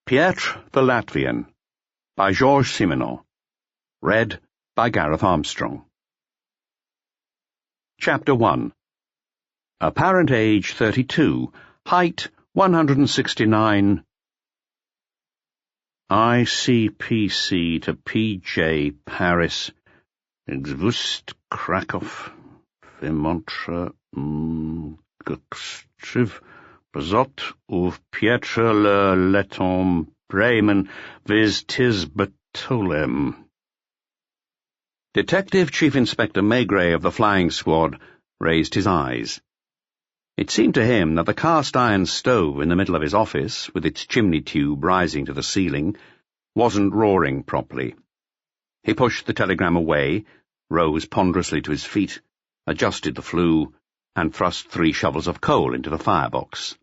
Pietre the Latvian by Georges Simenon. Read by Gareth Armstrong. Chapter 1. Apparent age 32, height 169. ICPC to PJ Paris, Exvust Krakow, Vermontre, Gukstriv, Bazot of Pietre le Letton, Bremen, viz tis Betolem. Detective Chief Inspector Maigret of the flying squad raised his eyes. It seemed to him that the cast-iron stove in the middle of his office, with its chimney tube rising to the ceiling, wasn't roaring properly. He pushed the telegram away, rose ponderously to his feet, adjusted the flue, and thrust 3 shovels of coal into the firebox.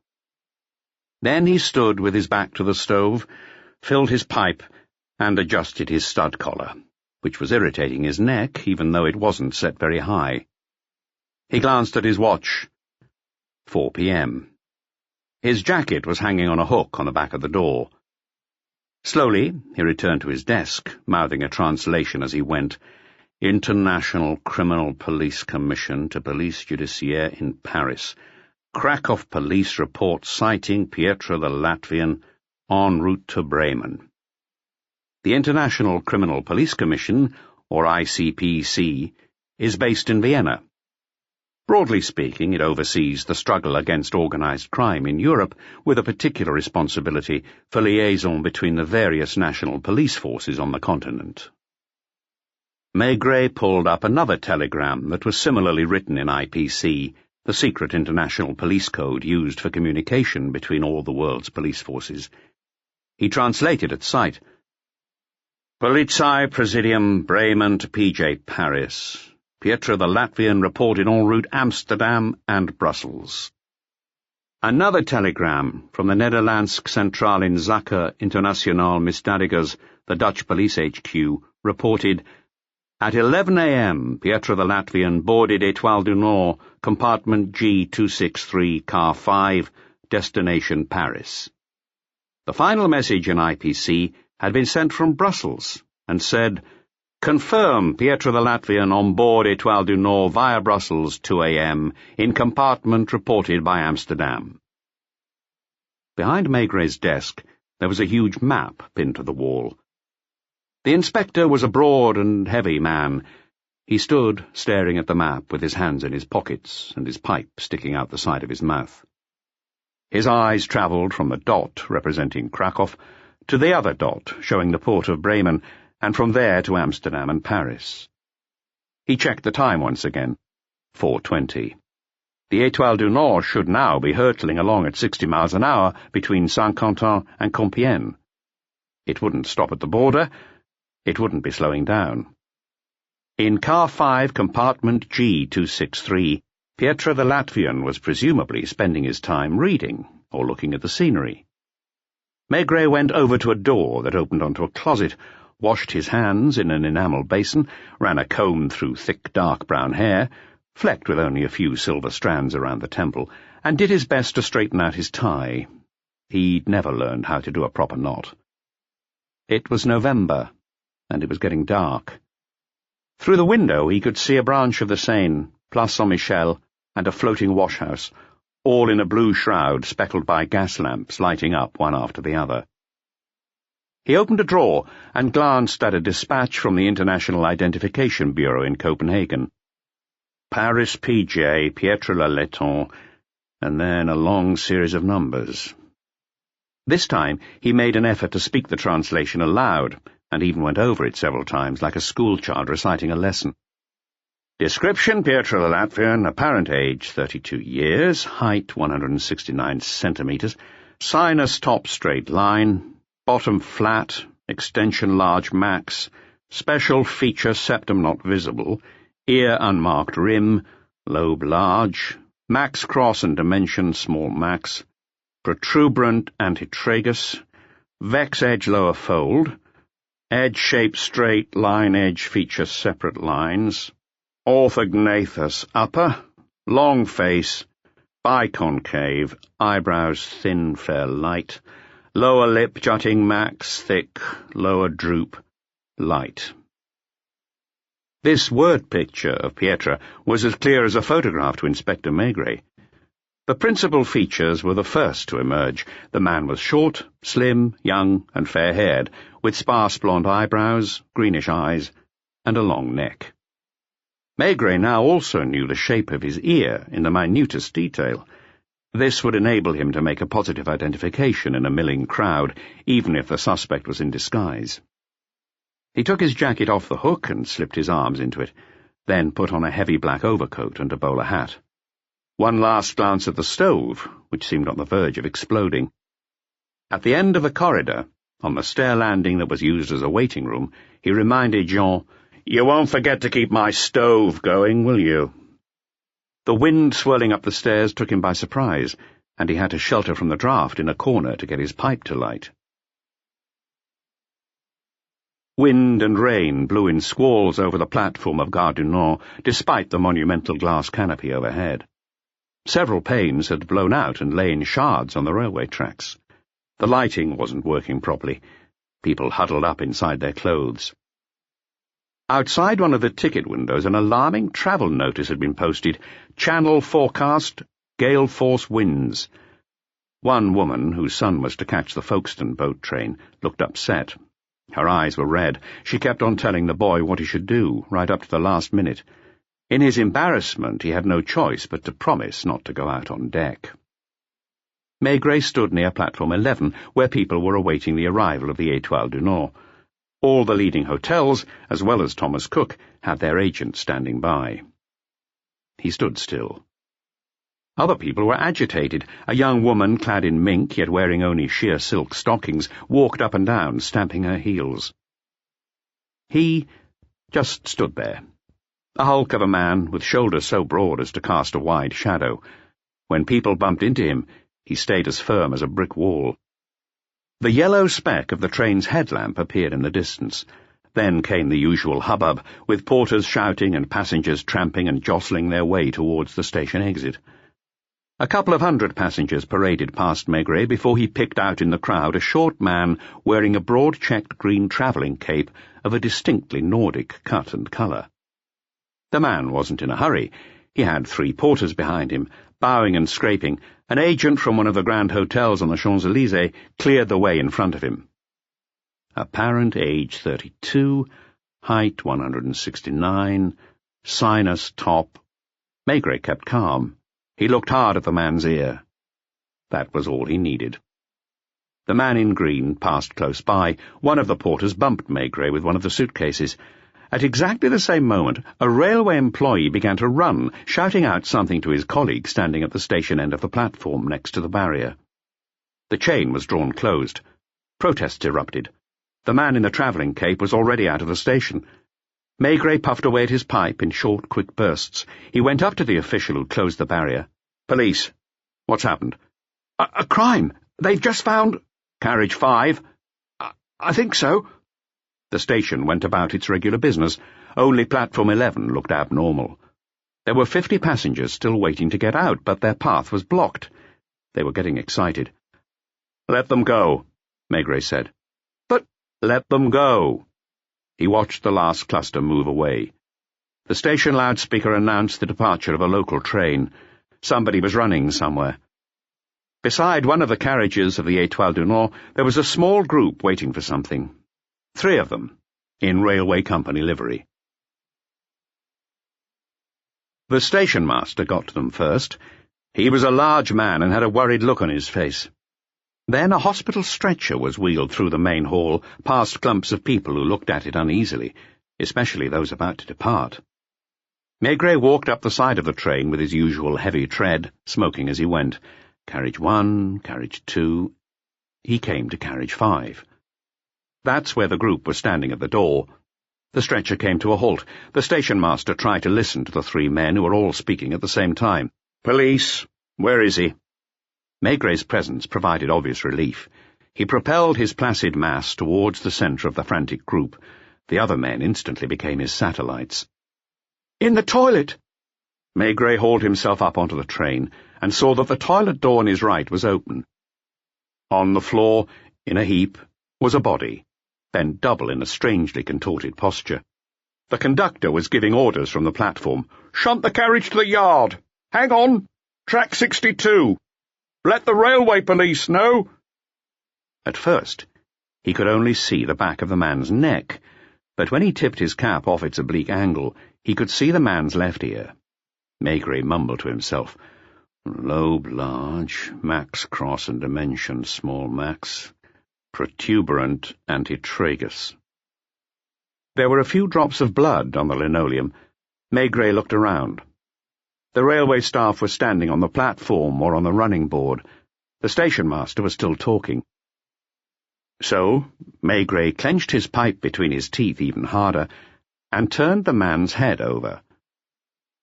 Then he stood with his back to the stove, filled his pipe, and adjusted his stud collar, which was irritating his neck, even though it wasn't set very high. He glanced at his watch. 4 p.m. His jacket was hanging on a hook on the back of the door. Slowly, he returned to his desk, mouthing a translation as he went. International Criminal Police Commission to Police Judiciaire in Paris. Krakow police report citing Pietre the Latvian en route to Bremen. The International Criminal Police Commission, or ICPC, is based in Vienna. Broadly speaking, it oversees the struggle against organized crime in Europe, with a particular responsibility for liaison between the various national police forces on the continent. Maigret pulled up another telegram that was similarly written in IPC, the secret international police code used for communication between all the world's police forces. He translated at sight. Polizei Presidium Bremen to PJ Paris. Pietre the Latvian reported en route Amsterdam and Brussels. Another telegram from the Nederlandse Centrale in Zaken Internationale Misdadigers, the Dutch police HQ, reported, at 11 a.m., Pietre the Latvian boarded Étoile du Nord, compartment G263, car 5, destination Paris. The final message in IPC had been sent from Brussels and said, confirm Pietre the Latvian on board Étoile du Nord via Brussels 2 a.m. in compartment reported by Amsterdam. Behind Maigret's desk there was a huge map pinned to the wall. The inspector was a broad and heavy man. He stood staring at the map with his hands in his pockets and his pipe sticking out the side of his mouth. His eyes travelled from the dot representing Krakow to the other dot showing the port of Bremen, and from there to Amsterdam and Paris. He checked the time once again. 4:20. The Étoile du Nord should now be hurtling along at 60 miles an hour between Saint-Quentin and Compiègne. It wouldn't stop at the border. It wouldn't be slowing down. In car 5, compartment G263, Pietre the Latvian was presumably spending his time reading or looking at the scenery. Maigret went over to a door that opened onto a closet, washed his hands in an enamel basin, ran a comb through thick dark brown hair, flecked with only a few silver strands around the temple, and did his best to straighten out his tie. He'd never learned how to do a proper knot. It was November, and it was getting dark. Through the window he could see a branch of the Seine, Place Saint-Michel, and a floating washhouse, all in a blue shroud speckled by gas lamps lighting up one after the other. He opened a drawer and glanced at a dispatch from the International Identification Bureau in Copenhagen. Paris PJ, Pietre le Letton, and then a long series of numbers. This time he made an effort to speak the translation aloud, and even went over it several times like a schoolchild reciting a lesson. Description: Pietre the Latvian, apparent age 32 years, height 169 centimetres, sinus top straight line, bottom flat, extension large max, special feature septum not visible, ear unmarked rim, lobe large, max cross and dimension small max, protuberant antitragus, vex edge lower fold, edge shape straight, line edge feature separate lines, orthognathous upper, long face, biconcave, eyebrows thin, fair light, Lower lip jutting max, thick, lower droop, light. This word picture of Pietra was as clear as a photograph to Inspector Maigret. The principal features were the first to emerge. The man was short, slim, young, and fair-haired, with sparse blonde eyebrows, greenish eyes, and a long neck. Maigret now also knew the shape of his ear in the minutest detail. This would enable him to make a positive identification in a milling crowd, even if the suspect was in disguise. He took his jacket off the hook and slipped his arms into it, then put on a heavy black overcoat and a bowler hat. One last glance at the stove, which seemed on the verge of exploding. At the end of the corridor, on the stair landing that was used as a waiting room, he reminded Jean, "You won't forget to keep my stove going, will you?" The wind swirling up the stairs took him by surprise, and he had to shelter from the draught in a corner to get his pipe to light. Wind and rain blew in squalls over the platform of Gare du Nord, despite the monumental glass canopy overhead. Several panes had blown out and lay in shards on the railway tracks. The lighting wasn't working properly. People huddled up inside their clothes. Outside one of the ticket windows, an alarming travel notice had been posted. Channel forecast, gale force winds. One woman, whose son was to catch the Folkestone boat train, looked upset. Her eyes were red. She kept on telling the boy what he should do, right up to the last minute. In his embarrassment, he had no choice but to promise not to go out on deck. Maigret stood near platform 11, where people were awaiting the arrival of the Étoile du Nord. All the leading hotels, as well as Thomas Cook, had their agents standing by. He stood still. Other people were agitated. A young woman, clad in mink, yet wearing only sheer silk stockings, walked up and down, stamping her heels. He just stood there, a hulk of a man with shoulders so broad as to cast a wide shadow. When people bumped into him, he stayed as firm as a brick wall. The yellow speck of the train's headlamp appeared in the distance. Then came the usual hubbub, with porters shouting and passengers tramping and jostling their way towards the station exit. A couple of hundred passengers paraded past Maigret before he picked out in the crowd a short man wearing a broad-checked green travelling cape of a distinctly Nordic cut and colour. The man wasn't in a hurry. He had 3 porters behind him, bowing and scraping. An agent from one of the grand hotels on the Champs-Élysées cleared the way in front of him. Apparent age 32, height 169, sinus top. Maigret kept calm. He looked hard at the man's ear. That was all he needed. The man in green passed close by. One of the porters bumped Maigret with one of the suitcases. At exactly the same moment, a railway employee began to run, shouting out something to his colleague standing at the station end of the platform next to the barrier. The chain was drawn closed. Protests erupted. The man in the travelling cape was already out of the station. Maigret puffed away at his pipe in short, quick bursts. He went up to the official who closed the barrier. "Police. What's happened?" A crime. They've just found—" "Carriage 5? I think so." The station went about its regular business. Only platform 11 looked abnormal. There were 50 passengers still waiting to get out, but their path was blocked. They were getting excited. "Let them go," Maigret said. "But—" "Let them go." He watched the last cluster move away. The station loudspeaker announced the departure of a local train. Somebody was running somewhere. Beside one of the carriages of the Étoile du Nord, there was a small group waiting for something. 3 of them, in railway company livery. The station master got to them first. He was a large man and had a worried look on his face. Then a hospital stretcher was wheeled through the main hall, past clumps of people who looked at it uneasily, especially those about to depart. Maigret walked up the side of the train with his usual heavy tread, smoking as he went. Carriage 1, carriage 2. He came to carriage 5. That's where the group was standing at the door. The stretcher came to a halt. The station master tried to listen to the 3 men who were all speaking at the same time. "Police, where is he?" Maigret's presence provided obvious relief. He propelled his placid mass towards the centre of the frantic group. The other men instantly became his satellites. "In the toilet!" Maigret hauled himself up onto the train and saw that the toilet door on his right was open. On the floor, In a heap was a body, bent double in a strangely contorted posture. The conductor was giving orders from the platform. "Shunt the carriage to the yard. Hang on. Track 62. Let the railway police know." At first, he could only see the back of the man's neck, but when he tipped his cap off its oblique angle, he could see the man's left ear. Maigret mumbled to himself, "Lobe large, max cross and dimension small max, protuberant antitragus." There were a few drops of blood on the linoleum. Maigret looked around. The railway staff was standing on the platform or on the running board. The station master was still talking. So, Maigret clenched his pipe between his teeth even harder and turned the man's head over.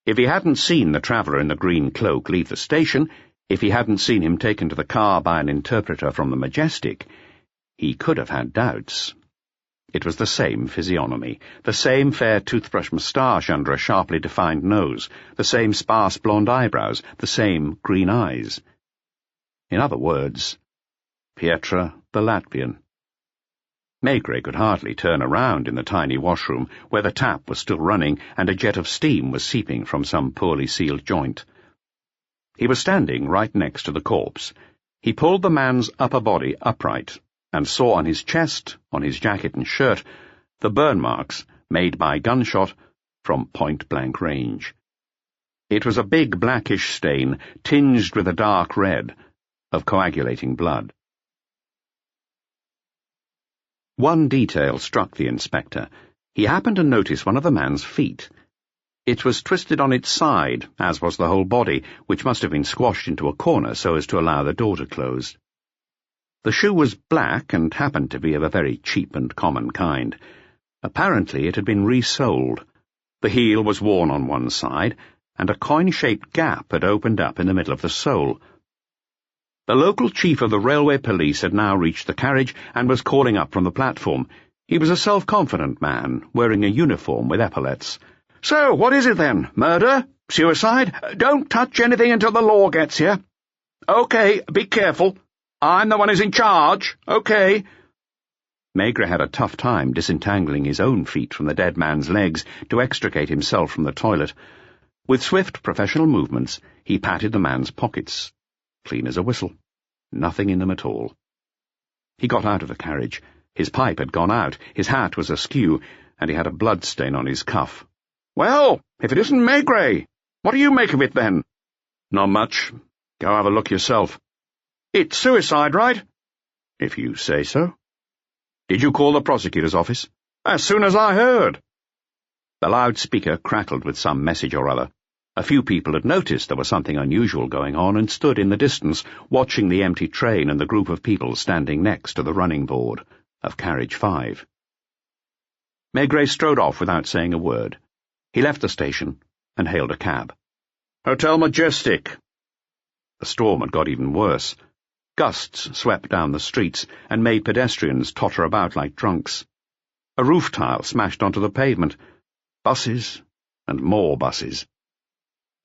If he hadn't seen the traveller in the green cloak leave the station, if he hadn't seen him taken to the car by an interpreter from the Majestic, he could have had doubts. It was the same physiognomy, the same fair toothbrush moustache under a sharply defined nose, the same sparse blonde eyebrows, the same green eyes. In other words, Pietre the Latvian. Maigret could hardly turn around in the tiny washroom, where the tap was still running and a jet of steam was seeping from some poorly sealed joint. He was standing right next to the corpse. He pulled the man's upper body upright and saw on his chest, on his jacket and shirt, the burn marks made by gunshot from point-blank range. It was a big blackish stain, tinged with a dark red, of coagulating blood. One detail struck the inspector. He happened to notice one of the man's feet. It was twisted on its side, as was the whole body, which must have been squashed into a corner so as to allow the door to close. The shoe was black and happened to be of a very cheap and common kind. Apparently it had been resoled. The heel was worn on one side, and a coin-shaped gap had opened up in the middle of the sole. The local chief of the railway police had now reached the carriage and was calling up from the platform. He was a self-confident man, wearing a uniform with epaulets. "So, what is it then? Murder? Suicide? Don't touch anything until the law gets here." "OK, be careful. I'm the one who's in charge. OK." Maigret had a tough time disentangling his own feet from the dead man's legs to extricate himself from the toilet. With swift professional movements, he patted the man's pockets. Clean as a whistle. Nothing in them at all. He got out of the carriage. His pipe had gone out, his hat was askew, and he had a blood stain on his cuff. "Well, if it isn't Maigret, what do you make of it, then?" "Not much. Go have a look yourself." "It's suicide, right?" "If you say so." "Did you call the prosecutor's office?" "As soon as I heard." The loudspeaker crackled with some message or other. A few people had noticed there was something unusual going on and stood in the distance, watching the empty train and the group of people standing next to the running board of Carriage 5. Maigret strode off without saying a word. He left the station and hailed a cab. "Hotel Majestic." The storm had got even worse. Gusts swept down the streets and made pedestrians totter about like drunks. A roof tile smashed onto the pavement. Buses and more buses.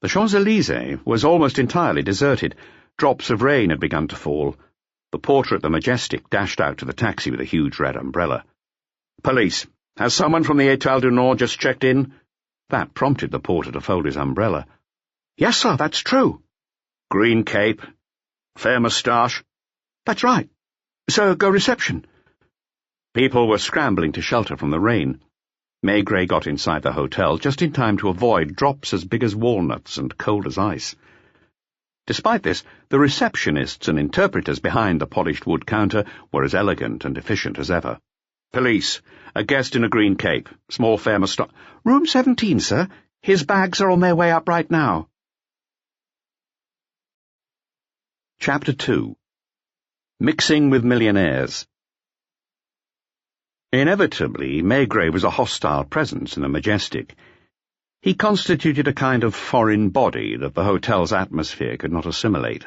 The Champs-Élysées was almost entirely deserted. Drops of rain had begun to fall. The porter at the Majestic dashed out to the taxi with a huge red umbrella. "Police, has someone from the Étoile du Nord just checked in?" That prompted the porter to fold his umbrella. "Yes, sir, that's true." "Green cape? Fair moustache?" "That's right. So, go reception." People were scrambling to shelter from the rain. Maigret got inside the hotel just in time to avoid drops as big as walnuts and cold as ice. Despite this, the receptionists and interpreters behind the polished wood counter were as elegant and efficient as ever. "Police, a guest in a green cape, small fair moustache—" "Room 17, sir. His bags are on their way up right now." Chapter 2. Mixing with Millionaires. Inevitably, Maigret was a hostile presence in the Majestic. He constituted a kind of foreign body that the hotel's atmosphere could not assimilate.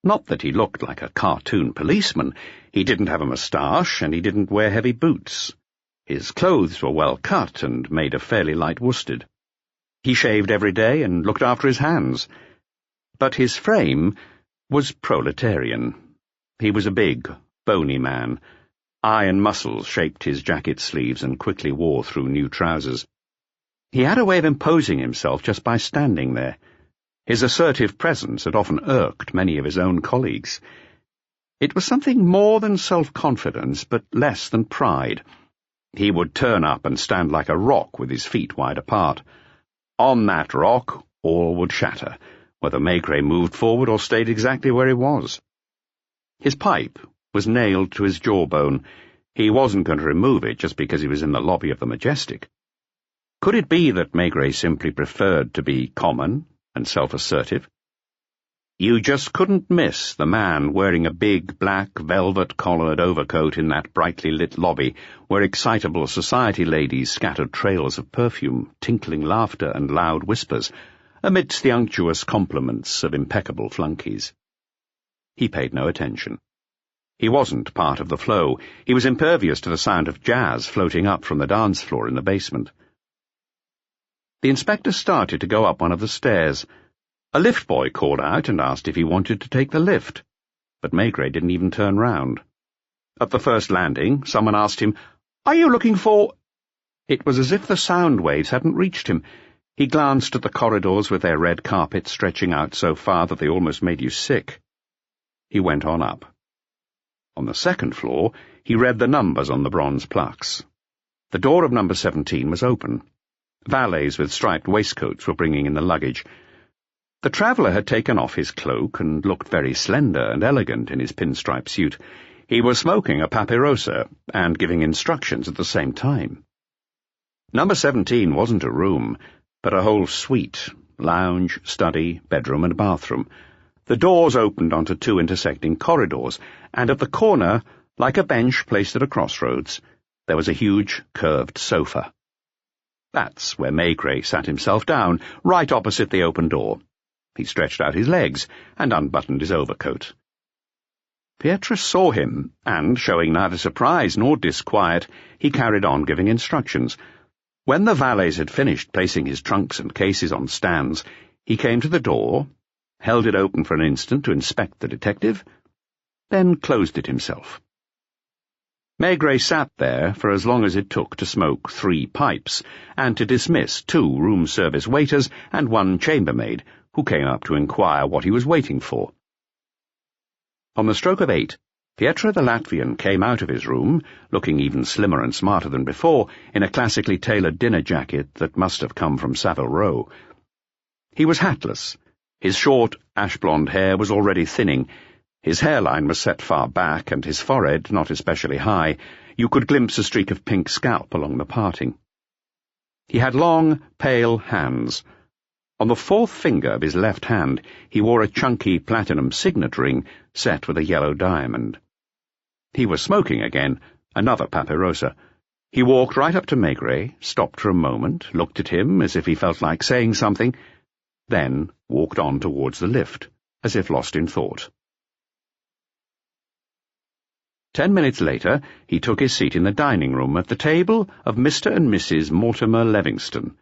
Not that he looked like a cartoon policeman. He didn't have a moustache, and he didn't wear heavy boots. His clothes were well cut and made of fairly light worsted. He shaved every day and looked after his hands. But his frame was proletarian. He was a big, bony man. Iron muscles shaped his jacket sleeves and quickly wore through new trousers. He had a way of imposing himself just by standing there. His assertive presence had often irked many of his own colleagues. It was something more than self-confidence, but less than pride. He would turn up and stand like a rock with his feet wide apart. On that rock, all would shatter, whether Maigret moved forward or stayed exactly where he was. His pipe was nailed to his jawbone. He wasn't going to remove it just because he was in the lobby of the Majestic. Could it be that Maigret simply preferred to be common and self-assertive? You just couldn't miss the man wearing a big black velvet-collared overcoat in that brightly lit lobby where excitable society ladies scattered trails of perfume, tinkling laughter and loud whispers, amidst the unctuous compliments of impeccable flunkies. He paid no attention. He wasn't part of the flow. He was impervious to the sound of jazz floating up from the dance floor in the basement. The inspector started to go up one of the stairs. A lift boy called out and asked if he wanted to take the lift, but Maigret didn't even turn round. At the first landing, someone asked him, "Are you looking for—" It was as if the sound waves hadn't reached him. He glanced at the corridors with their red carpets stretching out so far that they almost made you sick. He went on up. On the second floor, he read the numbers on the bronze plaques. The door of number 17 was open. Valets with striped waistcoats were bringing in the luggage. The traveller had taken off his cloak and looked very slender and elegant in his pinstripe suit. He was smoking a papirosa and giving instructions at the same time. Number 17 wasn't a room, but a whole suite, lounge, study, bedroom and bathroom. The doors opened onto two intersecting corridors, and at the corner, like a bench placed at a crossroads, there was a huge, curved sofa. That's where Maigret sat himself down, right opposite the open door. He stretched out his legs and unbuttoned his overcoat. Pietra saw him, and, showing neither surprise nor disquiet, he carried on giving instructions. When the valets had finished placing his trunks and cases on stands, he came to the door, held it open for an instant to inspect the detective, then closed it himself. Maigret sat there for as long as it took to smoke 3 pipes, and to dismiss 2 room service waiters and 1 chambermaid, who came up to inquire what he was waiting for. On the stroke of 8, Pietra the Latvian came out of his room, looking even slimmer and smarter than before, in a classically tailored dinner jacket that must have come from Savile Row. He was hatless. His short, ash-blonde hair was already thinning. His hairline was set far back, and his forehead not especially high. You could glimpse a streak of pink scalp along the parting. He had long, pale hands. On the 4th finger of his left hand he wore a chunky platinum signet ring set with a yellow diamond. He was smoking again, another papirosa. He walked right up to Maigret, stopped for a moment, looked at him as if he felt like saying something, then walked on towards the lift, as if lost in thought. 10 minutes later, he took his seat in the dining room at the table of Mr. and Mrs. Mortimer Livingston.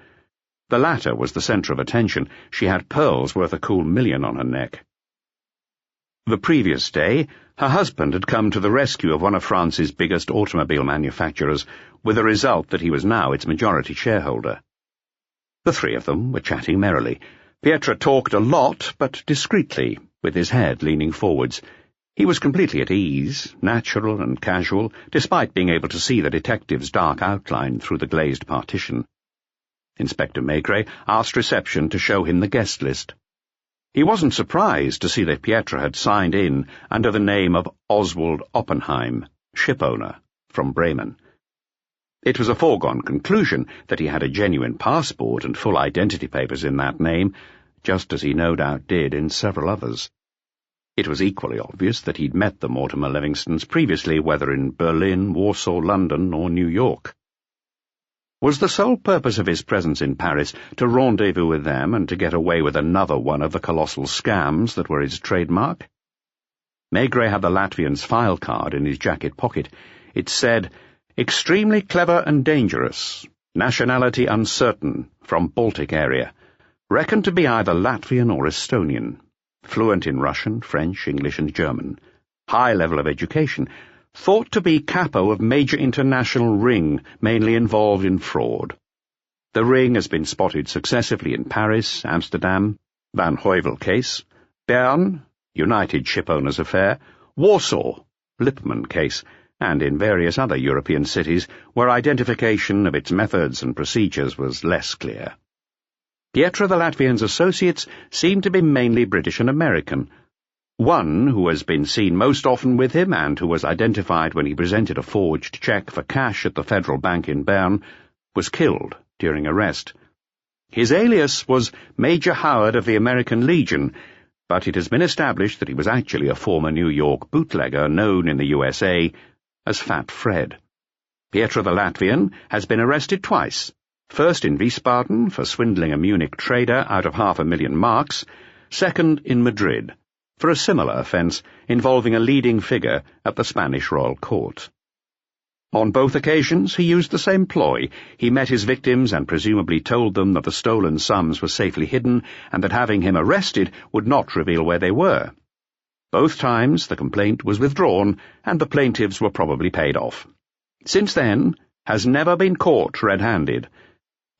The latter was the centre of attention. She had pearls worth a cool $1,000,000 on her neck. The previous day, her husband had come to the rescue of one of France's biggest automobile manufacturers, with the result that he was now its majority shareholder. The 3 of them were chatting merrily. Pietra talked a lot, but discreetly, with his head leaning forwards. He was completely at ease, natural and casual, despite being able to see the detective's dark outline through the glazed partition. Inspector Maigret asked reception to show him the guest list. He wasn't surprised to see that Pietra had signed in under the name of Oswald Oppenheim, shipowner, from Bremen. It was a foregone conclusion that he had a genuine passport and full identity papers in that name, just as he no doubt did in several others. It was equally obvious that he'd met the Mortimer Livingstons previously, whether in Berlin, Warsaw, London, or New York. Was the sole purpose of his presence in Paris to rendezvous with them and to get away with another one of the colossal scams that were his trademark? Maigret had the Latvian's file card in his jacket pocket. It said, "Extremely clever and dangerous. Nationality uncertain. From Baltic area. Reckoned to be either Latvian or Estonian. Fluent in Russian, French, English and German. High level of education. thought to be capo of major international ring mainly involved in fraud. The ring has been spotted successively in Paris, Amsterdam, Van Heuvel case, Bern, United Shipowners Affair, Warsaw, Lippmann case, and in various other European cities where identification of its methods and procedures was less clear. Pietro the Latvian's associates seem to be mainly British and American. One, who has been seen most often with him and who was identified when he presented a forged cheque for cash at the Federal Bank in Bern, was killed during arrest. His alias was Major Howard of the American Legion, but it has been established that he was actually a former New York bootlegger known in the USA as Fat Fred. Pietro the Latvian has been arrested twice, first in Wiesbaden for swindling a Munich trader out of 500,000 marks, second in Madrid for a similar offence involving a leading figure at the Spanish royal court. On both occasions he used the same ploy. He met his victims and presumably told them that the stolen sums were safely hidden and that having him arrested would not reveal where they were. Both times the complaint was withdrawn and the plaintiffs were probably paid off. Since then, has never been caught red-handed,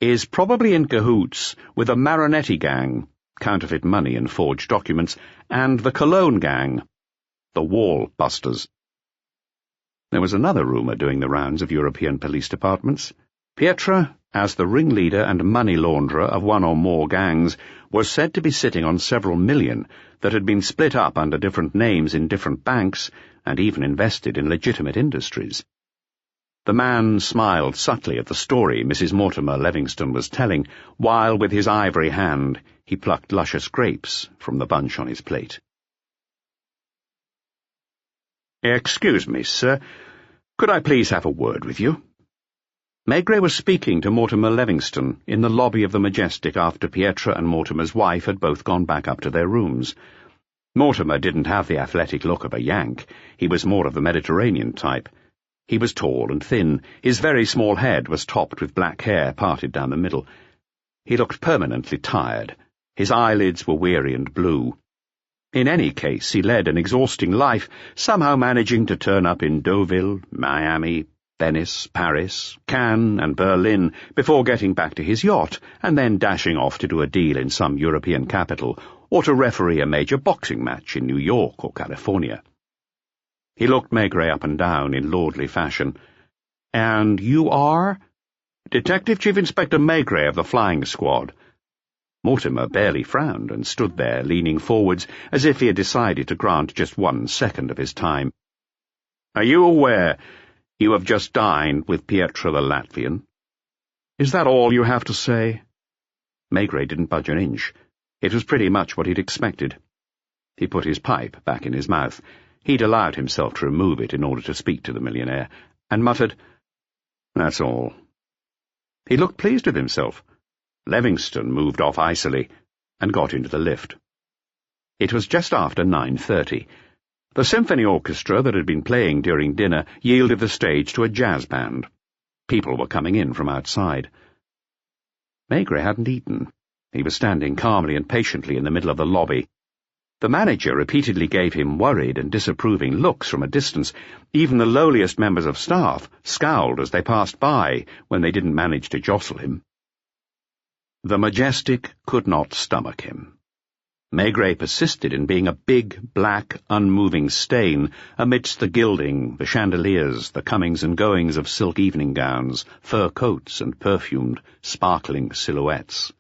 is probably in cahoots with the Marinetti gang, counterfeit money and forged documents, and the Cologne gang, the Wall Busters. There was another rumour doing the rounds of European police departments. Pietro, as the ringleader and money launderer of one or more gangs, was said to be sitting on several million that had been split up under different names in different banks and even invested in legitimate industries. The man smiled subtly at the story Mrs. Mortimer Levingston was telling, while with his ivory hand he plucked luscious grapes from the bunch on his plate. "Excuse me, sir. Could I please have a word with you?" Maigret was speaking to Mortimer Levingston in the lobby of the Majestic after Pietro and Mortimer's wife had both gone back up to their rooms. Mortimer didn't have the athletic look of a Yank. He was more of the Mediterranean type. He was tall and thin. His very small head was topped with black hair parted down the middle. He looked permanently tired. His eyelids were weary and blue. In any case, he led an exhausting life, somehow managing to turn up in Deauville, Miami, Venice, Paris, Cannes, and Berlin before getting back to his yacht and then dashing off to do a deal in some European capital or to referee a major boxing match in New York or California. He looked Maigret up and down in lordly fashion. "And you are?" "Detective Chief Inspector Maigret of the Flying Squad." Mortimer barely frowned and stood there, leaning forwards, as if he had decided to grant just 1 second of his time. "Are you aware you have just dined with Pietro the Latvian?" "Is that all you have to say?" Maigret didn't budge an inch. It was pretty much what he'd expected. He put his pipe back in his mouth. He'd allowed himself to remove it in order to speak to the millionaire, and muttered, "That's all." He looked pleased with himself. Levingston moved off icily and got into the lift. It was just after 9:30. The symphony orchestra that had been playing during dinner yielded the stage to a jazz band. People were coming in from outside. Maigret hadn't eaten. He was standing calmly and patiently in the middle of the lobby. The manager repeatedly gave him worried and disapproving looks from a distance. Even the lowliest members of staff scowled as they passed by when they didn't manage to jostle him. The Majestic could not stomach him. Maigret persisted in being a big, black, unmoving stain amidst the gilding, the chandeliers, the comings and goings of silk evening gowns, fur coats, and perfumed, sparkling silhouettes.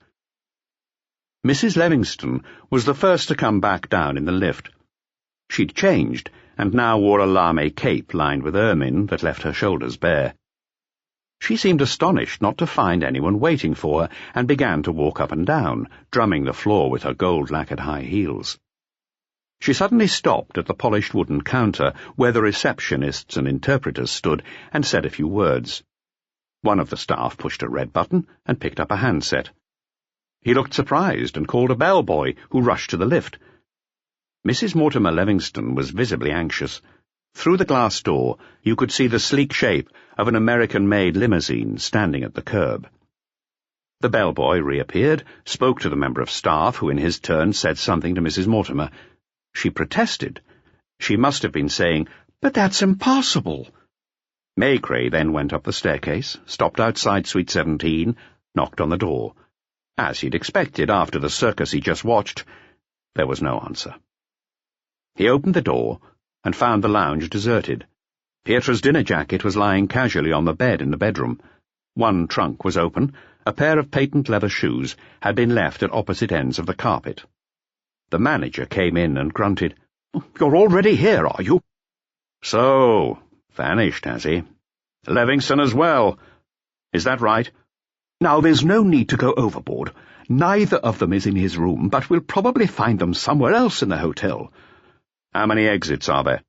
Mrs. Levingston was the first to come back down in the lift. She'd changed, and now wore a lame cape lined with ermine that left her shoulders bare. She seemed astonished not to find anyone waiting for her, and began to walk up and down, drumming the floor with her gold-lacquered high heels. She suddenly stopped at the polished wooden counter where the receptionists and interpreters stood and said a few words. One of the staff pushed a red button and picked up a handset. He looked surprised and called a bellboy, who rushed to the lift. Mrs. Mortimer Levingston was visibly anxious. Through the glass door you could see the sleek shape of an American-made limousine standing at the curb. The bellboy reappeared, spoke to the member of staff, who in his turn said something to Mrs. Mortimer. She protested. She must have been saying, But that's impossible. Maigret then went up the staircase, stopped outside Suite 17, knocked on the door. As he'd expected after the circus he just watched, there was no answer. He opened the door and found the lounge deserted. Pietro's dinner jacket was lying casually on the bed in the bedroom. One trunk was open. A pair of patent leather shoes had been left at opposite ends of the carpet. The manager came in and grunted, "You're already here, are you?" "So, vanished, has he? Livingston as well. Is that right?" "Now, there's no need to go overboard. Neither of them is in his room, but we'll probably find them somewhere else in the hotel." "How many exits are there?"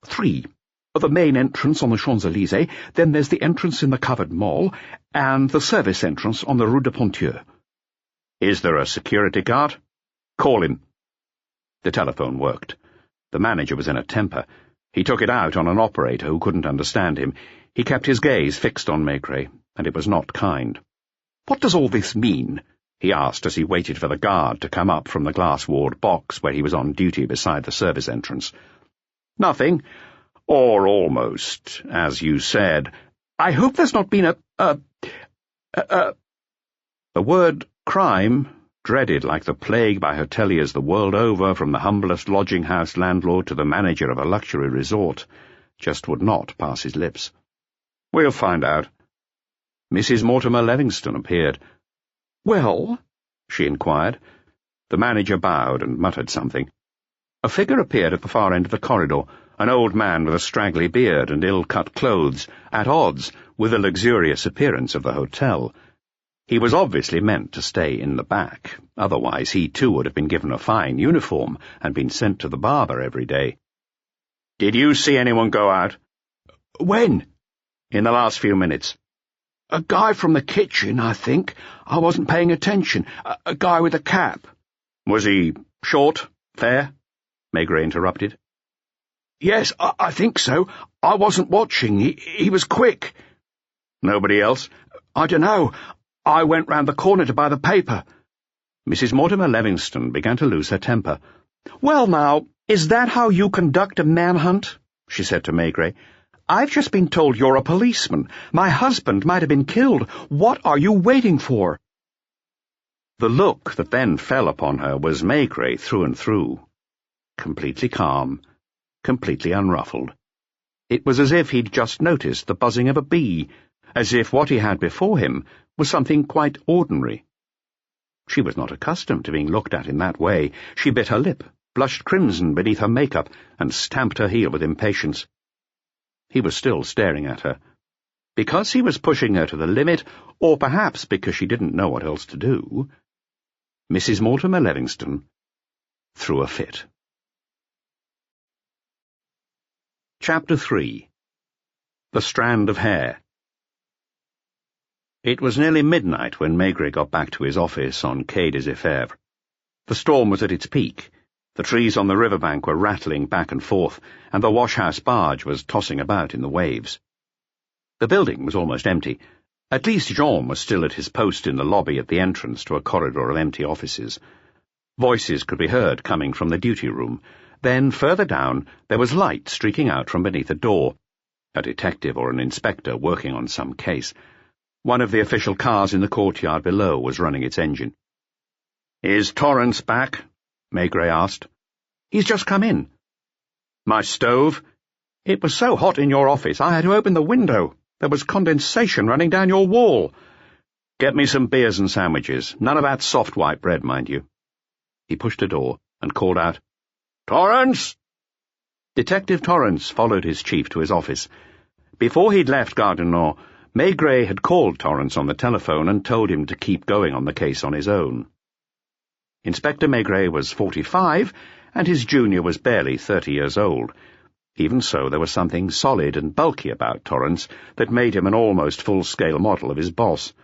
3. The main entrance on the Champs-Élysées, then there's the entrance in the covered mall, and the service entrance on the Rue de Ponthieu." "Is there a security guard?" "Call him." The telephone worked. The manager was in a temper. He took it out on an operator who couldn't understand him. He kept his gaze fixed on Maigret, and it was not kind. "What does all this mean?" he asked as he waited for the guard to come up from the glass-walled box where he was on duty beside the service entrance. "Nothing. Or almost, as you said. I hope there's not been The word crime, dreaded like the plague by hoteliers the world over, from the humblest lodging-house landlord to the manager of a luxury resort, just would not pass his lips. "We'll find out." Mrs. Mortimer Livingston appeared. "Well?" she inquired. The manager bowed and muttered something. A figure appeared at the far end of the corridor, an old man with a straggly beard and ill-cut clothes, at odds with the luxurious appearance of the hotel. He was obviously meant to stay in the back, otherwise he too would have been given a fine uniform and been sent to the barber every day. "Did you see anyone go out?" "When?" "In the last few minutes." "A guy from the kitchen, I think. I wasn't paying attention. A guy with a cap." "Was he short, fair?" Maigret interrupted. "Yes, I think so. I wasn't watching. He was quick." "Nobody else?" "I dunno. I went round the corner to buy the paper." Mrs. Mortimer Livingston began to lose her temper. "Well now, is that how you conduct a manhunt?" she said to Maigret. "I've just been told you're a policeman. My husband might have been killed. What are you waiting for?" The look that then fell upon her was Maigret through and through. Completely calm, completely unruffled. It was as if he'd just noticed the buzzing of a bee, as if what he had before him was something quite ordinary. She was not accustomed to being looked at in that way. She bit her lip, blushed crimson beneath her makeup, and stamped her heel with impatience. He was still staring at her. Because he was pushing her to the limit, or perhaps because she didn't know what else to do, Mrs. Mortimer Livingston threw a fit. Chapter 3. The Strand of Hair. It was nearly midnight when Maigret got back to his office on Quai des Orfèvres. The storm was at its peak. The trees on the riverbank were rattling back and forth, and the wash-house barge was tossing about in the waves. The building was almost empty. At least Jean was still at his post in the lobby at the entrance to a corridor of empty offices. Voices could be heard coming from the duty room. Then, further down, there was light streaking out from beneath a door. A detective or an inspector working on some case. One of the official cars in the courtyard below was running its engine. "Is Torrance back?" Maigret asked. "He's just come in." "My stove?" "It was so hot in your office, I had to open the window. There was condensation running down your wall." "Get me some beers and sandwiches. None of that soft white bread, mind you." He pushed a door and called out, "Torrance!" Detective Torrance followed his chief to his office. Before he'd left Gare du Nord, Maigret had called Torrance on the telephone and told him to keep going on the case on his own. Inspector Maigret was 45, and his junior was barely 30 years old. Even so, there was something solid and bulky about Torrance that made him an almost full-scale model of his boss.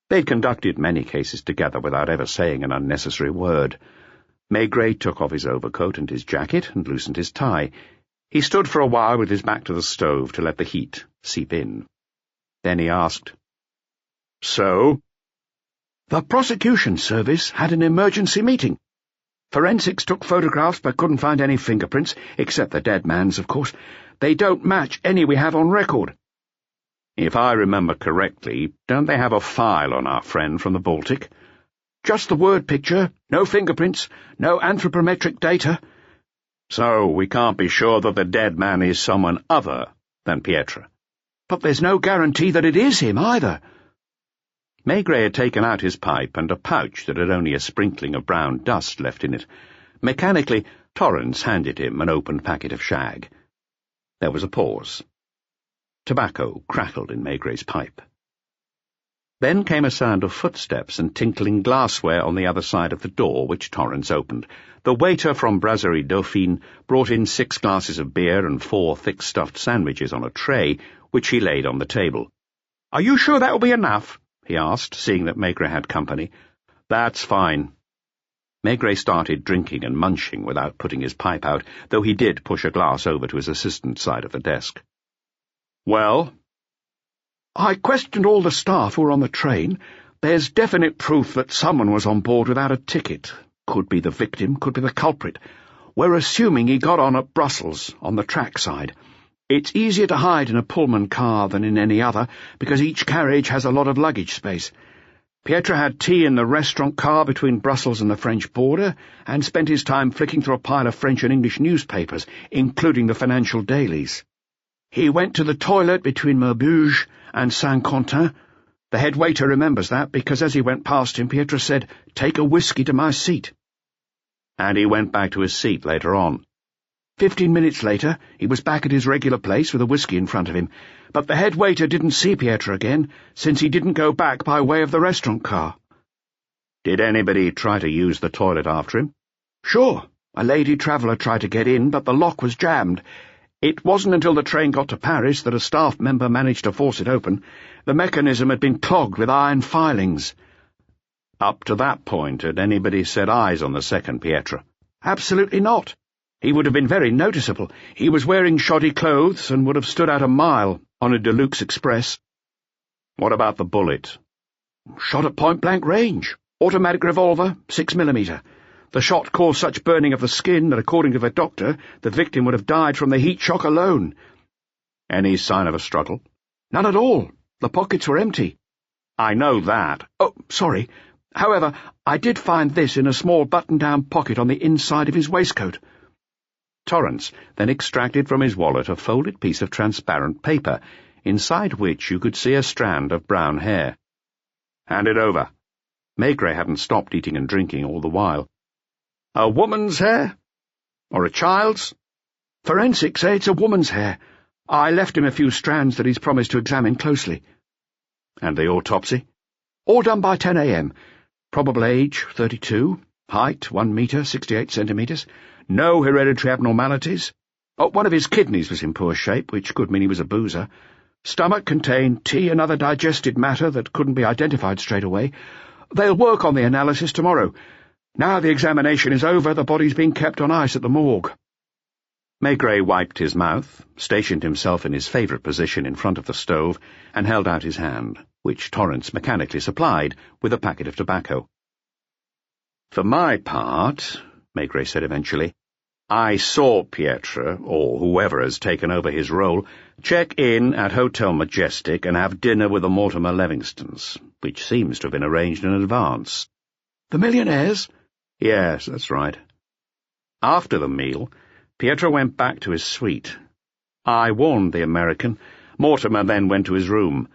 They'd conducted many cases together without ever saying an unnecessary word. Maigret took off his overcoat and his jacket and loosened his tie. He stood for a while with his back to the stove to let the heat seep in. Then he asked, "So?" "The prosecution service had an emergency meeting." Forensics took photographs but couldn't find any fingerprints, except the dead man's, of course. They don't match any we have on record. If I remember correctly, don't they have a file on our friend from the Baltic? Just the word picture, no fingerprints, no anthropometric data. So we can't be sure that the dead man is someone other than Pietra. But there's no guarantee that it is him, either. Maigret had taken out his pipe and a pouch that had only a sprinkling of brown dust left in it. Mechanically, Torrance handed him an opened packet of shag. There was a pause. Tobacco crackled in Maigret's pipe. Then came a sound of footsteps and tinkling glassware on the other side of the door, which Torrance opened. The waiter from Brasserie Dauphine brought in 6 glasses of beer and 4 thick-stuffed sandwiches on a tray, which he laid on the table. "Are you sure that will be enough?" he asked, seeing that Maigret had company. "That's fine." Maigret started drinking and munching without putting his pipe out, though he did push a glass over to his assistant's side of the desk. "Well?" "I questioned all the staff who were on the train. There's definite proof that someone was on board without a ticket. Could be the victim, could be the culprit. We're assuming he got on at Brussels, on the track side. It's easier to hide in a Pullman car than in any other, because each carriage has a lot of luggage space. Pietra had tea in the restaurant car between Brussels and the French border, and spent his time flicking through a pile of French and English newspapers, including the financial dailies. He went to the toilet between Maubeuge and Saint-Quentin. The head waiter remembers that, because as he went past him, Pietra said, 'Take a whiskey to my seat.' And he went back to his seat later on. 15 minutes later, he was back at his regular place with a whiskey in front of him, but the head waiter didn't see Pietra again, since he didn't go back by way of the restaurant car." "Did anybody try to use the toilet after him?" "Sure. A lady traveller tried to get in, but the lock was jammed. It wasn't until the train got to Paris that a staff member managed to force it open. The mechanism had been clogged with iron filings." "Up to that point, had anybody set eyes on the second Pietra?" "Absolutely not. He would have been very noticeable. He was wearing shoddy clothes and would have stood out a mile on a Deluxe Express." "What about the bullet?" "Shot at point-blank range. Automatic revolver, 6mm. The shot caused such burning of the skin that, according to the doctor, the victim would have died from the heat shock alone." "Any sign of a struggle?" "None at all. The pockets were empty." "I know that." "Oh, sorry. However, I did find this in a small button-down pocket on the inside of his waistcoat." Torrance then extracted from his wallet a folded piece of transparent paper, inside which you could see a strand of brown hair. "Hand it over." Maigret hadn't stopped eating and drinking all the while. "A woman's hair? Or a child's?" "Forensics say it's a woman's hair. I left him a few strands that he's promised to examine closely." "And the autopsy?" "All done by 10 a.m. Probable age, 32. Height, 1 metre, 68 centimetres. No hereditary abnormalities. One of his kidneys was in poor shape, which could mean he was a boozer. Stomach contained tea and other digested matter that couldn't be identified straight away. They'll work on the analysis tomorrow. Now the examination is over, the body's being kept on ice at the morgue." Maigret wiped his mouth, stationed himself in his favourite position in front of the stove, and held out his hand, which Torrance mechanically supplied with a packet of tobacco. "For my part," Maigret said eventually, "I saw Pietra, or whoever has taken over his role, check in at Hotel Majestic and have dinner with the Mortimer Livingstons, which seems to have been arranged in advance." "The millionaires?" "Yes, that's right. After the meal, Pietra went back to his suite. I warned the American. Mortimer then went to his room.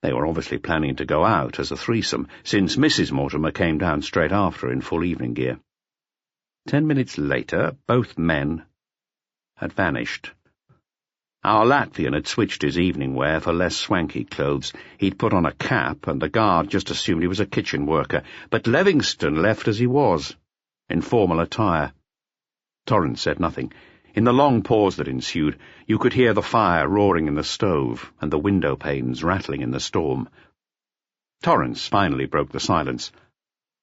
They were obviously planning to go out as a threesome, since Mrs. Mortimer came down straight after in full evening gear. 10 minutes later, both men had vanished. Our Latvian had switched his evening wear for less swanky clothes. He'd put on a cap, and the guard just assumed he was a kitchen worker, but Livingston left as he was, in formal attire. Torrance said nothing. In the long pause that ensued, you could hear the fire roaring in the stove and the window panes rattling in the storm. Torrance finally broke the silence.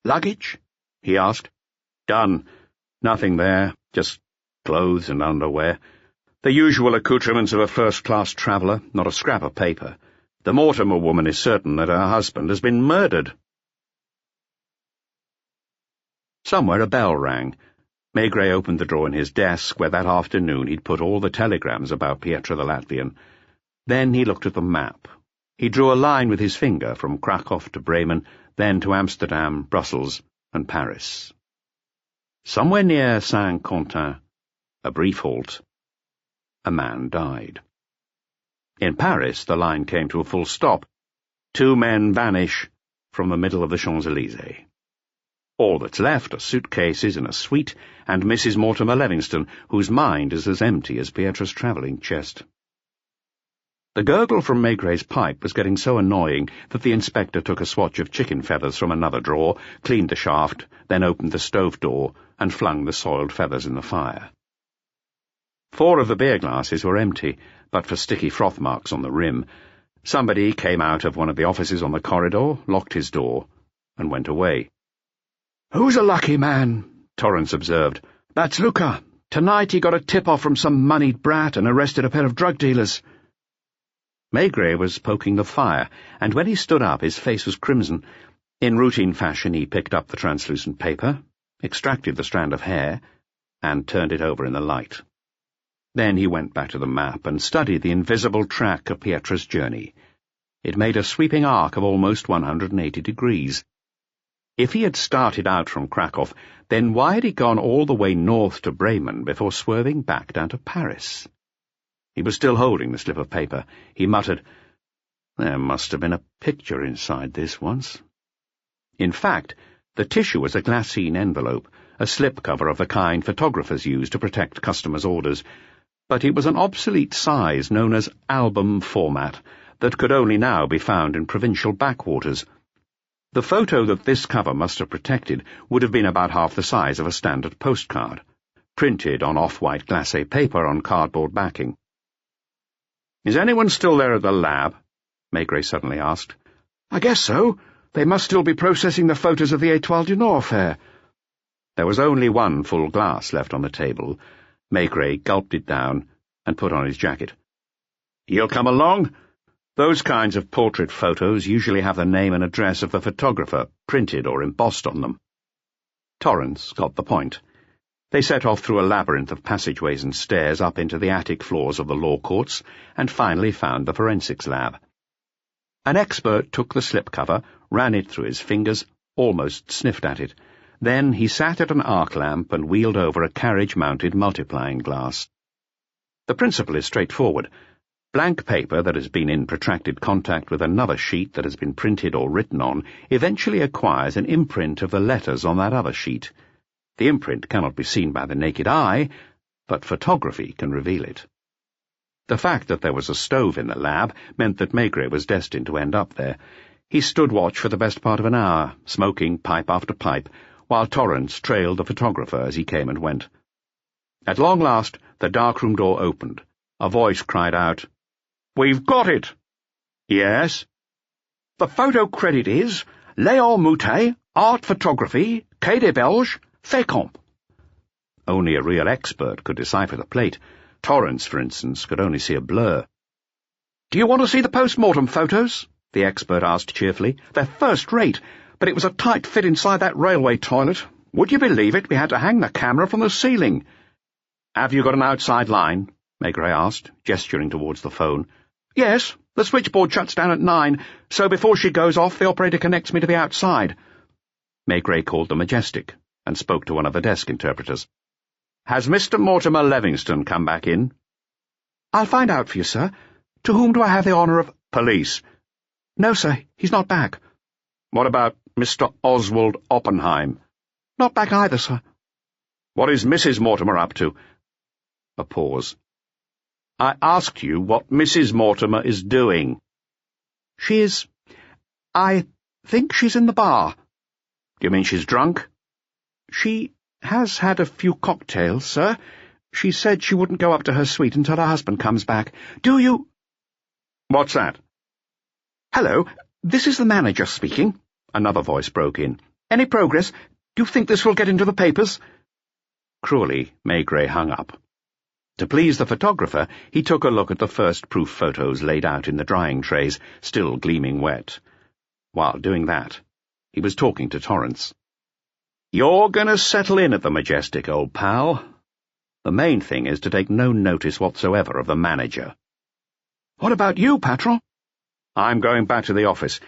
"Luggage?" he asked. "Done. Nothing there, just clothes and underwear. The usual accoutrements of a first-class traveller, not a scrap of paper. The Mortimer woman is certain that her husband has been murdered." Somewhere a bell rang. Maigret opened the drawer in his desk where that afternoon he'd put all the telegrams about Pietra the Latvian. Then he looked at the map. He drew a line with his finger from Krakow to Bremen, then to Amsterdam, Brussels, and Paris. Somewhere near Saint-Quentin, a brief halt, a man died. In Paris, the line came to a full stop. 2 men vanish from the middle of the Champs-Élysées. All that's left are suitcases and a suite, and Mrs. Mortimer Livingston, whose mind is as empty as Pietra's travelling chest. The gurgle from Maigret's pipe was getting so annoying that the inspector took a swatch of chicken feathers from another drawer, cleaned the shaft, then opened the stove door, and flung the soiled feathers in the fire. 4 of the beer glasses were empty, but for sticky froth marks on the rim. Somebody came out of one of the offices on the corridor, locked his door, and went away. "Who's a lucky man?" Torrance observed. "That's Luca. Tonight he got a tip-off from some moneyed brat and arrested a pair of drug dealers." Maigret was poking the fire, and when he stood up his face was crimson. In routine fashion he picked up the translucent paper, extracted the strand of hair, and turned it over in the light. Then he went back to the map and studied the invisible track of Pietra's journey. It made a sweeping arc of almost 180 degrees. If he had started out from Krakow, then why had he gone all the way north to Bremen before swerving back down to Paris? He was still holding the slip of paper. He muttered, "There must have been a picture inside this once." In fact, the tissue was a glassine envelope, a slipcover of the kind photographers use to protect customers' orders, but it was an obsolete size known as album format that could only now be found in provincial backwaters. The photo that this cover must have protected would have been about half the size of a standard postcard, printed on off-white glacé paper on cardboard backing. "Is anyone still there at the lab?" Maigret suddenly asked. "I guess so. They must still be processing the photos of the Étoile du Nord affair." There was only one full glass left on the table. Maigret gulped it down and put on his jacket. "You'll come along? Those kinds of portrait photos usually have the name and address of the photographer printed or embossed on them." Torrance got the point. They set off through a labyrinth of passageways and stairs up into the attic floors of the law courts, and finally found the forensics lab. An expert took the slipcover, ran it through his fingers, almost sniffed at it. Then he sat at an arc lamp and wheeled over a carriage-mounted multiplying glass. The principle is straightforward. Blank paper that has been in protracted contact with another sheet that has been printed or written on eventually acquires an imprint of the letters on that other sheet. The imprint cannot be seen by the naked eye, but photography can reveal it. The fact that there was a stove in the lab meant that Maigret was destined to end up there. He stood watch for the best part of an hour, smoking pipe after pipe, while Torrance trailed the photographer as he came and went. At long last, the darkroom door opened. A voice cried out, "We've got it!" "Yes?" "The photo credit is Léon Moutet, Art Photography, Quai des Belges, Fécamp." Only a real expert could decipher the plate. Torrance, for instance, could only see a blur. "Do you want to see the post-mortem photos?" the expert asked cheerfully. "They're first-rate, but it was a tight fit inside that railway toilet. Would you believe it? We had to hang the camera from the ceiling." "Have you got an outside line?" Maigret asked, gesturing towards the phone. "Yes, the switchboard shuts down at 9, so before she goes off the operator connects me to the outside." Maigret called the Majestic and spoke to one of the desk interpreters. "Has Mr. Mortimer Livingston come back in?" "I'll find out for you, sir. To whom do I have the honour of—" "Police." "No, sir, he's not back." "What about Mr. Oswald Oppenheim?" "Not back either, sir." "What is Mrs. Mortimer up to?" A pause. "I asked you what Mrs. Mortimer is doing." I think she's in the bar." "Do you mean she's drunk?" "She has had a few cocktails, sir. She said she wouldn't go up to her suite until her husband comes back. Do you—" "What's that?" "Hello, this is the manager speaking," another voice broke in. "Any progress? Do you think this will get into the papers?" Cruelly, Maigret hung up. To please the photographer, he took a look at the first proof photos laid out in the drying trays, still gleaming wet. While doing that, he was talking to Torrance. You're going to settle in at the Majestic, old pal. The main thing is to take no notice whatsoever of the manager. What about you, Patron? I'm going back to the office.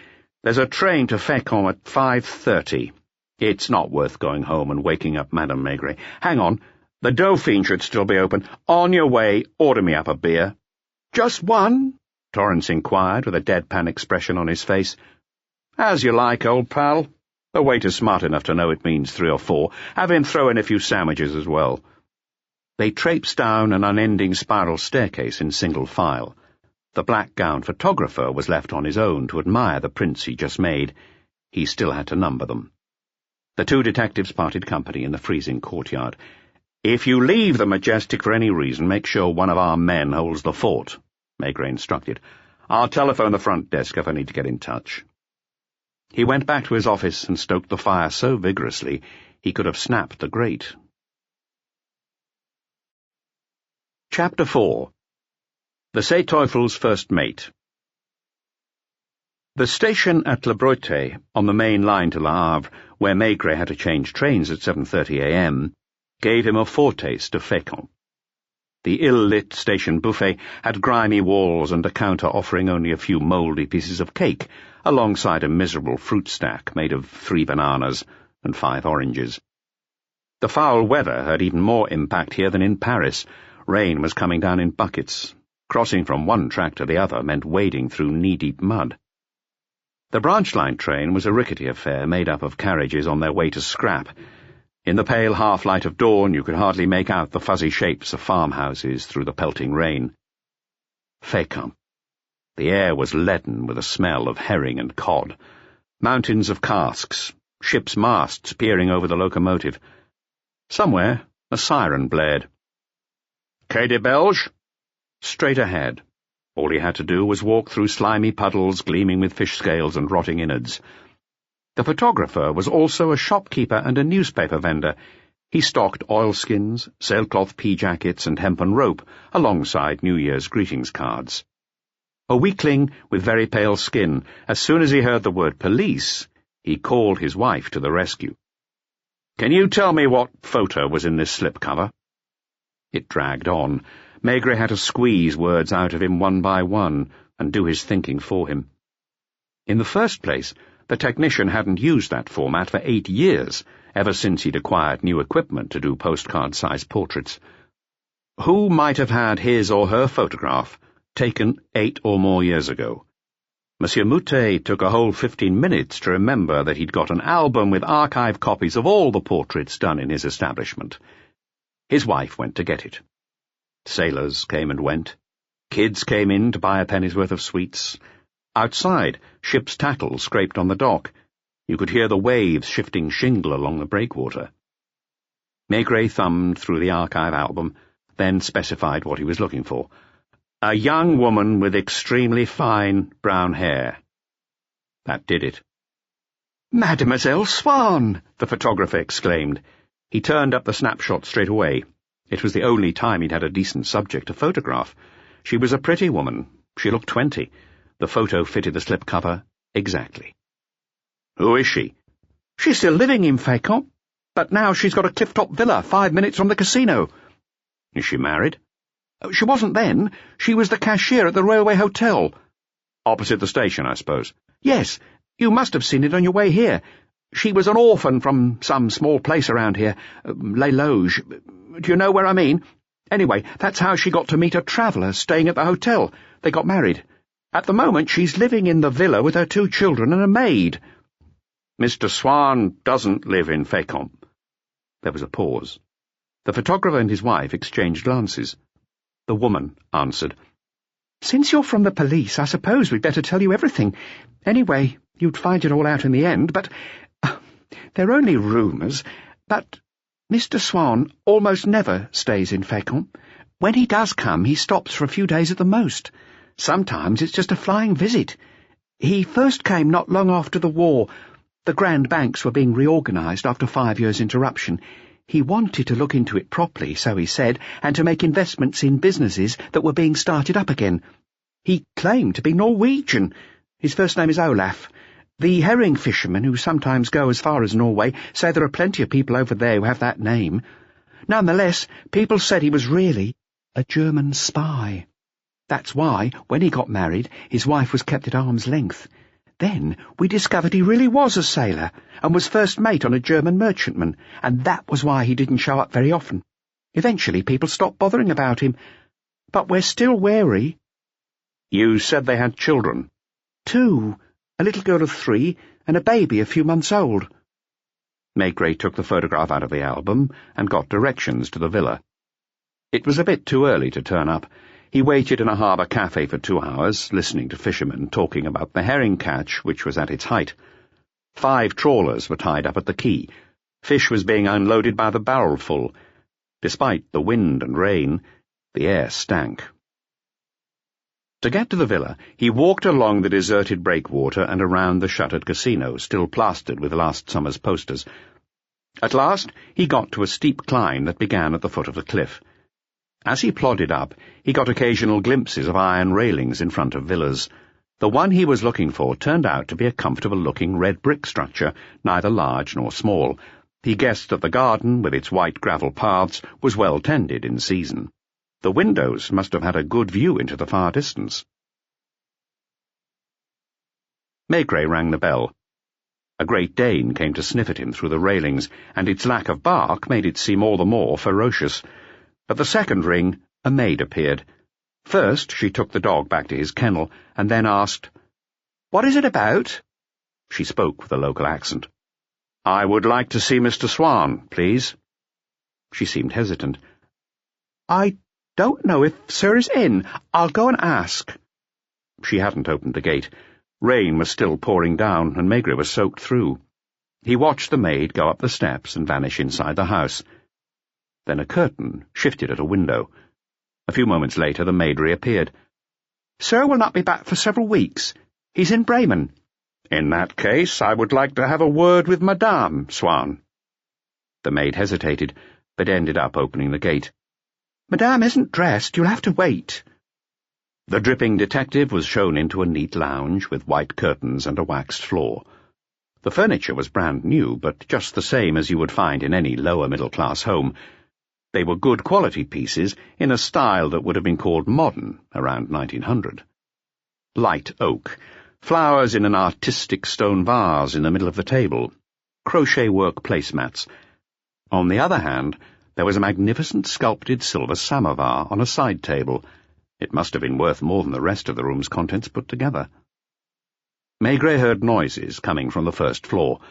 There's a train to Fécamp at 5:30. It's not worth going home and waking up Madame Maigret. Hang on, the Dauphine should still be open. On your way, order me up a beer. Just one? Torrance inquired with a deadpan expression on his face. As you like, old pal. The waiter's smart enough to know it means 3 or 4. Have him throw in a few sandwiches as well. They traipsed down an unending spiral staircase in single file. The black-gowned photographer was left on his own to admire the prints he just made. He still had to number them. The 2 detectives parted company in the freezing courtyard. If you leave the Majestic for any reason, make sure one of our men holds the fort, Maigret instructed. I'll telephone the front desk if I need to get in touch. He went back to his office and stoked the fire so vigorously he could have snapped the grate. Chapter 4. The Seeteufel's First Mate. The station at Le Breute, on the main line to Le Havre, where Maigret had to change trains at 7:30 a.m., gave him a foretaste of Fécamp. The ill-lit station buffet had grimy walls and a counter offering only a few mouldy pieces of cake, alongside a miserable fruit stack made of 3 bananas and 5 oranges. The foul weather had even more impact here than in Paris. Rain was coming down in buckets. Crossing from one track to the other meant wading through knee-deep mud. The branch-line train was a rickety affair made up of carriages on their way to scrap. In the pale half-light of dawn you could hardly make out the fuzzy shapes of farmhouses through the pelting rain. Fécamp. The air was leaden with a smell of herring and cod. Mountains of casks, ships' masts peering over the locomotive. Somewhere a siren blared. Quai des Belges? Straight ahead. All he had to do was walk through slimy puddles gleaming with fish scales and rotting innards. The photographer was also a shopkeeper and a newspaper vendor. He stocked oilskins, sailcloth pea-jackets and hempen rope, alongside New Year's greetings cards. A weakling with very pale skin, as soon as he heard the word police, he called his wife to the rescue. "Can you tell me what photo was in this slipcover?" It dragged on. Maigret had to squeeze words out of him one by one and do his thinking for him. In the first place, the technician hadn't used that format for 8 years, ever since he'd acquired new equipment to do postcard-sized portraits. Who might have had his or her photograph taken 8 or more years ago? Monsieur Moutet took a whole 15 minutes to remember that he'd got an album with archive copies of all the portraits done in his establishment. His wife went to get it. Sailors came and went. Kids came in to buy a penny's worth of sweets. Outside, ship's tackle scraped on the dock. You could hear the waves shifting shingle along the breakwater. Maigret thumbed through the archive album, then specified what he was looking for. A young woman with extremely fine brown hair. That did it. Mademoiselle Swann! The photographer exclaimed. He turned up the snapshot straight away. It was the only time he'd had a decent subject to photograph. She was a pretty woman. She looked 20. The photo fitted the slipcover exactly. Who is she? She's still living in Fécamp, but now she's got a cliff-top villa 5 minutes from the casino. Is she married? She wasn't then. She was the cashier at the railway hotel. Opposite the station, I suppose. Yes, you must have seen it on your way here. She was an orphan from some small place around here, Les Loges. Do you know where I mean? Anyway, that's how she got to meet a traveller staying at the hotel. They got married. At the moment, she's living in the villa with her 2 children and a maid. Mr. Swann doesn't live in Fécamp. There was a pause. The photographer and his wife exchanged glances. The woman answered. Since you're from the police, I suppose we'd better tell you everything. Anyway, you'd find it all out in the end, but they're only rumours. But Mr. Swann almost never stays in Fécamp. When he does come, he stops for a few days at the most. Sometimes it's just a flying visit. He first came not long after the war. The Grand Banks were being reorganised after 5 years' interruption. He wanted to look into it properly, so he said, and to make investments in businesses that were being started up again. He claimed to be Norwegian. His first name is Olaf. The herring fishermen who sometimes go as far as Norway say there are plenty of people over there who have that name. Nonetheless, people said he was really a German spy. That's why, when he got married, his wife was kept at arm's length. Then we discovered he really was a sailor and was first mate on a German merchantman, and that was why he didn't show up very often. Eventually people stopped bothering about him, but we're still wary. You said they had children? 2, a little girl of 3 and a baby a few months old. Maigret took the photograph out of the album and got directions to the villa. It was a bit too early to turn up. He waited in a harbour cafe for 2 hours, listening to fishermen talking about the herring catch, which was at its height. 5 trawlers were tied up at the quay. Fish was being unloaded by the barrelful. Despite the wind and rain, the air stank. To get to the villa, he walked along the deserted breakwater and around the shuttered casino, still plastered with last summer's posters. At last, he got to a steep climb that began at the foot of the cliff. As he plodded up, he got occasional glimpses of iron railings in front of villas. The one he was looking for turned out to be a comfortable-looking red brick structure, neither large nor small. He guessed that the garden, with its white gravel paths, was well tended in season. The windows must have had a good view into the far distance. Maigret rang the bell. A Great Dane came to sniff at him through the railings, and its lack of bark made it seem all the more ferocious. At the second ring, a maid appeared. First, she took the dog back to his kennel, and then asked, "What is it about?" She spoke with a local accent. "I would like to see Mr. Swan, please." She seemed hesitant. "I don't know if Sir is in. I'll go and ask." She hadn't opened the gate. Rain was still pouring down, and Maigret was soaked through. He watched the maid go up the steps and vanish inside the house. Then a curtain shifted at a window. A few moments later the maid reappeared. "Sir will not be back for several weeks. He's in Bremen." "In that case, I would like to have a word with Madame Swan." The maid hesitated, but ended up opening the gate. "Madame isn't dressed. You'll have to wait." The dripping detective was shown into a neat lounge with white curtains and a waxed floor. The furniture was brand new, but just the same as you would find in any lower-middle-class home. They were good quality pieces in a style that would have been called modern around 1900. Light oak, flowers in an artistic stone vase in the middle of the table, crochet work placemats. On the other hand, there was a magnificent sculpted silver samovar on a side table. It must have been worth more than the rest of the room's contents put together. Maigret heard noises coming from the first floor.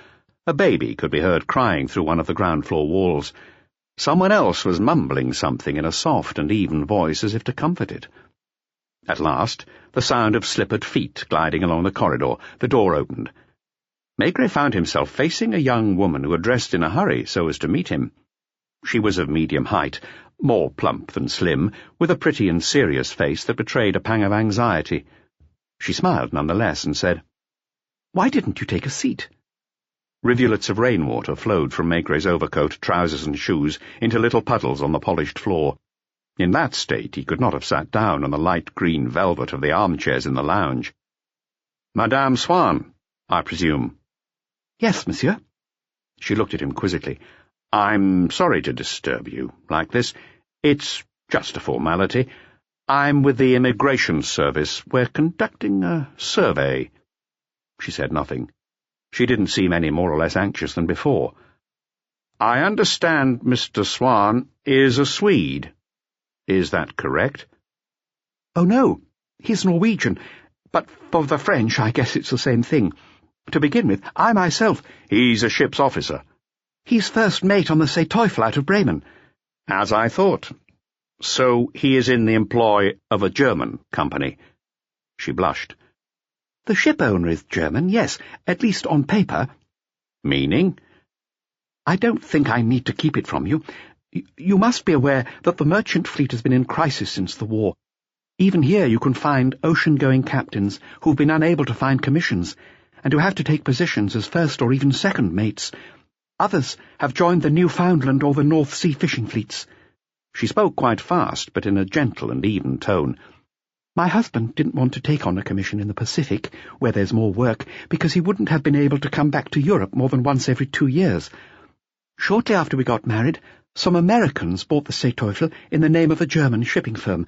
A baby could be heard crying through one of the ground-floor walls. Someone else was mumbling something in a soft and even voice as if to comfort it. At last, the sound of slippered feet gliding along the corridor. The door opened. Maigret found himself facing a young woman who had dressed in a hurry so as to meet him. She was of medium height, more plump than slim, with a pretty and serious face that betrayed a pang of anxiety. She smiled nonetheless and said, "Why didn't you take a seat?" Rivulets of rainwater flowed from Maigret's overcoat, trousers and shoes into little puddles on the polished floor. In that state he could not have sat down on the light green velvet of the armchairs in the lounge. "Madame Swan, I presume?" "Yes, monsieur." She looked at him quizzically. "I'm sorry to disturb you like this. It's just a formality. I'm with the Immigration Service. We're conducting a survey." She said nothing. She didn't seem any more or less anxious than before. "I understand Mr. Swan is a Swede. Is that correct?" "Oh, no. He's Norwegian. But for the French, I guess it's the same thing. To begin with, I myself—" "He's a ship's officer." "He's first mate on the Seeteufel out of Bremen." "As I thought. So he is in the employ of a German company." She blushed. "The ship owner is German, yes, at least on paper." "Meaning?" "I don't think I need to keep it from you. You must be aware that the merchant fleet has been in crisis since the war. Even here you can find ocean-going captains who've been unable to find commissions, and who have to take positions as first or even second mates. Others have joined the Newfoundland or the North Sea fishing fleets." She spoke quite fast, but in a gentle and even tone. My husband didn't want to take on a commission in the Pacific, where there's more work, because he wouldn't have been able to come back to Europe more than once every 2 years. Shortly after we got married, some Americans bought the Seeteufel in the name of a German shipping firm.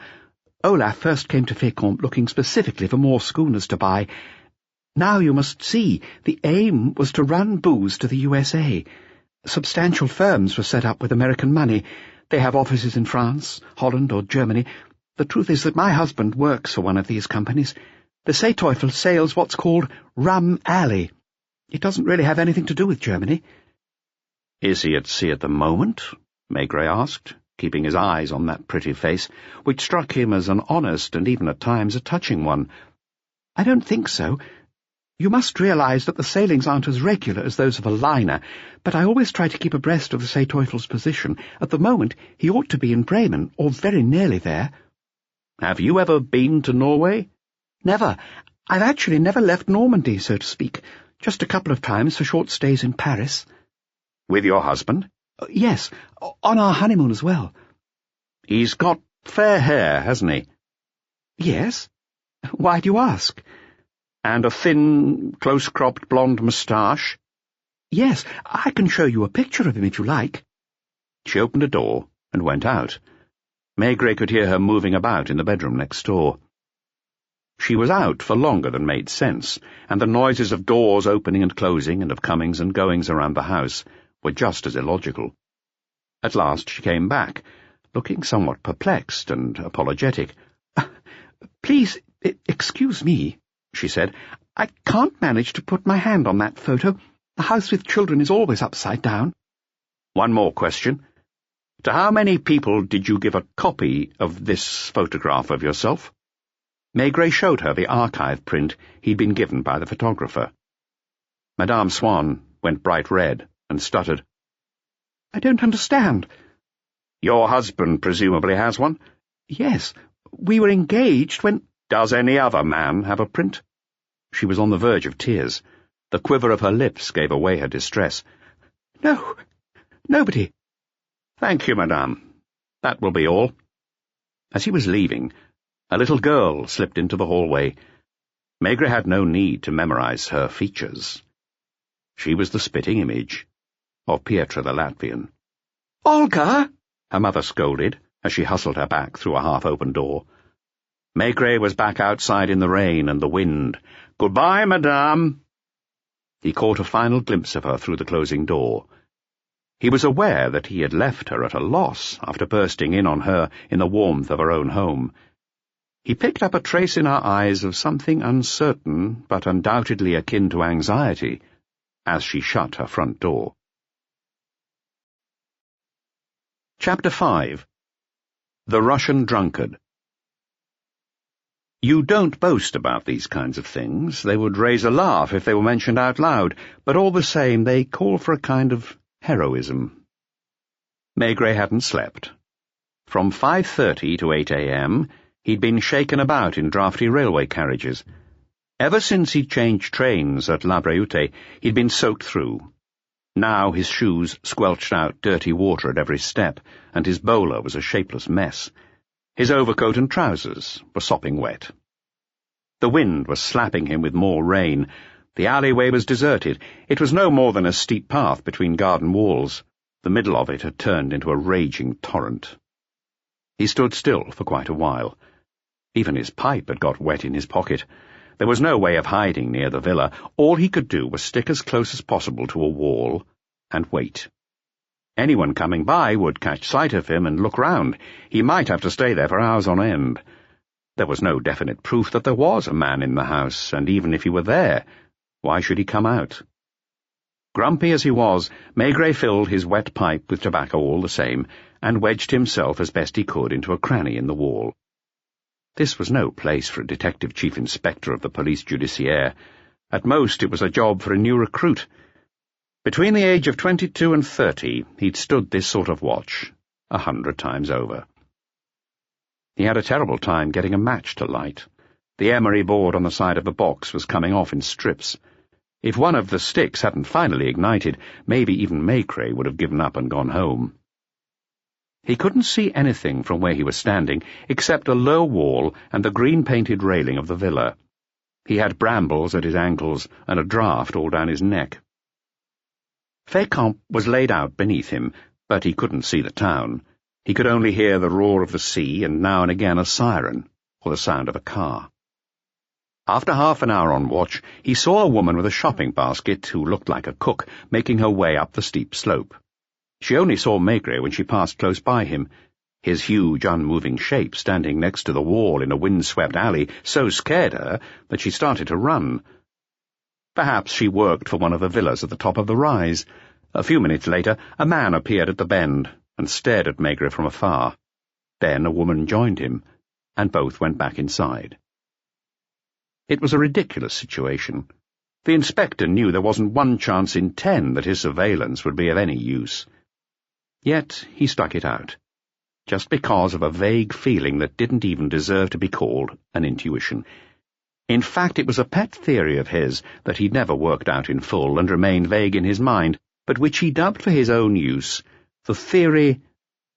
Olaf first came to Fécamp looking specifically for more schooners to buy. Now you must see, the aim was to run booze to the USA. Substantial firms were set up with American money. They have offices in France, Holland, or Germany. The truth is that my husband works for one of these companies. The Seeteufel sails what's called Rum Alley. It doesn't really have anything to do with Germany. "Is he at sea at the moment?" Maigret asked, keeping his eyes on that pretty face, which struck him as an honest and even at times a touching one. "I don't think so. You must realize that the sailings aren't as regular as those of a liner, but I always try to keep abreast of the Seeteufel's position. At the moment, he ought to be in Bremen, or very nearly there." "Have you ever been to Norway?" "Never. I've actually never left Normandy, so to speak. Just a couple of times for short stays in Paris." "With your husband?" "Yes, on our honeymoon as well." "He's got fair hair, hasn't he?" "Yes. Why do you ask?" "And a thin, close-cropped blonde moustache?" "Yes, I can show you a picture of him if you like." She opened a door and went out. Maigret could hear her moving about in the bedroom next door. She was out for longer than made sense, and the noises of doors opening and closing and of comings and goings around the house were just as illogical. At last she came back, looking somewhat perplexed and apologetic. "Please, excuse me," she said. "I can't manage to put my hand on that photo. The house with children is always upside down." "One more question. To how many people did you give a copy of this photograph of yourself?" Maigret showed her the archive print he'd been given by the photographer. Madame Swann went bright red and stuttered. "I don't understand." "Your husband presumably has one?" "Yes, we were engaged when—" "Does any other man have a print?" She was on the verge of tears. The quiver of her lips gave away her distress. "No, nobody." "Thank you, madame. That will be all." As he was leaving, a little girl slipped into the hallway. Maigret had no need to memorize her features. She was the spitting image of Pietra the Latvian. "Olga!" her mother scolded as she hustled her back through a half-open door. Maigret was back outside in the rain and the wind. "Goodbye, madame." He caught a final glimpse of her through the closing door. He was aware that he had left her at a loss after bursting in on her in the warmth of her own home. He picked up a trace in her eyes of something uncertain but undoubtedly akin to anxiety as she shut her front door. Chapter 5. The Russian Drunkard. You don't boast about these kinds of things. They would raise a laugh if they were mentioned out loud, but all the same they call for a kind of heroism. Maigret hadn't slept. From 5:30 to 8 a.m., he'd been shaken about in draughty railway carriages. Ever since he'd changed trains at La Breute, he'd been soaked through. Now his shoes squelched out dirty water at every step, and his bowler was a shapeless mess. His overcoat and trousers were sopping wet. The wind was slapping him with more rain. The alleyway was deserted. It was no more than a steep path between garden walls. The middle of it had turned into a raging torrent. He stood still for quite a while. Even his pipe had got wet in his pocket. There was no way of hiding near the villa. All he could do was stick as close as possible to a wall and wait. Anyone coming by would catch sight of him and look round. He might have to stay there for hours on end. There was no definite proof that there was a man in the house, and even if he were there, why should he come out? Grumpy as he was, Maigret filled his wet pipe with tobacco all the same, and wedged himself as best he could into a cranny in the wall. This was no place for a detective chief inspector of the police judiciaire. At most it was a job for a new recruit. Between the age of 22 and 30, he'd stood this sort of watch 100 times over. He had a terrible time getting a match to light. The emery board on the side of the box was coming off in strips. If one of the sticks hadn't finally ignited, maybe even Maigret would have given up and gone home. He couldn't see anything from where he was standing except a low wall and the green-painted railing of the villa. He had brambles at his ankles and a draught all down his neck. Fécamp was laid out beneath him, but he couldn't see the town. He could only hear the roar of the sea and now and again a siren or the sound of a car. After half an hour on watch, he saw a woman with a shopping basket who looked like a cook making her way up the steep slope. She only saw Maigret when she passed close by him. His huge, unmoving shape standing next to the wall in a wind-swept alley so scared her that she started to run. Perhaps she worked for one of the villas at the top of the rise. A few minutes later, a man appeared at the bend and stared at Maigret from afar. Then a woman joined him, and both went back inside. It was a ridiculous situation. The inspector knew there wasn't 1 chance in 10 that his surveillance would be of any use. Yet he stuck it out, just because of a vague feeling that didn't even deserve to be called an intuition. In fact, it was a pet theory of his that he'd never worked out in full and remained vague in his mind, but which he dubbed for his own use the theory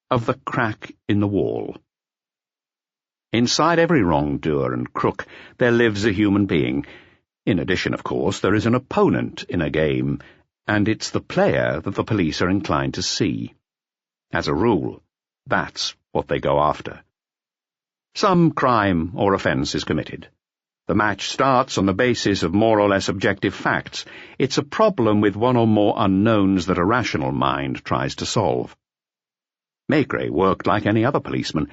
of the crack in the wall. Inside every wrongdoer and crook there lives a human being. In addition, of course, there is an opponent in a game, and it's the player that the police are inclined to see. As a rule, that's what they go after. Some crime or offence is committed. The match starts on the basis of more or less objective facts. It's a problem with one or more unknowns that a rational mind tries to solve. Maigret worked like any other policeman.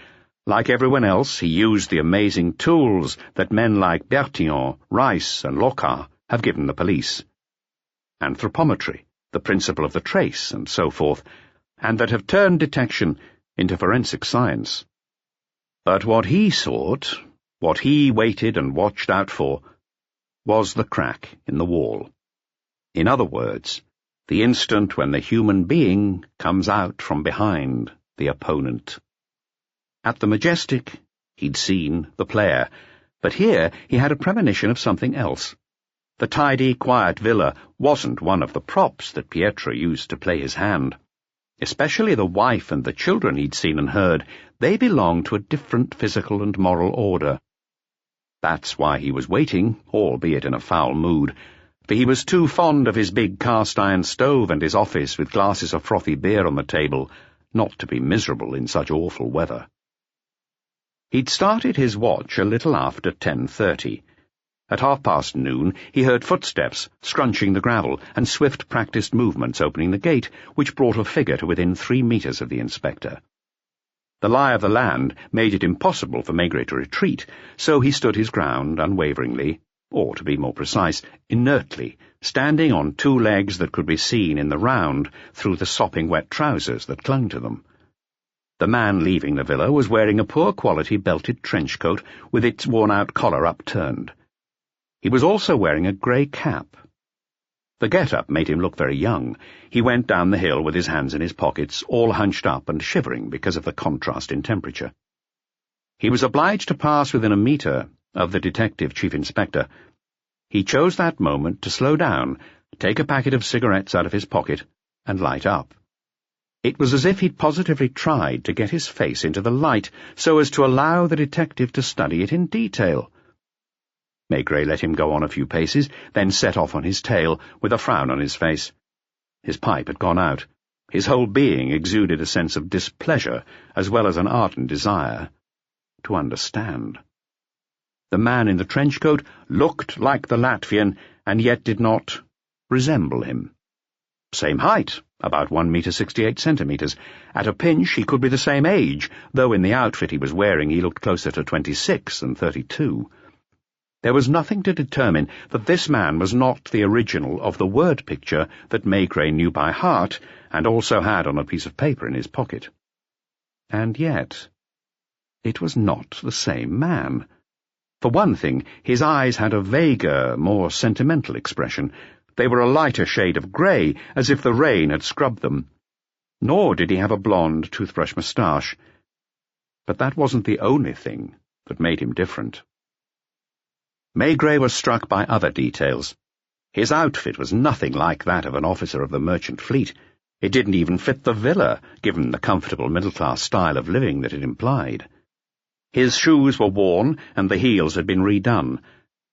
Like everyone else, he used the amazing tools that men like Bertillon, Rice, and Locard have given the police. Anthropometry, the principle of the trace, and so forth, and that have turned detection into forensic science. But what he sought, what he waited and watched out for, was the crack in the wall. In other words, the instant when the human being comes out from behind the opponent. At the Majestic, he'd seen the player, but here he had a premonition of something else. The tidy, quiet villa wasn't one of the props that Pietro used to play his hand. Especially the wife and the children he'd seen and heard, they belonged to a different physical and moral order. That's why he was waiting, albeit in a foul mood, for he was too fond of his big cast-iron stove and his office with glasses of frothy beer on the table not to be miserable in such awful weather. He'd started his watch a little after 10:30. At noon, he heard footsteps scrunching the gravel and swift practised movements opening the gate, which brought a figure to within 3 meters of the inspector. The lie of the land made it impossible for Maigret to retreat, so he stood his ground unwaveringly, or, to be more precise, inertly, standing on 2 legs that could be seen in the round through the sopping wet trousers that clung to them. The man leaving the villa was wearing a poor-quality belted trench coat with its worn-out collar upturned. He was also wearing a grey cap. The get-up made him look very young. He went down the hill with his hands in his pockets, all hunched up and shivering because of the contrast in temperature. He was obliged to pass within a metre of the detective chief inspector. He chose that moment to slow down, take a packet of cigarettes out of his pocket, and light up. It was as if he'd positively tried to get his face into the light so as to allow the detective to study it in detail. Maigret let him go on a few paces, then set off on his tail, with a frown on his face. His pipe had gone out. His whole being exuded a sense of displeasure, as well as an ardent desire to understand. The man in the trench coat looked like the Latvian, and yet did not resemble him. Same height, about 1 meter 68 centimeters. At a pinch he could be the same age, though in the outfit he was wearing he looked closer to 26 than 32. There was nothing to determine that this man was not the original of the word picture that Maigret knew by heart and also had on a piece of paper in his pocket. And yet, it was not the same man. For one thing, his eyes had a vaguer, more sentimental expression. They were a lighter shade of grey, as if the rain had scrubbed them. Nor did he have a blonde toothbrush moustache. But that wasn't the only thing that made him different. Maigret was struck by other details. His outfit was nothing like that of an officer of the merchant fleet. It didn't even fit the villa, given the comfortable middle-class style of living that it implied. His shoes were worn, and the heels had been redone.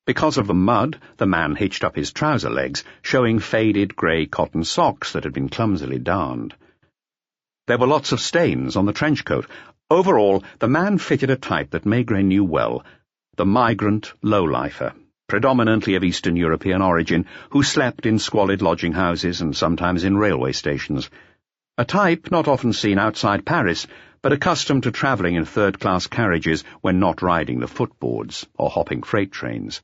Because of the mud, the man hitched up his trouser legs, showing faded grey cotton socks that had been clumsily darned. There were lots of stains on the trench coat. Overall, the man fitted a type that Maigret knew well, the migrant lowlifer, predominantly of Eastern European origin, who slept in squalid lodging houses and sometimes in railway stations. A type not often seen outside Paris, but accustomed to travelling in third-class carriages when not riding the footboards or hopping freight trains.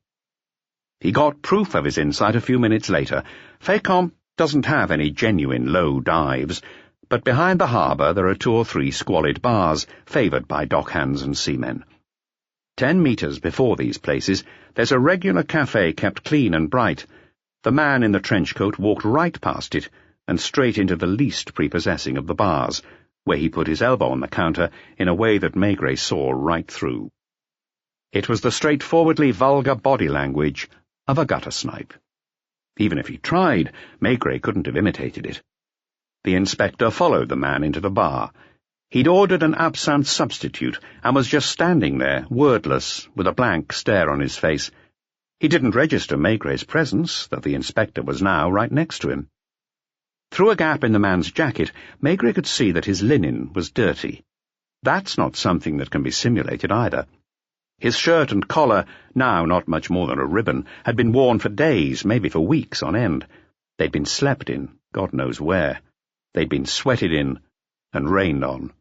He got proof of his insight a few minutes later. Fécamp doesn't have any genuine low dives, but behind the harbour there are 2 or 3 squalid bars, favoured by dockhands and seamen. 10 metres before these places, there's a regular café kept clean and bright. The man in the trench coat walked right past it and straight into the least prepossessing of the bars, where he put his elbow on the counter in a way that Maigret saw right through. It was the straightforwardly vulgar body language of a gutter snipe. Even if he tried, Maigret couldn't have imitated it. The inspector followed the man into the bar. He'd ordered an absinthe substitute and was just standing there, wordless, with a blank stare on his face. He didn't register Maigret's presence, though the inspector was now right next to him. Through a gap in the man's jacket, Maigret could see that his linen was dirty. That's not something that can be simulated either. His shirt and collar, now not much more than a ribbon, had been worn for days, maybe for weeks on end. They'd been slept in, God knows where. They'd been sweated in and rained on.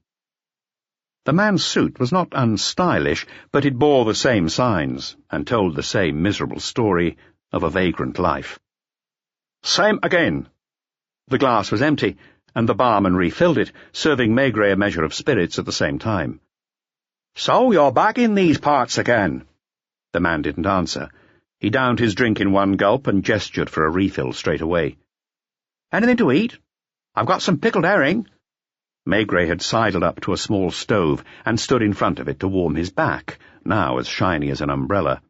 The man's suit was not unstylish, but it bore the same signs and told the same miserable story of a vagrant life. Same again. The glass was empty, and the barman refilled it, serving Maigret a measure of spirits at the same time. So you're back in these parts again? The man didn't answer. He downed his drink in one gulp and gestured for a refill straight away. Anything to eat? I've got some pickled herring. Maigret had sidled up to a small stove and stood in front of it to warm his back, now as shiny as an umbrella.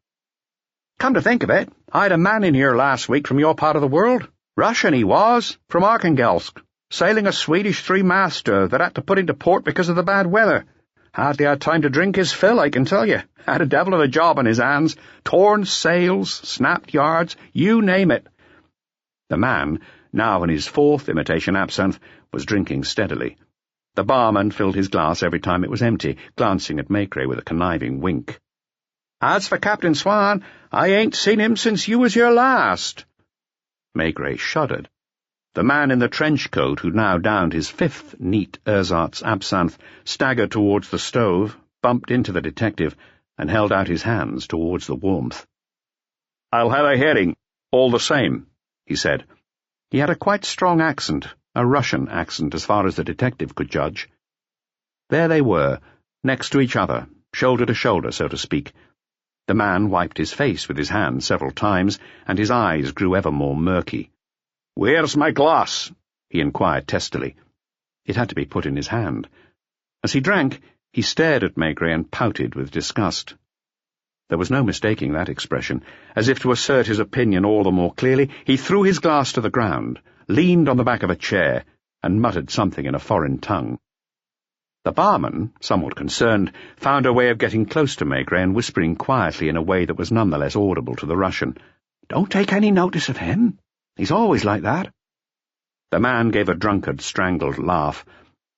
Come to think of it, I had a man in here last week from your part of the world. Russian he was, from Arkhangelsk, sailing a Swedish three-master that had to put into port because of the bad weather. Hardly had time to drink his fill, I can tell you. Had a devil of a job on his hands. Torn sails, snapped yards, you name it. The man, now in his 4th imitation absinthe, was drinking steadily. The barman filled his glass every time it was empty, glancing at Maigret with a conniving wink. As for Captain Swan, I ain't seen him since you was here last. Maigret shuddered. The man in the trench coat, who'd now downed his 5th neat ersatz absinthe, staggered towards the stove, bumped into the detective, and held out his hands towards the warmth. I'll have a herring, all the same, he said. He had a quite strong accent, a Russian accent as far as the detective could judge. There they were, next to each other, shoulder to shoulder, so to speak. The man wiped his face with his hand several times, and his eyes grew ever more murky. "Where's my glass?" he inquired testily. It had to be put in his hand. As he drank, he stared at Maigret and pouted with disgust. There was no mistaking that expression. As if to assert his opinion all the more clearly, he threw his glass to the ground, leaned on the back of a chair, and muttered something in a foreign tongue. The barman, somewhat concerned, found a way of getting close to Maigret and whispering quietly in a way that was none the less audible to the Russian. "Don't take any notice of him. He's always like that." The man gave a drunkard, strangled laugh.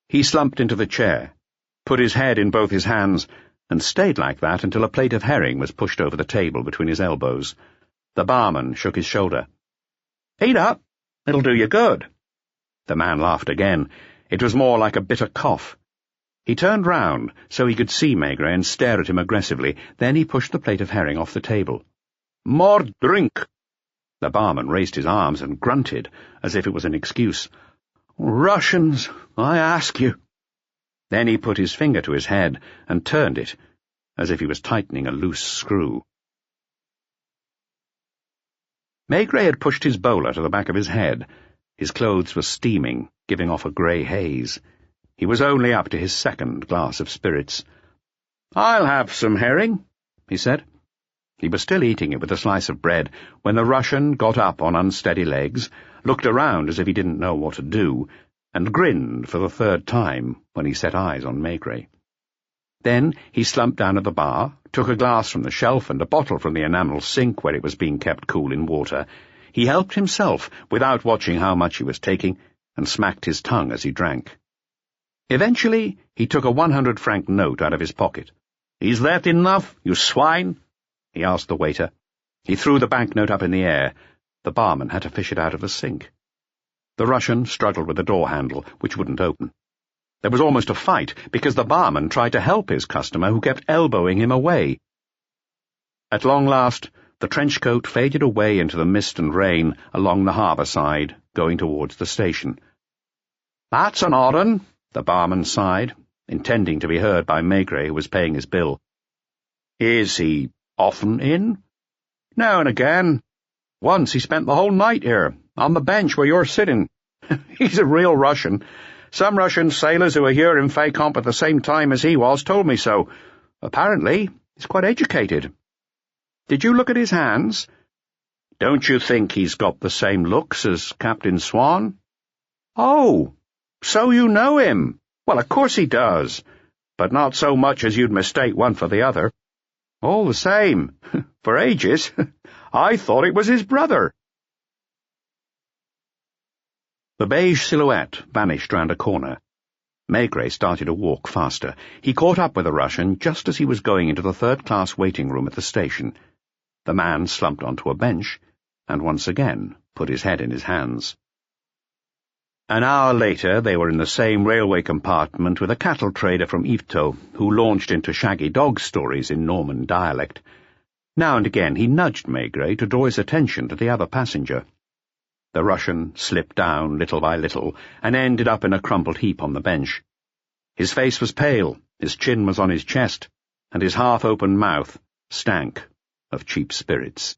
He slumped into the chair, put his head in both his hands, and stayed like that until a plate of herring was pushed over the table between his elbows. The barman shook his shoulder. "Eat up. It'll do you good." The man laughed again. It was more like a bitter cough. He turned round so he could see Maigret and stare at him aggressively. Then he pushed the plate of herring off the table. "More drink." The barman raised his arms and grunted, as if it was an excuse. "Russians, I ask you." Then he put his finger to his head and turned it, as if he was tightening a loose screw. Maigret had pushed his bowler to the back of his head. His clothes were steaming, giving off a grey haze. He was only up to his 2nd glass of spirits. "I'll have some herring," he said. He was still eating it with a slice of bread when the Russian got up on unsteady legs, looked around as if he didn't know what to do, and grinned for the third time when he set eyes on Maigret. Then he slumped down at the bar, took a glass from the shelf and a bottle from the enamel sink where it was being kept cool in water. He helped himself without watching how much he was taking, and smacked his tongue as he drank. Eventually, he took a 100-franc note out of his pocket. "Is that enough, you swine?" he asked the waiter. He threw the banknote up in the air. The barman had to fish it out of the sink. The Russian struggled with the door handle, which wouldn't open. There was almost a fight, because the barman tried to help his customer, who kept elbowing him away. At long last, the trench coat faded away into the mist and rain along the harbour side, going towards the station. "That's an odd 'un," the barman sighed, intending to be heard by Maigret, who was paying his bill. "Is he often in?" "Now and again. Once he spent the whole night here, on the bench where you're sitting. He's a real Russian. Some Russian sailors who were here in Fécamp at the same time as he was told me so. Apparently, he's quite educated. Did you look at his hands? Don't you think he's got the same looks as Captain Swan?" "Oh, so you know him? Well, of course he does, but not so much as you'd mistake one for the other. All the same, for ages, I thought it was his brother." The beige silhouette vanished round a corner. Maigret started to walk faster. He caught up with the Russian just as he was going into the third-class waiting room at the station. The man slumped onto a bench, and once again put his head in his hands. An hour later they were in the same railway compartment with a cattle trader from Yvetot, who launched into shaggy dog stories in Norman dialect. Now and again he nudged Maigret to draw his attention to the other passenger. The Russian slipped down little by little, and ended up in a crumpled heap on the bench. His face was pale, his chin was on his chest, and his half-open mouth stank of cheap spirits.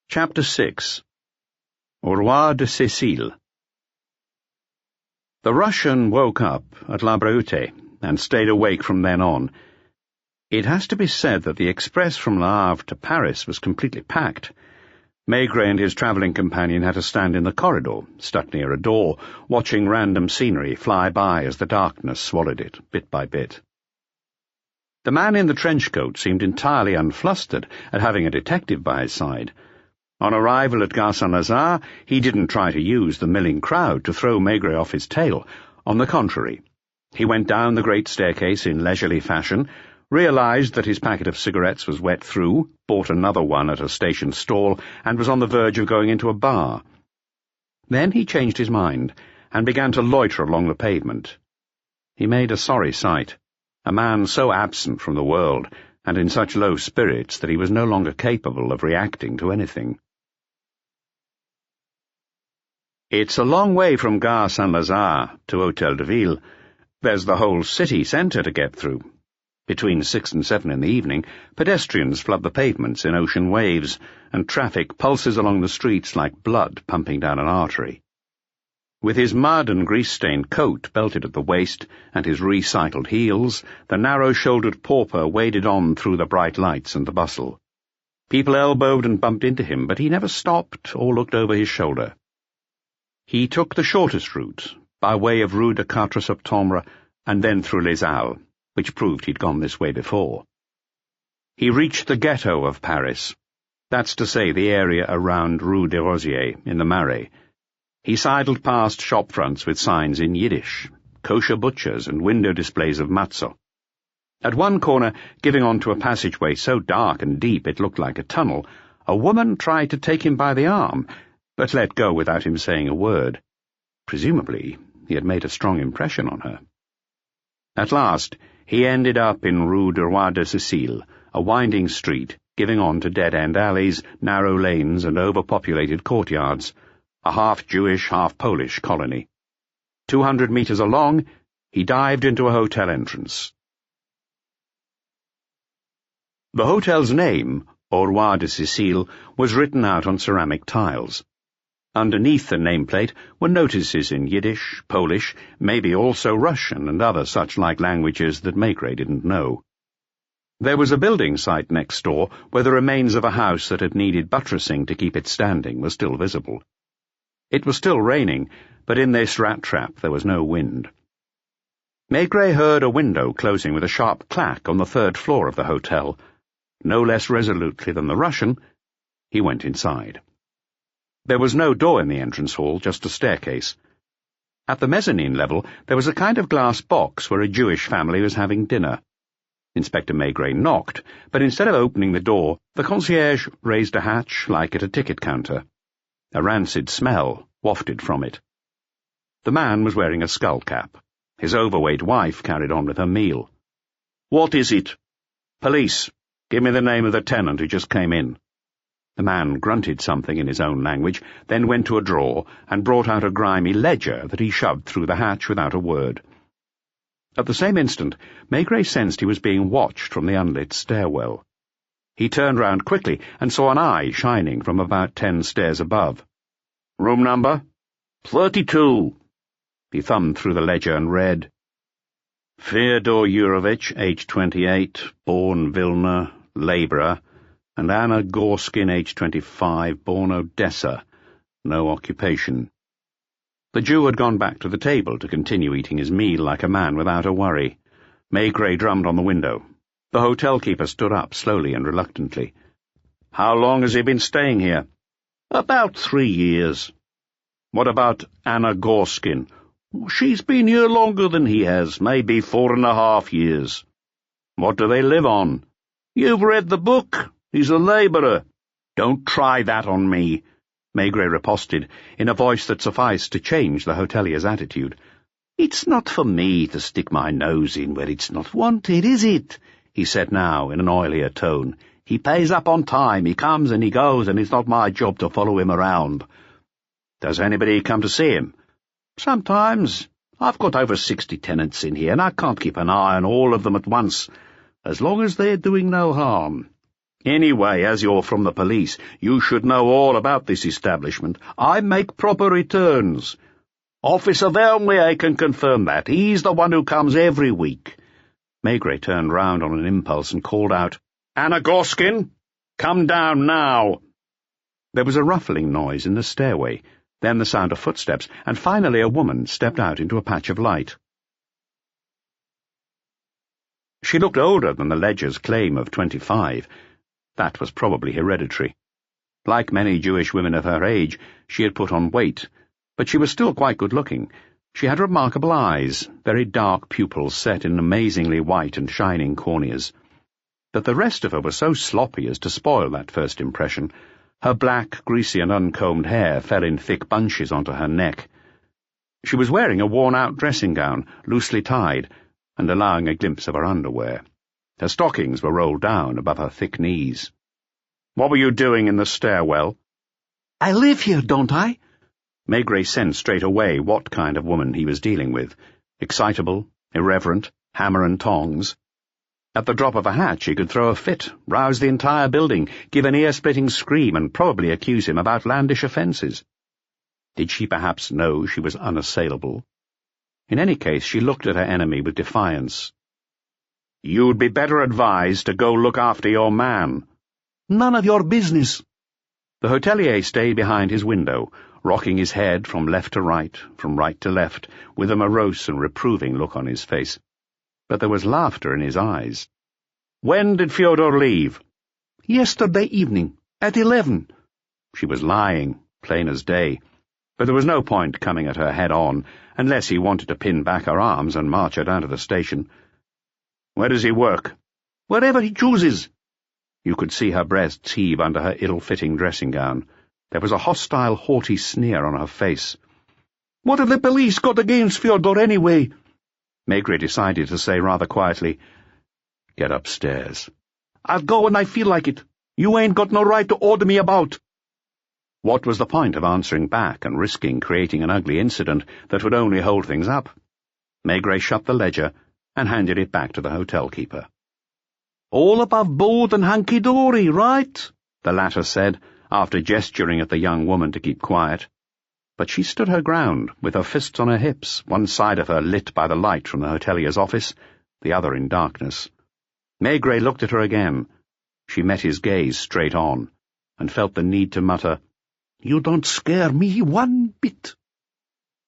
Chapter 6. Au Roi de Sicile. The Russian woke up at La Brute and stayed awake from then on. It has to be said that the express from Le Havre to Paris was completely packed. Maigret and his travelling companion had to stand in the corridor, stuck near a door, watching random scenery fly by as the darkness swallowed it, bit by bit. The man in the trench coat seemed entirely unflustered at having a detective by his side. On arrival at Gare Saint-Lazare, he didn't try to use the milling crowd to throw Maigret off his tail. On the contrary, he went down the great staircase in leisurely fashion, realized that his packet of cigarettes was wet through, bought another one at a station stall, and was on the verge of going into a bar. Then he changed his mind, and began to loiter along the pavement. He made a sorry sight, a man so absent from the world, and in such low spirits that he was no longer capable of reacting to anything. It's a long way from Gare Saint-Lazare to Hôtel de Ville. There's the whole city centre to get through. Between 6 and 7 in the evening, pedestrians flood the pavements in ocean waves, and traffic pulses along the streets like blood pumping down an artery. With his mud and grease-stained coat belted at the waist and his recycled heels, the narrow-shouldered pauper waded on through the bright lights and the bustle. People elbowed and bumped into him, but he never stopped or looked over his shoulder. He took the shortest route, by way of Rue de Quatre Septembre, and then through Les Halles, which proved he'd gone this way before. He reached the ghetto of Paris, that's to say the area around Rue des Rosiers in the Marais. He sidled past shop fronts with signs in Yiddish, kosher butchers and window displays of matzo. At one corner, giving on to a passageway so dark and deep it looked like a tunnel, a woman tried to take him by the arm, but let go without him saying a word. Presumably, he had made a strong impression on her. At last, he ended up in Rue du Roi de Sicile, a winding street giving on to dead-end alleys, narrow lanes, and overpopulated courtyards, a half-Jewish, half-Polish colony. 200 meters along, he dived into a hotel entrance. The hotel's name, Au Roi de Sicile, was written out on ceramic tiles. Underneath the nameplate were notices in Yiddish, Polish, maybe also Russian and other such-like languages that Maigret didn't know. There was a building site next door where the remains of a house that had needed buttressing to keep it standing were still visible. It was still raining, but in this rat trap there was no wind. Maigret heard a window closing with a sharp clack on the 3rd floor of the hotel. No less resolutely than the Russian, he went inside. There was no door in the entrance hall, just a staircase. At the mezzanine level, there was a kind of glass box where a Jewish family was having dinner. Inspector Maigret knocked, but instead of opening the door, the concierge raised a hatch like at a ticket counter. A rancid smell wafted from it. The man was wearing a skull cap. His overweight wife carried on with her meal. "What is it?" "Police. Give me the name of the tenant who just came in." The man grunted something in his own language, then went to a drawer and brought out a grimy ledger that he shoved through the hatch without a word. At the same instant, Maigret sensed he was being watched from the unlit stairwell. He turned round quickly and saw an eye shining from about 10 stairs above. "Room number?" 32. He thumbed through the ledger and read, "Fyodor Yurovich, age 28, born Vilna, labourer, and Anna Gorskin, age 25, born Odessa, no occupation." The Jew had gone back to the table to continue eating his meal like a man without a worry. Maigret drummed on the window. The hotel keeper stood up slowly and reluctantly. "How long has he been staying here?" "About 3 years. "What about Anna Gorskin?" "She's been here longer than he has, maybe 4.5 years. "What do they live on?" "You've read the book. He's a labourer." "Don't try that on me," Maigret riposted, in a voice that sufficed to change the hotelier's attitude. "It's not for me to stick my nose in where it's not wanted, is it?" he said now, in an oilier tone. "He pays up on time, he comes and he goes, and it's not my job to follow him around." "Does anybody come to see him?" "Sometimes. I've got over 60 tenants in here, and I can't keep an eye on all of them at once, as long as they're doing no harm. Anyway, as you're from the police, you should know all about this establishment. I make proper returns. Officer Vernier can confirm that. He's the one who comes every week." Maigret turned round on an impulse and called out, "Anna Gorskin, come down now!" There was a ruffling noise in the stairway, then the sound of footsteps, and finally a woman stepped out into a patch of light. She looked older than the ledger's claim of 25. That was probably hereditary. Like many Jewish women of her age, she had put on weight, but she was still quite good-looking. She had remarkable eyes, very dark pupils set in amazingly white and shining corneas. But the rest of her was so sloppy as to spoil that first impression. Her black, greasy and uncombed hair fell in thick bunches onto her neck. She was wearing a worn-out dressing gown, loosely tied, and allowing a glimpse of her underwear. Her stockings were rolled down above her thick knees. "What were you doing in the stairwell?" "I live here, don't I?" Maigret sensed straight away what kind of woman he was dealing with. Excitable, irreverent, hammer and tongs. At the drop of a hatch he could throw a fit, rouse the entire building, give an ear-splitting scream, and probably accuse him of outlandish offences. Did she perhaps know she was unassailable? In any case, she looked at her enemy with defiance. "You'd be better advised to go look after your man." "None of your business." The hotelier stayed behind his window, rocking his head from left to right, from right to left, with a morose and reproving look on his face. But there was laughter in his eyes. "When did Fyodor leave?" "Yesterday evening, at 11. She was lying, plain as day, but there was no point coming at her head-on, unless he wanted to pin back her arms and march her down to the station. "Where does he work?" "Wherever he chooses." You could see her breasts heave under her ill-fitting dressing gown. There was a hostile, haughty sneer on her face. "What have the police got against Fyodor anyway?" Maigret decided to say rather quietly, "Get upstairs." "I'll go when I feel like it. You ain't got no right to order me about." What was the point of answering back and risking creating an ugly incident that would only hold things up? Maigret shut the ledger and handed it back to the hotel keeper. "All above board and hunky-dory, right?" the latter said, after gesturing at the young woman to keep quiet. But she stood her ground, with her fists on her hips, one side of her lit by the light from the hotelier's office, the other in darkness. Maigret looked at her again. She met his gaze straight on, and felt the need to mutter, You don't scare me one bit."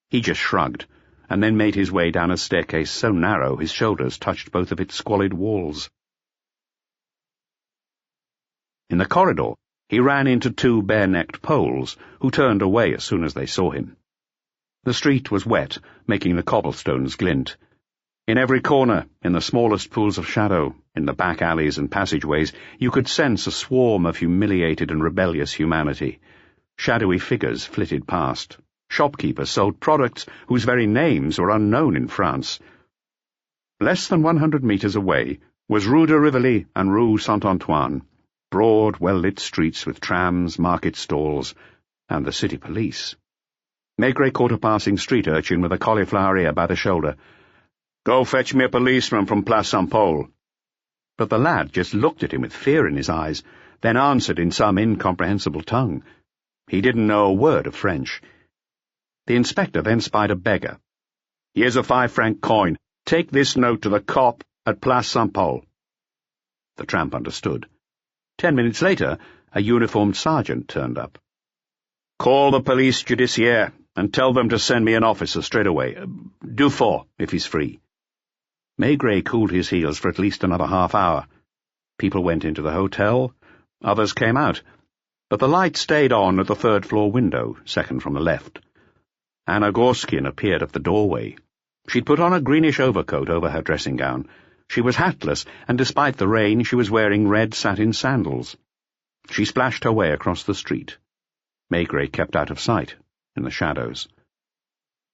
He just shrugged, and then made his way down a staircase so narrow his shoulders touched both of its squalid walls. In the corridor, he ran into two bare-necked Poles, who turned away as soon as they saw him. The street was wet, making the cobblestones glint. In every corner, in the smallest pools of shadow, in the back alleys and passageways, you could sense a swarm of humiliated and rebellious humanity. Shadowy figures flitted past. Shopkeepers sold products whose very names were unknown in France. Less than 100 metres away was Rue de Rivoli and Rue Saint-Antoine, broad, well-lit streets with trams, market stalls, and the city police. Maigret caught a passing street urchin with a cauliflower ear by the shoulder. "Go fetch me a policeman from Place Saint-Paul." But the lad just looked at him with fear in his eyes, then answered in some incomprehensible tongue. He didn't know a word of French. The inspector then spied a beggar. "Here's a 5-franc coin. Take this note to the cop at Place Saint-Paul." The tramp understood. 10 minutes later, a uniformed sergeant turned up. "Call the police judiciaire and tell them to send me an officer straight away. Dufour, if he's free." Maigret cooled his heels for at least another half hour. People went into the hotel, others came out, but the light stayed on at the third-floor window, second from the left. Anna Gorskin appeared at the doorway. She'd put on a greenish overcoat over her dressing gown. She was hatless, and despite the rain she was wearing red satin sandals. She splashed her way across the street. Maigret kept out of sight, in the shadows.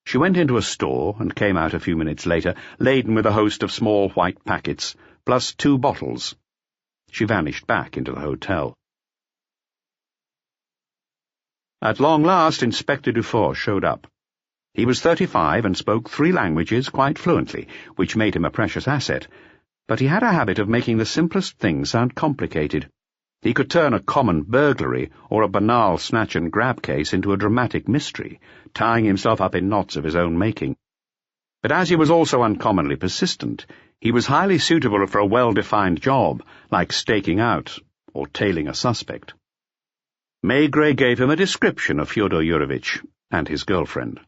She went into a store and came out a few minutes later, laden with a host of small white packets, plus 2 bottles. She vanished back into the hotel. At long last, Inspector Dufour showed up. He was 35 and spoke 3 languages quite fluently, which made him a precious asset, but he had a habit of making the simplest things sound complicated. He could turn a common burglary or a banal snatch-and-grab case into a dramatic mystery, tying himself up in knots of his own making. But as he was also uncommonly persistent, he was highly suitable for a well-defined job, like staking out or tailing a suspect. Maigret gave him a description of Fyodor Yurovitch and his girlfriend.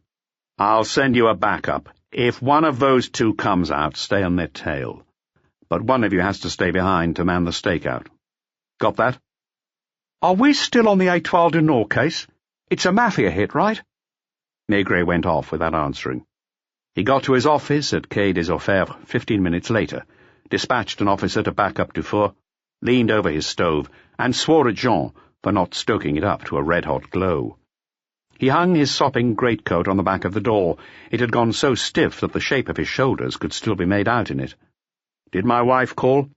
"I'll send you a backup. If one of those 2 comes out, stay on their tail. But one of you has to stay behind to man the stakeout. Got that?" "Are we still on the Étoile du Nord case? It's a mafia hit, right?" Maigret went off without answering. He got to his office at Quai des Orfèvres 15 minutes later, dispatched an officer to back up Dufour, leaned over his stove, and swore at Jean for not stoking it up to a red-hot glow. He hung his sopping greatcoat on the back of the door. It had gone so stiff that the shape of his shoulders could still be made out in it. "Did my wife call?"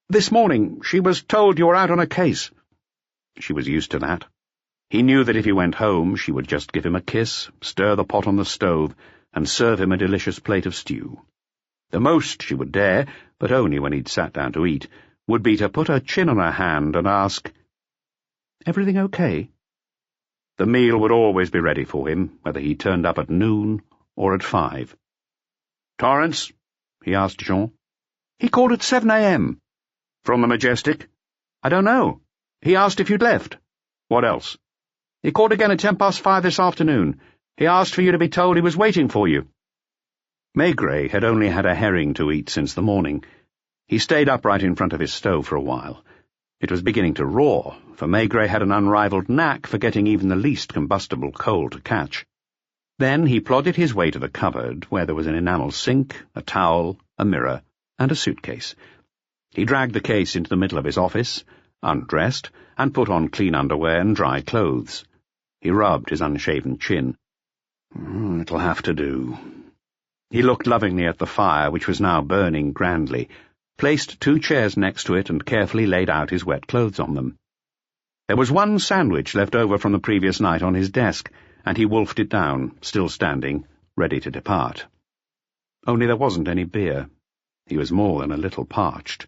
"This morning. She was told you were out on a case." She was used to that. He knew that if he went home, she would just give him a kiss, stir the pot on the stove, and serve him a delicious plate of stew. The most she would dare, but only when he'd sat down to eat, would be to put her chin on her hand and ask, "Everything okay?" The meal would always be ready for him, whether he turned up at noon or at 5. "Torrance?" he asked Jean. "He called at 7 a.m. "From the Majestic?" "I don't know. He asked if you'd left." "What else?" "He called again at 5:10 this afternoon. He asked for you to be told he was waiting for you." Maigret had only had a herring to eat since the morning. He stayed upright in front of his stove for a while. It was beginning to roar, for Maigret had an unrivalled knack for getting even the least combustible coal to catch. Then he plodded his way to the cupboard, where there was an enamel sink, a towel, a mirror, and a suitcase. He dragged the case into the middle of his office, undressed, and put on clean underwear and dry clothes. He rubbed his unshaven chin. It'll have to do. He looked lovingly at the fire, which was now burning grandly, placed 2 chairs next to it and carefully laid out his wet clothes on them. There was 1 sandwich left over from the previous night on his desk, and he wolfed it down, still standing, ready to depart. Only there wasn't any beer. He was more than a little parched.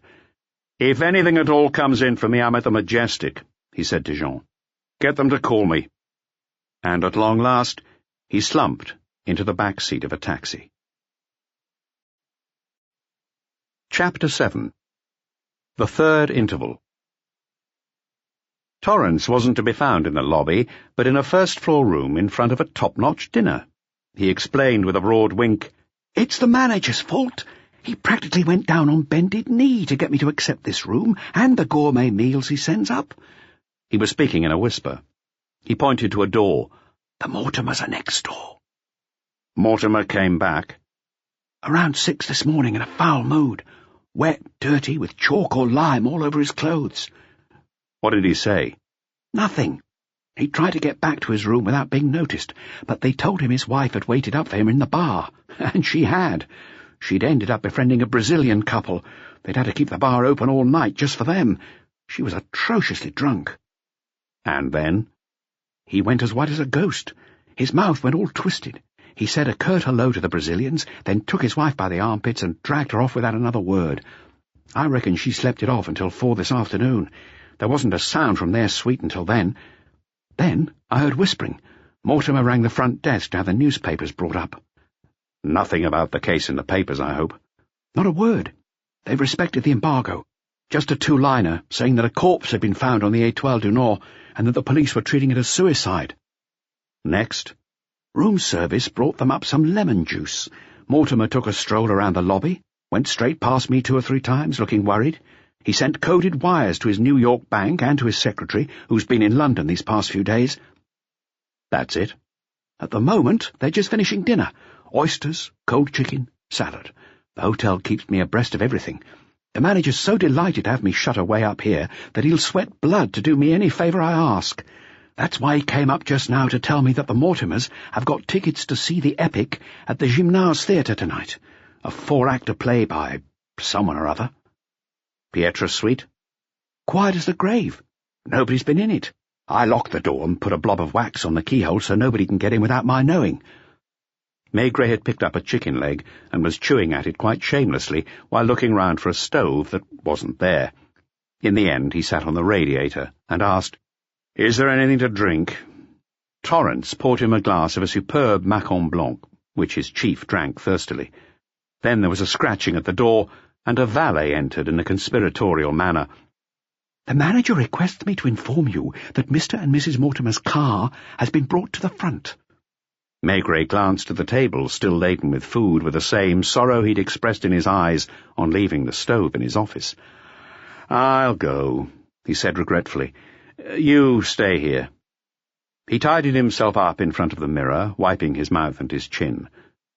"If anything at all comes in for me, I'm at the Majestic," he said to Jean. "Get them to call me." And at long last, he slumped into the back seat of a taxi. Chapter 7. The Third Interval. Torrance wasn't to be found in the lobby, but in a first-floor room in front of a top-notch dinner. He explained with a broad wink, "It's the manager's fault. He practically went down on bended knee to get me to accept this room and the gourmet meals he sends up." He was speaking in a whisper. He pointed to a door. "The Mortimers are next door." Mortimer came back. "Around 6 this morning in a foul mood. Wet, dirty, with chalk or lime all over his clothes." What did he say? "Nothing. He tried to get back to his room without being noticed, but they told him his wife had waited up for him in the bar. And she had. She'd ended up befriending a Brazilian couple. They'd had to keep the bar open all night just for them. She was atrociously drunk." And then? "He went as white as a ghost. His mouth went all twisted. He said a curt hello to the Brazilians, then took his wife by the armpits and dragged her off without another word. I reckon she slept it off until 4 this afternoon. There wasn't a sound from their suite until then. Then I heard whispering. Mortimer rang the front desk to have the newspapers brought up." Nothing about the case in the papers, I hope. "Not a word. They've respected the embargo. Just a 2-liner saying that a corpse had been found on the Étoile du Nord and that the police were treating it as suicide." Next? "Room service brought them up some lemon juice. Mortimer took a stroll around the lobby, went straight past me 2 or 3 times, looking worried. He sent coded wires to his New York bank and to his secretary, who's been in London these past few days." That's it? "At the moment, they're just finishing dinner. Oysters, cold chicken, salad. The hotel keeps me abreast of everything. The manager's so delighted to have me shut away up here that he'll sweat blood to do me any favour I ask. That's why he came up just now to tell me that the Mortimers have got tickets to see the Epic at the Gymnase Theatre tonight. A 4-actor play by someone or other." Pietra's suite? "Quiet as the grave. Nobody's been in it. I locked the door and put a blob of wax on the keyhole so nobody can get in without my knowing." Maigret had picked up a chicken leg and was chewing at it quite shamelessly while looking round for a stove that wasn't there. In the end, he sat on the radiator and asked, "Is there anything to drink?" Torrance poured him a glass of a superb Macon Blanc, which his chief drank thirstily. Then there was a scratching at the door, and a valet entered in a conspiratorial manner. "The manager requests me to inform you that Mr. and Mrs. Mortimer's car has been brought to the front." Maigret glanced at the table, still laden with food, with the same sorrow he'd expressed in his eyes on leaving the stove in his office. "I'll go," he said regretfully. "You stay here." He tidied himself up in front of the mirror, wiping his mouth and his chin.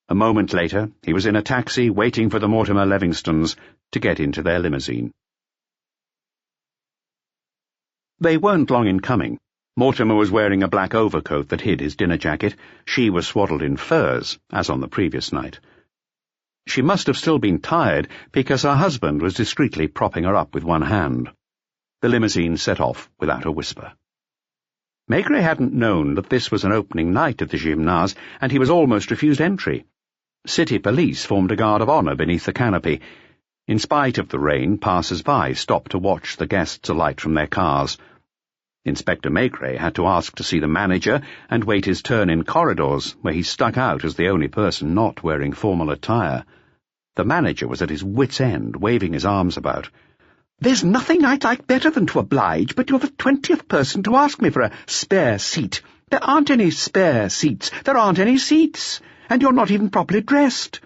A moment later, he was in a taxi waiting for the Mortimer Livingstons to get into their limousine. They weren't long in coming. Mortimer was wearing a black overcoat that hid his dinner jacket. She was swaddled in furs, as on the previous night. She must have still been tired, because her husband was discreetly propping her up with one hand. The limousine set off without a whisper. Maigret hadn't known that this was an opening night at the Gymnase, and he was almost refused entry. City police formed a guard of honour beneath the canopy. In spite of the rain, passers-by stopped to watch the guests alight from their cars. Inspector Maigret had to ask to see the manager and wait his turn in corridors, where he stuck out as the only person not wearing formal attire. The manager was at his wits' end, waving his arms about. "There's nothing I'd like better than to oblige, but you're the 20th person to ask me for a spare seat. There aren't any spare seats. There aren't any seats. And you're not even properly dressed."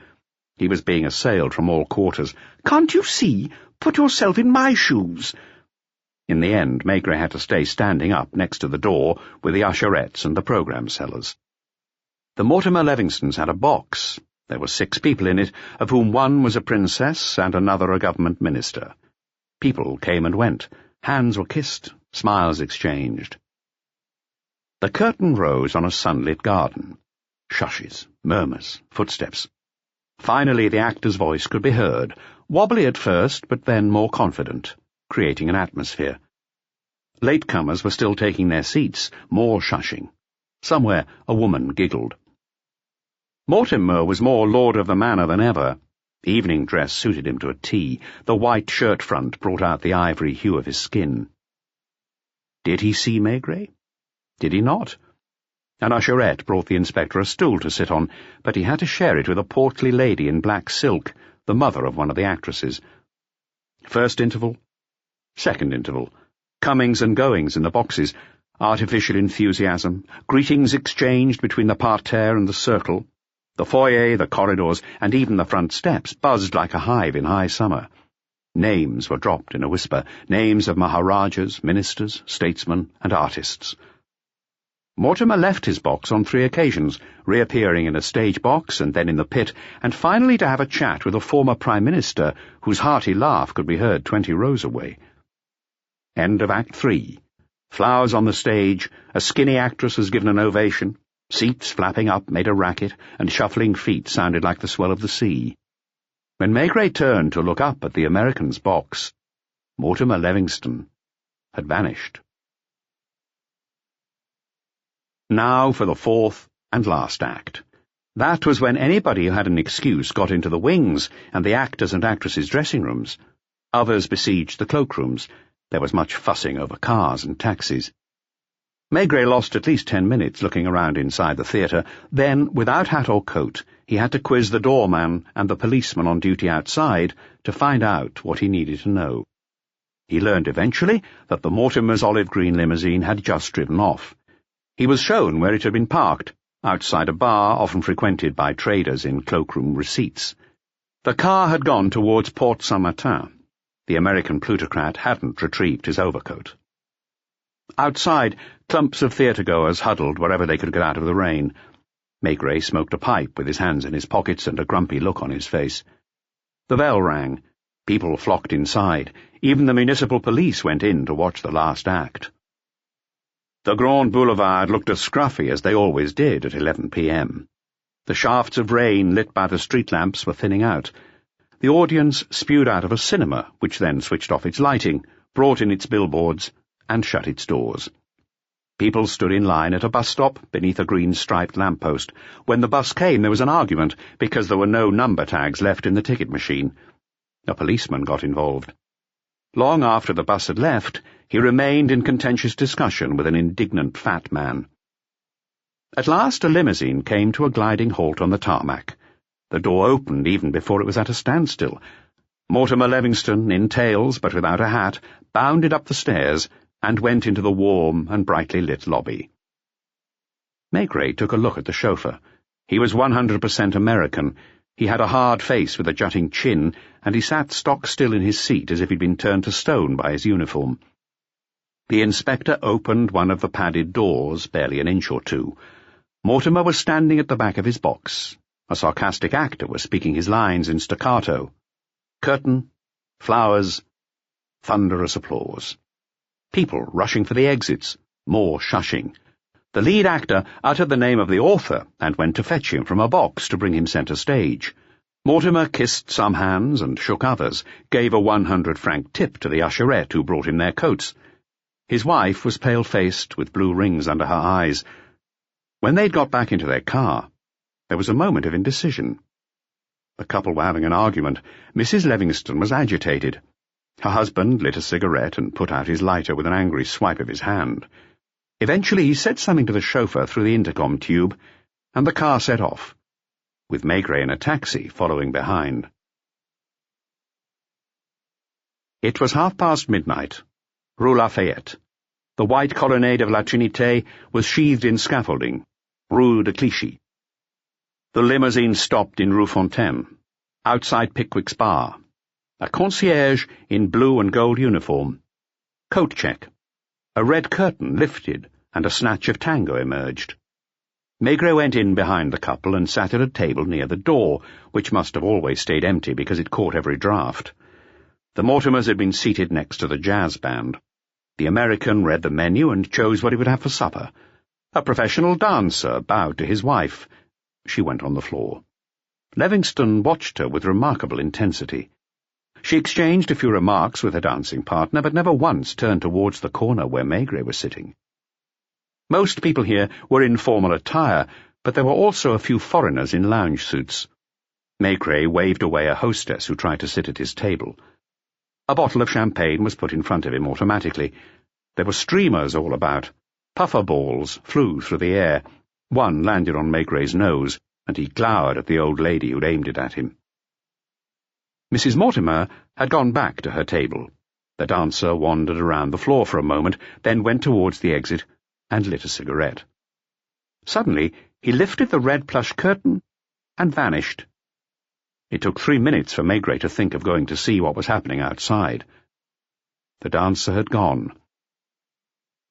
He was being assailed from all quarters. "Can't you see? Put yourself in my shoes." In the end, Maigret had to stay standing up next to the door with the usherettes and the programme sellers. The Mortimer Livingstons had a box. There were 6 people in it, of whom one was a princess and another a government minister. People came and went. Hands were kissed, smiles exchanged. The curtain rose on a sunlit garden. Shushes, murmurs, footsteps. Finally the actor's voice could be heard, wobbly at first, but then more confident, creating an atmosphere. Latecomers were still taking their seats, more shushing. Somewhere a woman giggled. Mortimer was more lord of the manor than ever. Evening dress suited him to a T. The white shirt front brought out the ivory hue of his skin. Did he see Maigret? Did he not? An usherette brought the inspector a stool to sit on, but he had to share it with a portly lady in black silk, the mother of one of the actresses. First interval. Second interval. Comings and goings in the boxes, artificial enthusiasm, greetings exchanged between the parterre and the circle. The foyer, the corridors, and even the front steps buzzed like a hive in high summer. Names were dropped in a whisper, names of Maharajas, ministers, statesmen, and artists. Mortimer left his box on 3 occasions, reappearing in a stage box and then in the pit, and finally to have a chat with a former Prime Minister whose hearty laugh could be heard 20 rows away. End of Act 3. Flowers on the stage, a skinny actress was given an ovation, seats flapping up made a racket, and shuffling feet sounded like the swell of the sea. When Maigret turned to look up at the American's box, Mortimer Livingston had vanished. Now for the 4th and last act. That was when anybody who had an excuse got into the wings and the actors' and actresses' dressing rooms. Others besieged the cloakrooms. There was much fussing over cars and taxis. Maigret lost at least 10 minutes looking around inside the theatre. Then, without hat or coat, he had to quiz the doorman and the policeman on duty outside to find out what he needed to know. He learned eventually that the Mortimers' olive green limousine had just driven off. He was shown where it had been parked, outside a bar often frequented by traders in cloakroom receipts. The car had gone towards Port Saint-Martin. The American plutocrat hadn't retrieved his overcoat. Outside, clumps of theatre-goers huddled wherever they could get out of the rain. Maigret smoked a pipe with his hands in his pockets and a grumpy look on his face. The bell rang. People flocked inside. Even the municipal police went in to watch the last act. The Grand Boulevard looked as scruffy as they always did at 11 p.m. The shafts of rain lit by the street lamps were thinning out. The audience spewed out of a cinema, which then switched off its lighting, brought in its billboards, and shut its doors. People stood in line at a bus stop beneath a green-striped lamppost. When the bus came, there was an argument because there were no number tags left in the ticket machine. A policeman got involved. Long after the bus had left, he remained in contentious discussion with an indignant fat man. At last a limousine came to a gliding halt on the tarmac. The door opened even before it was at a standstill. Mortimer Livingston, in tails but without a hat, bounded up the stairs and went into the warm and brightly lit lobby. Maigret took a look at the chauffeur. He was 100% American. He had a hard face with a jutting chin, and he sat stock still in his seat as if he'd been turned to stone by his uniform. The inspector opened one of the padded doors, barely an inch or two. Mortimer was standing at the back of his box. A sarcastic actor was speaking his lines in staccato. Curtain, flowers, thunderous applause. People rushing for the exits, more shushing. The lead actor uttered the name of the author and went to fetch him from a box to bring him centre stage. Mortimer kissed some hands and shook others, gave a 100-franc tip to the usherette who brought him their coats. His wife was pale-faced, with blue rings under her eyes. When they'd got back into their car, there was a moment of indecision. The couple were having an argument. Mrs. Livingston was agitated. Her husband lit a cigarette and put out his lighter with an angry swipe of his hand. Eventually he said something to the chauffeur through the intercom tube, and the car set off, with Maigret in a taxi following behind. It was midnight. Rue Lafayette. The white colonnade of La Trinité was sheathed in scaffolding, Rue de Clichy. The limousine stopped in Rue Fontaine, outside Pickwick's bar. A concierge in blue and gold uniform. Coat check. A red curtain lifted, and a snatch of tango emerged. Maigret went in behind the couple and sat at a table near the door, which must have always stayed empty because it caught every draught. The Mortimers had been seated next to the jazz band. The American read the menu and chose what he would have for supper. A professional dancer bowed to his wife. She went on the floor. Livingston watched her with remarkable intensity. She exchanged a few remarks with her dancing partner, but never once turned towards the corner where Maigret was sitting. Most people here were in formal attire, but there were also a few foreigners in lounge suits. Maigret waved away a hostess who tried to sit at his table. A bottle of champagne was put in front of him automatically. There were streamers all about. Puffer balls flew through the air. One landed on Maigret's nose, and he glowered at the old lady who'd aimed it at him. Mrs. Mortimer had gone back to her table. The dancer wandered around the floor for a moment, then went towards the exit and lit a cigarette. Suddenly, he lifted the red plush curtain and vanished. It took 3 minutes for Maigret to think of going to see what was happening outside. The dancer had gone.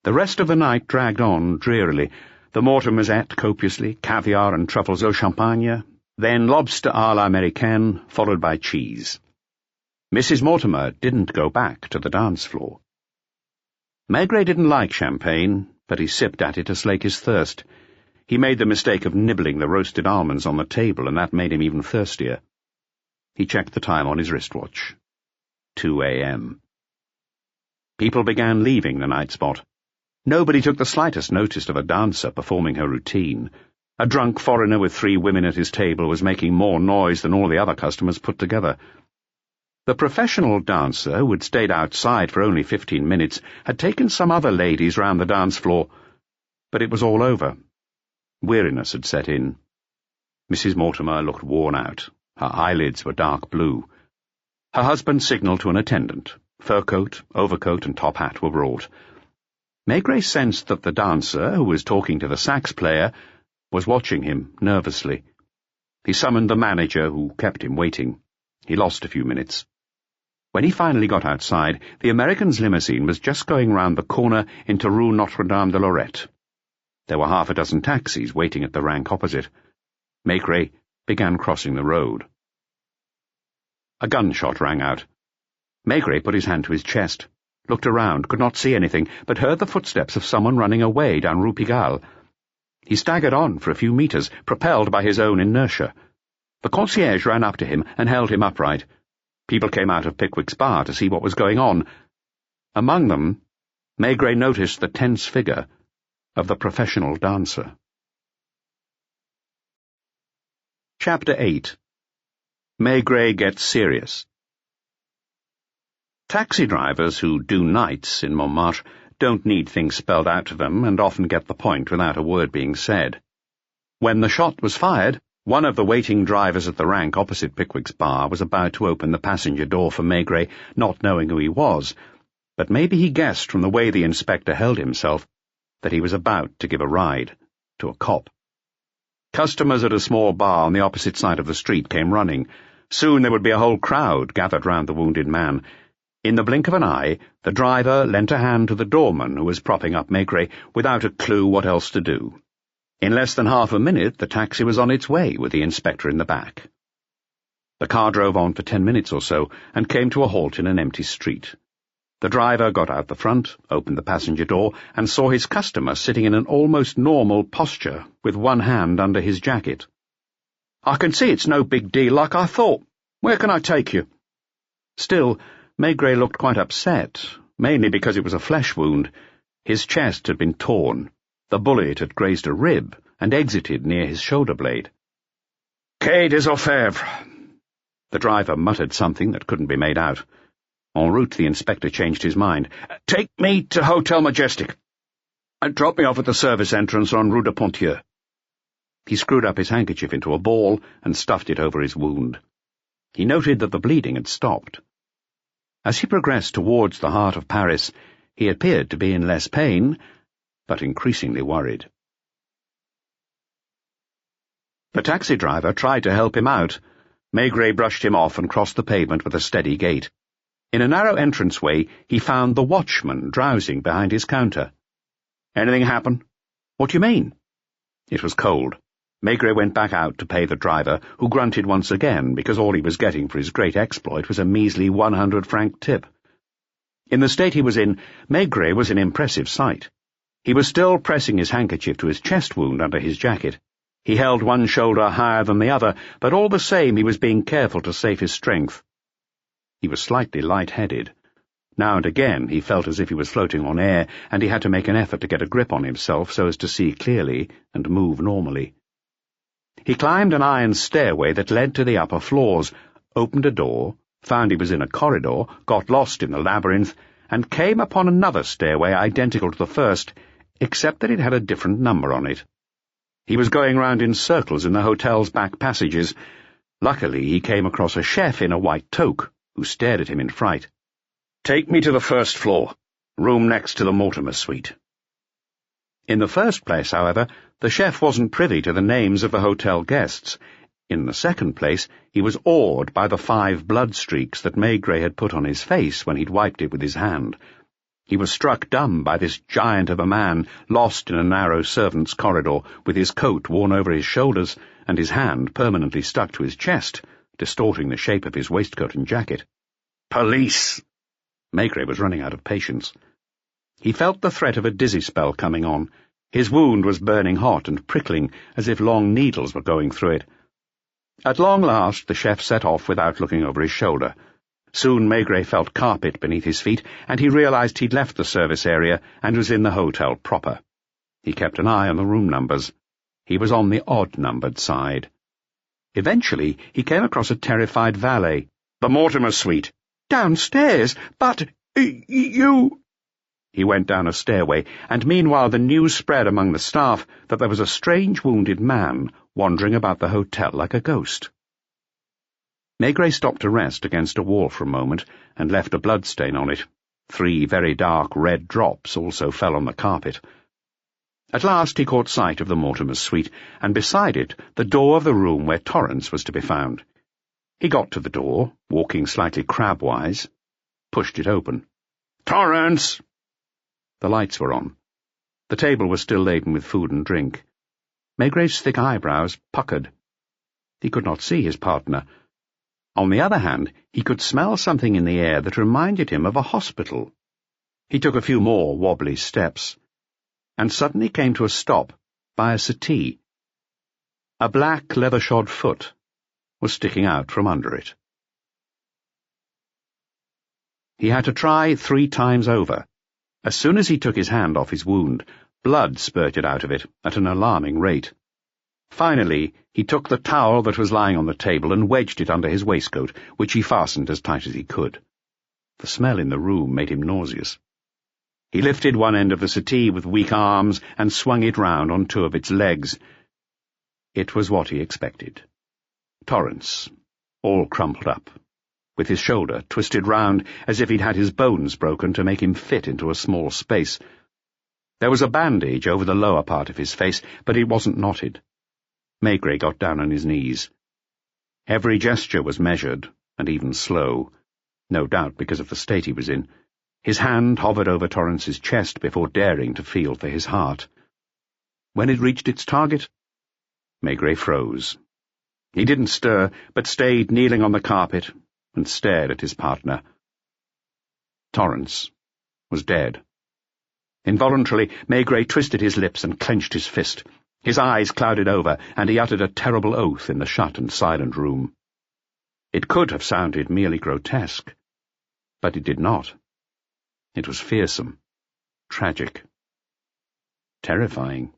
The rest of the night dragged on drearily. The Mortimers ate copiously, caviar and truffles au champagne, then lobster à l'américaine, followed by cheese. Mrs. Mortimer didn't go back to the dance floor. Maigret didn't like champagne, but he sipped at it to slake his thirst. He made the mistake of nibbling the roasted almonds on the table, and that made him even thirstier. He checked the time on his wristwatch. 2 a.m. People began leaving the night spot. Nobody took the slightest notice of a dancer performing her routine. A drunk foreigner with 3 women at his table was making more noise than all the other customers put together. The professional dancer, who had stayed outside for only 15 minutes, had taken some other ladies round the dance floor, but it was all over. Weariness had set in. Mrs. Mortimer looked worn out. Her eyelids were dark blue. Her husband signalled to an attendant. Fur coat, overcoat, and top hat were brought. Maigret sensed that the dancer, who was talking to the sax player, was watching him nervously. He summoned the manager, who kept him waiting. He lost a few minutes. When he finally got outside, the American's limousine was just going round the corner into Rue Notre-Dame-de-Lorette. There were 6 taxis waiting at the rank opposite. Maigret began crossing the road. A gunshot rang out. Maigret put his hand to his chest, looked around, could not see anything, but heard the footsteps of someone running away down Rue Pigalle. He staggered on for a few metres, propelled by his own inertia. The concierge ran up to him and held him upright. People came out of Pickwick's bar to see what was going on. Among them, Maigret noticed the tense figure of the professional dancer. Chapter 8. Maigret Gets Serious. Taxi drivers who do nights in Montmartre don't need things spelled out to them and often get the point without a word being said. When the shot was fired, one of the waiting drivers at the rank opposite Pickwick's bar was about to open the passenger door for Maigret, not knowing who he was, but maybe he guessed from the way the inspector held himself that he was about to give a ride to a cop. Customers at a small bar on the opposite side of the street came running. Soon there would be a whole crowd gathered round the wounded man. In the blink of an eye, the driver lent a hand to the doorman who was propping up Maigret without a clue what else to do. In less than half a minute, the taxi was on its way with the inspector in the back. The car drove on for 10 minutes or so and came to a halt in an empty street. The driver got out the front, opened the passenger door, and saw his customer sitting in an almost normal posture with one hand under his jacket. "I can see it's no big deal like I thought. Where can I take you?" Still, Maigret looked quite upset, mainly because it was a flesh wound. His chest had been torn. The bullet had grazed a rib and exited near his shoulder blade. "Quai des Orfèvres." The driver muttered something that couldn't be made out. En route, the inspector changed his mind. "Take me to Hotel Majestic. Drop me off at the service entrance on Rue de Pontieu." He screwed up his handkerchief into a ball and stuffed it over his wound. He noted that the bleeding had stopped. As he progressed towards the heart of Paris, he appeared to be in less pain, but increasingly worried. The taxi driver tried to help him out. Maigret brushed him off and crossed the pavement with a steady gait. In a narrow entranceway, he found the watchman drowsing behind his counter. "Anything happen?" "What do you mean?" It was cold. Maigret went back out to pay the driver, who grunted once again because all he was getting for his great exploit was a measly 100-franc tip. In the state he was in, Maigret was an impressive sight. He was still pressing his handkerchief to his chest wound under his jacket. He held one shoulder higher than the other, but all the same he was being careful to save his strength. He was slightly light-headed. Now and again he felt as if he was floating on air, and he had to make an effort to get a grip on himself so as to see clearly and move normally. He climbed an iron stairway that led to the upper floors, opened a door, found he was in a corridor, got lost in the labyrinth, and came upon another stairway identical to the first, except that it had a different number on it. He was going round in circles in the hotel's back passages. Luckily he came across a chef in a white toque, who stared at him in fright. Take me to the first floor, room next to the Mortimer suite. In the first place, however, the chef wasn't privy to the names of the hotel guests. In the second place, he was awed by the 5 blood streaks that Maigret had put on his face when he'd wiped it with his hand. He was struck dumb by this giant of a man lost in a narrow servants' corridor, with his coat worn over his shoulders and his hand permanently stuck to his chest, distorting the shape of his waistcoat and jacket. "Police!" Maigret was running out of patience. He felt the threat of a dizzy spell coming on. His wound was burning hot and prickling, as if long needles were going through it. At long last, the chef set off without looking over his shoulder. Soon Maigret felt carpet beneath his feet, and he realized he'd left the service area and was in the hotel proper. He kept an eye on the room numbers. He was on the odd-numbered side. Eventually, he came across a terrified valet. "The Mortimer suite." "Downstairs? But you—" He went down a stairway, and meanwhile the news spread among the staff that there was a strange wounded man wandering about the hotel like a ghost. Maigret stopped to rest against a wall for a moment and left a bloodstain on it. 3 very dark red drops also fell on the carpet. At last he caught sight of the Mortimer suite, and beside it the door of the room where Torrance was to be found. He got to the door, walking slightly crabwise, pushed it open. "Torrance!" The lights were on. The table was still laden with food and drink. Maigret's thick eyebrows puckered. He could not see his partner. On the other hand, he could smell something in the air that reminded him of a hospital. He took a few more wobbly steps, and suddenly came to a stop by a settee. A black leather-shod foot was sticking out from under it. He had to try 3 times over. As soon as he took his hand off his wound, blood spurted out of it at an alarming rate. Finally, he took the towel that was lying on the table and wedged it under his waistcoat, which he fastened as tight as he could. The smell in the room made him nauseous. He lifted one end of the settee with weak arms and swung it round on 2 of its legs. It was what he expected. Torrance, all crumpled up, with his shoulder twisted round as if he'd had his bones broken to make him fit into a small space. There was a bandage over the lower part of his face, but it wasn't knotted. Maigret got down on his knees. Every gesture was measured, and even slow, no doubt because of the state he was in. His hand hovered over Torrance's chest before daring to feel for his heart. When it reached its target, Maigret froze. He didn't stir, but stayed kneeling on the carpet and stared at his partner. Torrance was dead. Involuntarily, Maigret twisted his lips and clenched his fist. His eyes clouded over, and he uttered a terrible oath in the shut and silent room. It could have sounded merely grotesque, but it did not. It was fearsome, tragic, terrifying.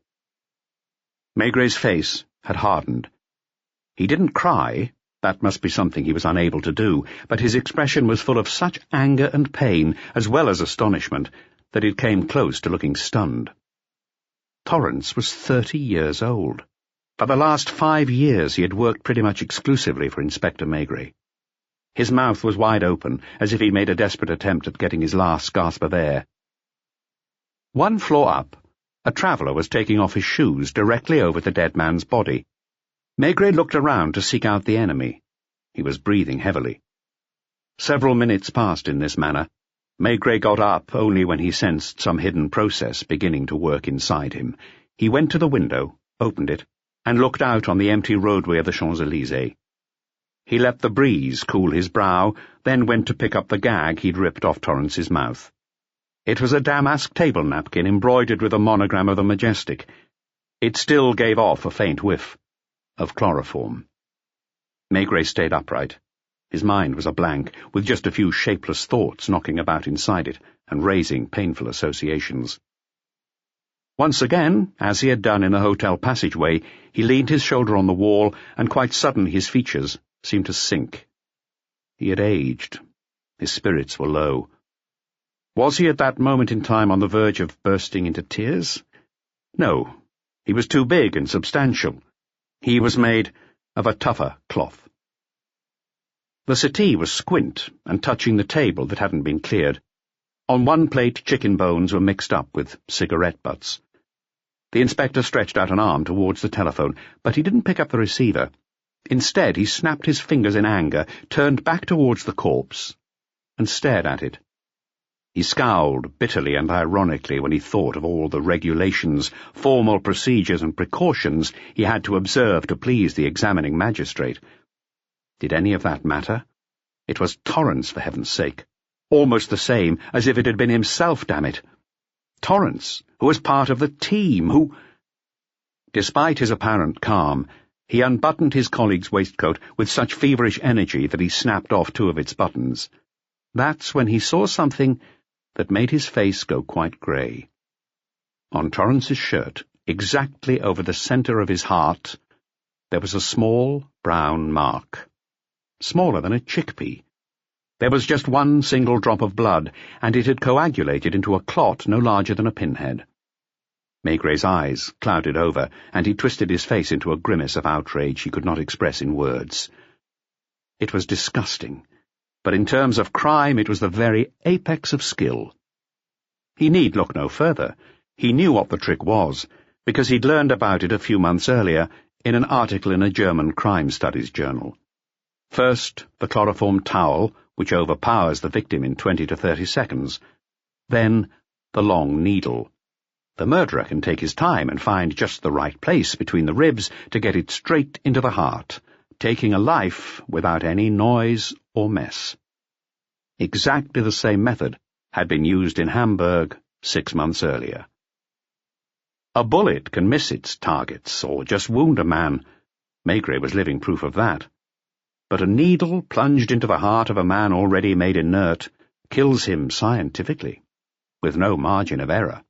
Maigret's face had hardened. He didn't cry, that must be something he was unable to do, but his expression was full of such anger and pain, as well as astonishment, that it came close to looking stunned. Torrance was 30 years old. For the last 5 years he had worked pretty much exclusively for Inspector Maigret. His mouth was wide open, as if he'd made a desperate attempt at getting his last gasp of air. 1 floor up, a traveller was taking off his shoes directly over the dead man's body. Maigret looked around to seek out the enemy. He was breathing heavily. Several minutes passed in this manner. Maigret got up only when he sensed some hidden process beginning to work inside him. He went to the window, opened it, and looked out on the empty roadway of the Champs-Élysées. He let the breeze cool his brow, then went to pick up the gag he'd ripped off Torrance's mouth. It was a damask table napkin embroidered with a monogram of the Majestic. It still gave off a faint whiff of chloroform. Maigret stayed upright. His mind was a blank, with just a few shapeless thoughts knocking about inside it and raising painful associations. Once again, as he had done in the hotel passageway, he leaned his shoulder on the wall, and quite suddenly his features seemed to sink. He had aged. His spirits were low. Was he at that moment in time on the verge of bursting into tears? No. He was too big and substantial. He was made of a tougher cloth. The settee was squint and touching the table that hadn't been cleared. On one plate, chicken bones were mixed up with cigarette butts. The inspector stretched out an arm towards the telephone, but he didn't pick up the receiver. Instead, he snapped his fingers in anger, turned back towards the corpse, and stared at it. He scowled bitterly and ironically when he thought of all the regulations, formal procedures and precautions he had to observe to please the examining magistrate. Did any of that matter? It was Torrance, for heaven's sake. Almost the same as if it had been himself, damn it. Torrance, who was part of the team, who— Despite his apparent calm, he unbuttoned his colleague's waistcoat with such feverish energy that he snapped off 2 of its buttons. That's when he saw something that made his face go quite grey. On Torrance's shirt, exactly over the centre of his heart, there was a small brown mark, smaller than a chickpea. There was just 1 single drop of blood, and it had coagulated into a clot no larger than a pinhead. Maigray's eyes clouded over, and he twisted his face into a grimace of outrage he could not express in words. It was disgusting, but in terms of crime it was the very apex of skill. He need look no further. He knew what the trick was, because he'd learned about it a few months earlier in an article in a German crime studies journal. First, the chloroform towel, which overpowers the victim in 20 to 30 seconds. Then, the long needle. The murderer can take his time and find just the right place between the ribs to get it straight into the heart, taking a life without any noise or mess. Exactly the same method had been used in Hamburg 6 months earlier. A bullet can miss its targets or just wound a man. Maigret was living proof of that. But a needle plunged into the heart of a man already made inert kills him scientifically, with no margin of error.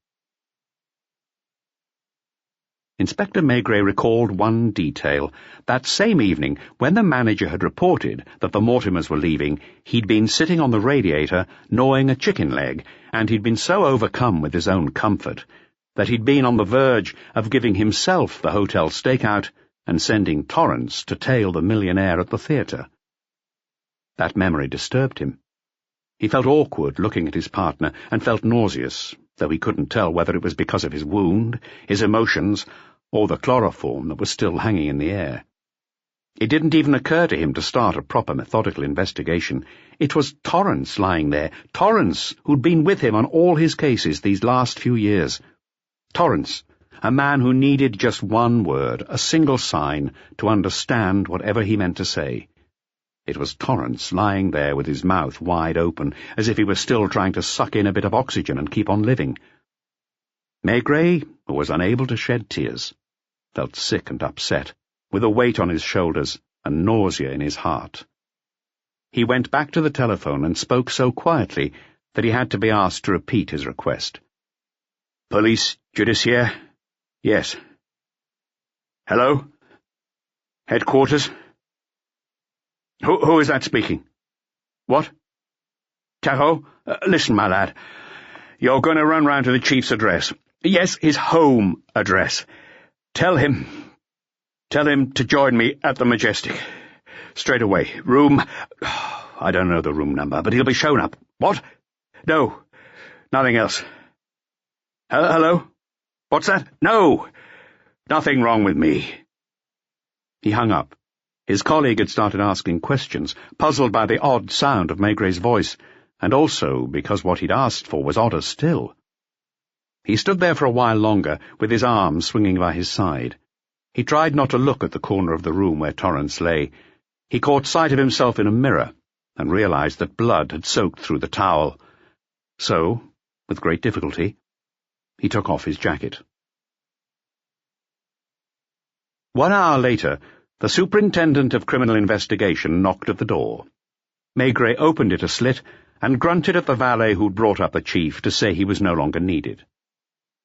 Inspector Maigret recalled one detail. That same evening, when the manager had reported that the Mortimers were leaving, he'd been sitting on the radiator gnawing a chicken leg, and he'd been so overcome with his own comfort that he'd been on the verge of giving himself the hotel stakeout and sending Torrance to tail the millionaire at the theatre. That memory disturbed him. He felt awkward looking at his partner and felt nauseous, though he couldn't tell whether it was because of his wound, his emotions, or the chloroform that was still hanging in the air. It didn't even occur to him to start a proper methodical investigation. It was Torrance lying there, Torrance who'd been with him on all his cases these last few years. Torrance, a man who needed just one word, a single sign, to understand whatever he meant to say. It was Torrance lying there with his mouth wide open, as if he were still trying to suck in a bit of oxygen and keep on living. Maigret, who was unable to shed tears, felt sick and upset, with a weight on his shoulders and nausea in his heart. He went back to the telephone and spoke so quietly that he had to be asked to repeat his request. "Police Judiciaire? Yes. Hello? Headquarters? Who is that speaking? What? Tarot? Listen, my lad. You're going to run round to the chief's address. Yes, his home address. Tell him to join me at the Majestic. Straight away. Room— I don't know the room number, but he'll be shown up. What? No, nothing else. Hello? What's that? No! Nothing wrong with me." He hung up. His colleague had started asking questions, puzzled by the odd sound of Maigret's voice, and also because what he'd asked for was odder still. He stood there for a while longer, with his arms swinging by his side. He tried not to look at the corner of the room where Torrance lay. He caught sight of himself in a mirror, and realized that blood had soaked through the towel. So, with great difficulty, he took off his jacket. 1 hour later, the superintendent of criminal investigation knocked at the door. Maigret opened it a slit and grunted at the valet who'd brought up the chief to say he was no longer needed.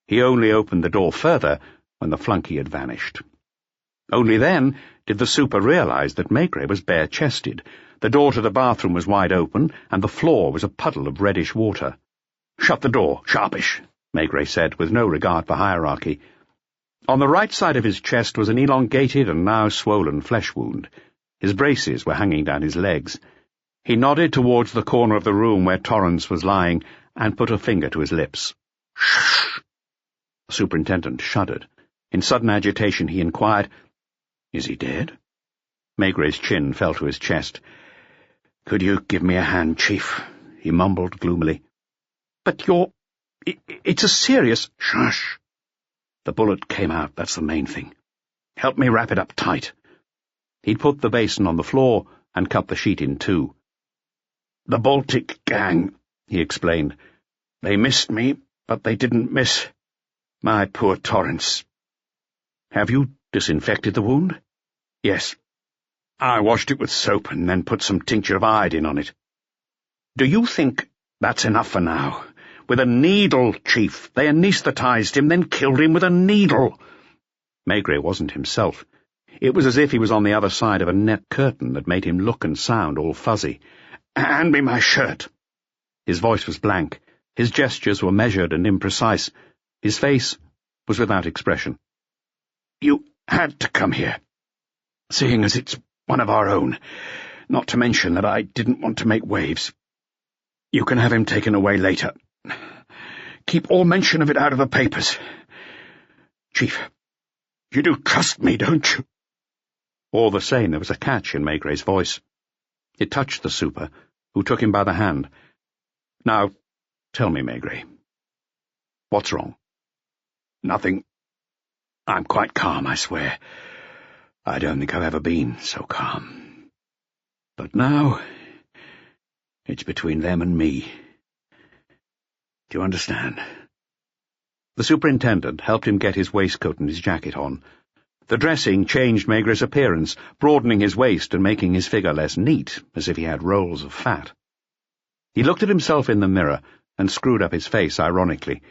He only opened the door further when the flunky had vanished. Only then did the super realize that Maigret was bare-chested. The door to the bathroom was wide open, and the floor was a puddle of reddish water. "Shut the door, sharpish," Maigret said, with no regard for hierarchy. On the right side of his chest was an elongated and now swollen flesh wound. His braces were hanging down his legs. He nodded towards the corner of the room where Torrance was lying and put a finger to his lips. "Shh!" The superintendent shuddered. In sudden agitation he inquired, "Is he dead?" Maygray's chin fell to his chest. "Could you give me a hand, Chief?" he mumbled gloomily. "But it's a serious—" "Shush! The bullet came out, that's the main thing. Help me wrap it up tight." He'd put the basin on the floor and cut the sheet in two. "The Baltic gang," he explained. "They missed me, but they didn't miss my poor Torrance." "Have you disinfected the wound?" "Yes. I washed it with soap and then put some tincture of iodine on it." "Do you think that's enough for now? With a needle, Chief. They anaesthetized him, then killed him with a needle." Maigret wasn't himself. It was as if he was on the other side of a net curtain that made him look and sound all fuzzy. "Hand me my shirt." His voice was blank. His gestures were measured and imprecise. His face was without expression. "You had to come here, seeing as it's one of our own, not to mention that I didn't want to make waves. You can have him taken away later. Keep all mention of it out of the papers. Chief, you do trust me, don't you?" All the same, there was a catch in Maigret's voice. It touched the super, who took him by the hand. "Now, tell me, Maigret, what's wrong?" "Nothing. I'm quite calm, I swear. I don't think I've ever been so calm. But now, it's between them and me. Do you understand?" The superintendent helped him get his waistcoat and his jacket on. The dressing changed Maigret's appearance, broadening his waist and making his figure less neat, as if he had rolls of fat. He looked at himself in the mirror and screwed up his face ironically.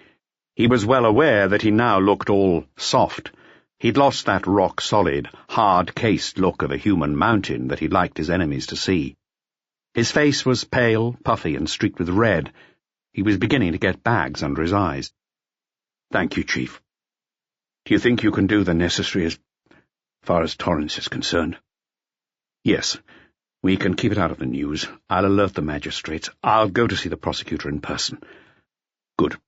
He was well aware that he now looked all soft. He'd lost that rock-solid, hard-cased look of a human mountain that he liked his enemies to see. His face was pale, puffy, and streaked with red. He was beginning to get bags under his eyes. "Thank you, Chief. Do you think you can do the necessary as far as Torrance is concerned?" "Yes. We can keep it out of the news. I'll alert the magistrates. I'll go to see the prosecutor in person." "Good.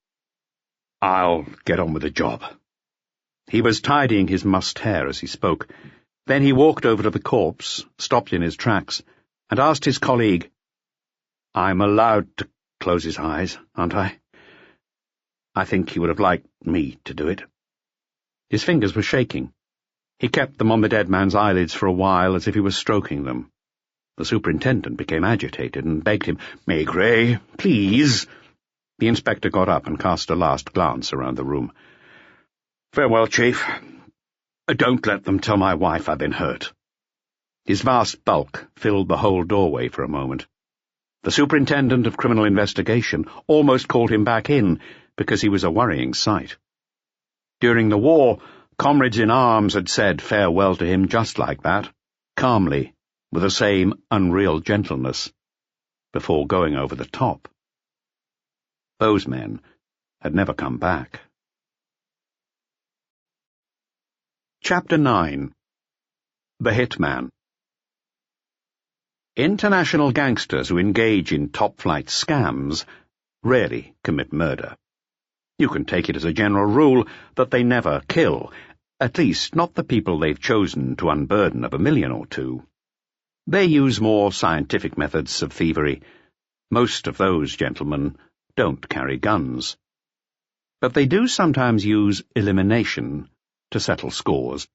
I'll get on with the job." He was tidying his mussed hair as he spoke. Then he walked over to the corpse, stopped in his tracks, and asked his colleague, "I'm allowed to close his eyes, aren't I?" I think he would have liked me to do it. His fingers were shaking. He kept them on the dead man's eyelids for a while as if he was stroking them. The superintendent became agitated and begged him, "Maigret, please." The inspector got up and cast a last glance around the room. "Farewell, Chief. Don't let them tell my wife I've been hurt." His vast bulk filled the whole doorway for a moment. The superintendent of criminal investigation almost called him back in because he was a worrying sight. During the war, comrades in arms had said farewell to him just like that, calmly, with the same unreal gentleness, before going over the top. Those men had never come back. Chapter 9. The Hitman. International gangsters who engage in top-flight scams rarely commit murder. You can take it as a general rule that they never kill, at least not the people they've chosen to unburden of $1 million or $2. They use more scientific methods of thievery. Most of those gentlemen don't carry guns. But they do sometimes use elimination to settle scores.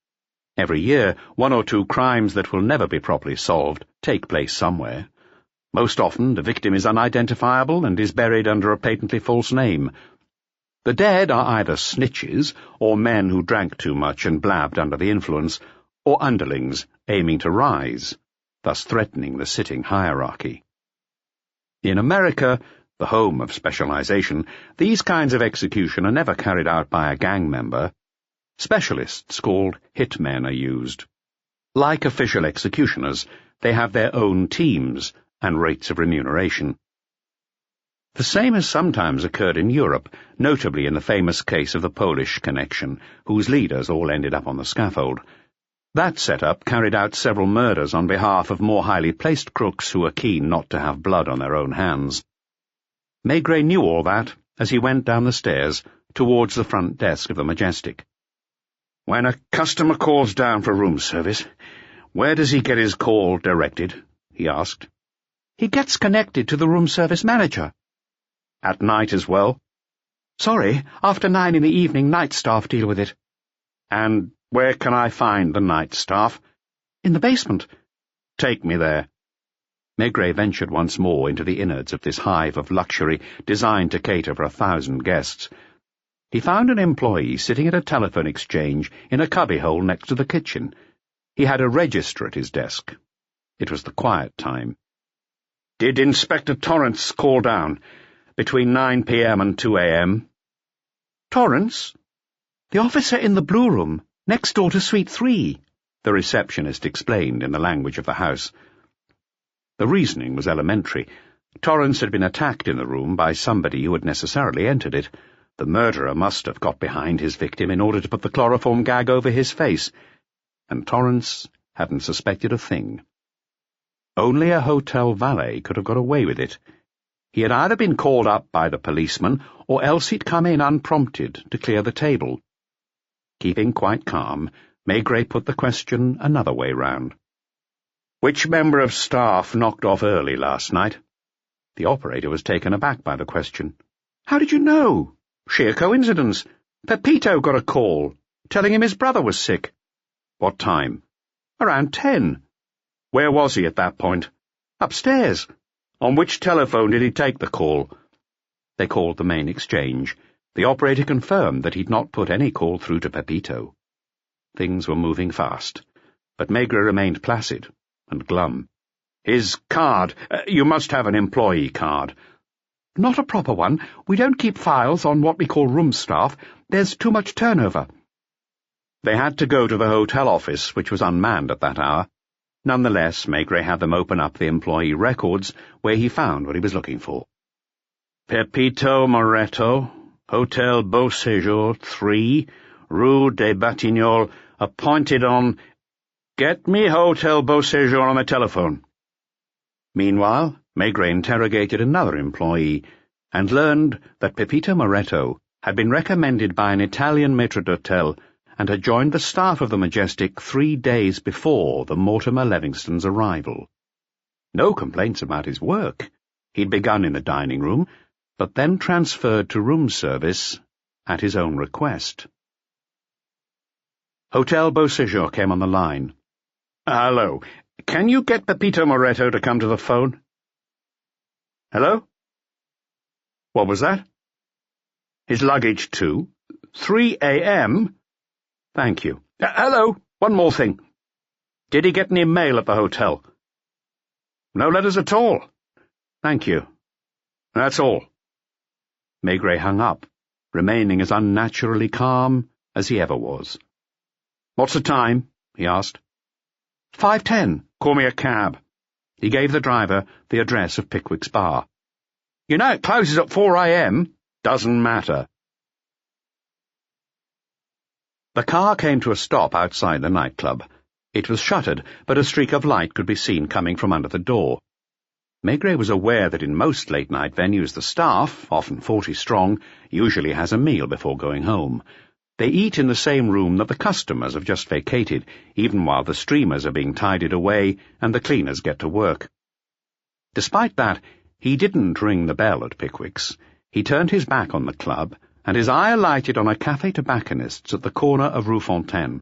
Every year, 1 or 2 crimes that will never be properly solved take place somewhere. Most often, the victim is unidentifiable and is buried under a patently false name. The dead are either snitches, or men who drank too much and blabbed under the influence, or underlings aiming to rise, thus threatening the sitting hierarchy. In America, the home of specialization, these kinds of execution are never carried out by a gang member. Specialists called hitmen are used. Like official executioners, they have their own teams and rates of remuneration. The same has sometimes occurred in Europe, notably in the famous case of the Polish connection, whose leaders all ended up on the scaffold. That setup carried out several murders on behalf of more highly placed crooks who were keen not to have blood on their own hands. Maigret knew all that as he went down the stairs towards the front desk of the Majestic. "When a customer calls down for room service, where does he get his call directed?" he asked. "He gets connected to the room service manager." "At night as well?" "Sorry, after 9 in the evening, night staff deal with it." "And where can I find the night staff?" "In the basement." "Take me there." Maigret ventured once more into the innards of this hive of luxury designed to cater for 1,000 guests. He found an employee sitting at a telephone exchange in a cubbyhole next to the kitchen. He had a register at his desk. It was the quiet time. "Did Inspector Torrance call down between 9 p.m. and 2 a.m.? "Torrance? The officer in the blue room, next door to Suite 3, the receptionist explained in the language of the house. The reasoning was elementary. Torrance had been attacked in the room by somebody who had necessarily entered it. The murderer must have got behind his victim in order to put the chloroform gag over his face, and Torrance hadn't suspected a thing. Only a hotel valet could have got away with it. He had either been called up by the policeman, or else he'd come in unprompted to clear the table. Keeping quite calm, Maigret put the question another way round. "Which member of staff knocked off early last night?" The operator was taken aback by the question. "How did you know?" "Sheer coincidence. Pepito got a call, telling him his brother was sick." "What time?" "Around 10. "Where was he at that point?" "Upstairs." "On which telephone did he take the call?" They called the main exchange. The operator confirmed that he'd not put any call through to Pepito. Things were moving fast, but Maigret remained placid and glum. "His card. You must have an employee card." "Not a proper one. We don't keep files on what we call room staff. There's too much turnover." They had to go to the hotel office, which was unmanned at that hour. Nonetheless, Maigret had them open up the employee records, where he found what he was looking for. "Pepito Moretto, Hotel Beau Séjour, 3, Rue des Batignolles, appointed on... Get me Hotel Beau Séjour on the telephone." Meanwhile, Maigret interrogated another employee and learned that Pepito Moretto had been recommended by an Italian maître d'hôtel and had joined the staff of the Majestic 3 days before the Mortimer Livingstone's arrival. No complaints about his work. He'd begun in the dining room, but then transferred to room service at his own request. Hotel Beau Séjour came on the line. "Hello. Can you get Pepito Moretto to come to the phone?" "Hello? What was that?" "His luggage, too. 3 a.m.? Thank you. Hello, one more thing. Did he get any mail at the hotel?" "No letters at all." "Thank you. That's all." Maigret hung up, remaining as unnaturally calm as he ever was. "What's the time?" he asked. 5:10. "Call me a cab." He gave the driver the address of Pickwick's bar. "You know it closes at 4 a.m. "Doesn't matter." The car came to a stop outside the nightclub. It was shuttered, but a streak of light could be seen coming from under the door. Maigret was aware that in most late-night venues the staff, often 40 strong, usually has a meal before going home. They eat in the same room that the customers have just vacated, even while the streamers are being tidied away and the cleaners get to work. Despite that, he didn't ring the bell at Pickwick's. He turned his back on the club, and his eye alighted on a café tobacconist's at the corner of Rue Fontaine,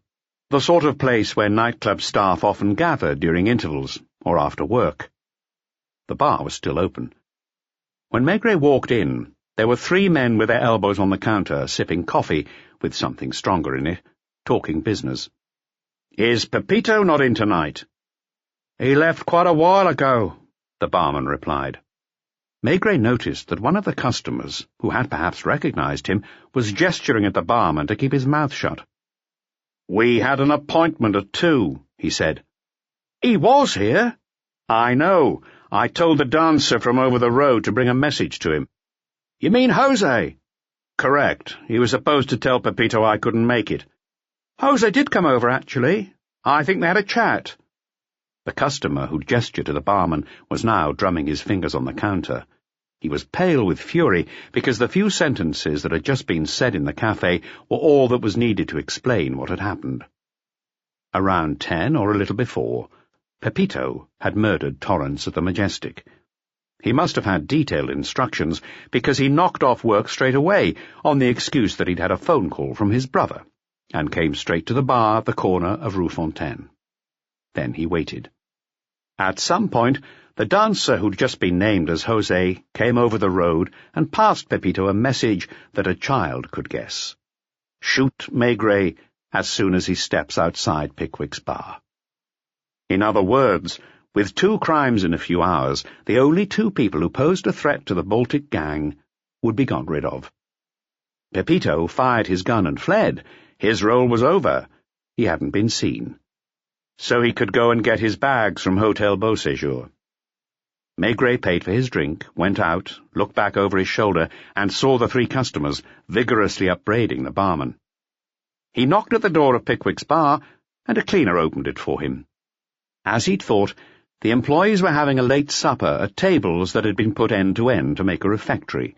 the sort of place where nightclub staff often gather during intervals or after work. The bar was still open. When Maigret walked in, there were 3 men with their elbows on the counter, sipping coffee, with something stronger in it, talking business. "Is Pepito not in tonight?" "He left quite a while ago," the barman replied. Maigret noticed that one of the customers, who had perhaps recognized him, was gesturing at the barman to keep his mouth shut. "We had an appointment at 2, he said. "He was here." "I know. I told the dancer from over the road to bring a message to him." "You mean Jose?" "Correct. He was supposed to tell Pepito I couldn't make it." "Jose did come over, actually. I think they had a chat. The customer, who gestured to the barman, was now drumming his fingers on the counter. He was pale with fury because the few sentences that had just been said in the cafe were all that was needed to explain what had happened. Around 10, or a little before, Pepito had murdered Torrance at the Majestic. He must have had detailed instructions because he knocked off work straight away on the excuse that he'd had a phone call from his brother and came straight to the bar at the corner of Rue Fontaine. Then he waited. At some point, the dancer who'd just been named as Jose came over the road and passed Pepito a message that a child could guess. Shoot Maigret as soon as he steps outside Pickwick's bar. In other words, with 2 crimes in a few hours, the only 2 people who posed a threat to the Baltic gang would be got rid of. Pepito fired his gun and fled. His role was over. He hadn't been seen. So he could go and get his bags from Hotel Beauséjour. Maigret paid for his drink, went out, looked back over his shoulder, and saw the 3 customers vigorously upbraiding the barman. He knocked at the door of Pickwick's bar, and a cleaner opened it for him. As he'd thought, the employees were having a late supper at tables that had been put end to end to make a refectory.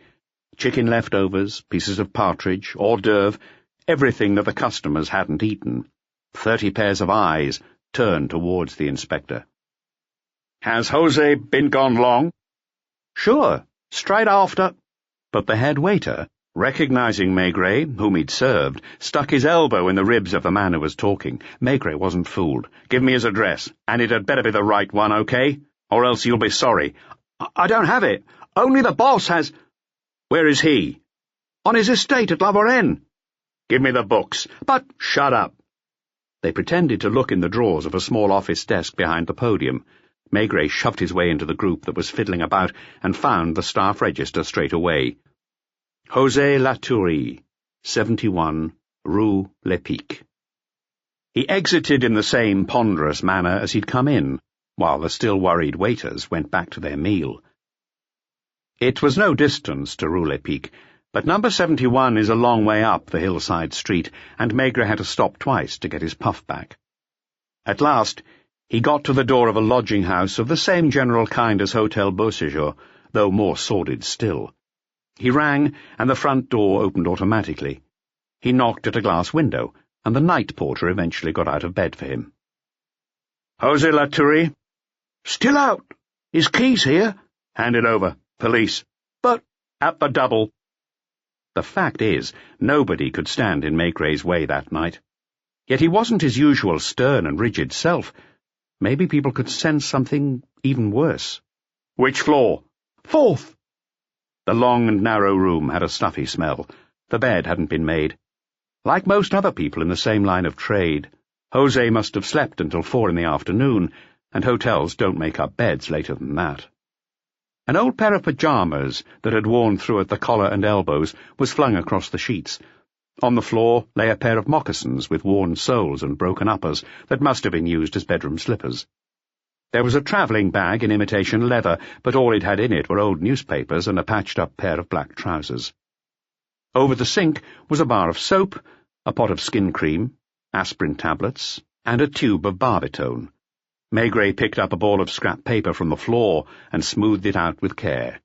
Chicken leftovers, pieces of partridge, hors d'oeuvre, everything that the customers hadn't eaten. 30 pairs of eyes turned towards the inspector. "Has Jose been gone long?" "Sure, straight after." But the head waiter, recognizing Maigret, whom he'd served, stuck his elbow in the ribs of the man who was talking. Maigret wasn't fooled. "Give me his address, and it had better be the right one, okay? Or else you'll be sorry." I don't have it. Only the boss has—" "Where is he?" "On his estate at La Varenne." "Give me the books." "But—" "Shut up." They pretended to look in the drawers of a small office desk behind the podium. Maigret shoved his way into the group that was fiddling about and found the staff register straight away. José Latourie, 71, Rue Lepic. He exited in the same ponderous manner as he'd come in, while the still worried waiters went back to their meal. It was no distance to Rue Lepic, but number 71 is a long way up the hillside street, and Maigret had to stop twice to get his puff back. At last, he got to the door of a lodging-house of the same general kind as Hotel Beauséjour, though more sordid still. He rang, and the front door opened automatically. He knocked at a glass window, and the night porter eventually got out of bed for him. "José Latourie?" "Still out. His key's here." "Hand it over. Police." "But—" "At the double." The fact is, nobody could stand in Maigret's way that night. Yet he wasn't his usual stern and rigid self. Maybe people could sense something even worse. "Which floor?" "4th." The long and narrow room had a stuffy smell. The bed hadn't been made. Like most other people in the same line of trade, Jose must have slept until 4 in the afternoon, and hotels don't make up beds later than that. An old pair of pyjamas that had worn through at the collar and elbows was flung across the sheets. On the floor lay a pair of moccasins with worn soles and broken uppers that must have been used as bedroom slippers. There was a travelling bag in imitation leather, but all it had in it were old newspapers and a patched-up pair of black trousers. Over the sink was a bar of soap, a pot of skin cream, aspirin tablets, and a tube of barbitone. Maigret picked up a ball of scrap paper from the floor and smoothed it out with care.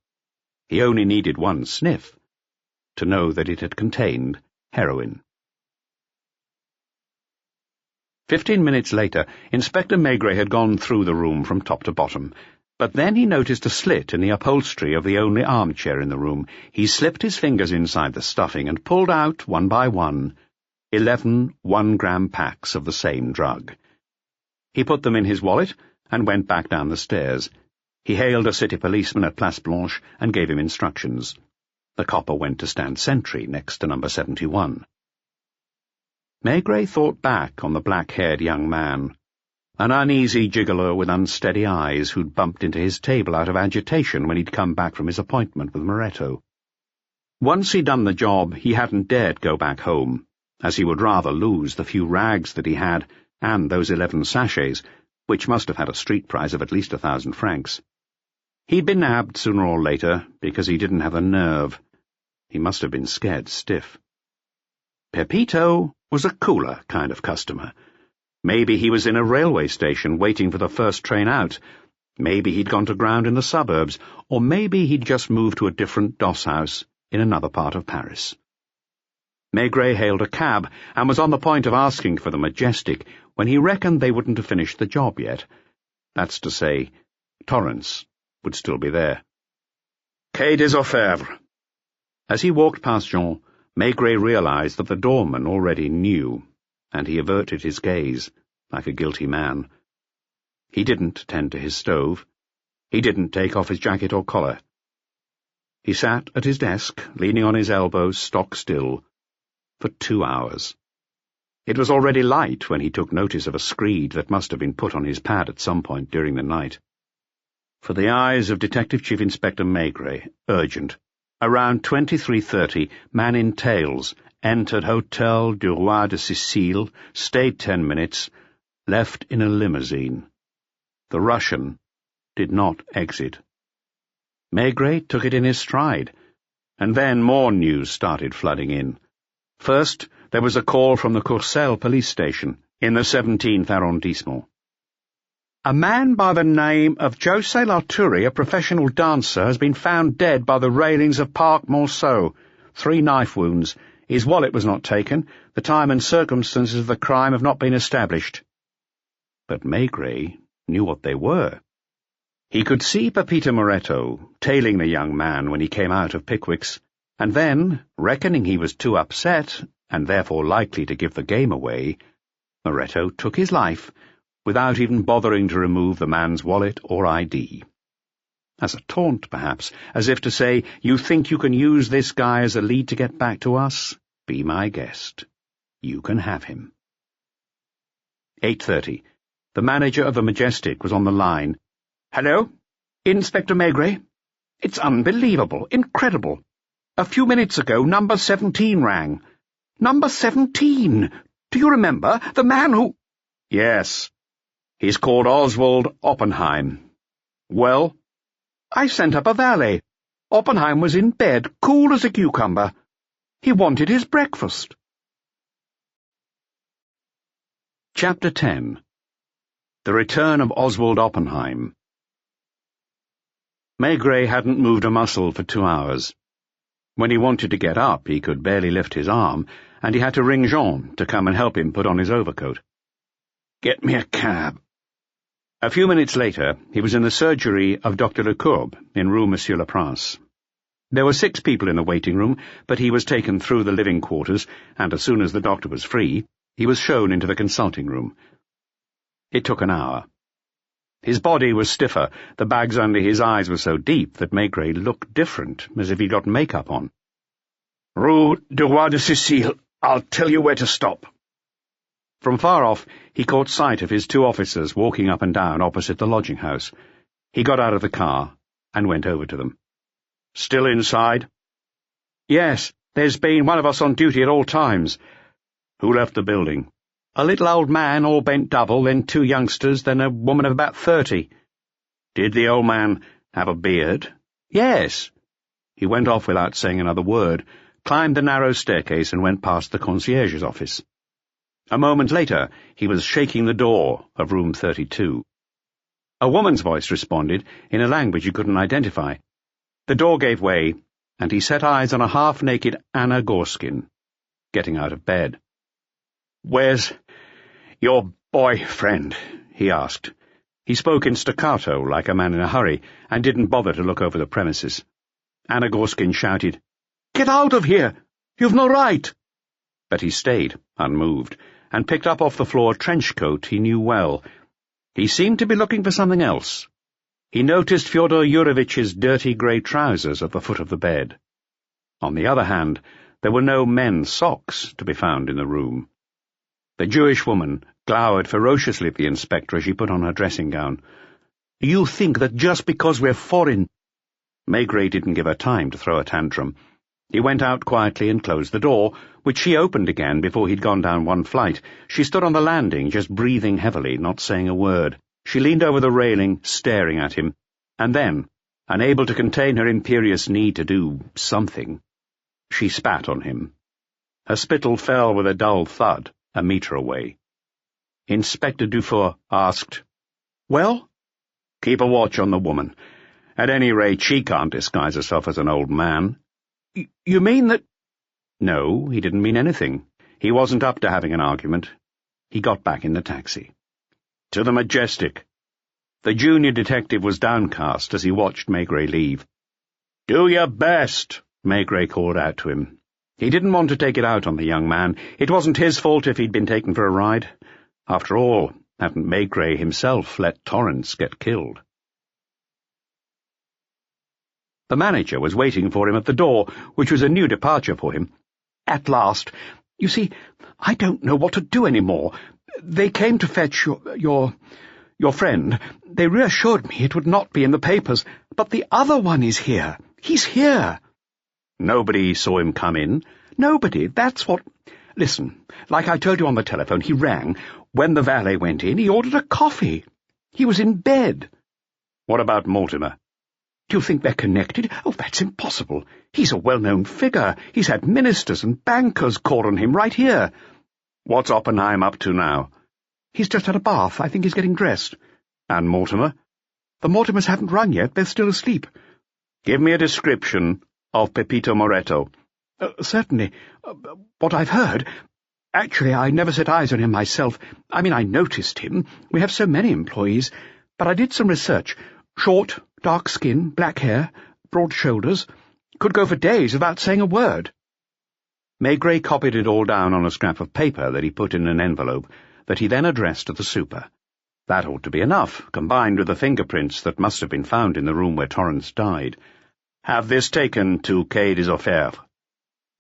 He only needed 1 sniff to know that it had contained heroin. 15 minutes later, Inspector Maigret had gone through the room from top to bottom, but then he noticed a slit in the upholstery of the only armchair in the room. He slipped his fingers inside the stuffing and pulled out, one by one, 11 1-gram packs of the same drug. He put them in his wallet and went back down the stairs. He hailed a city policeman at Place Blanche and gave him instructions. The copper went to stand sentry next to number 71. Maigret thought back on the black-haired young man, an uneasy gigolo with unsteady eyes who'd bumped into his table out of agitation when he'd come back from his appointment with Moretto. Once he'd done the job, he hadn't dared go back home, as he would rather lose the few rags that he had and those 11 sachets, which must have had a street price of at least 1,000 francs. He'd been nabbed sooner or later because he didn't have the nerve. He must have been scared stiff. Pepito was a cooler kind of customer. Maybe he was in a railway station waiting for the first train out. Maybe he'd gone to ground in the suburbs, or maybe he'd just moved to a different doss house in another part of Paris. Maigret hailed a cab and was on the point of asking for the Majestic when he reckoned they wouldn't have finished the job yet. That's to say, Torrance would still be there. Quai des Orfèvres. As he walked past Jean, Maigret realized that the doorman already knew, and he averted his gaze, like a guilty man. He didn't tend to his stove. He didn't take off his jacket or collar. He sat at his desk, leaning on his elbows, stock still, for 2 hours. It was already light when he took notice of a screed that must have been put on his pad at some point during the night. For the eyes of Detective Chief Inspector Maigret, urgent. Around 23:30, man in tails entered Hotel du Roi de Sicile, stayed 10 minutes, left in a limousine. The Russian did not exit. Maigret took it in his stride, and then more news started flooding in. First, there was a call from the Courcelles police station in the 17th arrondissement. A man by the name of José Larturi, a professional dancer, has been found dead by the railings of Parc Monceau. 3 knife wounds. His wallet was not taken. The time and circumstances of the crime have not been established. But Maigret knew what they were. He could see Pepita Moretto tailing the young man when he came out of Pickwick's, and then, reckoning he was too upset, and therefore likely to give the game away, Moretto took his life without even bothering to remove the man's wallet or ID. As a taunt, perhaps, as if to say, you think you can use this guy as a lead to get back to us? Be my guest. You can have him. 8:30. The manager of the Majestic was on the line. Hello? Inspector Maigret? It's unbelievable, incredible. A few minutes ago, number 17 rang. Number 17! Do you remember? The man who— Yes. He's called Oswald Oppenheim. Well? I sent up a valet. Oppenheim was in bed, cool as a cucumber. He wanted his breakfast. Chapter 10. The Return of Oswald Oppenheim. Maigret hadn't moved a muscle for 2 hours. When he wanted to get up, he could barely lift his arm, and he had to ring Jean to come and help him put on his overcoat. Get me a cab. A few minutes later, he was in the surgery of Dr. Lecourbe in Rue Monsieur le Prince. There were 6 people in the waiting room, but he was taken through the living quarters, and as soon as the doctor was free, he was shown into the consulting room. It took an hour. His body was stiffer, the bags under his eyes were so deep that Maigret looked different, as if he'd got makeup on. Rue du Roi de Sicile, I'll tell you where to stop. From far off, he caught sight of his 2 officers walking up and down opposite the lodging house. He got out of the car and went over to them. Still inside? Yes, there's been one of us on duty at all times. Who left the building? A little old man, all bent double, then 2 youngsters, then a woman of about 30. Did the old man have a beard? Yes. He went off without saying another word, climbed the narrow staircase and went past the concierge's office. A moment later, he was shaking the door of room 32. A woman's voice responded in a language he couldn't identify. The door gave way, and he set eyes on a half-naked Anna Gorskin, getting out of bed. Where's your boyfriend? He asked. He spoke in staccato, like a man in a hurry, and didn't bother to look over the premises. Anna Gorskin shouted, Get out of here! You've no right! But he stayed, unmoved, and picked up off the floor a trench coat he knew well. He seemed to be looking for something else. He noticed Fyodor Yurovitch's dirty grey trousers at the foot of the bed. On the other hand, there were no men's socks to be found in the room. The Jewish woman glowered ferociously at the inspector as she put on her dressing gown. You think that just because we're foreign— Maigret didn't give her time to throw a tantrum. He went out quietly and closed the door, which she opened again before he'd gone down 1 flight. She stood on the landing, just breathing heavily, not saying a word. She leaned over the railing, staring at him, and then, unable to contain her imperious need to do something, she spat on him. Her spittle fell with a dull thud 1 metre away. Inspector Dufour asked. Well? Keep a watch on the woman. At any rate, she can't disguise herself as an old man. You mean that— No, he didn't mean anything. He wasn't up to having an argument. He got back in the taxi. To the Majestic. The junior detective was downcast as he watched Maigret leave. "Do your best," Maigret called out to him. He didn't want to take it out on the young man. It wasn't his fault if he'd been taken for a ride. After all, hadn't Maigret himself let Torrance get killed? The manager was waiting for him at the door, which was a new departure for him. At last. You see, I don't know what to do any more. They came to fetch your friend. They reassured me it would not be in the papers, but the other one is here. He's here. Nobody saw him come in? Nobody, that's what— Listen, like I told you on the telephone, he rang. When the valet went in, he ordered a coffee. He was in bed. What about Mortimer? Do you think they're connected? Oh, that's impossible. He's a well-known figure. He's had ministers and bankers call on him right here. What's Oppenheim up to now? He's just had a bath. I think he's getting dressed. And Mortimer? The Mortimers haven't rung yet. They're still asleep. Give me a description of Pepito Moretto. Certainly. What I've heard— Actually, I never set eyes on him myself. I mean, I noticed him. We have so many employees. But I did some research. Short, dark skin, black hair, broad shoulders. Could go for days without saying a word. Maigret copied it all down on a scrap of paper that he put in an envelope that he then addressed to the super. That ought to be enough, combined with the fingerprints that must have been found in the room where Torrance died. Have this taken to Quai des Orfèvres.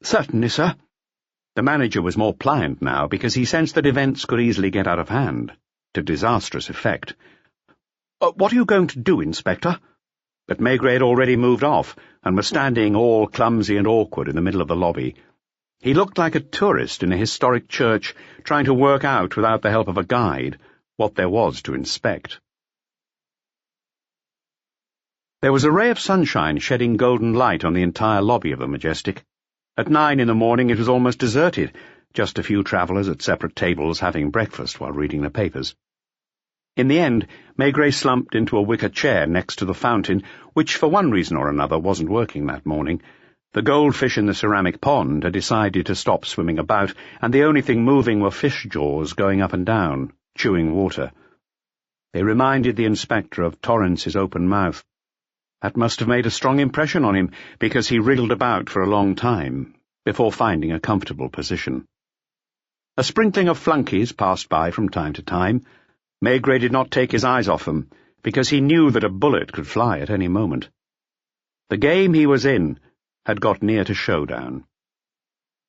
Certainly, sir. The manager was more pliant now because he sensed that events could easily get out of hand, to disastrous effect. What are you going to do, Inspector? But Maigret had already moved off and was standing all clumsy and awkward in the middle of the lobby. He looked like a tourist in a historic church trying to work out, without the help of a guide, what there was to inspect. There was a ray of sunshine shedding golden light on the entire lobby of the Majestic. At 9 in the morning it was almost deserted, just a few travellers at separate tables having breakfast while reading the papers. In the end, Maigret slumped into a wicker chair next to the fountain, which for one reason or another wasn't working that morning. The goldfish in the ceramic pond had decided to stop swimming about, and the only thing moving were fish jaws going up and down, chewing water. They reminded the inspector of Torrance's open mouth. That must have made a strong impression on him, because he wriggled about for a long time, before finding a comfortable position. A sprinkling of flunkies passed by from time to time. Maigret did not take his eyes off them, because he knew that a bullet could fly at any moment. The game he was in had got near to showdown.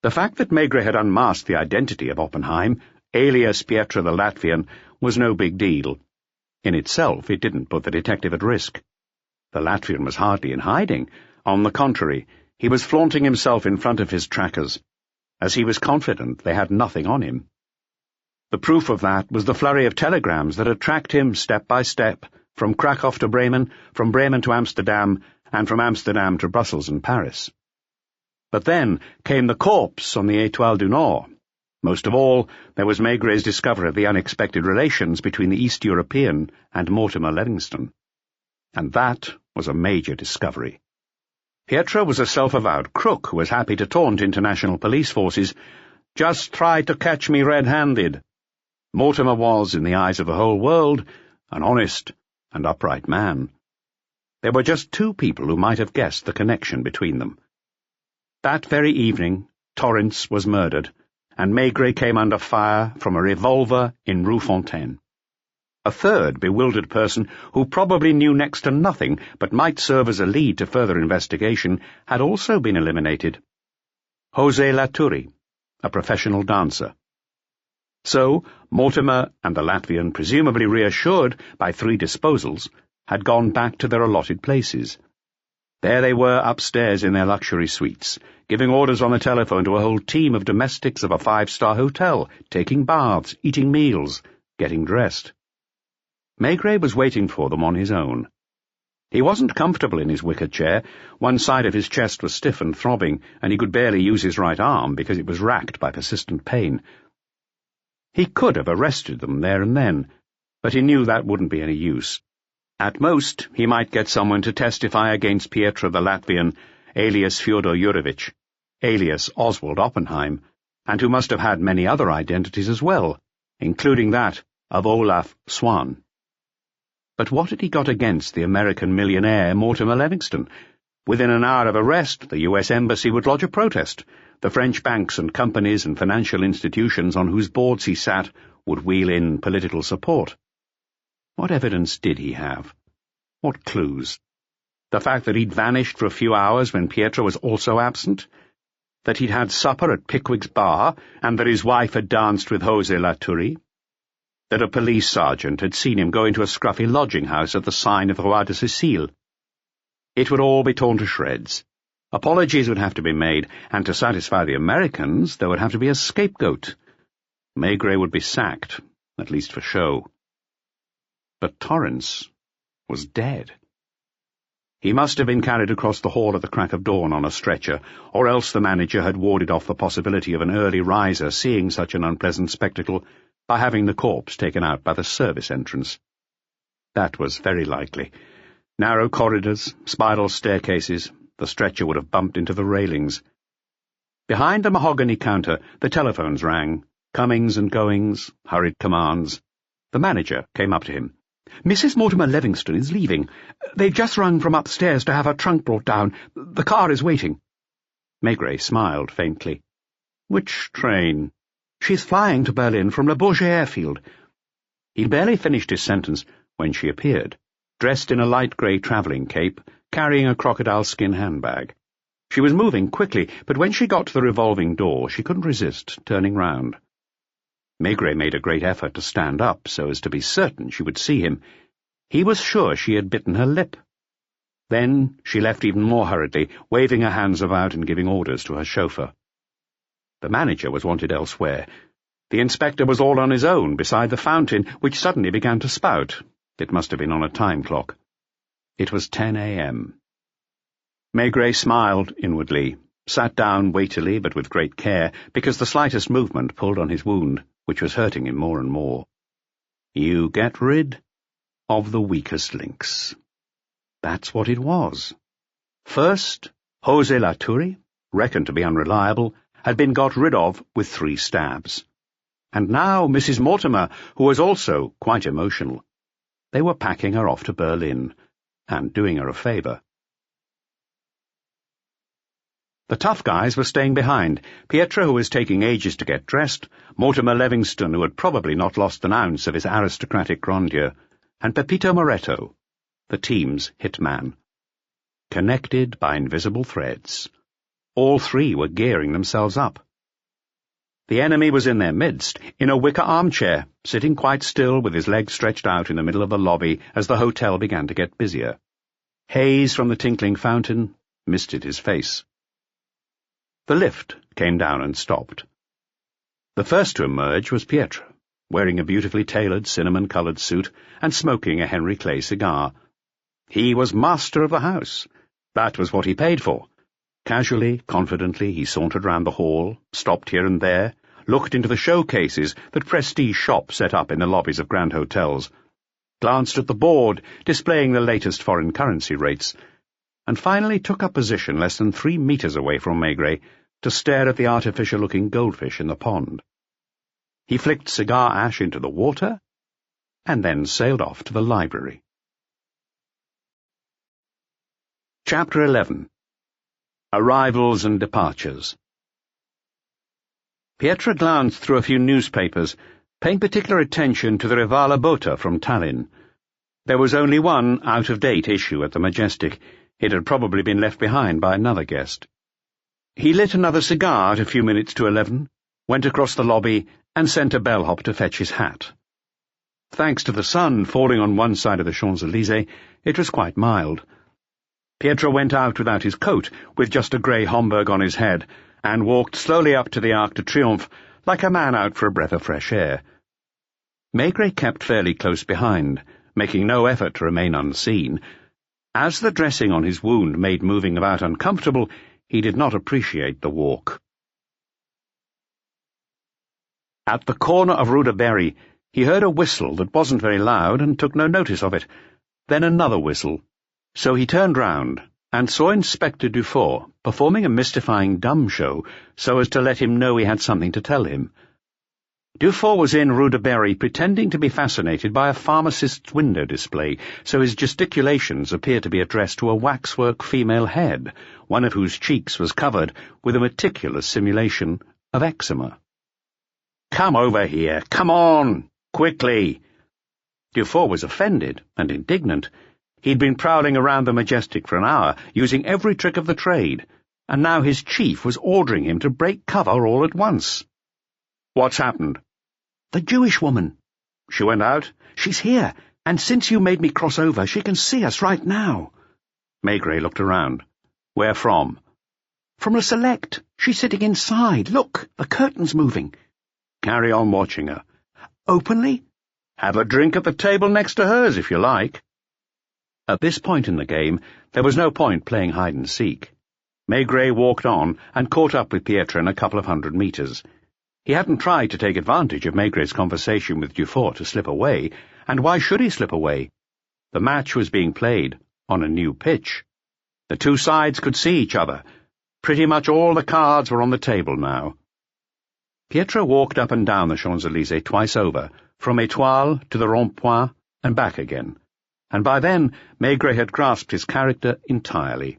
The fact that Maigret had unmasked the identity of Oppenheim, alias Pietro the Latvian, was no big deal. In itself, it didn't put the detective at risk. The Latvian was hardly in hiding. On the contrary, he was flaunting himself in front of his trackers, as he was confident they had nothing on him. The proof of that was the flurry of telegrams that had tracked him step by step, from Krakow to Bremen, from Bremen to Amsterdam, and from Amsterdam to Brussels and Paris. But then came the corpse on the Étoile du Nord. Most of all, there was Maigret's discovery of the unexpected relations between the East European and Mortimer Livingston. And that was a major discovery. Pietro was a self-avowed crook who was happy to taunt international police forces. Just try to catch me red-handed. Mortimer was, in the eyes of the whole world, an honest and upright man. There were just two people who might have guessed the connection between them. That very evening, Torrance was murdered, and Maigret came under fire from a revolver in Rue Fontaine. A third bewildered person, who probably knew next to nothing but might serve as a lead to further investigation, had also been eliminated. José Laturi, a professional dancer. So, Mortimer and the Latvian, presumably reassured by 3 disposals, had gone back to their allotted places. There they were upstairs in their luxury suites, giving orders on the telephone to a whole team of domestics of a 5-star hotel, taking baths, eating meals, getting dressed. Maigret was waiting for them on his own. He wasn't comfortable in his wicker chair. One side of his chest was stiff and throbbing, and he could barely use his right arm because it was racked by persistent pain. He could have arrested them there and then, but he knew that wouldn't be any use. At most, he might get someone to testify against Pietro the Latvian, alias Fyodor Yurovich, alias Oswald Oppenheim, and who must have had many other identities as well, including that of Olaf Swan. But what had he got against the American millionaire Mortimer Livingston? Within an hour of arrest, the U.S. Embassy would lodge a protest. The French banks and companies and financial institutions on whose boards he sat would wheel in political support. What evidence did he have? What clues? The fact that he'd vanished for a few hours when Pietro was also absent? That he'd had supper at Pickwick's bar, and that his wife had danced with Jose Latourie? That a police sergeant had seen him go into a scruffy lodging-house at the sign of Roi de Sicile? It would all be torn to shreds. Apologies would have to be made, and to satisfy the Americans there would have to be a scapegoat. Maigret would be sacked, at least for show. But Torrance was dead. He must have been carried across the hall at the crack of dawn on a stretcher, or else the manager had warded off the possibility of an early riser seeing such an unpleasant spectacle by having the corpse taken out by the service entrance. That was very likely. Narrow corridors, spiral staircases, the stretcher would have bumped into the railings. Behind the mahogany counter, the telephones rang, comings and goings, hurried commands. The manager came up to him. "Mrs. Mortimer Livingston is leaving. They've just rung from upstairs to have her trunk brought down. The car is waiting." Maigret smiled faintly. "Which train?" "She's flying to Berlin from Le Bourget airfield." He'd barely finished his sentence when she appeared, dressed in a light grey travelling cape, carrying a crocodile skin handbag. She was moving quickly, but when she got to the revolving door, she couldn't resist turning round. Maigret made a great effort to stand up so as to be certain she would see him. He was sure she had bitten her lip. Then she left even more hurriedly, waving her hands about and giving orders to her chauffeur. The manager was wanted elsewhere. The inspector was all on his own beside the fountain, which suddenly began to spout. It must have been on a time clock. It was 10 a.m. Maigret smiled inwardly, sat down weightily but with great care, because the slightest movement pulled on his wound, which was hurting him more and more. You get rid of the weakest links. That's what it was. First, Jose Latourie, reckoned to be unreliable, had been got rid of with 3 stabs. And now Mrs. Mortimer, who was also quite emotional. They were packing her off to Berlin, and doing her a favour. The tough guys were staying behind, Pietro, who was taking ages to get dressed, Mortimer Livingston, who had probably not lost an ounce of his aristocratic grandeur, and Pepito Moretto, the team's hitman. Connected by invisible threads. All 3 were gearing themselves up. The enemy was in their midst, in a wicker armchair, sitting quite still with his legs stretched out in the middle of the lobby as the hotel began to get busier. Haze from the tinkling fountain misted his face. The lift came down and stopped. The first to emerge was Pietro, wearing a beautifully tailored cinnamon-coloured suit and smoking a Henry Clay cigar. He was master of the house. That was what he paid for. Casually, confidently, he sauntered round the hall, stopped here and there, looked into the showcases that prestige shops set up in the lobbies of grand hotels, glanced at the board displaying the latest foreign currency rates, and finally took up position less than 3 metres away from Maigret to stare at the artificial-looking goldfish in the pond. He flicked cigar ash into the water, and then sailed off to the library. Chapter 11. Arrivals and Departures. Pietro glanced through a few newspapers, paying particular attention to the Rivala Bota from Tallinn. There was only one out-of-date issue at the Majestic. It had probably been left behind by another guest. He lit another cigar at a few minutes to 11, went across the lobby, and sent a bellhop to fetch his hat. Thanks to the sun falling on one side of the Champs-Élysées, it was quite mild. Pietro went out without his coat, with just a grey Homburg on his head, and walked slowly up to the Arc de Triomphe, like a man out for a breath of fresh air. Maigret kept fairly close behind, making no effort to remain unseen. As the dressing on his wound made moving about uncomfortable, he did not appreciate the walk. At the corner of Rue de Berry, he heard a whistle that wasn't very loud and took no notice of it. Then another whistle. So he turned round and saw Inspector Dufour performing a mystifying dumb show so as to let him know he had something to tell him. Dufour was in Rue de Berry pretending to be fascinated by a pharmacist's window display, so his gesticulations appeared to be addressed to a waxwork female head, one of whose cheeks was covered with a meticulous simulation of eczema. "Come over here! Come on! Quickly!" Dufour was offended and indignant. He'd been prowling around the Majestic for an hour, using every trick of the trade, and now his chief was ordering him to break cover all at once. "What's happened?" "The Jewish woman." "She went out?" "She's here, and since you made me cross over, she can see us right now." Maigret looked around. "Where from?" "From the Select. She's sitting inside. Look, the curtain's moving." "Carry on watching her." "Openly?" "Have a drink at the table next to hers, if you like." At this point in the game, there was no point playing hide-and-seek. Maigret walked on and caught up with Pietre in a couple of 100 meters. He hadn't tried to take advantage of Maigret's conversation with Dufour to slip away, and why should he slip away? The match was being played on a new pitch. The two sides could see each other. Pretty much all the cards were on the table now. Pietre walked up and down the Champs-Élysées twice over, from Étoile to the Rond-Point and back again, and by then Maigret had grasped his character entirely.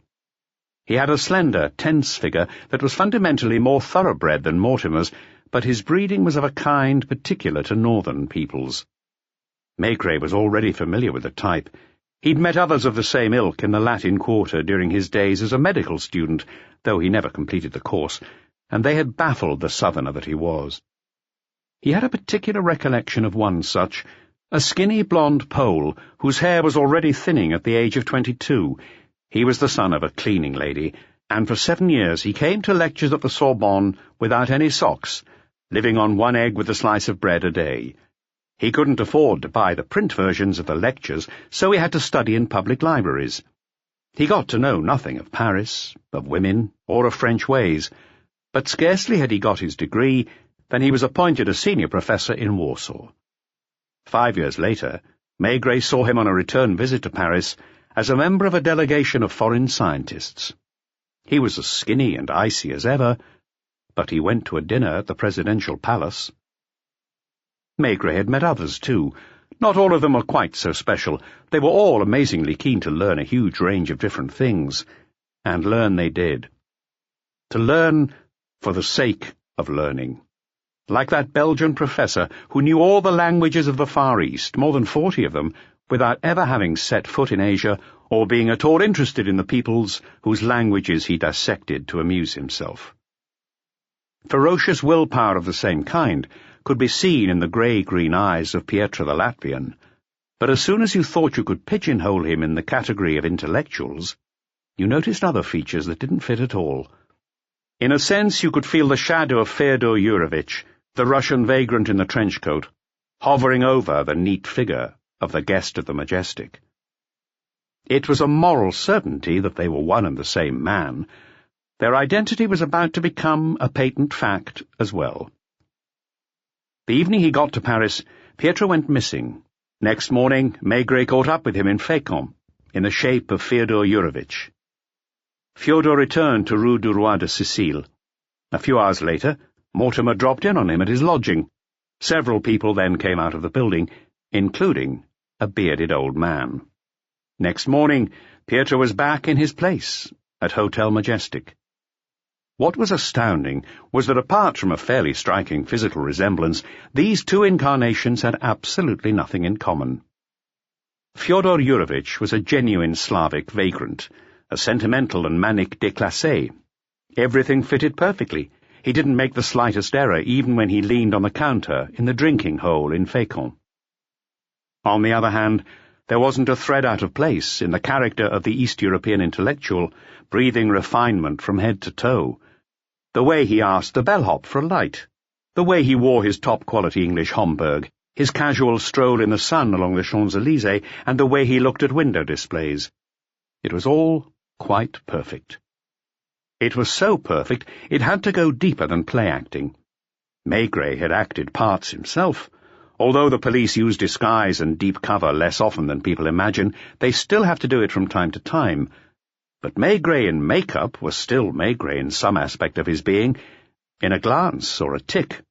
He had a slender, tense figure that was fundamentally more thoroughbred than Mortimer's, but his breeding was of a kind particular to northern peoples. Maigret was already familiar with the type. He'd met others of the same ilk in the Latin Quarter during his days as a medical student, though he never completed the course, and they had baffled the southerner that he was. He had a particular recollection of one such, a skinny blonde Pole whose hair was already thinning at the age of 22. He was the son of a cleaning lady, and for 7 years he came to lectures at the Sorbonne without any socks, living on 1 egg with a slice of bread a day. He couldn't afford to buy the print versions of the lectures, so he had to study in public libraries. He got to know nothing of Paris, of women, or of French ways, but scarcely had he got his degree than he was appointed a senior professor in Warsaw. 5 years later, Maigret saw him on a return visit to Paris as a member of a delegation of foreign scientists. He was as skinny and icy as ever, but he went to a dinner at the presidential palace. Maigret had met others, too. Not all of them were quite so special. They were all amazingly keen to learn a huge range of different things, and learn they did. To learn for the sake of learning. Like that Belgian professor who knew all the languages of the Far East, more than 40 of them, without ever having set foot in Asia or being at all interested in the peoples whose languages he dissected to amuse himself. Ferocious willpower of the same kind could be seen in the grey-green eyes of Pietre the Latvian, but as soon as you thought you could pigeonhole him in the category of intellectuals, you noticed other features that didn't fit at all. In a sense, you could feel the shadow of Fyodor Yurovitch, the Russian vagrant in the trench-coat, hovering over the neat figure of the guest of the Majestic. It was a moral certainty that they were one and the same man. Their identity was about to become a patent fact as well. The evening he got to Paris, Pietre went missing. Next morning, Maigret caught up with him in Fécamp, in the shape of Fyodor Yurovitch. Fyodor returned to Rue du Roi de Sicile. A few hours later, Mortimer dropped in on him at his lodging. Several people then came out of the building, including a bearded old man. Next morning, Pietre was back in his place, at Hotel Majestic. What was astounding was that apart from a fairly striking physical resemblance, these two incarnations had absolutely nothing in common. Fyodor Yurovitch was a genuine Slavic vagrant, a sentimental and manic déclassé. Everything fitted perfectly. He didn't make the slightest error even when he leaned on the counter in the drinking hole in Fécamp. On the other hand, there wasn't a thread out of place in the character of the East European intellectual, breathing refinement from head to toe. The way he asked the bellhop for a light, the way he wore his top-quality English Homburg, his casual stroll in the sun along the Champs-Élysées, and the way he looked at window displays. It was all quite perfect. It was so perfect it had to go deeper than play acting. Maigret had acted parts himself. Although the police use disguise and deep cover less often than people imagine, they still have to do it from time to time. But Maigret in makeup was still Maigret in some aspect of his being, in a glance or a tick.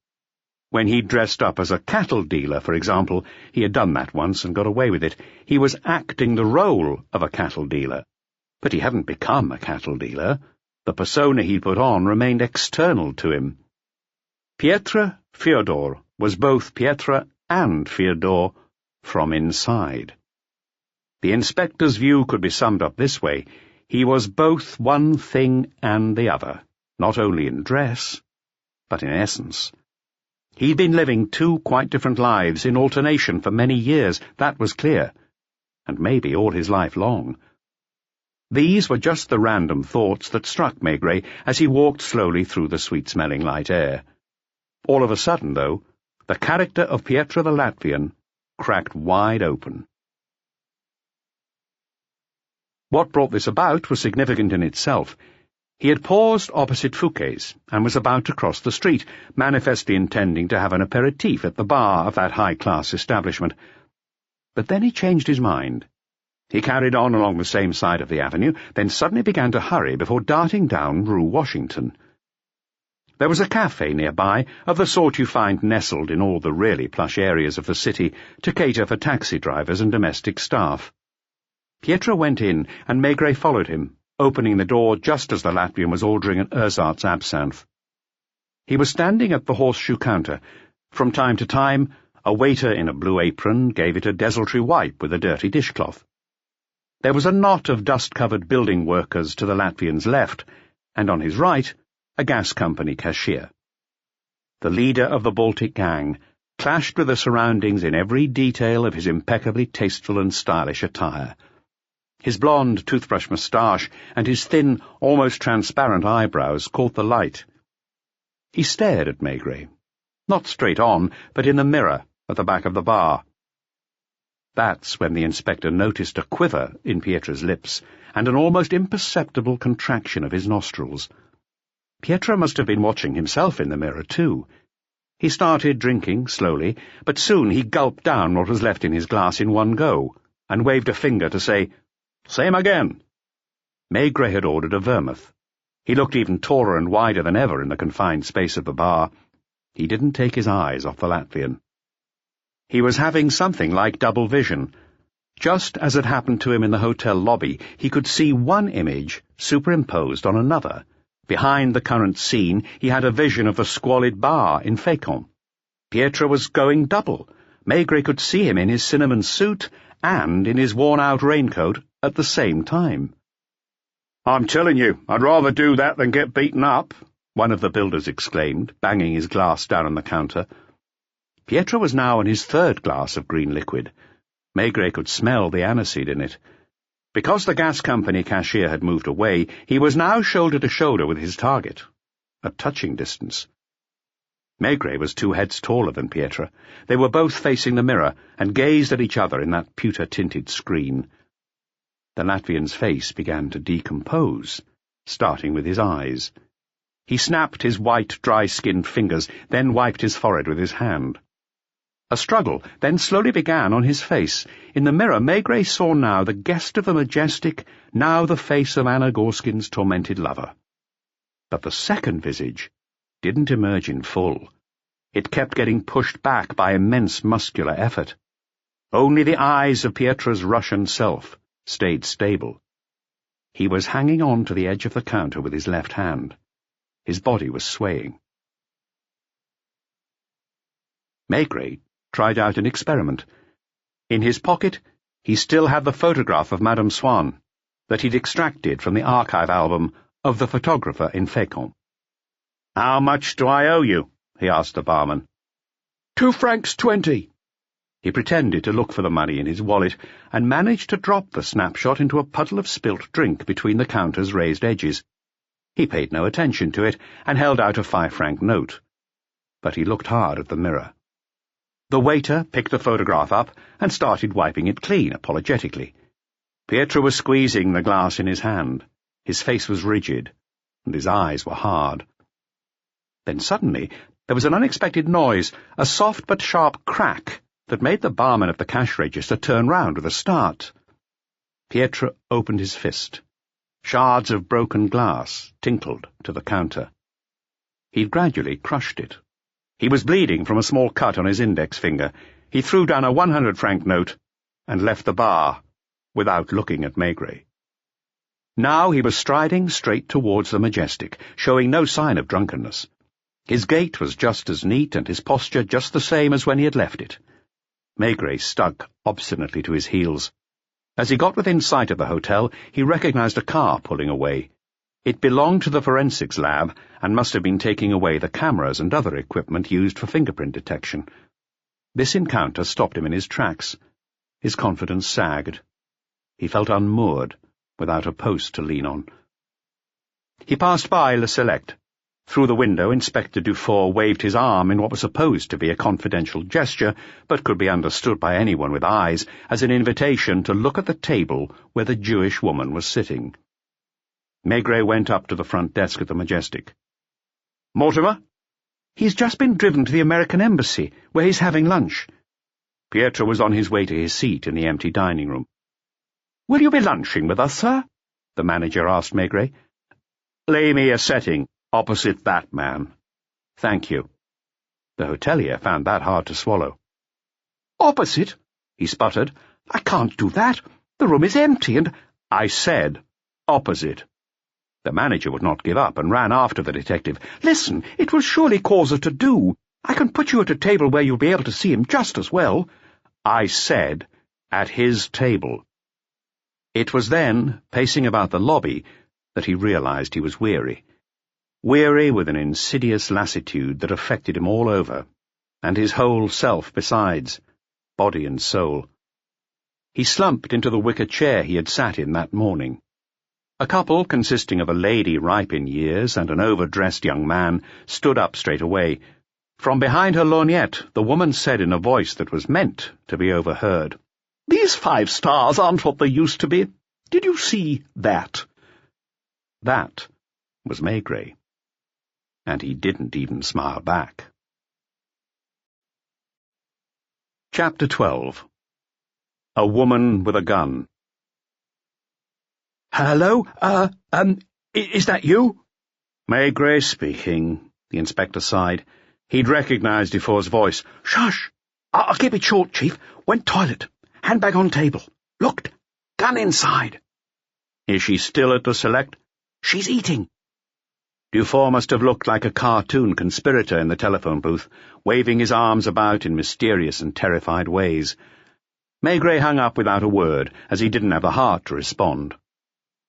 When he dressed up as a cattle dealer, for example, he had done that once and got away with it. He was acting the role of a cattle dealer. But he hadn't become a cattle dealer. The persona he put on remained external to him. Pietre Fyodor was both Pietre and Fyodor from inside. The inspector's view could be summed up this way: he was both one thing and the other, not only in dress, but in essence. He'd been living two quite different lives in alternation for many years, that was clear, and maybe all his life long. These were just the random thoughts that struck Maigret as he walked slowly through the sweet-smelling light air. All of a sudden, though, the character of Pietre the Latvian cracked wide open. What brought this about was significant in itself. He had paused opposite Fouquet's and was about to cross the street, manifestly intending to have an aperitif at the bar of that high-class establishment. But then he changed his mind. He carried on along the same side of the avenue, then suddenly began to hurry before darting down Rue Washington. There was a cafe nearby, of the sort you find nestled in all the really plush areas of the city, to cater for taxi drivers and domestic staff. Pietre went in, and Maigret followed him, opening the door just as the Latvian was ordering an ersatz absinthe. He was standing at the horseshoe counter. From time to time, a waiter in a blue apron gave it a desultory wipe with a dirty dishcloth. There was a knot of dust-covered building workers to the Latvian's left, and on his right, a gas company cashier. The leader of the Baltic gang clashed with the surroundings in every detail of his impeccably tasteful and stylish attire. His blonde toothbrush moustache and his thin, almost transparent eyebrows caught the light. He stared at Maigret, not straight on, but in the mirror at the back of the bar. That's when the inspector noticed a quiver in Pietre's lips and an almost imperceptible contraction of his nostrils. Pietre must have been watching himself in the mirror, too. He started drinking slowly, but soon he gulped down what was left in his glass in one go, and waved a finger to say, "Same again." Maigret had ordered a vermouth. He looked even taller and wider than ever in the confined space of the bar. He didn't take his eyes off the Latvian. He was having something like double vision. Just as had happened to him in the hotel lobby, he could see one image superimposed on another. Behind the current scene, he had a vision of the squalid bar in Fécamp. Pietre was going double. Maigret could see him in his cinnamon suit and in his worn-out raincoat at the same time. "I'm telling you, I'd rather do that than get beaten up," one of the builders exclaimed, banging his glass down on the counter. Pietre was now on his third glass of green liquid. Maigret could smell the aniseed in it. Because the gas company cashier had moved away, he was now shoulder to shoulder with his target, at touching distance. Maigret was 2 heads taller than Pietre. They were both facing the mirror and gazed at each other in that pewter-tinted screen. The Latvian's face began to decompose, starting with his eyes. He snapped his white, dry-skinned fingers, then wiped his forehead with his hand. A struggle then slowly began on his face. In the mirror, Maigret saw now the guest of the majestic, now the face of Anna Gorskin's tormented lover. But the second visage didn't emerge in full. It kept getting pushed back by immense muscular effort. Only the eyes of Pietre's Russian self stayed stable. He was hanging on to the edge of the counter with his left hand. His body was swaying. Maigret tried out an experiment. In his pocket, he still had the photograph of Madame Swann that he'd extracted from the archive album of the photographer in Fécamp. "How much do I owe you?" he asked the barman. 2 francs 20. He pretended to look for the money in his wallet and managed to drop the snapshot into a puddle of spilt drink between the counter's raised edges. He paid no attention to it and held out a 5-franc note. But he looked hard at the mirror. The waiter picked the photograph up and started wiping it clean, apologetically. Pietre was squeezing the glass in his hand. His face was rigid, and his eyes were hard. Then suddenly, There was an unexpected noise, a soft but sharp crack that made the barman at the cash register turn round with a start. Pietro opened his fist. Shards of broken glass tinkled to the counter. He'd gradually crushed it. He was bleeding from a small cut on his index finger. He threw down a 100-franc note and left the bar without looking at Maigret. Now he was striding straight towards the Majestic, showing no sign of drunkenness. His gait was just as neat and his posture just the same as when he had left it. Maigret stuck obstinately to his heels. As he got within sight of the hotel, he recognized a car pulling away. It belonged to the forensics lab and must have been taking away the cameras and other equipment used for fingerprint detection. This encounter stopped him in his tracks. His confidence sagged. He felt unmoored, without a post to lean on. He passed by Le Select. Through the window, Inspector Dufour waved his arm in what was supposed to be a confidential gesture, but could be understood by anyone with eyes as an invitation to look at the table where the Jewish woman was sitting. Maigret went up to the front desk at the Majestic. "Mortimer?" "He's just been driven to the American Embassy, where he's having lunch." Pietro was on his way to his seat in the empty dining room. "Will you be lunching with us, sir?" the manager asked Maigret. "Lay me a setting opposite that man." "Thank you." The hotelier found that hard to swallow. "Opposite?" he sputtered. "I can't do that. The room is empty and—" "I said opposite." The manager would not give up and ran after the detective. "Listen, it will surely cause us to do. I can put you at a table where you'll be able to see him just as well." "I said at his table." It was then, pacing about the lobby, that he realized he was weary. Weary with an insidious lassitude that affected him all over, and his whole self besides, body and soul. He slumped into the wicker chair he had sat in that morning. A couple, consisting of a lady ripe in years and an overdressed young man, stood up straight away. From behind her lorgnette, the woman said in a voice that was meant to be overheard, "These 5 stars aren't what they used to be. Did you see that?" That was Maigret. And he didn't even smile back. Chapter 12. A Woman with a Gun. "Hello? Is that you?" "Maigret speaking," the inspector sighed. He'd recognized Dufour's voice. "Shush! I'll keep it short, Chief. Went toilet. Handbag on table. Looked. Gun inside." "Is she still at the Select?" "She's eating." Dufour must have looked like a cartoon conspirator in the telephone booth, waving his arms about in mysterious and terrified ways. Maigret hung up without a word, as he didn't have the heart to respond.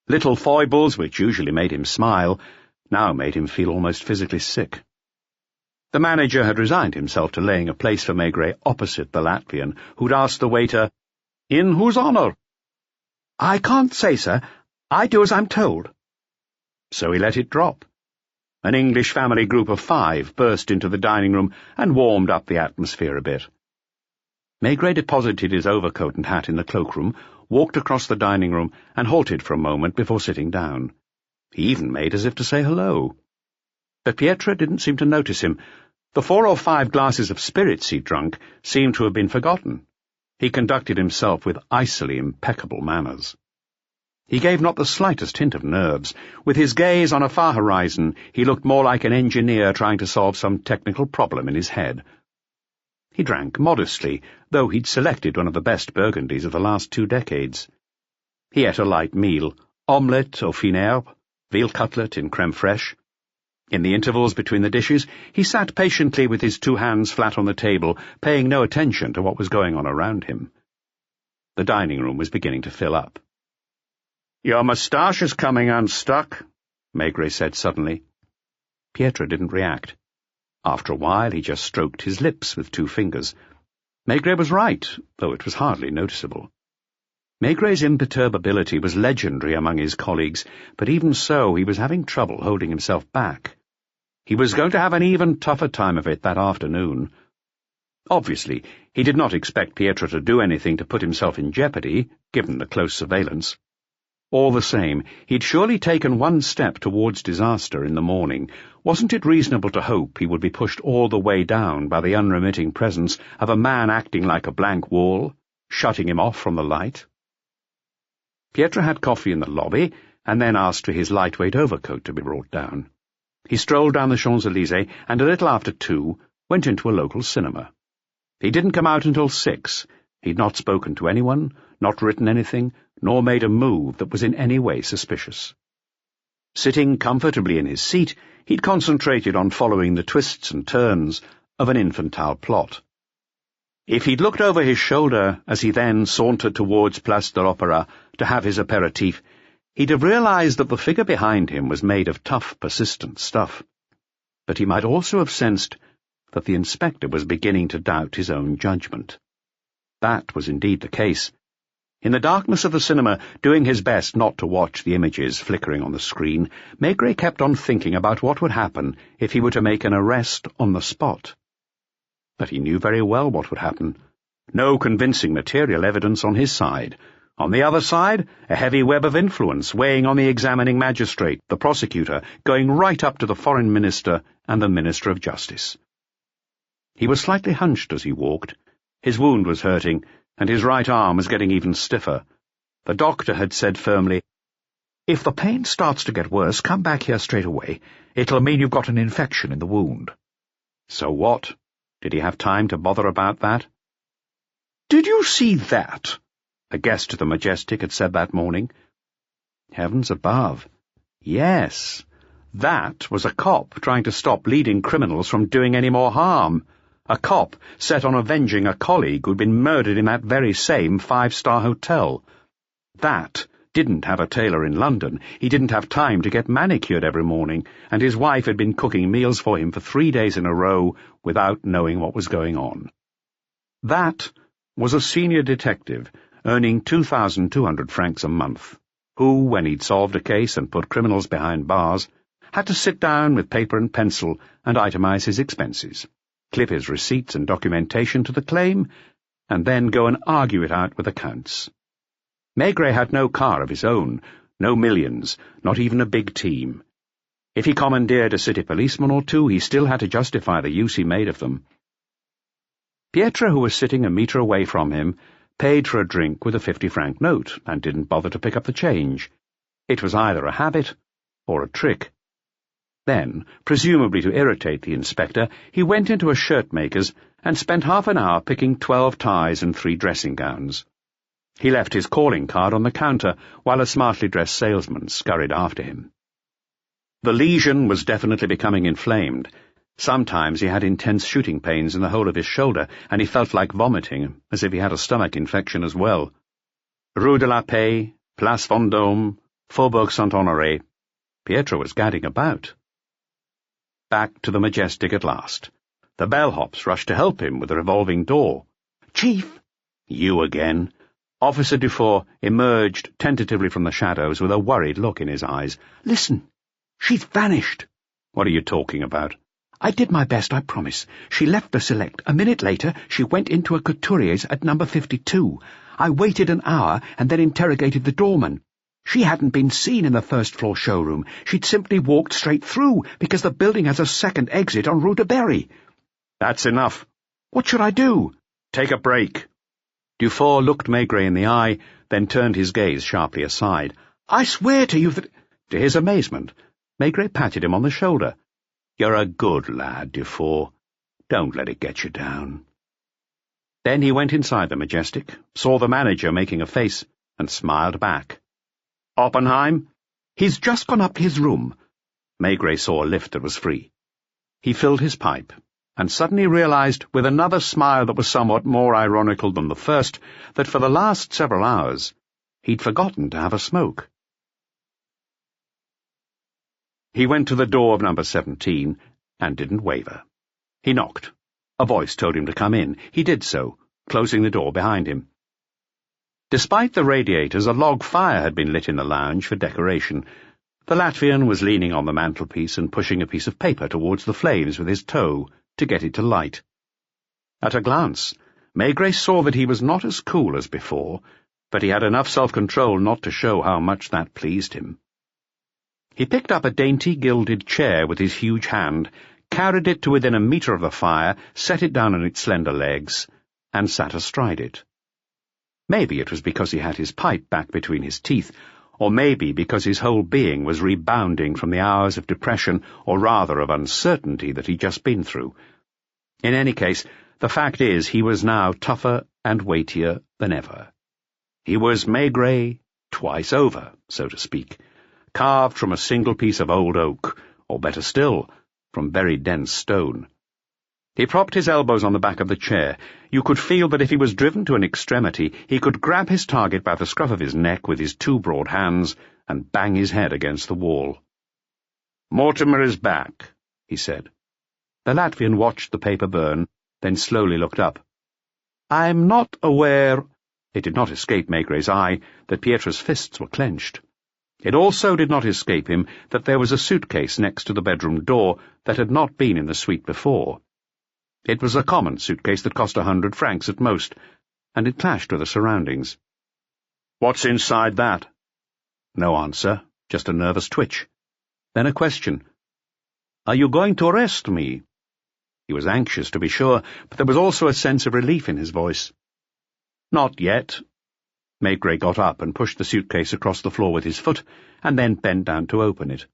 Little foibles, which usually made him smile, now made him feel almost physically sick. The manager had resigned himself to laying a place for Maigret opposite the Latvian, who'd asked the waiter, "In whose honour?" "I can't say, sir. I do as I'm told." So he let it drop. An English family group of 5 burst into the dining room and warmed up the atmosphere a bit. Maigret deposited his overcoat and hat in the cloakroom, walked across the dining room, and halted for a moment before sitting down. He even made as if to say hello. But Pietro didn't seem to notice him. The 4 or 5 glasses of spirits he'd drunk seemed to have been forgotten. He conducted himself with icily impeccable manners. He gave not the slightest hint of nerves. With his gaze on a far horizon, he looked more like an engineer trying to solve some technical problem in his head. He drank modestly, though he'd selected one of the best burgundies of the last 2 decades. He ate a light meal, omelette au fine herbe, veal cutlet in crème fraîche. In the intervals between the dishes, he sat patiently with his 2 hands flat on the table, paying no attention to what was going on around him. The dining room was beginning to fill up. "Your moustache is coming unstuck," Maigret said suddenly. Pietro didn't react. After a while, he just stroked his lips with 2 fingers. Maigret was right, though it was hardly noticeable. Maigret's imperturbability was legendary among his colleagues, but even so, he was having trouble holding himself back. He was going to have an even tougher time of it that afternoon. Obviously, he did not expect Pietro to do anything to put himself in jeopardy, given the close surveillance. All the same, he'd surely taken one step towards disaster in the morning. Wasn't it reasonable to hope he would be pushed all the way down by the unremitting presence of a man acting like a blank wall, shutting him off from the light? Pietro had coffee in the lobby, and then asked for his lightweight overcoat to be brought down. He strolled down the Champs-Élysées, and a little after 2, went into a local cinema. He didn't come out until 6. He'd not spoken to anyone, not written anything, nor made a move that was in any way suspicious. Sitting comfortably in his seat, he'd concentrated on following the twists and turns of an infantile plot. If he'd looked over his shoulder as he then sauntered towards Place de l'Opéra to have his apéritif, he'd have realized that the figure behind him was made of tough, persistent stuff. But he might also have sensed that the inspector was beginning to doubt his own judgment. That was indeed the case. In the darkness of the cinema, doing his best not to watch the images flickering on the screen, Maigret kept on thinking about what would happen if he were to make an arrest on the spot. But he knew very well what would happen. No convincing material evidence on his side. On the other side, a heavy web of influence weighing on the examining magistrate, the prosecutor, going right up to the foreign minister and the minister of justice. He was slightly hunched as he walked. His wound was hurting, and his right arm was getting even stiffer. The doctor had said firmly, "If the pain starts to get worse, come back here straight away. It'll mean you've got an infection in the wound." So what? Did he have time to bother about that? "Did you see that?" a guest at the Majestic had said that morning. Heavens above. Yes, that was a cop trying to stop leading criminals from doing any more harm. A cop set on avenging a colleague who'd been murdered in that very same 5-star hotel. That didn't have a tailor in London. He didn't have time to get manicured every morning, and his wife had been cooking meals for him for 3 days in a row without knowing what was going on. That was a senior detective earning 2,200 francs a month, who, when he'd solved a case and put criminals behind bars, had to sit down with paper and pencil and itemize his expenses, clip his receipts and documentation to the claim, and then go and argue it out with accounts. Maigret had no car of his own, no millions, not even a big team. If he commandeered a city policeman or 2, he still had to justify the use he made of them. Pietro, who was sitting a metre away from him, paid for a drink with a 50-franc note and didn't bother to pick up the change. It was either a habit or a trick. Then, presumably to irritate the inspector, he went into a shirt-maker's and spent half an hour picking 12 ties and 3 dressing gowns. He left his calling card on the counter while a smartly dressed salesman scurried after him. The lesion was definitely becoming inflamed. Sometimes he had intense shooting pains in the whole of his shoulder, and he felt like vomiting, as if he had a stomach infection as well. Rue de la Paix, Place Vendôme, Faubourg Saint-Honoré. Pietro was gadding about. Back to the Majestic at last. The bellhops rushed to help him with the revolving door. "Chief!" "You again?" Officer Dufour emerged tentatively from the shadows with a worried look in his eyes. "Listen, she's vanished." "What are you talking about?" "I did my best, I promise. She left the Select. A minute later, she went into a couturier's at number 52. I waited an hour and then interrogated the doorman. She hadn't been seen in the first-floor showroom. She'd simply walked straight through, because the building has a second exit on Rue de Berry." "That's enough." "What should I do?" "Take a break." Dufour looked Maigret in the eye, then turned his gaze sharply aside. "I swear to you that—" To his amazement, Maigret patted him on the shoulder. "You're a good lad, Dufour. Don't let it get you down." Then he went inside the Majestic, saw the manager making a face, and smiled back. "Oppenheim?" "He's just gone up to his room." Maigret saw a lift that was free. He filled his pipe, and suddenly realized, with another smile that was somewhat more ironical than the first, that for the last several hours he'd forgotten to have a smoke. He went to the door of number 17 and didn't waver. He knocked. A voice told him to come in. He did so, closing the door behind him. Despite the radiators, a log fire had been lit in the lounge for decoration. The Latvian was leaning on the mantelpiece and pushing a piece of paper towards the flames with his toe to get it to light. At a glance, Maigret saw that he was not as cool as before, but he had enough self-control not to show how much that pleased him. He picked up a dainty gilded chair with his huge hand, carried it to within a metre of the fire, set it down on its slender legs, and sat astride it. Maybe it was because he had his pipe back between his teeth, or maybe because his whole being was rebounding from the hours of depression, or rather of uncertainty, that he'd just been through. In any case, the fact is he was now tougher and weightier than ever. He was Maigret twice over, so to speak, carved from a single piece of old oak, or better still, from very dense stone. He propped his elbows on the back of the chair. You could feel that if he was driven to an extremity, he could grab his target by the scruff of his neck with his two broad hands and bang his head against the wall. "Mortimer is back," he said. The Latvian watched the paper burn, then slowly looked up. "I'm not aware—" It did not escape Maigret's eye that Pietro's fists were clenched. It also did not escape him that there was a suitcase next to the bedroom door that had not been in the suite before. It was a common suitcase that cost 100 francs at most, and it clashed with the surroundings. "What's inside that?" No answer, just a nervous twitch. Then a question. "Are you going to arrest me?" He was anxious, to be sure, but there was also a sense of relief in his voice. "Not yet." Maigret got up and pushed the suitcase across the floor with his foot, and then bent down to open it.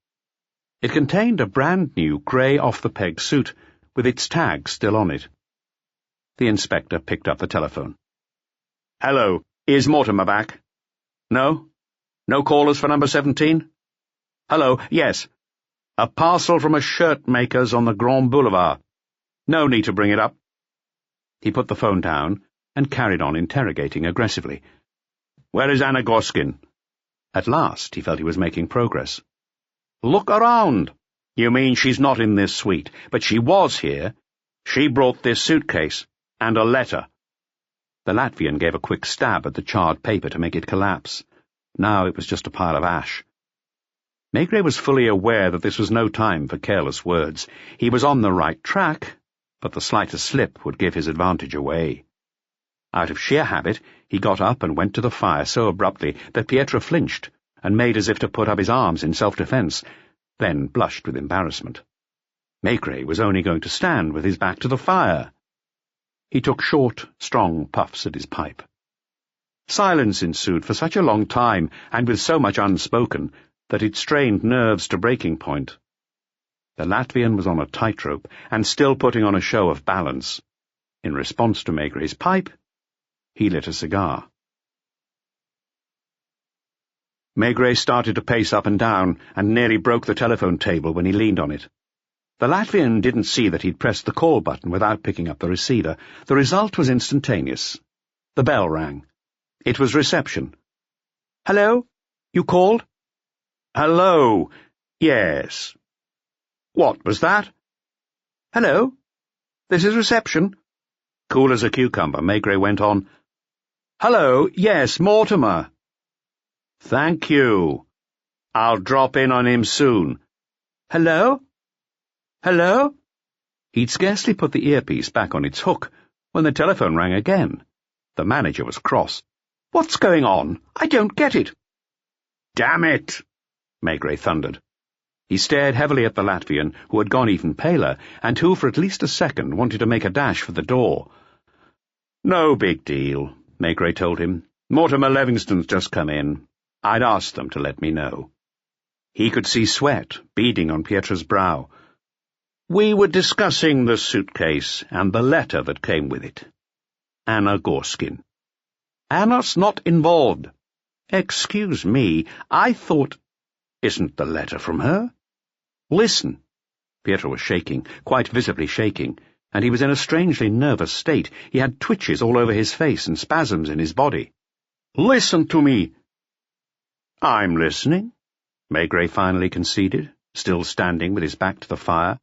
It contained a brand-new grey off-the-peg suit, with its tag still on it. The inspector picked up the telephone. "Hello, is Mortimer back?" "No? No callers for number 17? "Hello, yes. A parcel from a shirt maker's on the Grand Boulevard. No need to bring it up." He put the phone down and carried on interrogating aggressively. "Where is Anna Goskin?" At last he felt he was making progress. "Look around. You mean she's not in this suite, but she was here. She brought this suitcase, and a letter." The Latvian gave a quick stab at the charred paper to make it collapse. Now it was just a pile of ash. Maigret was fully aware that this was no time for careless words. He was on the right track, but the slightest slip would give his advantage away. Out of sheer habit, he got up and went to the fire so abruptly that Pietro flinched and made as if to put up his arms in self-defence, then blushed with embarrassment. Maigret was only going to stand with his back to the fire. He took short, strong puffs at his pipe. Silence ensued for such a long time, and with so much unspoken, that it strained nerves to breaking point. The Latvian was on a tightrope, and still putting on a show of balance. In response to Maigret's pipe, he lit a cigar. Maigret started to pace up and down, and nearly broke the telephone table when he leaned on it. The Latvian didn't see that he'd pressed the call button without picking up the receiver. The result was instantaneous. The bell rang. It was reception. "Hello? You called?" "Hello? Yes." "What was that?" "Hello? This is reception." Cool as a cucumber, Maigret went on. "Hello, yes, Mortimer." "Thank you. I'll drop in on him soon." "Hello? Hello?" He'd scarcely put the earpiece back on its hook when the telephone rang again. The manager was cross. "What's going on? I don't get it." "Damn it!" Maigret thundered. He stared heavily at the Latvian, who had gone even paler, and who for at least a second wanted to make a dash for the door. "No big deal," Maigret told him. "Mortimer Livingston's just come in. I'd asked them to let me know." He could see sweat beading on Pietro's brow. "We were discussing the suitcase and the letter that came with it. Anna Goskin." "Anna's not involved." "Excuse me, I thought—" "Isn't the letter from her?" "Listen." Pietro was shaking, quite visibly shaking, and he was in a strangely nervous state. He had twitches all over his face and spasms in his body. "Listen to me." "I'm listening," Maigret finally conceded, still standing with his back to the fire.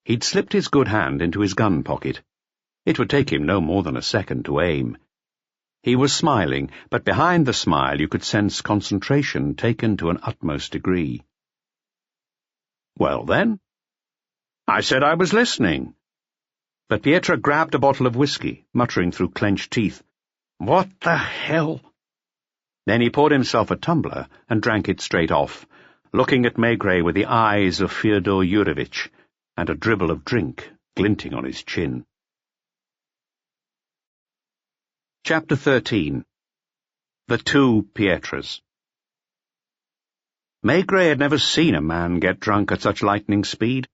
He'd slipped his good hand into his gun pocket. It would take him no more than a second to aim. He was smiling, but behind the smile you could sense concentration taken to an utmost degree. "Well, then?" "I said I was listening." But Pietro grabbed a bottle of whiskey, muttering through clenched teeth. "What the hell?" Then he poured himself a tumbler and drank it straight off, looking at Maigret with the eyes of Fyodor Yurevich, and a dribble of drink glinting on his chin. Chapter 13. The Two Pietras. Maigret had never seen a man get drunk at such lightning speed.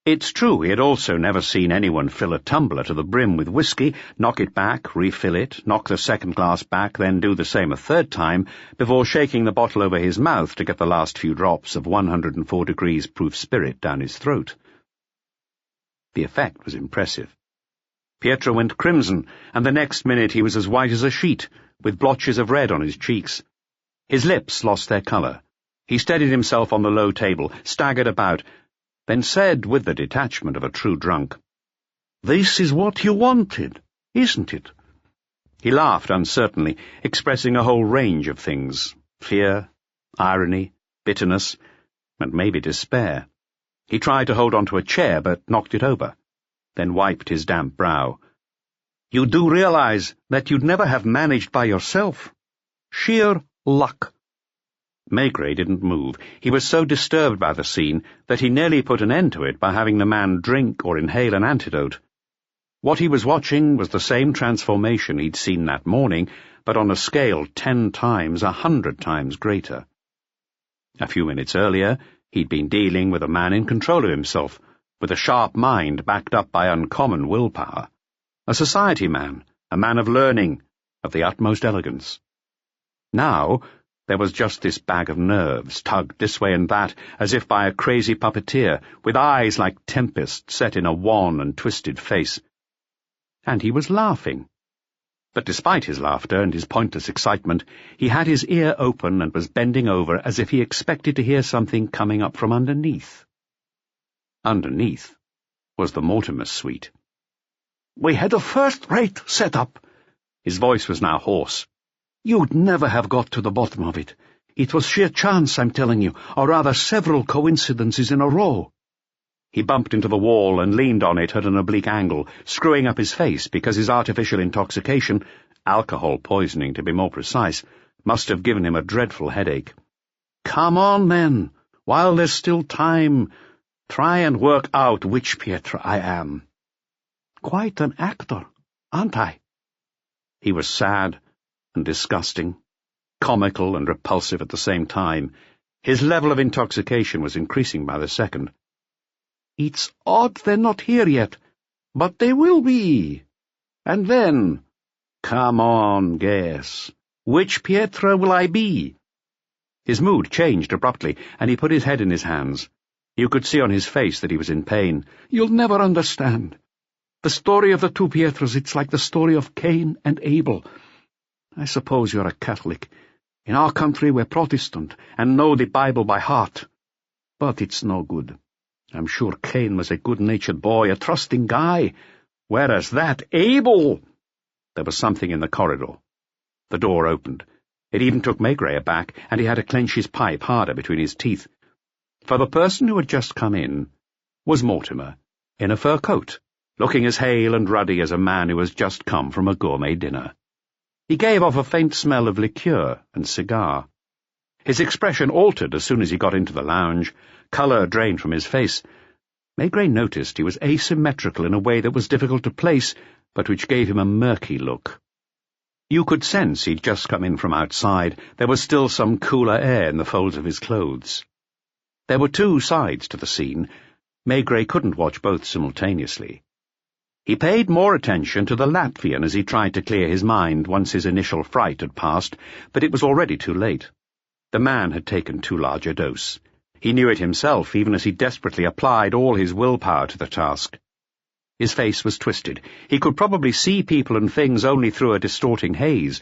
It's true he had also never seen anyone fill a tumbler to the brim with whiskey, knock it back, refill it, knock the second glass back, then do the same a third time, before shaking the bottle over his mouth to get the last few drops of 104 degrees proof spirit down his throat. The effect was impressive. Pietro went crimson, and the next minute he was as white as a sheet, with blotches of red on his cheeks. His lips lost their colour. He steadied himself on the low table, staggered about, then said with the detachment of a true drunk, "This is what you wanted, isn't it?" He laughed uncertainly, expressing a whole range of things: fear, irony, bitterness, and maybe despair. He tried to hold on to a chair, but knocked it over, then wiped his damp brow. "You do realize that you'd never have managed by yourself? Sheer luck." Maigret didn't move. He was so disturbed by the scene that he nearly put an end to it by having the man drink or inhale an antidote. What he was watching was the same transformation he'd seen that morning, but on a scale 10 times, 100 times greater. A few minutes earlier, he'd been dealing with a man in control of himself, with a sharp mind backed up by uncommon willpower. A society man, a man of learning, of the utmost elegance. Now, there was just this bag of nerves, tugged this way and that, as if by a crazy puppeteer, with eyes like tempests set in a wan and twisted face. And he was laughing. But despite his laughter and his pointless excitement, he had his ear open and was bending over as if he expected to hear something coming up from underneath. Underneath was the Mortimer suite. "We had a first-rate set-up." His voice was now hoarse. "You'd never have got to the bottom of it. It was sheer chance, I'm telling you, or rather several coincidences in a row." He bumped into the wall and leaned on it at an oblique angle, screwing up his face because his artificial intoxication, alcohol poisoning to be more precise, must have given him a dreadful headache. "Come on, then, while there's still time. Try and work out which Pietro I am. Quite an actor, aren't I?" He was sad and disgusting, comical and repulsive at the same time. His level of intoxication was increasing by the second. "It's odd they're not here yet, but they will be. And then, come on, guess. Which Pietro will I be?" His mood changed abruptly, and he put his head in his hands. You could see on his face that he was in pain. "You'll never understand. The story of the two Pietros, it's like the story of Cain and Abel. I suppose you're a Catholic. In our country we're Protestant, and know the Bible by heart. But it's no good. I'm sure Cain was a good-natured boy, a trusting guy, whereas that Abel—" There was something in the corridor. The door opened. It even took Maigret aback, and he had to clench his pipe harder between his teeth. For the person who had just come in was Mortimer, in a fur coat, looking as hale and ruddy as a man who has just come from a gourmet dinner. He gave off a faint smell of liqueur and cigar. His expression altered as soon as he got into the lounge. Colour drained from his face. Maigret noticed he was asymmetrical in a way that was difficult to place, but which gave him a murky look. You could sense he'd just come in from outside. There was still some cooler air in the folds of his clothes. There were two sides to the scene. Maigret couldn't watch both simultaneously. He paid more attention to the Latvian as he tried to clear his mind once his initial fright had passed, but it was already too late. The man had taken too large a dose. He knew it himself, even as he desperately applied all his willpower to the task. His face was twisted. He could probably see people and things only through a distorting haze.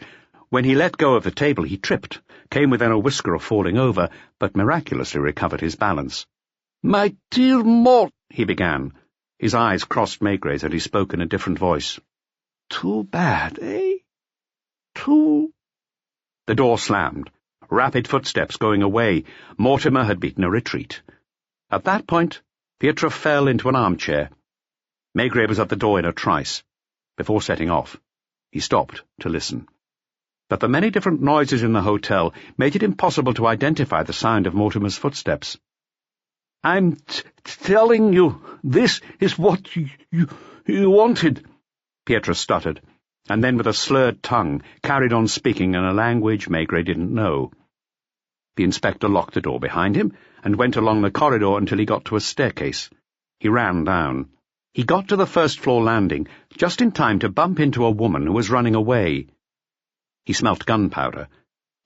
When he let go of the table, he tripped, came within a whisker of falling over, but miraculously recovered his balance. "My dear Mort," he began. His eyes crossed Maigret's, and he spoke in a different voice. "Too bad, eh? Too—" The door slammed. Rapid footsteps going away. Mortimer had beaten a retreat. At that point, Pietro fell into an armchair. Maigret was at the door in a trice. Before setting off, he stopped to listen. but the many different noises in the hotel made it impossible to identify the sound of Mortimer's footsteps. "I'm telling you, this is what you wanted," Pietro stuttered, and then with a slurred tongue carried on speaking in a language Maigret didn't know. The inspector locked the door behind him and went along the corridor until he got to a staircase. He ran down. He got to the first-floor landing just in time to bump into a woman who was running away. He smelt gunpowder.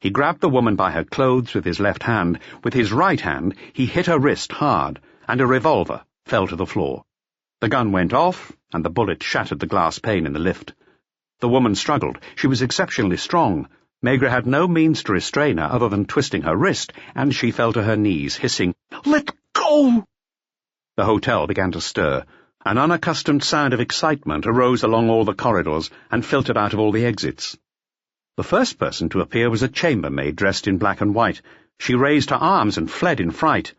He grabbed the woman by her clothes with his left hand. With his right hand, he hit her wrist hard, and a revolver fell to the floor. The gun went off, and the bullet shattered the glass pane in the lift. The woman struggled. She was exceptionally strong. Maigret had no means to restrain her other than twisting her wrist, and she fell to her knees, hissing, "Let go!" The hotel began to stir. An unaccustomed sound of excitement arose along all the corridors and filtered out of all the exits. The first person to appear was a chambermaid dressed in black and white. She raised her arms and fled in fright.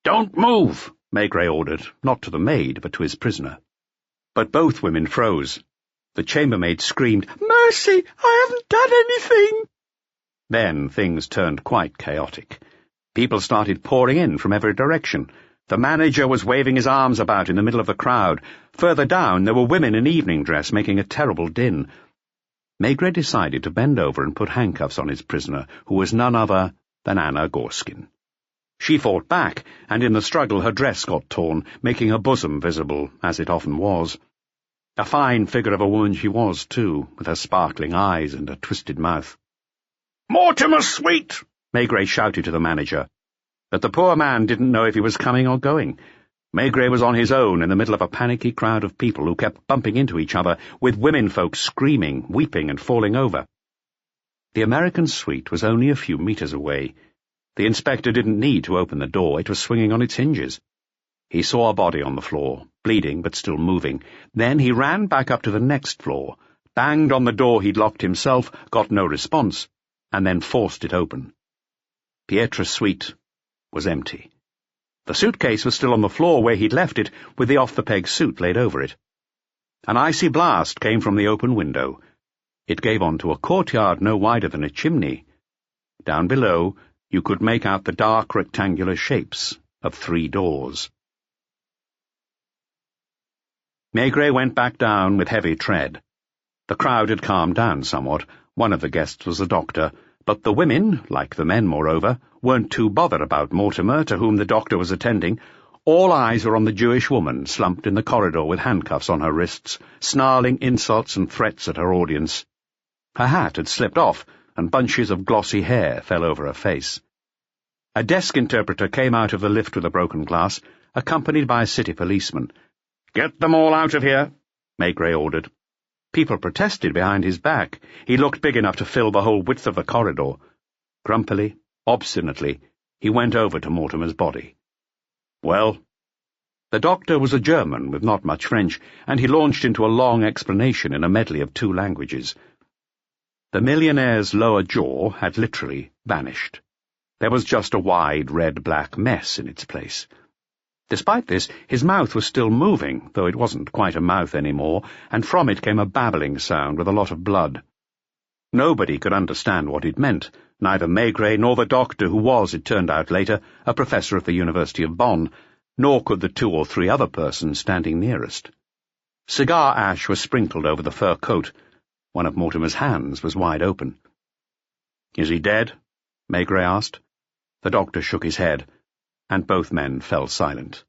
"Don't move," Maigret ordered, not to the maid, but to his prisoner. But both women froze. The chambermaid screamed, "Mercy, I haven't done anything." Then things turned quite chaotic. People started pouring in from every direction. The manager was waving his arms about in the middle of the crowd. Further down, there were women in evening dress making a terrible din. Maigret decided to bend over and put handcuffs on his prisoner, who was none other than Anna Gorskin. She fought back, and in the struggle her dress got torn, making her bosom visible, as it often was. A fine figure of a woman she was, too, with her sparkling eyes and a twisted mouth. "Mortimer, sweet!" Maigret shouted to the manager. But the poor man didn't know if he was coming or going. Maigret was on his own in the middle of a panicky crowd of people who kept bumping into each other, with womenfolk screaming, weeping, and falling over. The American suite was only a few meters away. The inspector didn't need to open the door. It was swinging on its hinges. He saw a body on the floor, bleeding but still moving. Then he ran back up to the next floor, banged on the door he'd locked himself, got no response, and then forced it open. Pietro's suite was empty. The suitcase was still on the floor where he'd left it, with the off-the-peg suit laid over it. An icy blast came from the open window. It gave onto a courtyard no wider than a chimney. Down below, you could make out the dark rectangular shapes of 3 doors. Maigret went back down with heavy tread. The crowd had calmed down somewhat. One of the guests was a doctor, but the women, like the men moreover, weren't too bothered about Mortimer, to whom the doctor was attending. All eyes were on the Jewish woman slumped in the corridor with handcuffs on her wrists, snarling insults and threats at her audience. Her hat had slipped off, and bunches of glossy hair fell over her face. A desk interpreter came out of the lift with a broken glass, accompanied by a city policeman. "Get them all out of here," Maigret ordered. People protested behind his back. He looked big enough to fill the whole width of the corridor. Grumpily, obstinately, he went over to Mortimer's body. "Well?" The doctor was a German with not much French, and he launched into a long explanation in a medley of 2 languages. The millionaire's lower jaw had literally vanished. There was just a wide red-black mess in its place. Despite this, his mouth was still moving, though it wasn't quite a mouth anymore, and from it came a babbling sound with a lot of blood. Nobody could understand what it meant, neither Maigret nor the doctor, who was, it turned out later, a professor at the University of Bonn, nor could the 2 or 3 other persons standing nearest. Cigar ash was sprinkled over the fur coat. One of Mortimer's hands was wide open. "Is he dead?" Maigret asked. The doctor shook his head, and both men fell silent.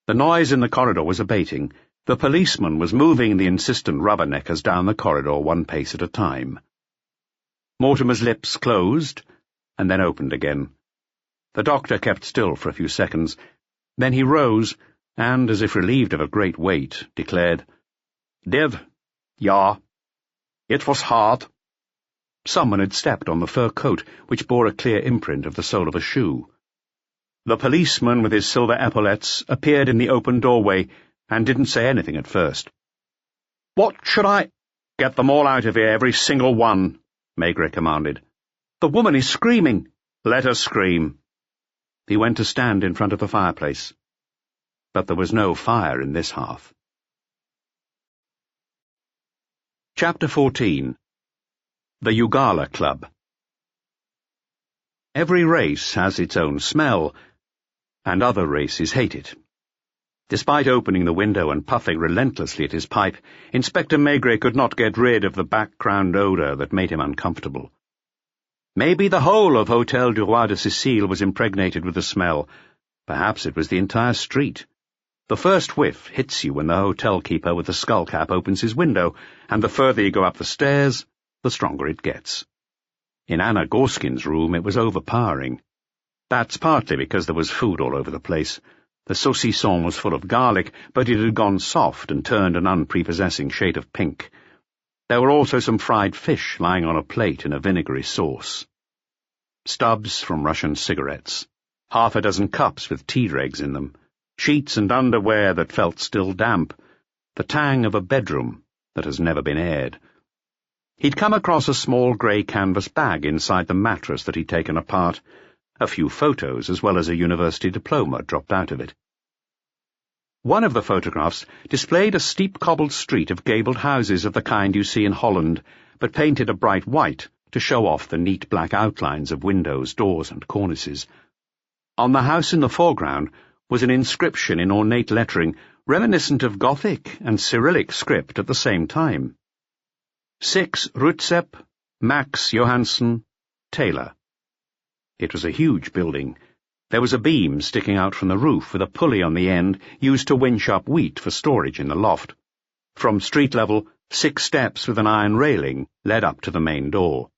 The noise in the corridor was abating. The policeman was moving the insistent rubberneckers down the corridor 1 pace at a time. Mortimer's lips closed, and then opened again. The doctor kept still for a few seconds. Then he rose, and, as if relieved of a great weight, declared, "Dead? Ja. It was hard." Someone had stepped on the fur coat, which bore a clear imprint of the sole of a shoe. The policeman with his silver epaulettes appeared in the open doorway and didn't say anything at first. "What should I—" "Get them all out of here, every single one," Maigret commanded. "The woman is screaming." "Let her scream." He went to stand in front of the fireplace. But there was no fire in this hearth. Chapter 14. The Ugala Club. Every race has its own smell, and other races hate it. Despite opening the window and puffing relentlessly at his pipe, Inspector Maigret could not get rid of the background odour that made him uncomfortable. Maybe the whole of Hôtel du Roi de Sicile was impregnated with the smell. Perhaps it was the entire street. The first whiff hits you when the hotel keeper with the skullcap opens his window, and the further you go up the stairs, the stronger it gets. In Anna Gorskin's room it was overpowering. That's partly because there was food all over the place. The saucisson was full of garlic, but it had gone soft and turned an unprepossessing shade of pink. There were also some fried fish lying on a plate in a vinegary sauce. Stubs from Russian cigarettes. Half a dozen cups with tea dregs in them. Sheets and underwear that felt still damp. The tang of a bedroom that has never been aired. He'd come across a small grey canvas bag inside the mattress that he'd taken apart. A few photos, as well as a university diploma, dropped out of it. One of the photographs displayed a steep cobbled street of gabled houses of the kind you see in Holland, but painted a bright white to show off the neat black outlines of windows, doors, and cornices. On the house in the foreground was an inscription in ornate lettering reminiscent of Gothic and Cyrillic script at the same time. 6 Rutsep, Max Johansson, Taylor. It was a huge building. There was a beam sticking out from the roof with a pulley on the end used to winch up wheat for storage in the loft. From street level, 6 steps with an iron railing led up to the main door.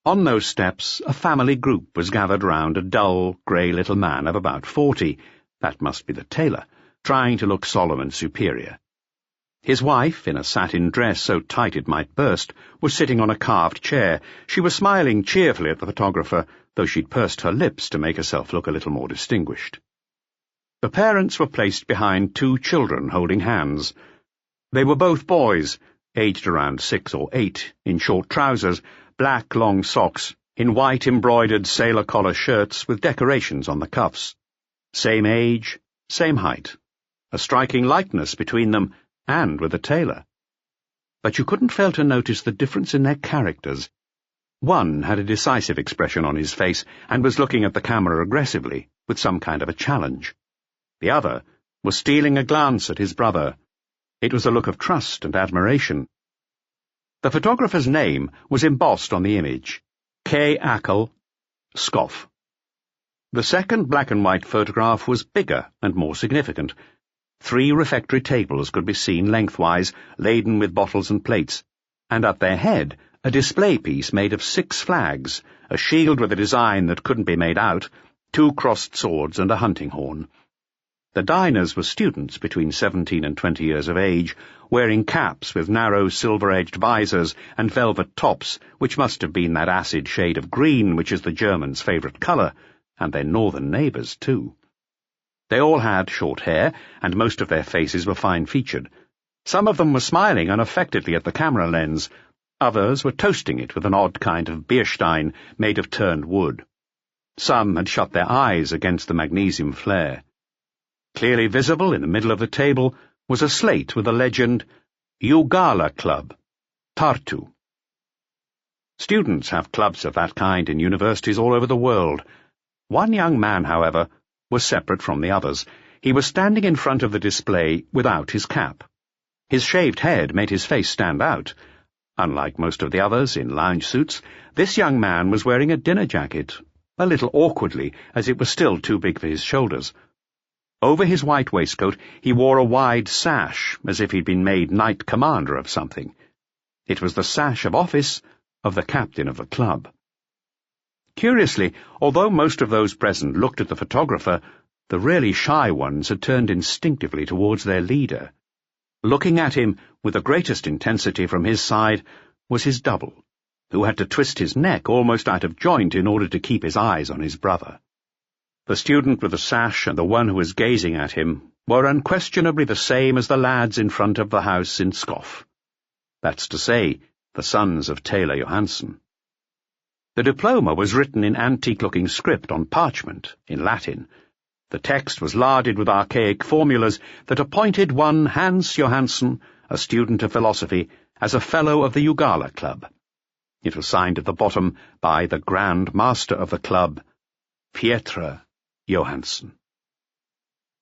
On those steps, a family group was gathered round a dull, grey little man of about 40, that must be the tailor, trying to look solemn and superior. His wife, in a satin dress so tight it might burst, was sitting on a carved chair. She was smiling cheerfully at the photographer, though she'd pursed her lips to make herself look a little more distinguished. The parents were placed behind 2 children holding hands. They were both boys, aged around 6 or 8, in short trousers, black long socks, in white embroidered sailor collar shirts with decorations on the cuffs. Same age, same height. A striking likeness between them, and with the tailor. But you couldn't fail to notice the difference in their characters. One had a decisive expression on his face and was looking at the camera aggressively, with some kind of a challenge. The other was stealing a glance at his brother. It was a look of trust and admiration. The photographer's name was embossed on the image. K. Ackel, Scoff. The second black-and-white photograph was bigger and more significant. 3 refectory tables could be seen lengthwise, laden with bottles and plates, and at their head a display piece made of 6 flags, a shield with a design that couldn't be made out, 2 crossed swords and a hunting horn. The diners were students between 17 and 20 years of age, wearing caps with narrow silver-edged visors and velvet tops, which must have been that acid shade of green which is the Germans' favourite colour, and their northern neighbours too. They all had short hair, and most of their faces were fine-featured. Some of them were smiling unaffectedly at the camera lens. Others were toasting it with an odd kind of Bierstein made of turned wood. Some had shut their eyes against the magnesium flare. Clearly visible in the middle of the table was a slate with the legend, Ugala Club, Tartu. Students have clubs of that kind in universities all over the world. One young man, however, was separate from the others. He was standing in front of the display without his cap. His shaved head made his face stand out. Unlike most of the others in lounge suits, this young man was wearing a dinner jacket, a little awkwardly, as it was still too big for his shoulders. Over his white waistcoat he wore a wide sash, as if he'd been made knight commander of something. It was the sash of office of the captain of the club. Curiously, although most of those present looked at the photographer, the really shy ones had turned instinctively towards their leader. Looking at him with the greatest intensity from his side was his double, who had to twist his neck almost out of joint in order to keep his eyes on his brother. The student with the sash and the one who was gazing at him were unquestionably the same as the lads in front of the house in Scoff. That's to say, the sons of Taylor Johansson. The diploma was written in antique-looking script on parchment, in Latin. The text was larded with archaic formulas that appointed one Hans Johansson, a student of philosophy, as a fellow of the Ugala Club. It was signed at the bottom by the Grand Master of the club, Pietra Johansson.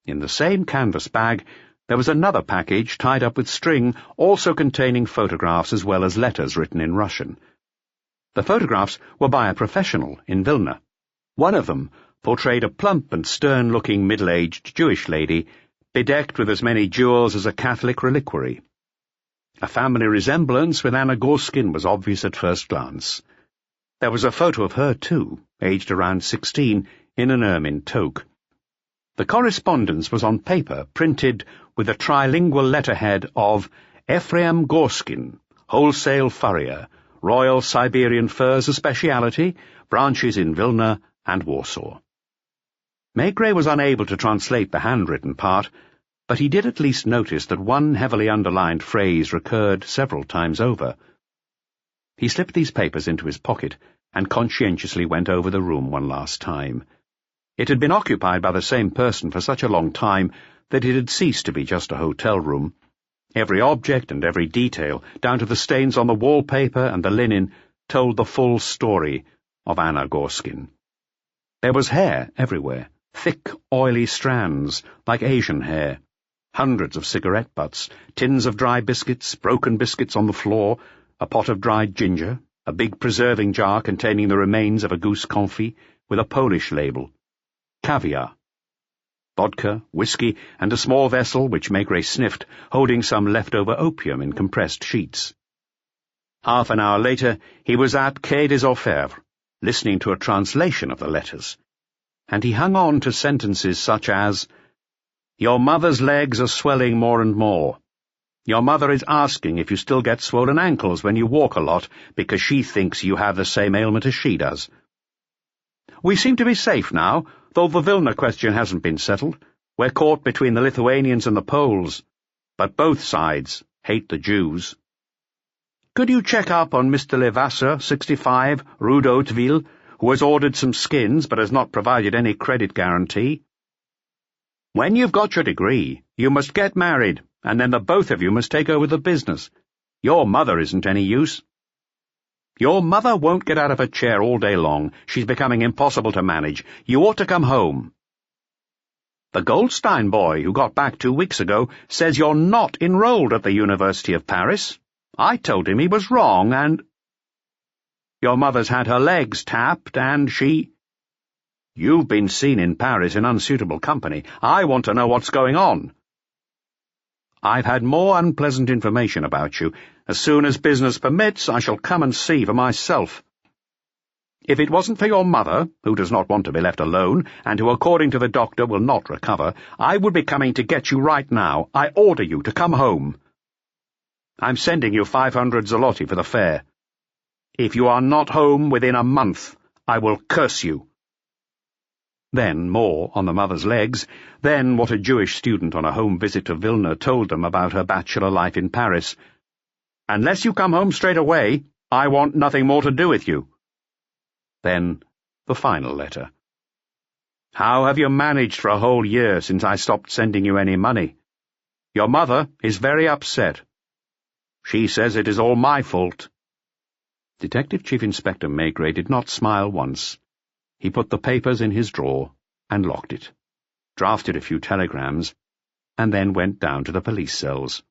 In the same canvas bag, there was another package tied up with string, also containing photographs as well as letters written in Russian. The photographs were by a professional in Vilna. One of them portrayed a plump and stern-looking middle-aged Jewish lady, bedecked with as many jewels as a Catholic reliquary. A family resemblance with Anna Gorskin was obvious at first glance. There was a photo of her, too, aged around 16, in an ermine toque. The correspondence was on paper, printed with a trilingual letterhead of Ephraim Gorskin, Wholesale Furrier, Royal Siberian Furs a Speciality, branches in Vilna and Warsaw. Maigret was unable to translate the handwritten part, but he did at least notice that one heavily underlined phrase recurred several times over. He slipped these papers into his pocket and conscientiously went over the room one last time. It had been occupied by the same person for such a long time that it had ceased to be just a hotel room. Every object and every detail, down to the stains on the wallpaper and the linen, told the full story of Anna Gorskin. There was hair everywhere, thick, oily strands, like Asian hair. Hundreds of cigarette butts, tins of dry biscuits, broken biscuits on the floor, a pot of dried ginger, a big preserving jar containing the remains of a goose confit with a Polish label. Caviar. Vodka, whiskey, and a small vessel which Maigret sniffed, holding some leftover opium in compressed sheets. Half an hour later, he was at Quai des Orfèvres, listening to a translation of the letters, and he hung on to sentences such as, "Your mother's legs are swelling more and more. Your mother is asking if you still get swollen ankles when you walk a lot because she thinks you have the same ailment as she does. We seem to be safe now, though the Vilna question hasn't been settled. We're caught between the Lithuanians and the Poles, but both sides hate the Jews. Could you check up on Mr. Levasseur, 65, Rue d'Hauteville, who has ordered some skins but has not provided any credit guarantee? When you've got your degree, you must get married, and then the both of you must take over the business. Your mother isn't any use. Your mother won't get out of her chair all day long. She's becoming impossible to manage. You ought to come home. The Goldstein boy who got back 2 weeks ago says you're not enrolled at the University of Paris. I told him he was wrong, and... Your mother's had her legs tapped, and she... You've been seen in Paris in unsuitable company. I want to know what's going on. I've had more unpleasant information about you. As soon as business permits, I shall come and see for myself. If it wasn't for your mother, who does not want to be left alone, and who, according to the doctor, will not recover, I would be coming to get you right now. I order you to come home. I'm sending you 500 zloty for the fare. If you are not home within a month, I will curse you. Then more on the mother's legs, then what a Jewish student on a home visit to Vilna told them about her bachelor life in Paris. Unless you come home straight away, I want nothing more to do with you. Then the final letter. How have you managed for a whole year since I stopped sending you any money? Your mother is very upset. She says it is all my fault. Detective Chief Inspector Maigret did not smile once. He put the papers in his drawer and locked it, drafted a few telegrams, and then went down to the police cells.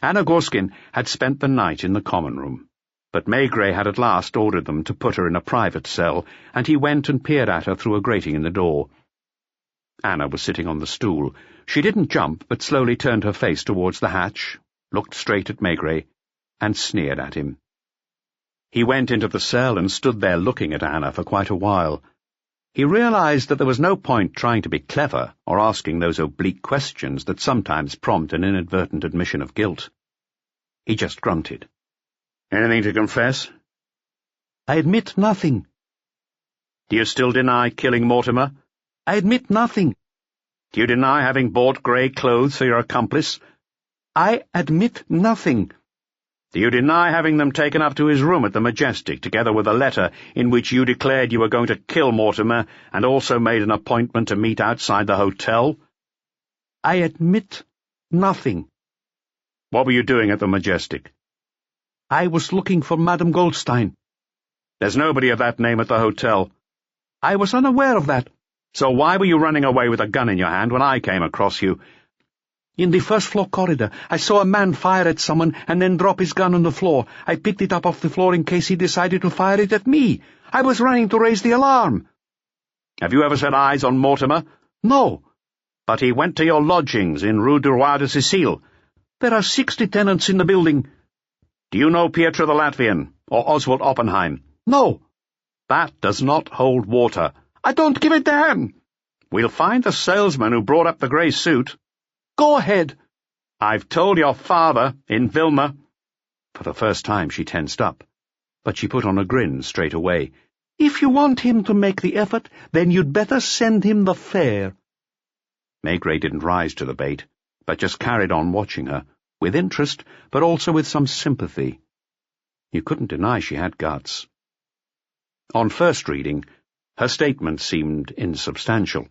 Anna Gorskin had spent the night in the common room, but Maigret had at last ordered them to put her in a private cell, and he went and peered at her through a grating in the door. Anna was sitting on the stool. She didn't jump, but slowly turned her face towards the hatch, looked straight at Maigret, and sneered at him. He went into the cell and stood there looking at Anna for quite a while. He realized that there was no point trying to be clever or asking those oblique questions that sometimes prompt an inadvertent admission of guilt. He just grunted. Anything to confess? I admit nothing. Do you still deny killing Mortimer? I admit nothing. Do you deny having bought grey clothes for your accomplice? I admit nothing. Do you deny having them taken up to his room at the Majestic, together with a letter in which you declared you were going to kill Mortimer and also made an appointment to meet outside the hotel? I admit nothing. What were you doing at the Majestic? I was looking for Madame Goldstein. There's nobody of that name at the hotel. I was unaware of that. So why were you running away with a gun in your hand when I came across you? In the first-floor corridor, I saw a man fire at someone and then drop his gun on the floor. I picked it up off the floor in case he decided to fire it at me. I was running to raise the alarm. Have you ever set eyes on Mortimer? No. But he went to your lodgings in Rue du Roi de Sicile. There are 60 tenants in the building. Do you know Pietro the Latvian, or Oswald Oppenheim? No. That does not hold water. I don't give a damn. We'll find the salesman who brought up the grey suit. Go ahead. I've told your father, in Vilna. For the first time she tensed up, but she put on a grin straight away. If you want him to make the effort, then you'd better send him the fare. Maigret didn't rise to the bait, but just carried on watching her, with interest, but also with some sympathy. You couldn't deny she had guts. On first reading, her statement seemed insubstantial.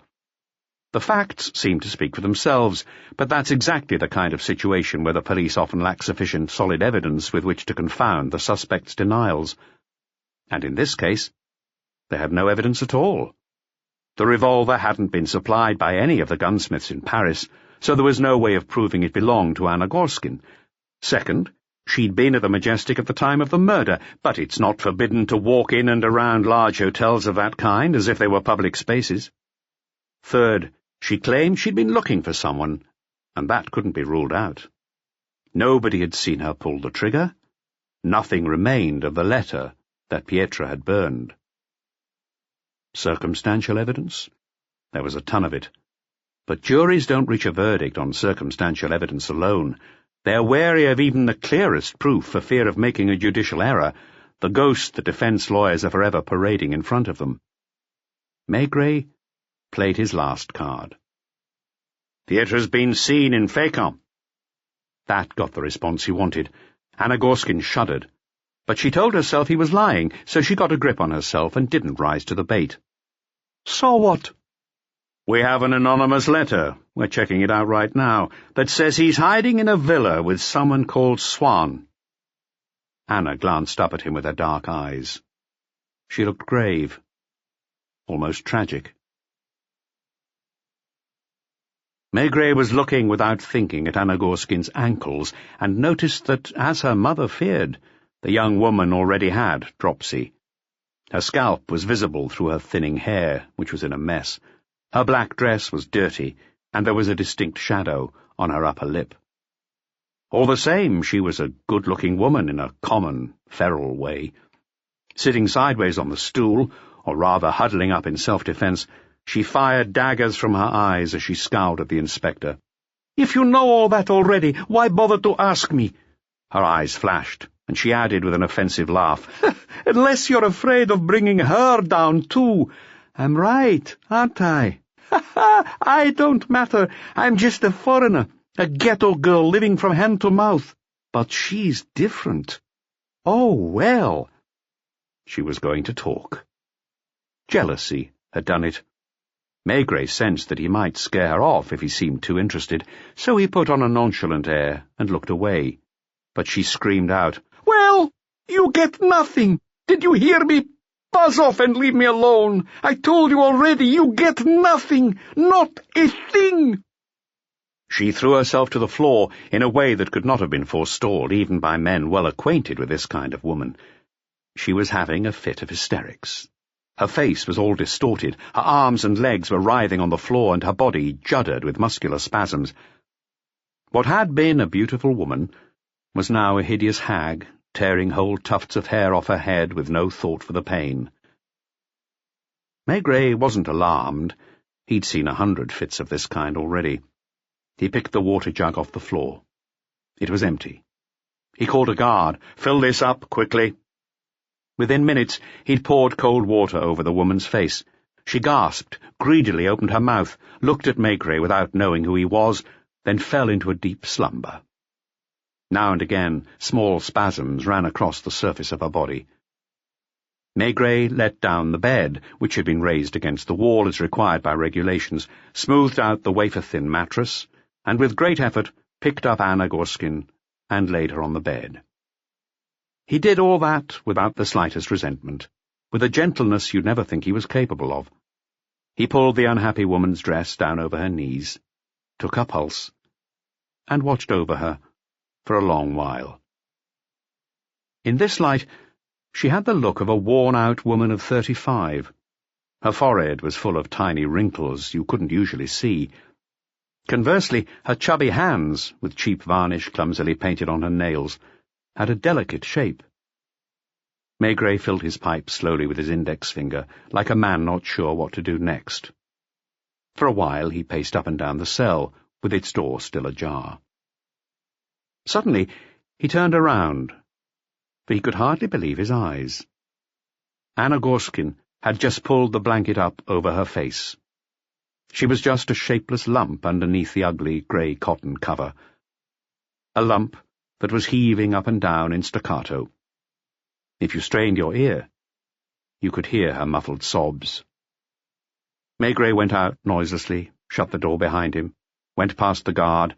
The facts seemed to speak for themselves, but that's exactly the kind of situation where the police often lack sufficient solid evidence with which to confound the suspect's denials. And in this case, they had no evidence at all. The revolver hadn't been supplied by any of the gunsmiths in Paris, so there was no way of proving it belonged to Anna Gorskin. Second, she'd been at the Majestic at the time of the murder, but it's not forbidden to walk in and around large hotels of that kind as if they were public spaces. Third, she claimed she'd been looking for someone, and that couldn't be ruled out. Nobody had seen her pull the trigger. Nothing remained of the letter that Pietro had burned. Circumstantial evidence? There was a ton of it. But juries don't reach a verdict on circumstantial evidence alone. They're wary of even the clearest proof for fear of making a judicial error, the ghost the defense lawyers are forever parading in front of them. Maigret played his last card. Pietro's been seen in Fécamp. That got the response he wanted. Anna Gorskin shuddered. But she told herself he was lying, so she got a grip on herself and didn't rise to the bait. So what? We have an anonymous letter, we're checking it out right now, that says he's hiding in a villa with someone called Swan. Anna glanced up at him with her dark eyes. She looked grave, almost tragic. Maigret was looking without thinking at Anna Gorskin's ankles and noticed that, as her mother feared, the young woman already had dropsy. Her scalp was visible through her thinning hair, which was in a mess. Her black dress was dirty, and there was a distinct shadow on her upper lip. All the same, she was a good-looking woman in a common, feral way. Sitting sideways on the stool, or rather huddling up in self-defence, she fired daggers from her eyes as she scowled at the inspector. "If you know all that already, why bother to ask me?" Her eyes flashed, and she added with an offensive laugh, "Unless you're afraid of bringing her down, too. I'm right, aren't I? I don't matter. I'm just a foreigner, a ghetto girl living from hand to mouth. But she's different. Oh, well." She was going to talk. Jealousy had done it. Maigret sensed that he might scare her off if he seemed too interested, so he put on a nonchalant air and looked away. But she screamed out, "Well, you get nothing! Did you hear me? Buzz off and leave me alone! I told you already, you get nothing! Not a thing!" She threw herself to the floor in a way that could not have been forestalled even by men well acquainted with this kind of woman. She was having a fit of hysterics. Her face was all distorted, her arms and legs were writhing on the floor, and her body juddered with muscular spasms. What had been a beautiful woman was now a hideous hag, tearing whole tufts of hair off her head with no thought for the pain. Maigret wasn't alarmed. He'd seen 100 fits of this kind already. He picked the water jug off the floor. It was empty. He called a guard. "Fill this up, quickly." Within minutes, he'd poured cold water over the woman's face. She gasped, greedily opened her mouth, looked at Maigret without knowing who he was, then fell into a deep slumber. Now and again, small spasms ran across the surface of her body. Maigret let down the bed, which had been raised against the wall as required by regulations, smoothed out the wafer-thin mattress, and with great effort picked up Anna Gorskin and laid her on the bed. He did all that without the slightest resentment, with a gentleness you'd never think he was capable of. He pulled the unhappy woman's dress down over her knees, took her pulse, and watched over her for a long while. In this light, she had the look of a worn-out woman of 35. Her forehead was full of tiny wrinkles you couldn't usually see. Conversely, her chubby hands, with cheap varnish clumsily painted on her nails, had a delicate shape. Maigret filled his pipe slowly with his index finger, like a man not sure what to do next. For a while he paced up and down the cell, with its door still ajar. Suddenly he turned around, for he could hardly believe his eyes. Anna Gorskin had just pulled the blanket up over her face. She was just a shapeless lump underneath the ugly grey cotton cover. A lump that was heaving up and down in staccato. If you strained your ear, you could hear her muffled sobs. Maigret went out noiselessly, shut the door behind him, went past the guard,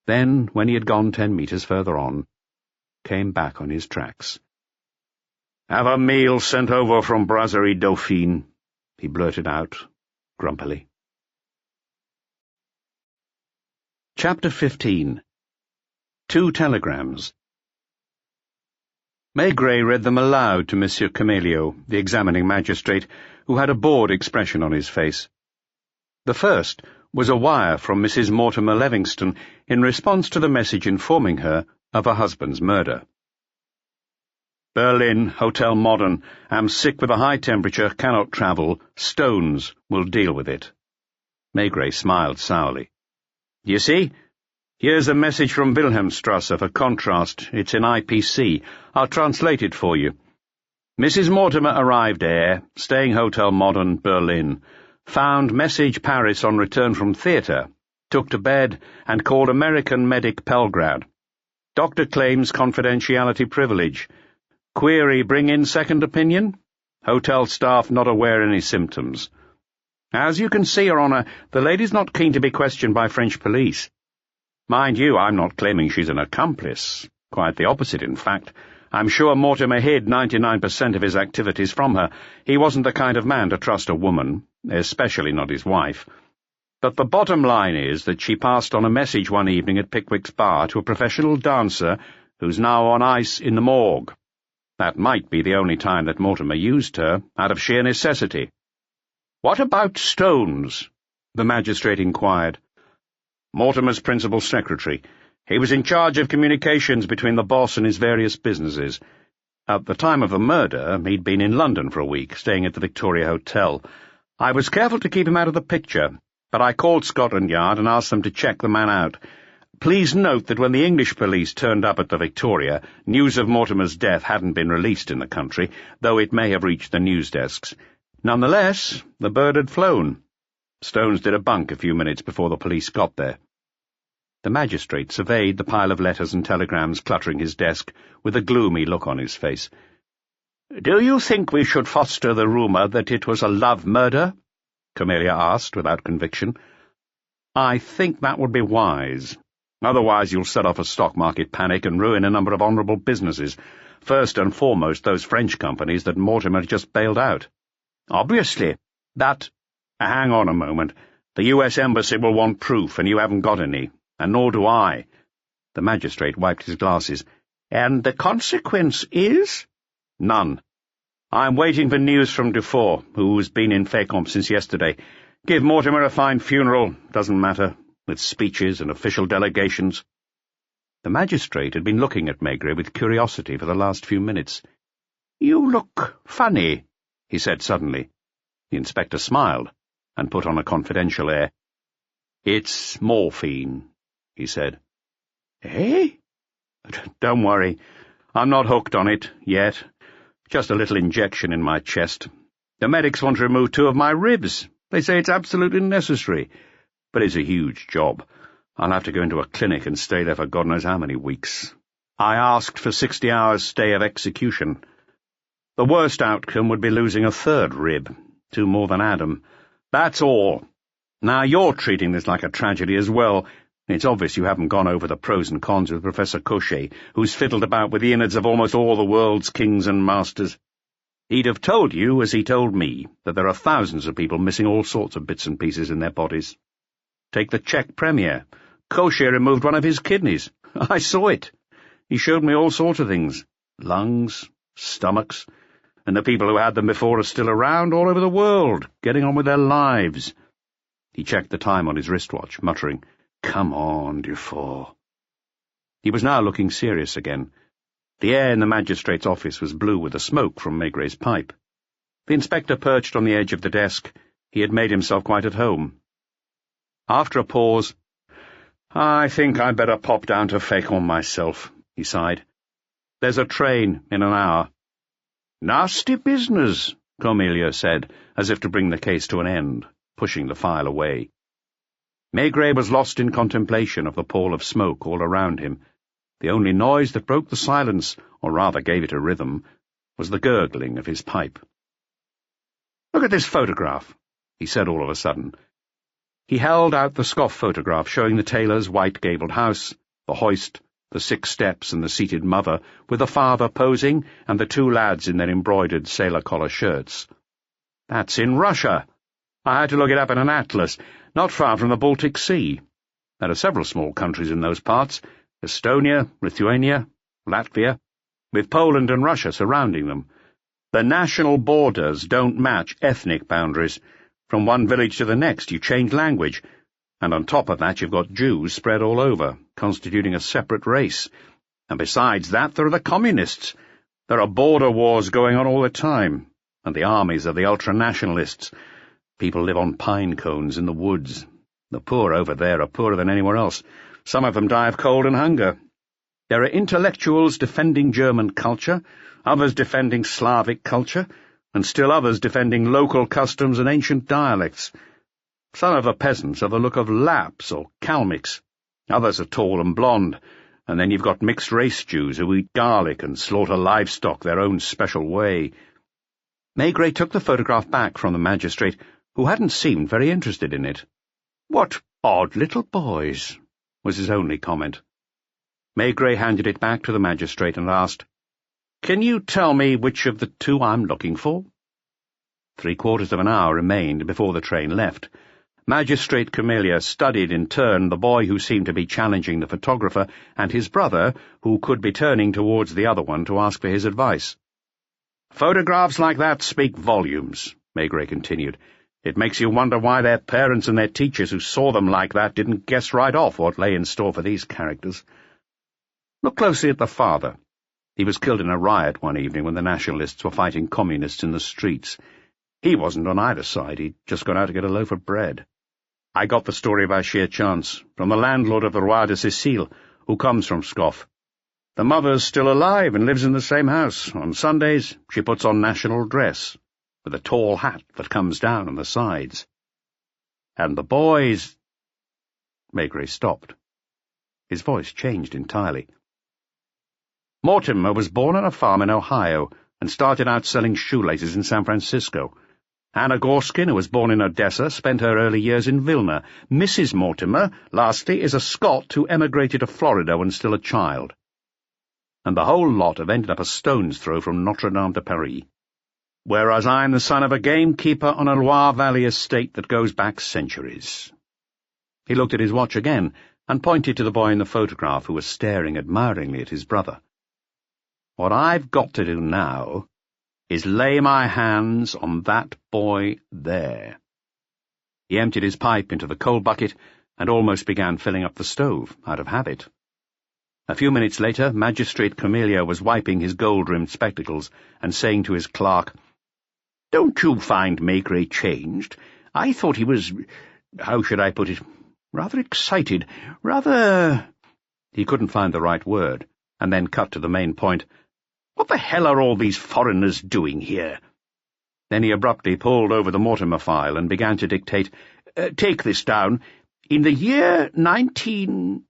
then, when he had gone 10 meters further on, came back on his tracks. "Have a meal sent over from Brasserie Dauphine," he blurted out, grumpily. Chapter 15. 2 telegrams. Maigret read them aloud to Monsieur Camelio, the examining magistrate, who had a bored expression on his face. The first was a wire from Mrs. Mortimer Livingston in response to the message informing her of her husband's murder. "Berlin, Hotel Modern. Am sick with a high temperature, cannot travel. Stones will deal with it." Maigret smiled sourly. "You see? Here's a message from Wilhelmstrasse for contrast. It's in IPC. I'll translate it for you. Mrs. Mortimer arrived there, staying Hotel Modern, Berlin. Found message Paris on return from theatre. Took to bed and called American medic Pelgrad. Doctor claims confidentiality privilege. Query, bring in second opinion? Hotel staff not aware any symptoms. As you can see, Your Honour, the lady's not keen to be questioned by French police. Mind you, I'm not claiming she's an accomplice. Quite the opposite, in fact. I'm sure Mortimer hid 99% of his activities from her. He wasn't the kind of man to trust a woman, especially not his wife. But the bottom line is that she passed on a message one evening at Pickwick's bar to a professional dancer who's now on ice in the morgue. That might be the only time that Mortimer used her, out of sheer necessity. "What about Stones?" the magistrate inquired. "Mortimer's principal secretary. He was in charge of communications between the boss and his various businesses. At the time of the murder, he'd been in London for a week, staying at the Victoria Hotel. I was careful to keep him out of the picture, but I called Scotland Yard and asked them to check the man out. Please note that when the English police turned up at the Victoria, news of Mortimer's death hadn't been released in the country, though it may have reached the news desks. Nonetheless, the bird had flown. Stones did a bunk a few minutes before the police got there." The magistrate surveyed the pile of letters and telegrams cluttering his desk with a gloomy look on his face. "Do you think we should foster the rumour that it was a love murder?" Camellia asked without conviction. "I think that would be wise. Otherwise you'll set off a stock market panic and ruin a number of honourable businesses, first and foremost those French companies that Mortimer just bailed out. Obviously, that— Hang on a moment. The US Embassy will want proof, and you haven't got any, and nor do I." The magistrate wiped his glasses. "And the consequence is?" "None. I'm waiting for news from Dufour, who's been in Fécamp since yesterday. Give Mortimer a fine funeral, doesn't matter, with speeches and official delegations." The magistrate had been looking at Maigret with curiosity for the last few minutes. "You look funny," he said suddenly. The inspector smiled and put on a confidential air. "It's morphine," he said. "Eh?" "Don't worry. I'm not hooked on it, yet. Just a little injection in my chest. The medics want to remove 2 of my ribs. They say it's absolutely necessary. But it's a huge job. I'll have to go into a clinic and stay there for God knows how many weeks. I asked for 60 hours stay of execution. The worst outcome would be losing a 3rd rib, 2 more than Adam. That's all. Now you're treating this like a tragedy as well. It's obvious you haven't gone over the pros and cons with Professor Cochet, who's fiddled about with the innards of almost all the world's kings and masters. He'd have told you, as he told me, that there are thousands of people missing all sorts of bits and pieces in their bodies. Take the Czech Premier. Cochet removed one of his kidneys. I saw it. He showed me all sorts of things. Lungs, stomachs, and the people who had them before are still around all over the world, getting on with their lives. He checked the time on his wristwatch, muttering, "Come on, Dufour." He was now looking serious again. The air in the magistrate's office was blue with the smoke from Maigray's pipe. The inspector perched on the edge of the desk. He had made himself quite at home. After a pause, "I think I'd better pop down to Fécamp myself," he sighed. "There's a train in an hour." "Nasty business," Cornelia said, as if to bring the case to an end, pushing the file away. Maigret was lost in contemplation of the pall of smoke all around him. The only noise that broke the silence, or rather gave it a rhythm, was the gurgling of his pipe. "Look at this photograph," he said all of a sudden. He held out the Scoff photograph showing the tailor's white-gabled house, the hoist, the 6 steps and the seated mother, with the father posing and the 2 lads in their embroidered sailor collar shirts. "That's in Russia. I had to look it up in an atlas, not far from the Baltic Sea. There are several small countries in those parts, Estonia, Lithuania, Latvia, with Poland and Russia surrounding them. The national borders don't match ethnic boundaries. From one village to the next you change language, and on top of that you've got Jews spread all over, constituting a separate race. And besides that there are the communists. There are border wars going on all the time, and the armies of the ultranationalists. People live on pine cones in the woods. The poor over there are poorer than anywhere else. Some of them die of cold and hunger. There are intellectuals defending German culture, others defending Slavic culture, and still others defending local customs and ancient dialects. Some of the peasants have the look of Lapps or Kalmyks. Others are tall and blonde, and then you've got mixed-race Jews who eat garlic and slaughter livestock their own special way. Maigret took the photograph back from the magistrate, who hadn't seemed very interested in it. "What odd little boys," was his only comment. Maigret handed it back to the magistrate and asked, "Can you tell me which of the 2 I'm looking for?" 3/4 of an hour remained before the train left. Magistrate Camellia studied in turn the boy who seemed to be challenging the photographer and his brother, who could be turning towards the other one to ask for his advice. "Photographs like that speak volumes," Maigret continued. "It makes you wonder why their parents and their teachers who saw them like that didn't guess right off what lay in store for these characters. Look closely at the father. He was killed in a riot one evening when the nationalists were fighting communists in the streets. He wasn't on either side, he'd just gone out to get a loaf of bread. I got the story by sheer chance, from the landlord of the Roi de Sicile, who comes from Scoff. The mother's still alive and lives in the same house. On Sundays she puts on national dress, with a tall hat that comes down on the sides. And the boys—" Maigret stopped. His voice changed entirely. "Mortimer was born on a farm in Ohio and started out selling shoelaces in San Francisco. Anna Gorskin, who was born in Odessa, spent her early years in Vilna. Mrs. Mortimer, lastly, is a Scot who emigrated to Florida when still a child. And the whole lot have ended up a stone's throw from Notre Dame de Paris. Whereas I'm the son of a gamekeeper on a Loire Valley estate that goes back centuries." He looked at his watch again and pointed to the boy in the photograph, who was staring admiringly at his brother. "What I've got to do now is lay my hands on that boy there." He emptied his pipe into the coal bucket and almost began filling up the stove, out of habit. A few minutes later, Magistrate Camellia was wiping his gold-rimmed spectacles and saying to his clerk, "Don't you find Maigret changed? I thought he was, how should I put it, rather excited, rather—" He couldn't find the right word, and then cut to the main point. "What the hell are all these foreigners doing here?" Then he abruptly pulled over the Mortimer file and began to dictate, "Take this down. In the year 19—"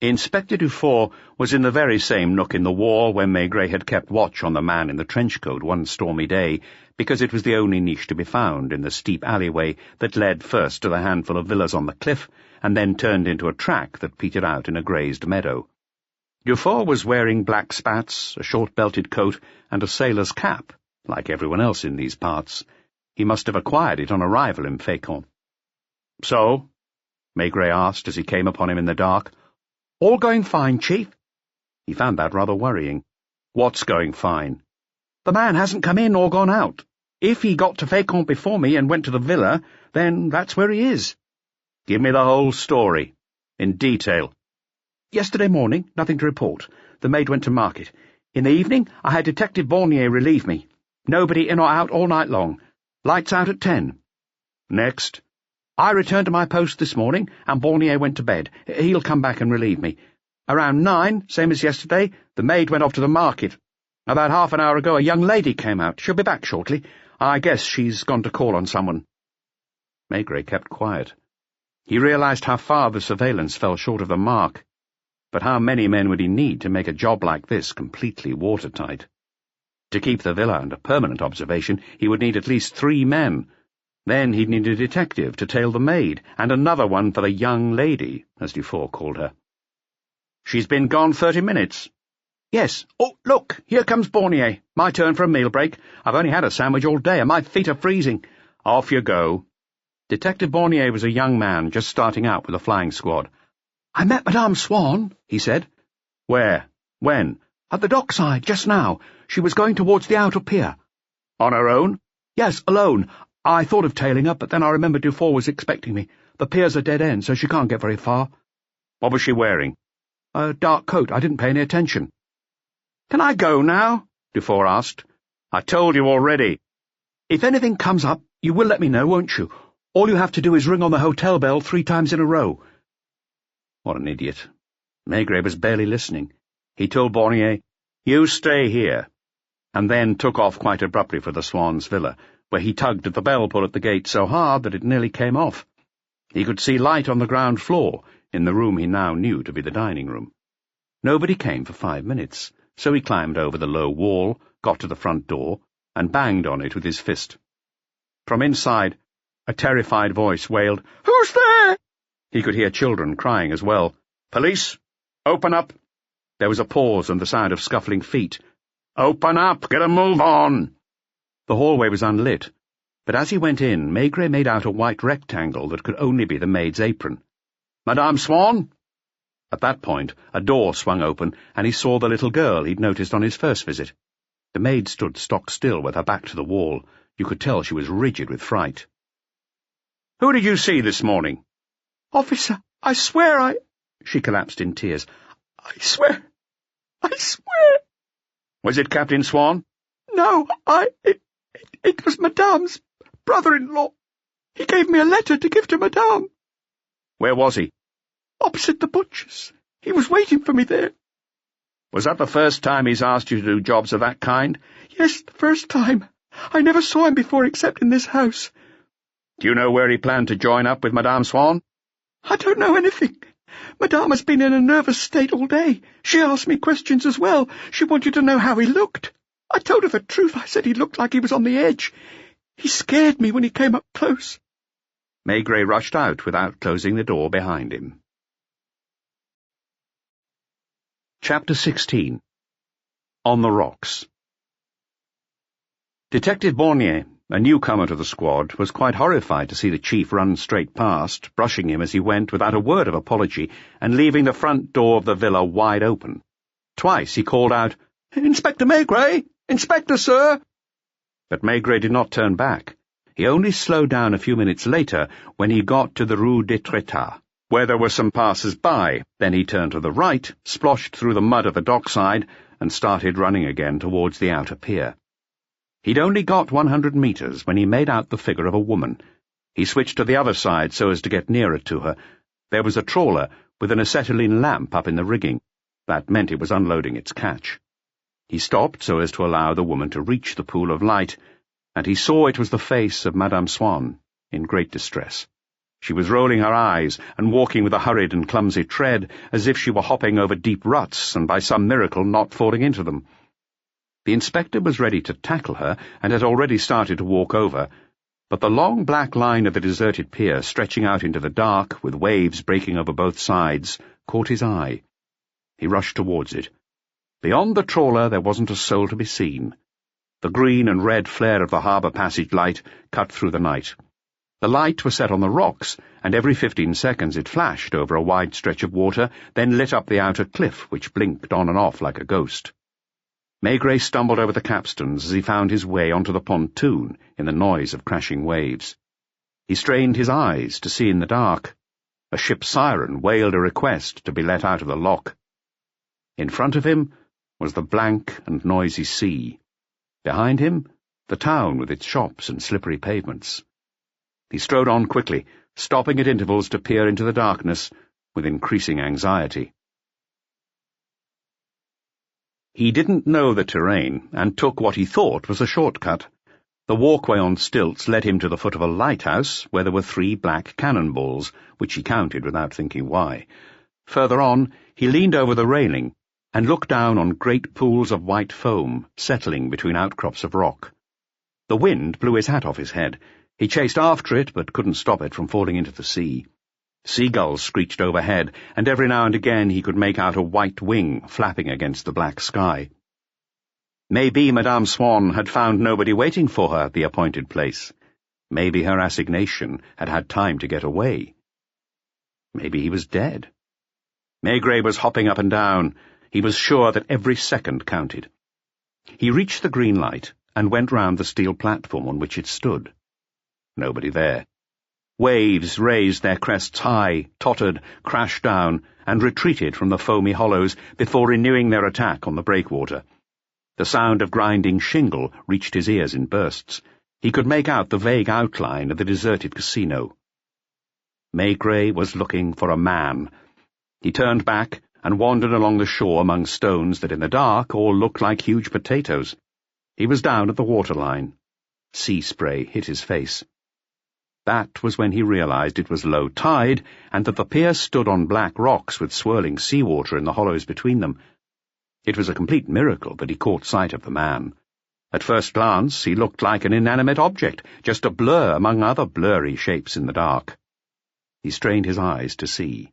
Inspector Dufour was in the very same nook in the wall where Maigret had kept watch on the man in the trench coat one stormy day, because it was the only niche to be found in the steep alleyway that led first to the handful of villas on the cliff and then turned into a track that petered out in a grazed meadow. Dufour was wearing black spats, a short-belted coat, and a sailor's cap, like everyone else in these parts. He must have acquired it on arrival in Fécamp. "So?" Maigret asked as he came upon him in the dark. "All going fine, Chief." He found that rather worrying. "What's going fine?" "The man hasn't come in or gone out. If he got to Fécamp before me and went to the villa, then that's where he is." "Give me the whole story, in detail." "Yesterday morning, nothing to report. The maid went to market. In the evening, I had Detective Bornier relieve me. Nobody in or out all night long. Lights out at 10. "Next?" "I returned to my post this morning, and Bornier went to bed. He'll come back and relieve me. Around 9, same as yesterday, the maid went off to the market. About half an hour ago a young lady came out. She'll be back shortly. I guess she's gone to call on someone." Maigret kept quiet. He realized how far the surveillance fell short of the mark. But how many men would he need to make a job like this completely watertight? To keep the villa under permanent observation, he would need at least 3 men. Then he'd need a detective to tail the maid, and another one for the young lady, as Dufour called her. "She's been gone 30 minutes. "Yes. Oh, look, here comes Bornier. My turn for a meal break. I've only had a sandwich all day, and my feet are freezing." "Off you go." Detective Bornier was a young man just starting out with a flying squad. "I met Madame Swan," he said. "Where? When?" "At the dockside, just now. She was going towards the outer pier." "On her own?" "Yes, alone. I thought of tailing her, but then I remembered Dufour was expecting me. The pier's a dead end, so she can't get very far." "What was she wearing?" "A dark coat. I didn't pay any attention." "Can I go now?" Dufour asked. "I told you already." "If anything comes up, you will let me know, won't you? All you have to do is ring on the hotel bell 3 times in a row." What an idiot. Maigret was barely listening. He told Bornier, "You stay here," and then took off quite abruptly for the Swan's villa, where he tugged at the bell pull at the gate so hard that it nearly came off. He could see light on the ground floor, in the room he now knew to be the dining room. Nobody came for 5 minutes, so he climbed over the low wall, got to the front door, and banged on it with his fist. From inside, a terrified voice wailed, "Who's there?" He could hear children crying as well. "Police! Open up!" There was a pause and the sound of scuffling feet. "Open up! Get a move on!" The hallway was unlit, but as he went in, Maigret made out a white rectangle that could only be the maid's apron. "Madame Swan?" At that point, a door swung open, and he saw the little girl he'd noticed on his first visit. The maid stood stock still with her back to the wall. You could tell she was rigid with fright. "Who did you see this morning?" "Officer, I swear She collapsed in tears. I swear. "Was it Captain Swan?" "No, It was Madame's brother-in-law. He gave me a letter to give to Madame." "Where was he?" "Opposite the butcher's. He was waiting for me there." "Was that the first time he's asked you to do jobs of that kind?" "Yes, the first time. I never saw him before except in this house." "Do you know where he planned to join up with Madame Swan?" "I don't know anything. Madame has been in a nervous state all day. She asked me questions as well. She wanted to know how he looked. I told her the truth. I said he looked like he was on the edge. He scared me when he came up close." Maigret rushed out without closing the door behind him. Chapter 16. On the Rocks. Detective Bornier, a newcomer to the squad, was quite horrified to see the chief run straight past, brushing him as he went without a word of apology, and leaving the front door of the villa wide open. Twice he called out, "Inspector Maigret! Inspector, sir!" But Maigret did not turn back. He only slowed down a few minutes later when he got to the Rue d'Étretat, where there were some passers-by. Then he turned to the right, sploshed through the mud of the dockside, and started running again towards the outer pier. He'd only got 100 metres when he made out the figure of a woman. He switched to the other side so as to get nearer to her. There was a trawler with an acetylene lamp up in the rigging. That meant it was unloading its catch. He stopped so as to allow the woman to reach the pool of light, and he saw it was the face of Madame Swan, in great distress. She was rolling her eyes and walking with a hurried and clumsy tread, as if she were hopping over deep ruts and by some miracle not falling into them. The inspector was ready to tackle her and had already started to walk over, but the long black line of the deserted pier stretching out into the dark, with waves breaking over both sides, caught his eye. He rushed towards it. Beyond the trawler there wasn't a soul to be seen. The green and red flare of the harbour passage light cut through the night. The light was set on the rocks, and every 15 seconds it flashed over a wide stretch of water, then lit up the outer cliff, which blinked on and off like a ghost. Maigret stumbled over the capstans as he found his way onto the pontoon in the noise of crashing waves. He strained his eyes to see in the dark. A ship's siren wailed a request to be let out of the lock. In front of him was the blank and noisy sea. Behind him, the town with its shops and slippery pavements. He strode on quickly, stopping at intervals to peer into the darkness with increasing anxiety. He didn't know the terrain, and took what he thought was a shortcut. The walkway on stilts led him to the foot of a lighthouse, where there were 3 black cannonballs, which he counted without thinking why. Further on, he leaned over the railing and looked down on great pools of white foam settling between outcrops of rock. The wind blew his hat off his head. He chased after it, but couldn't stop it from falling into the sea. Seagulls screeched overhead, and every now and again he could make out a white wing flapping against the black sky. Maybe Madame Swan had found nobody waiting for her at the appointed place. Maybe her assignation had had time to get away. Maybe he was dead. Maigret was hopping up and down. He was sure that every second counted. He reached the green light and went round the steel platform on which it stood. Nobody there. Waves raised their crests high, tottered, crashed down, and retreated from the foamy hollows before renewing their attack on the breakwater. The sound of grinding shingle reached his ears in bursts. He could make out the vague outline of the deserted casino. Maigret was looking for a man. He turned back and wandered along the shore among stones that in the dark all looked like huge potatoes. He was down at the waterline. Sea spray hit his face. That was when he realized it was low tide, and that the pier stood on black rocks with swirling seawater in the hollows between them. It was a complete miracle that he caught sight of the man. At first glance, he looked like an inanimate object, just a blur among other blurry shapes in the dark. He strained his eyes to see.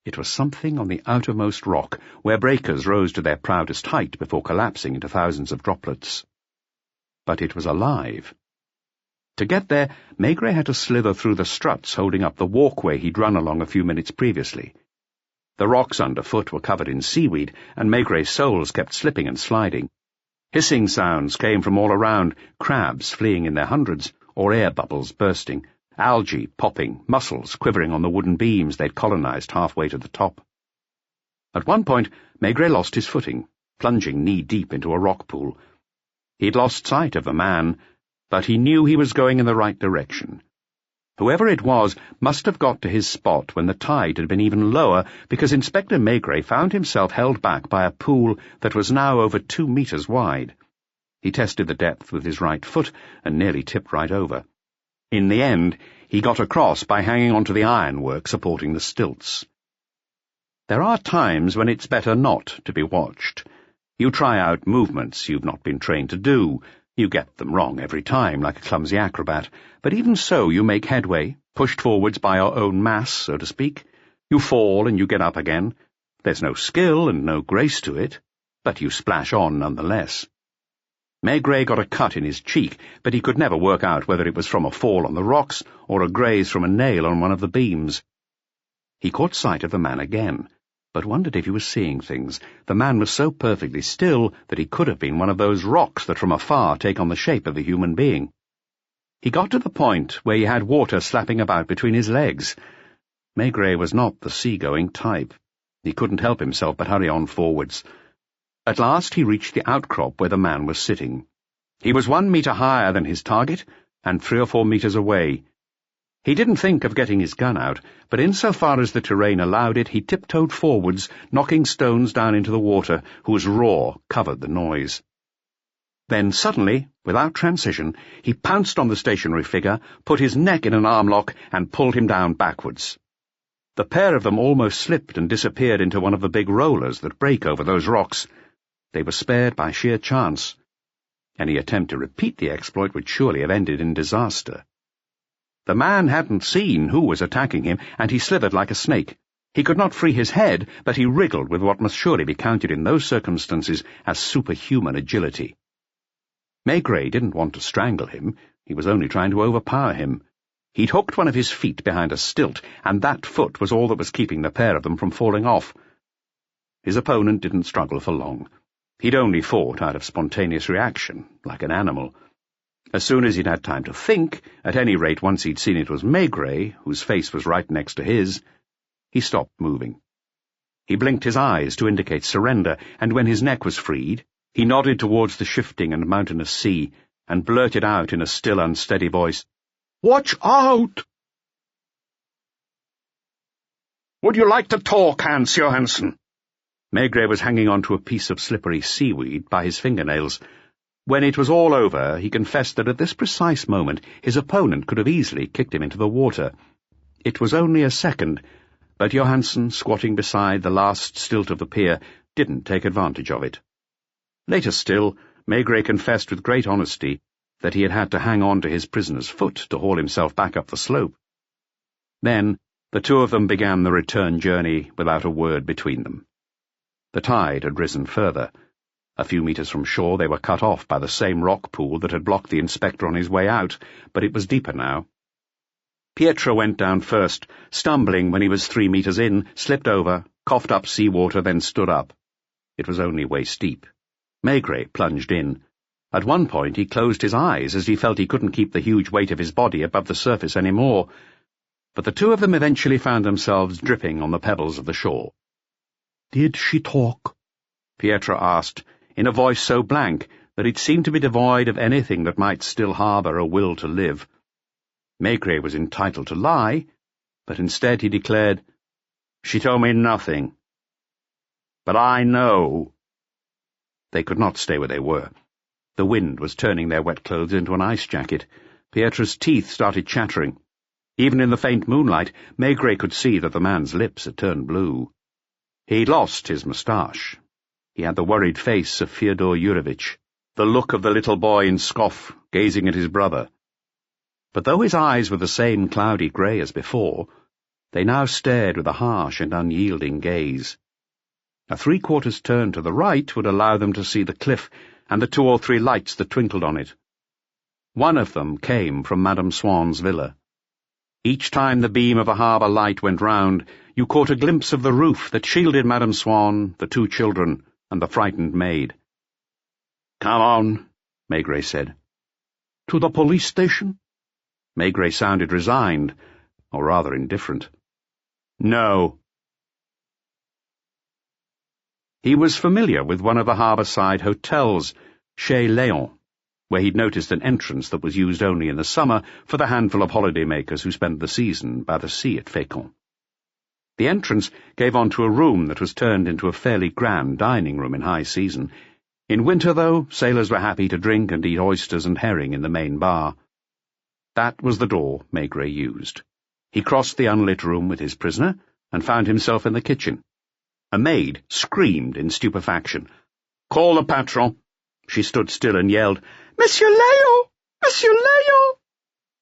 It was something on the outermost rock, where breakers rose to their proudest height before collapsing into thousands of droplets. But it was alive. To get there, Maigret had to slither through the struts holding up the walkway he'd run along a few minutes previously. The rocks underfoot were covered in seaweed, and Maigret's soles kept slipping and sliding. Hissing sounds came from all around, crabs fleeing in their hundreds, or air bubbles bursting, algae popping, mussels quivering on the wooden beams they'd colonized halfway to the top. At one point, Maigret lost his footing, plunging knee-deep into a rock pool. He'd lost sight of the man, but he knew he was going in the right direction. Whoever it was must have got to his spot when the tide had been even lower, because Inspector Maigret found himself held back by a pool that was now over 2 meters wide. He tested the depth with his right foot and nearly tipped right over. In the end, he got across by hanging onto the ironwork supporting the stilts. There are times when it's better not to be watched. You try out movements you've not been trained to do. You get them wrong every time, like a clumsy acrobat, but even so you make headway, pushed forwards by your own mass, so to speak. You fall and you get up again. There's no skill and no grace to it, but you splash on nonetheless. Maigret got a cut in his cheek, but he could never work out whether it was from a fall on the rocks or a graze from a nail on one of the beams. He caught sight of the man again, but wondered if he was seeing things. The man was so perfectly still that he could have been one of those rocks that from afar take on the shape of a human being. He got to the point where he had water slapping about between his legs. Maigret was not the sea-going type. He couldn't help himself but hurry on forwards. At last he reached the outcrop where the man was sitting. He was 1 meter higher than his target, and 3 or 4 meters away. He didn't think of getting his gun out, but insofar as the terrain allowed it, he tiptoed forwards, knocking stones down into the water, whose roar covered the noise. Then suddenly, without transition, he pounced on the stationary figure, put his neck in an arm lock, and pulled him down backwards. The pair of them almost slipped and disappeared into one of the big rollers that break over those rocks. They were spared by sheer chance. Any attempt to repeat the exploit would surely have ended in disaster. The man hadn't seen who was attacking him, and he slithered like a snake. He could not free his head, but he wriggled with what must surely be counted in those circumstances as superhuman agility. Maigret didn't want to strangle him. He was only trying to overpower him. He'd hooked one of his feet behind a stilt, and that foot was all that was keeping the pair of them from falling off. His opponent didn't struggle for long. He'd only fought out of spontaneous reaction, like an animal. As soon as he'd had time to think, at any rate once he'd seen it was Maigret, whose face was right next to his, he stopped moving. He blinked his eyes to indicate surrender, and when his neck was freed, he nodded towards the shifting and mountainous sea, and blurted out in a still, unsteady voice, "Watch out!" "Would you like to talk, Hans Johansson?" Maigret was hanging on to a piece of slippery seaweed by his fingernails. When it was all over, he confessed that at this precise moment his opponent could have easily kicked him into the water. It was only a second, but Johansson, squatting beside the last stilt of the pier, didn't take advantage of it. Later still, Maigret confessed with great honesty that he had had to hang on to his prisoner's foot to haul himself back up the slope. Then the two of them began the return journey without a word between them. The tide had risen further. A few meters from shore they were cut off by the same rock pool that had blocked the inspector on his way out, but it was deeper now. Pietro went down first, stumbling when he was 3 meters in, slipped over, coughed up seawater, then stood up. It was only waist-deep. Maigret plunged in. At one point he closed his eyes as he felt he couldn't keep the huge weight of his body above the surface any more, but the two of them eventually found themselves dripping on the pebbles of the shore. "Did she talk?" Pietro asked, in a voice so blank that it seemed to be devoid of anything that might still harbour a will to live. Maigret was entitled to lie, but instead he declared, "She told me nothing. But I know." They could not stay where they were. The wind was turning their wet clothes into an ice jacket. Pietro's teeth started chattering. Even in the faint moonlight, Maigret could see that the man's lips had turned blue. He'd lost his moustache. He had the worried face of Fyodor Yurovich, the look of the little boy in scoff, gazing at his brother. But though his eyes were the same cloudy grey as before, they now stared with a harsh and unyielding gaze. A 3/4 turn to the right would allow them to see the cliff and the 2 or 3 lights that twinkled on it. One of them came from Madame Swan's villa. Each time the beam of a harbour light went round, you caught a glimpse of the roof that shielded Madame Swan, the 2 children, and the frightened maid. "Come on," Maigret said. "To the police station?" Maigret sounded resigned, or rather indifferent. "No." He was familiar with one of the harbour-side hotels, Chez Léon, where he'd noticed an entrance that was used only in the summer for the handful of holiday-makers who spent the season by the sea at Fécamp. The entrance gave onto a room that was turned into a fairly grand dining room in high season. In winter, though, sailors were happy to drink and eat oysters and herring in the main bar. That was the door Maigret used. He crossed the unlit room with his prisoner and found himself in the kitchen. A maid screamed in stupefaction. "Call the patron." She stood still and yelled, "Monsieur Léon! Monsieur Léon!"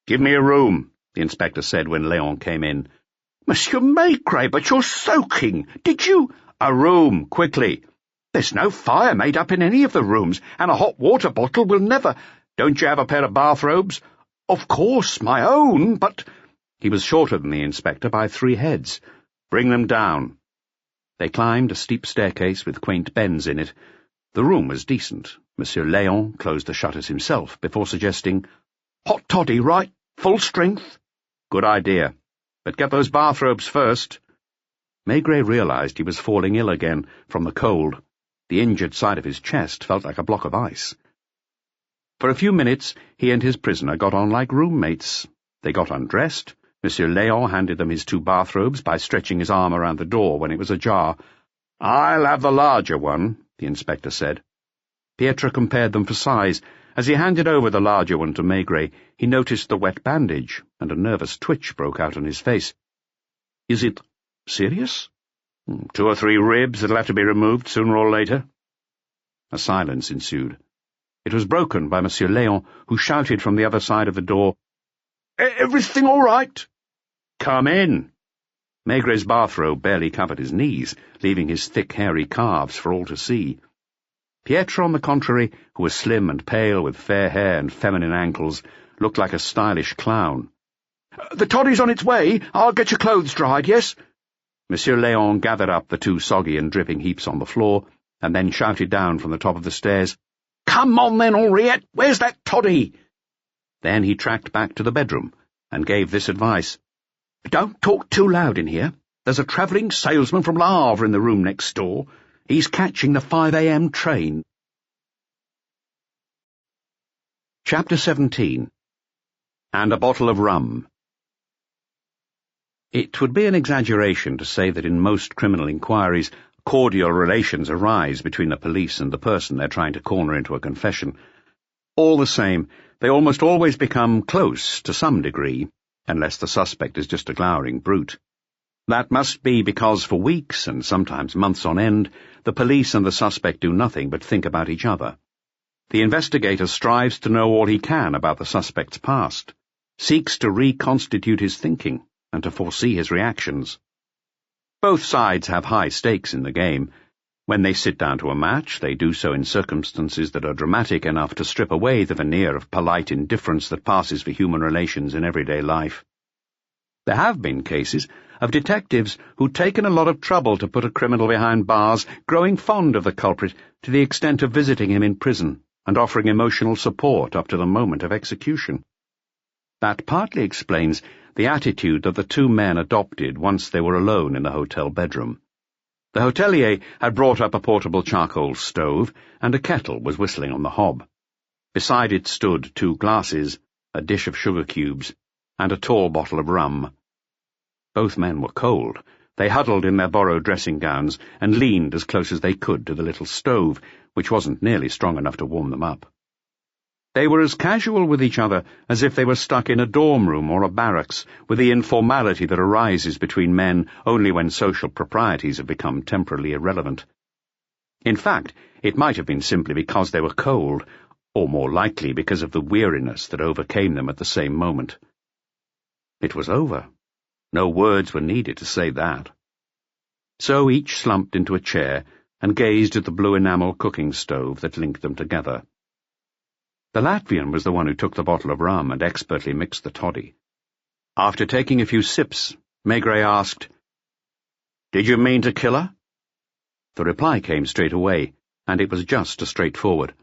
"Give me a room," the inspector said when Léon came in. "Monsieur Maigret, but you're soaking. Did you—" "A room, quickly." "There's no fire made up in any of the rooms, and a hot water bottle will never—" "Don't you have a pair of bathrobes?" "Of course, my own, but—" He was shorter than the inspector by 3 heads. "Bring them down." They climbed a steep staircase with quaint bends in it. The room was decent. Monsieur Léon closed the shutters himself before suggesting, "Hot toddy, right? Full strength?" "Good idea. But get those bathrobes first." Maigret realized he was falling ill again from the cold. The injured side of his chest felt like a block of ice. For a few minutes he and his prisoner got on like roommates. They got undressed. Monsieur Léon handed them his 2 bathrobes by stretching his arm around the door when it was ajar. "I'll have the larger one," the inspector said. Pietro compared them for size. As he handed over the larger one to Maigret, he noticed the wet bandage, and a nervous twitch broke out on his face. "Is it serious?" "2 or 3 ribs that'll have to be removed sooner or later." A silence ensued. It was broken by Monsieur Léon, who shouted from the other side of the door, "Everything all right?" "Come in." Maigret's bathrobe barely covered his knees, leaving his thick, hairy calves for all to see. Pietro, on the contrary, who was slim and pale, with fair hair and feminine ankles, looked like a stylish clown. "The toddy's on its way. I'll get your clothes dried, yes?" Monsieur Léon gathered up the 2 soggy and dripping heaps on the floor, and then shouted down from the top of the stairs, "Come on then, Henriette! Where's that toddy?" Then he tracked back to the bedroom, and gave this advice. "Don't talk too loud in here. There's a travelling salesman from Le Havre in the room next door. He's catching the 5 a.m. train." Chapter 17. And a Bottle of Rum. It would be an exaggeration to say that in most criminal inquiries, cordial relations arise between the police and the person they're trying to corner into a confession. All the same, they almost always become close to some degree, unless the suspect is just a glowering brute. That must be because for weeks, and sometimes months on end, the police and the suspect do nothing but think about each other. The investigator strives to know all he can about the suspect's past, seeks to reconstitute his thinking, and to foresee his reactions. Both sides have high stakes in the game. When they sit down to a match, they do so in circumstances that are dramatic enough to strip away the veneer of polite indifference that passes for human relations in everyday life. There have been cases of detectives who'd taken a lot of trouble to put a criminal behind bars, growing fond of the culprit to the extent of visiting him in prison and offering emotional support up to the moment of execution. That partly explains the attitude that the 2 men adopted once they were alone in the hotel bedroom. The hotelier had brought up a portable charcoal stove, and a kettle was whistling on the hob. Beside it stood 2 glasses, a dish of sugar cubes, and a tall bottle of rum. Both men were cold. They huddled in their borrowed dressing gowns and leaned as close as they could to the little stove, which wasn't nearly strong enough to warm them up. They were as casual with each other as if they were stuck in a dorm room or a barracks, with the informality that arises between men only when social proprieties have become temporarily irrelevant. In fact, it might have been simply because they were cold, or more likely because of the weariness that overcame them at the same moment. It was over. No words were needed to say that. So each slumped into a chair and gazed at the blue enamel cooking stove that linked them together. The Latvian was the one who took the bottle of rum and expertly mixed the toddy. After taking a few sips, Maigret asked, "Did you mean to kill her?" The reply came straight away, and it was just as straightforward.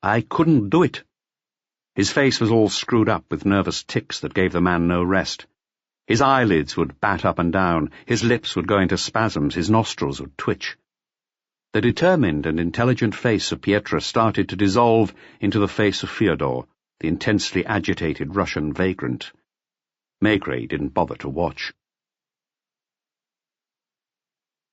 "I couldn't do it." His face was all screwed up with nervous tics that gave the man no rest. His eyelids would bat up and down, his lips would go into spasms, his nostrils would twitch. The determined and intelligent face of Pietro started to dissolve into the face of Fyodor, the intensely agitated Russian vagrant. Maigret didn't bother to watch.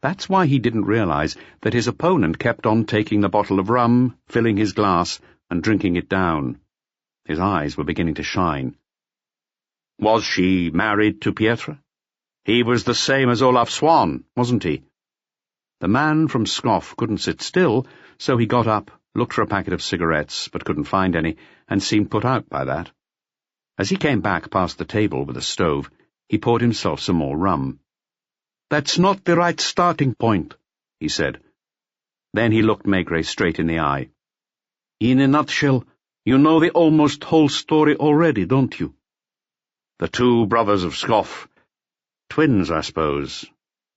That's why he didn't realize that his opponent kept on taking the bottle of rum, filling his glass, and drinking it down. His eyes were beginning to shine. Was she married to Pietro? He was the same as Olaf Swan, wasn't he? The man from Scoff couldn't sit still, so he got up, looked for a packet of cigarettes, but couldn't find any, and seemed put out by that. As he came back past the table with the stove, he poured himself some more rum. "That's not the right starting point," he said. Then he looked Maigret straight in the eye. "In a nutshell, you know the almost whole story already, don't you?" "The 2 brothers of Scoff. Twins, I suppose.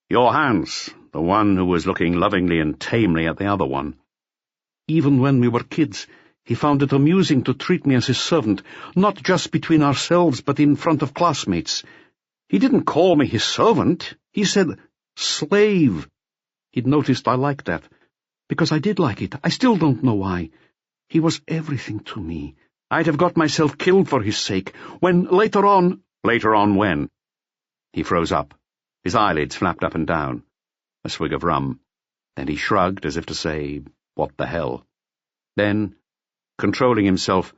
Your Hans, the one who was looking lovingly and tamely at the other one. Even when we were kids, he found it amusing to treat me as his servant, not just between ourselves, but in front of classmates. He didn't call me his servant. He said, 'slave.' He'd noticed I liked that, because I did like it. I still don't know why. He was everything to me. I'd have got myself killed for his sake, when later on—" "Later on when?" He froze up. His eyelids flapped up and down. A swig of rum. Then he shrugged as if to say, "What the hell?" Then, controlling himself,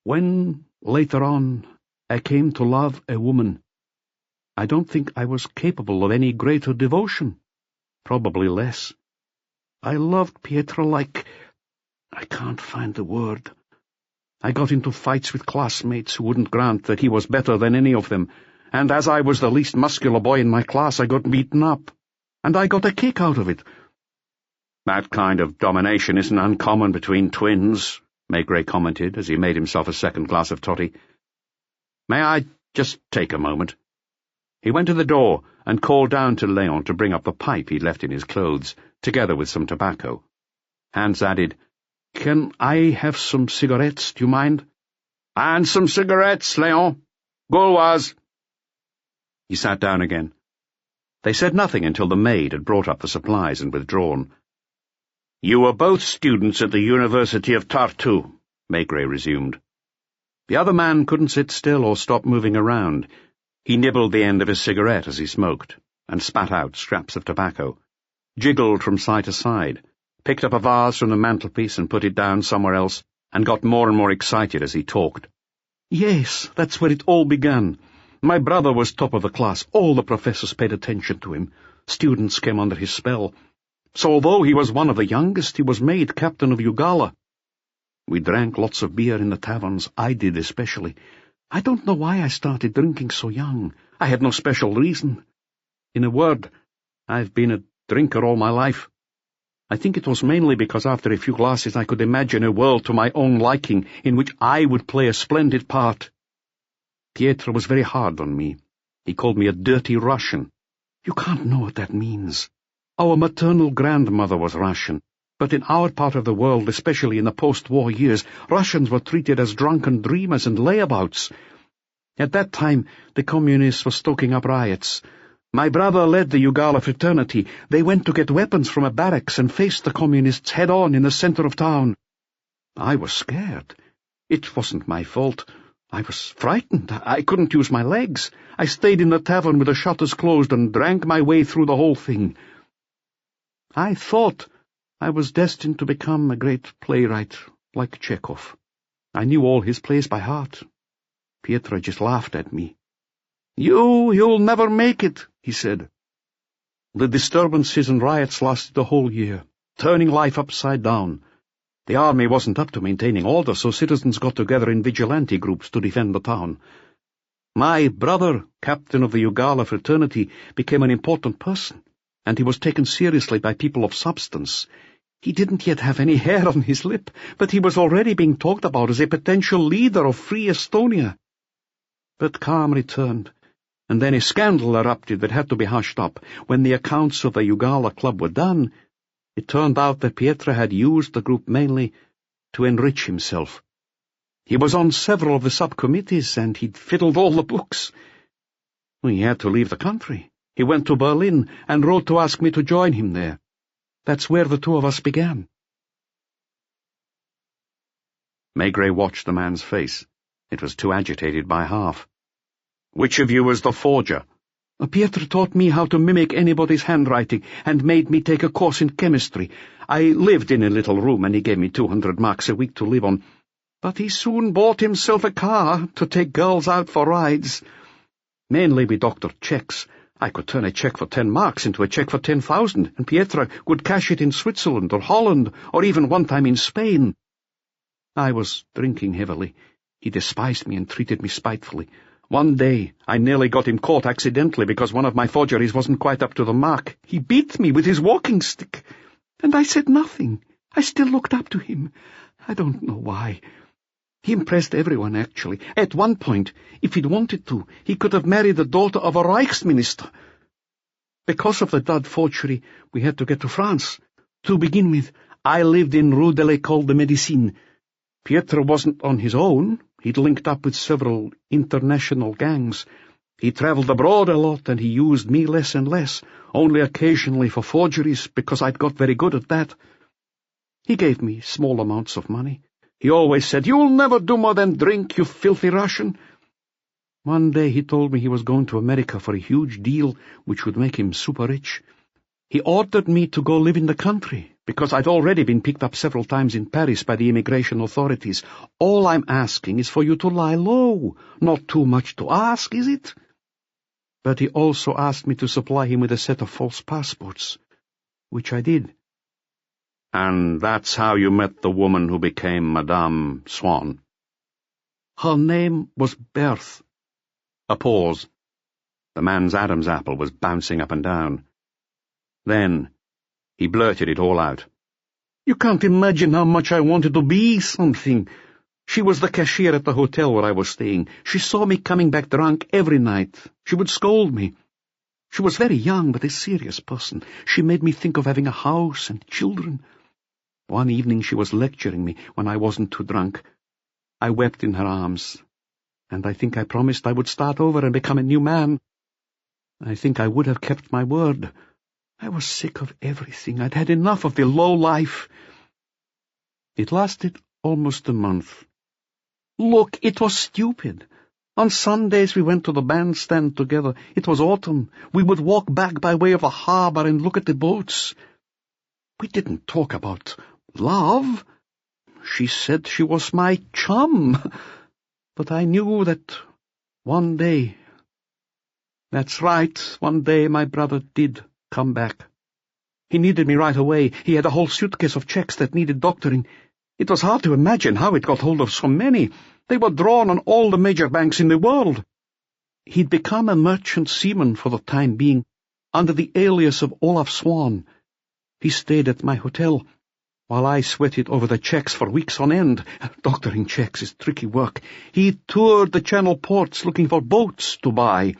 "When, later on, I came to love a woman, I don't think I was capable of any greater devotion. Probably less. I loved Pietra like... I can't find the word. I got into fights with classmates who wouldn't grant that he was better than any of them, and as I was the least muscular boy in my class, I got beaten up. And I got a kick out of it." "That kind of domination isn't uncommon between twins," Maigret commented as he made himself a second glass of toddy. "May I just take a moment?" He went to the door and called down to Léon to bring up the pipe he'd left in his clothes, together with some tobacco. Hans added, "Can I have some cigarettes, do you mind?" "And some cigarettes, Léon. Gauloise." He sat down again. They said nothing until the maid had brought up the supplies and withdrawn. "You were both students at the University of Tartu," Maigret resumed. The other man couldn't sit still or stop moving around. He nibbled the end of his cigarette as he smoked, and spat out scraps of tobacco, jiggled from side to side, picked up a vase from the mantelpiece and put it down somewhere else, and got more and more excited as he talked. "Yes, that's where it all began. My brother was top of the class. All the professors paid attention to him. Students came under his spell. So although he was one of the youngest, he was made captain of Ugala. We drank lots of beer in the taverns, I did especially. I don't know why I started drinking so young. I had no special reason. In a word, I've been a drinker all my life. I think it was mainly because after a few glasses I could imagine a world to my own liking in which I would play a splendid part. Pietro was very hard on me. He called me a dirty Russian. You can't know what that means. Our maternal grandmother was Russian, but in our part of the world, especially in the post-war years, Russians were treated as drunken dreamers and layabouts. At that time, the communists were stoking up riots. My brother led the Ugala fraternity. They went to get weapons from a barracks and faced the communists head-on in the center of town. I was scared. It wasn't my fault. I was frightened. I couldn't use my legs. I stayed in the tavern with the shutters closed and drank my way through the whole thing. I thought I was destined to become a great playwright, like Chekhov. I knew all his plays by heart. Pietro just laughed at me. You'll never make it, he said. The disturbances and riots lasted the whole year, turning life upside down. The army wasn't up to maintaining order, so citizens got together in vigilante groups to defend the town. My brother, captain of the Ugala fraternity, became an important person, and he was taken seriously by people of substance. He didn't yet have any hair on his lip, but he was already being talked about as a potential leader of Free Estonia. But calm returned, and then a scandal erupted that had to be hushed up. When the accounts of the Ugala club were done, it turned out that Pietro had used the group mainly to enrich himself. He was on several of the subcommittees, and he'd fiddled all the books. He had to leave the country. He went to Berlin and wrote to ask me to join him there. That's where the two of us began. Maigret watched the man's face. It was too agitated by half. Which of you was the forger? Pietro taught me how to mimic anybody's handwriting and made me take a course in chemistry. I lived in a little room and he gave me 200 marks a week to live on. But he soon bought himself a car to take girls out for rides. Mainly we doctored checks. I could turn a check for 10 marks into a check for 10,000, and Pietro would cash it in Switzerland or Holland or even one time in Spain. I was drinking heavily. He despised me and treated me spitefully. One day, I nearly got him caught accidentally because one of my forgeries wasn't quite up to the mark. He beat me with his walking stick, and I said nothing. I still looked up to him. I don't know why. He impressed everyone, actually. At one point, if he'd wanted to, he could have married the daughter of a Reichsminister. Because of the dud forgery, we had to get to France. To begin with, I lived in Rue de l'École de Médecine. Pietro wasn't on his own. He'd linked up with several international gangs. He travelled abroad a lot, and he used me less and less, only occasionally for forgeries, because I'd got very good at that. He gave me small amounts of money. He always said, "You'll never do more than drink, you filthy Russian." One day he told me he was going to America for a huge deal which would make him super rich. He ordered me to go live in the country, because I'd already been picked up several times in Paris by the immigration authorities. All I'm asking is for you to lie low. Not too much to ask, is it? But he also asked me to supply him with a set of false passports, which I did. And that's how you met the woman who became Madame Swan? Her name was Berthe. A pause. The man's Adam's apple was bouncing up and down. Then he blurted it all out. You can't imagine how much I wanted to be something. She was the cashier at the hotel where I was staying. She saw me coming back drunk every night. She would scold me. She was very young, but a serious person. She made me think of having a house and children. One evening she was lecturing me when I wasn't too drunk. I wept in her arms, and I think I promised I would start over and become a new man. I think I would have kept my word. I was sick of everything. I'd had enough of the low life. It lasted almost a month. Look, it was stupid. On Sundays we went to the bandstand together. It was autumn. We would walk back by way of the harbour and look at the boats. We didn't talk about love. She said she was my chum. But I knew that one day... That's right, one day my brother did come back. He needed me right away. He had a whole suitcase of checks that needed doctoring. It was hard to imagine how it got hold of so many. They were drawn on all the major banks in the world. He'd become a merchant seaman for the time being, under the alias of Olaf Swan. He stayed at my hotel, while I sweated over the checks for weeks on end. Doctoring checks is tricky work. He toured the Channel ports looking for boats to buy.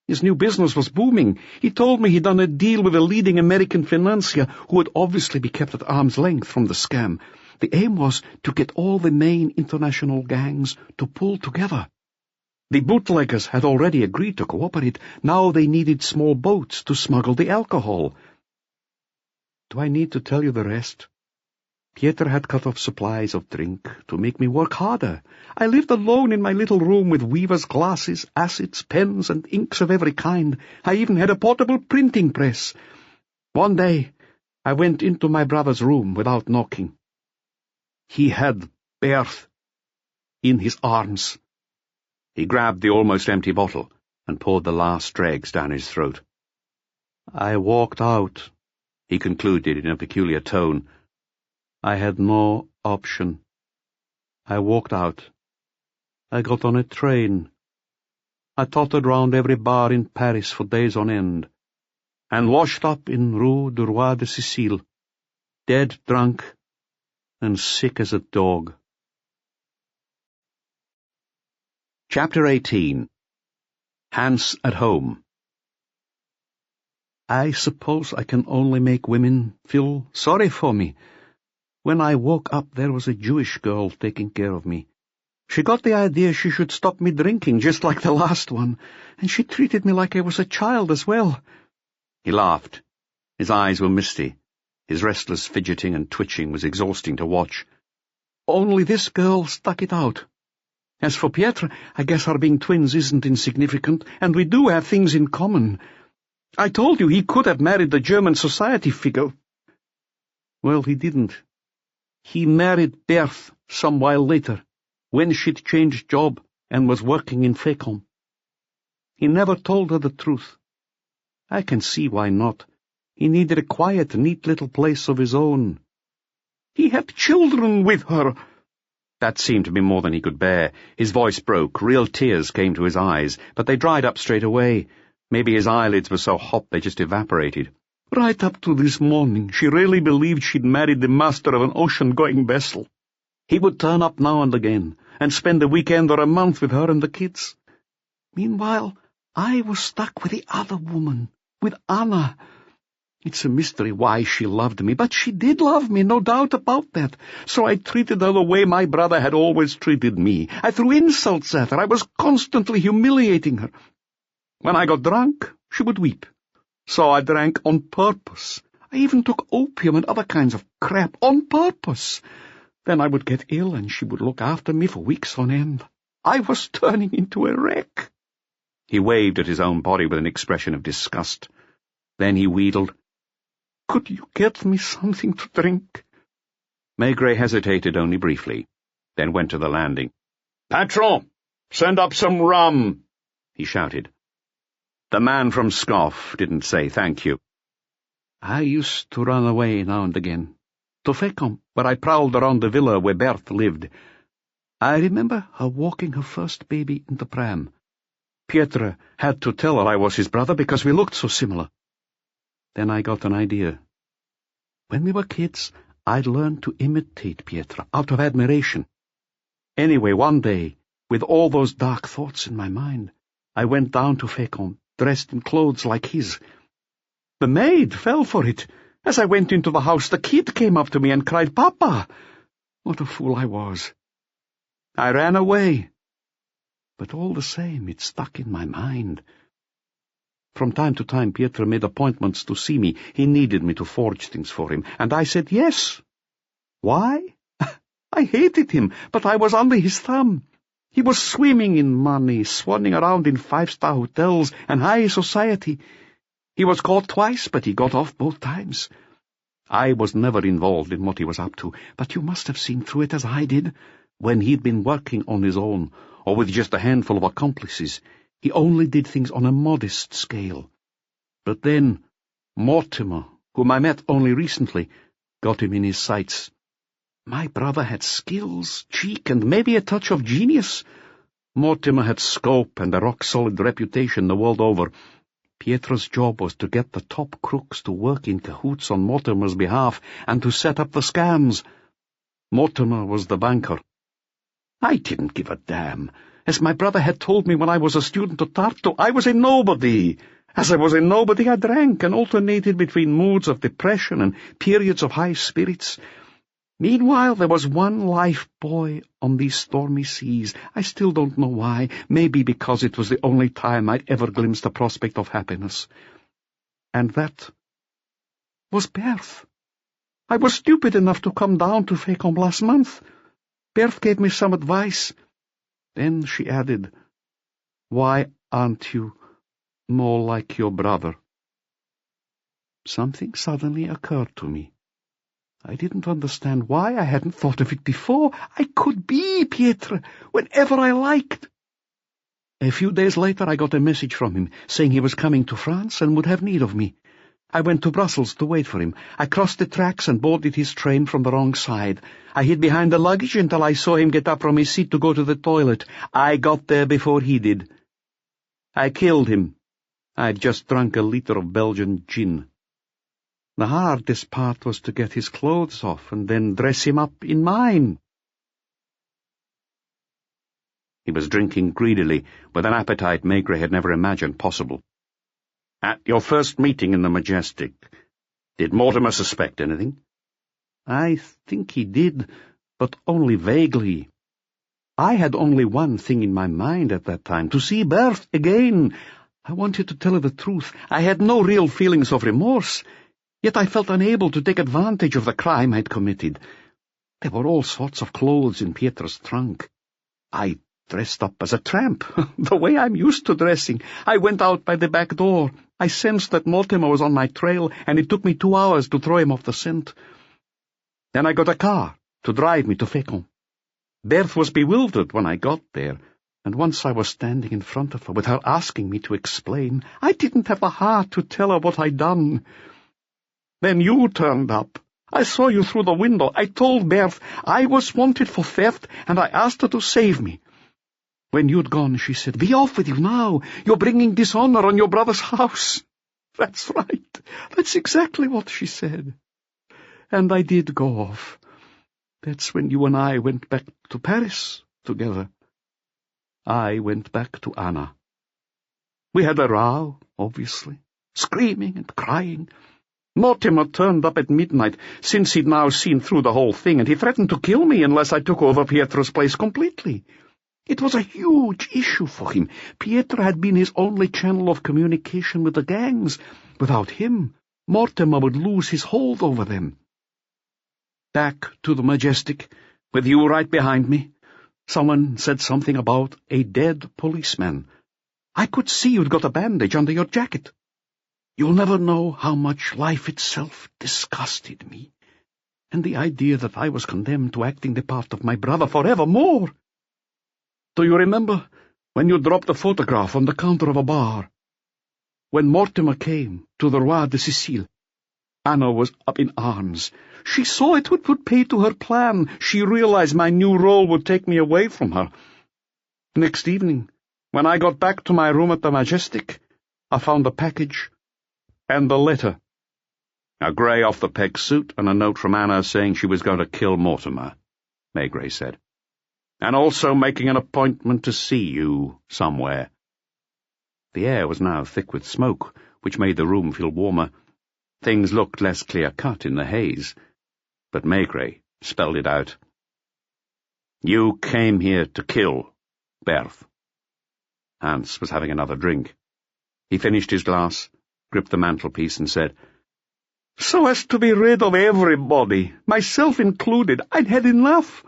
His new business was booming. He told me he'd done a deal with a leading American financier who would obviously be kept at arm's length from the scam. The aim was to get all the main international gangs to pull together. The bootleggers had already agreed to cooperate. Now they needed small boats to smuggle the alcohol. Do I need to tell you the rest? Pieter had cut off supplies of drink to make me work harder. I lived alone in my little room with weaver's glasses, acids, pens, and inks of every kind. I even had a portable printing press. One day, I went into my brother's room without knocking. He had Berthe in his arms. He grabbed the almost empty bottle and poured the last dregs down his throat. I walked out, he concluded in a peculiar tone. I had no option. I walked out. I got on a train. I tottered round every bar in Paris for days on end, and washed up in Rue du Roi de Sicile, dead drunk and sick as a dog. Chapter 18. Hans at Home. I suppose I can only make women feel sorry for me. When I woke up, there was a Jewish girl taking care of me. She got the idea she should stop me drinking, just like the last one, and she treated me like I was a child as well. He laughed. His eyes were misty. His restless fidgeting and twitching was exhausting to watch. Only this girl stuck it out. As for Pieter, I guess our being twins isn't insignificant, and we do have things in common. I told you he could have married the German society figure. Well, he didn't. He married Berthe some while later, when she'd changed job and was working in Fécamp. He never told her the truth. I can see why not. He needed a quiet, neat little place of his own. He had children with her. That seemed to be more than he could bear. His voice broke. Real tears came to his eyes, but they dried up straight away. Maybe his eyelids were so hot they just evaporated. Right up to this morning, she really believed she'd married the master of an ocean-going vessel. He would turn up now and again, and spend a weekend or a month with her and the kids. Meanwhile, I was stuck with the other woman, with Anna. It's a mystery why she loved me, but she did love me, no doubt about that. So I treated her the way my brother had always treated me. I threw insults at her. I was constantly humiliating her. When I got drunk, she would weep. So I drank on purpose. I even took opium and other kinds of crap on purpose. Then I would get ill and she would look after me for weeks on end. I was turning into a wreck. He waved at his own body with an expression of disgust. Then he wheedled, Could you get me something to drink?" Maigret hesitated only briefly, then went to the landing. "Patron, send up some rum," he shouted. The man from Scoff didn't say thank you. "I used to run away now and again, to Fécamp, where I prowled around the villa where Berthe lived. I remember her walking her first baby in the pram. Pietre had to tell her I was his brother because we looked so similar. Then I got an idea. When we were kids, I'd learned to imitate Pietre out of admiration. Anyway, one day, with all those dark thoughts in my mind, I went down to Fécamp, dressed in clothes like his. The maid fell for it. As I went into the house, the kid came up to me and cried, "Papa!" What a fool I was. I ran away. But all the same, it stuck in my mind. From time to time, Pietre made appointments to see me. He needed me to forge things for him, and I said yes. Why? I hated him, but I was under his thumb. He was swimming in money, swanning around in five-star hotels and high society. He was caught twice, but he got off both times. I was never involved in what he was up to, but you must have seen through it as I did. When he'd been working on his own, or with just a handful of accomplices, he only did things on a modest scale. But then, Mortimer, whom I met only recently, got him in his sights. My brother had skills, cheek, and maybe a touch of genius. Mortimer had scope and a rock-solid reputation the world over. Pietre's job was to get the top crooks to work in cahoots on Mortimer's behalf and to set up the scams. Mortimer was the banker. I didn't give a damn. As my brother had told me when I was a student at Tartu, I was a nobody. As I was a nobody, I drank and alternated between moods of depression and periods of high spirits. Meanwhile, there was one life buoy on these stormy seas. I still don't know why. Maybe because it was the only time I'd ever glimpsed a prospect of happiness. And that was Berthe. I was stupid enough to come down to Fécamp last month. Berthe gave me some advice. Then she added, "Why aren't you more like your brother?" Something suddenly occurred to me. I didn't understand why I hadn't thought of it before. I could be Pietre whenever I liked. A few days later I got a message from him saying he was coming to France and would have need of me. I went to Brussels to wait for him. I crossed the tracks and boarded his train from the wrong side. I hid behind the luggage until I saw him get up from his seat to go to the toilet. I got there before he did. I killed him. I'd just drunk a liter of Belgian gin. The hardest part was to get his clothes off and then dress him up in mine. He was drinking greedily, with an appetite Maigret had never imagined possible. "At your first meeting in the Majestic, did Mortimer suspect anything?" "I think he did, but only vaguely. I had only one thing in my mind at that time, to see Berthe again. I wanted to tell her the truth. I had no real feelings of remorse, yet I felt unable to take advantage of the crime I'd committed. There were all sorts of clothes in Pietre's trunk. I dressed up as a tramp, the way I'm used to dressing. I went out by the back door. I sensed that Mortimer was on my trail, and it took me 2 hours to throw him off the scent. Then I got a car to drive me to Fécamp. Berthe was bewildered when I got there, and once I was standing in front of her with her asking me to explain, I didn't have the heart to tell her what I'd done. Then you turned up. I saw you through the window. I told Berthe I was wanted for theft, and I asked her to save me. When you'd gone, she said, "Be off with you now. You're bringing dishonor on your brother's house." That's right. That's exactly what she said. And I did go off. That's when you and I went back to Paris together. I went back to Anna. We had a row, obviously, screaming and crying. Mortimer turned up at midnight, since he'd now seen through the whole thing, and he threatened to kill me unless I took over Pietre's place completely. It was a huge issue for him. Pietre had been his only channel of communication with the gangs. Without him, Mortimer would lose his hold over them. Back to the Majestic, with you right behind me. Someone said something about a dead policeman. I could see you'd got a bandage under your jacket. You'll never know how much life itself disgusted me, and the idea that I was condemned to acting the part of my brother forevermore. Do you remember when you dropped a photograph on the counter of a bar? When Mortimer came to the Roi de Sicile, Anna was up in arms. She saw it would pay to her plan. She realized my new role would take me away from her. Next evening, when I got back to my room at the Majestic, I found the package and the letter. A grey off-the-peg suit and a note from Anna saying she was going to kill Mortimer, Maigret said. And also making an appointment to see you somewhere. The air was now thick with smoke, which made the room feel warmer. Things looked less clear-cut in the haze, but Maigret spelled it out. You came here to kill Berth. Hans was having another drink. He finished his glass, gripped the mantelpiece, and said, So as to be rid of everybody, myself included. I'd had enough.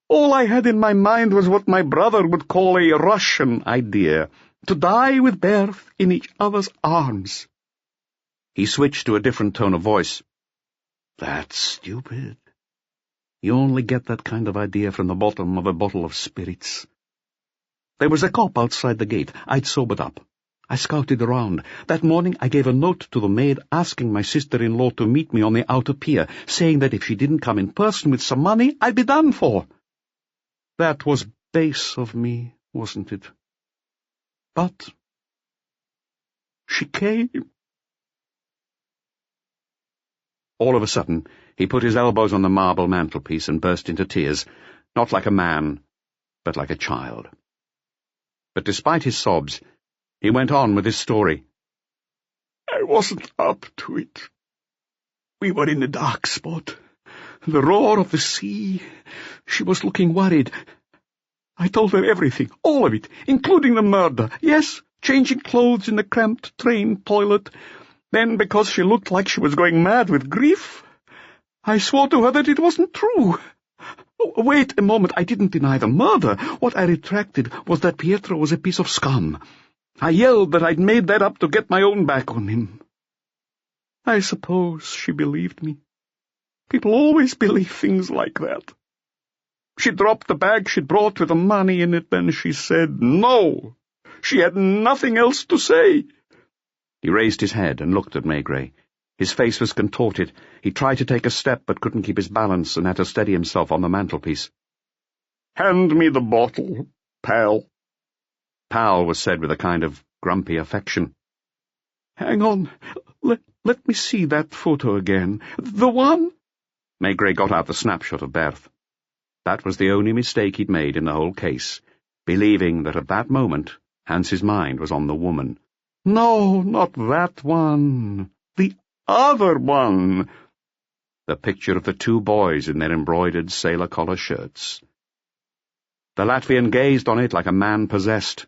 All I had in my mind was what my brother would call a Russian idea, to die with Berth in each other's arms. He switched to a different tone of voice. That's stupid. You only get that kind of idea from the bottom of a bottle of spirits. There was a cop outside the gate. I'd sobered up. I scouted around. That morning I gave a note to the maid asking my sister-in-law to meet me on the outer pier, saying that if she didn't come in person with some money, I'd be done for. That was base of me, wasn't it? But she came. All of a sudden, he put his elbows on the marble mantelpiece and burst into tears, not like a man, but like a child. But despite his sobs, he went on with his story. I wasn't up to it. We were in a dark spot. The roar of the sea. She was looking worried. I told her everything, all of it, including the murder. Yes, changing clothes in the cramped train toilet. Then, because she looked like she was going mad with grief, I swore to her that it wasn't true. Oh, wait a moment, I didn't deny the murder. What I retracted was that Pietro was a piece of scum. I yelled that I'd made that up to get my own back on him. I suppose she believed me. People always believe things like that. She dropped the bag she'd brought with the money in it, then she said no. She had nothing else to say. He raised his head and looked at Maigret. His face was contorted. He tried to take a step but couldn't keep his balance and had to steady himself on the mantelpiece. Hand me the bottle, pal. Pal was said with a kind of grumpy affection. Hang on. Let me see that photo again. The one? Maigret got out the snapshot of Berth. That was the only mistake he'd made in the whole case, believing that at that moment Hans's mind was on the woman. No, not that one. The other one. The picture of the two boys in their embroidered sailor collar shirts. The Latvian gazed on it like a man possessed.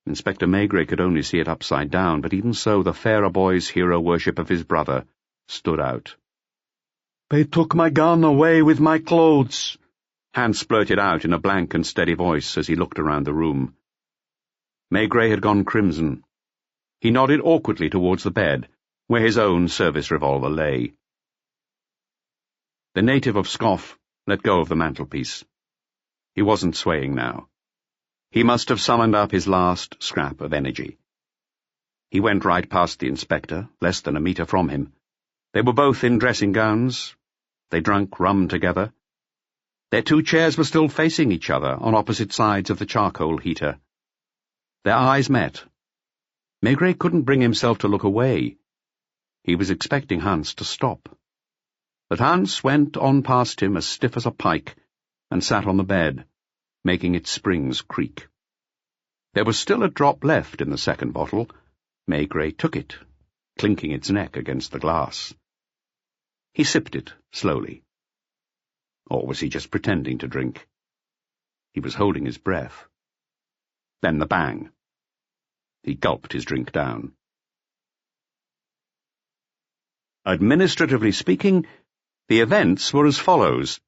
Inspector Maigret could only see it upside down, but even so the fairer boy's hero worship of his brother stood out. They took my gun away with my clothes, Hans blurted out in a blank and steady voice as he looked around the room. Maigret had gone crimson. He nodded awkwardly towards the bed, where his own service revolver lay. The native of Scoff let go of the mantelpiece. He wasn't swaying now. He must have summoned up his last scrap of energy. He went right past the inspector, less than a metre from him. They were both in dressing gowns. They drank rum together. Their two chairs were still facing each other on opposite sides of the charcoal heater. Their eyes met. Maigret couldn't bring himself to look away. He was expecting Hans to stop. But Hans went on past him as stiff as a pike and sat on the bed, making its springs creak. There was still a drop left in the second bottle. Maigret took it, clinking its neck against the glass. He sipped it slowly. Or was he just pretending to drink? He was holding his breath. Then the bang. He gulped his drink down. Administratively speaking, the events were as follows.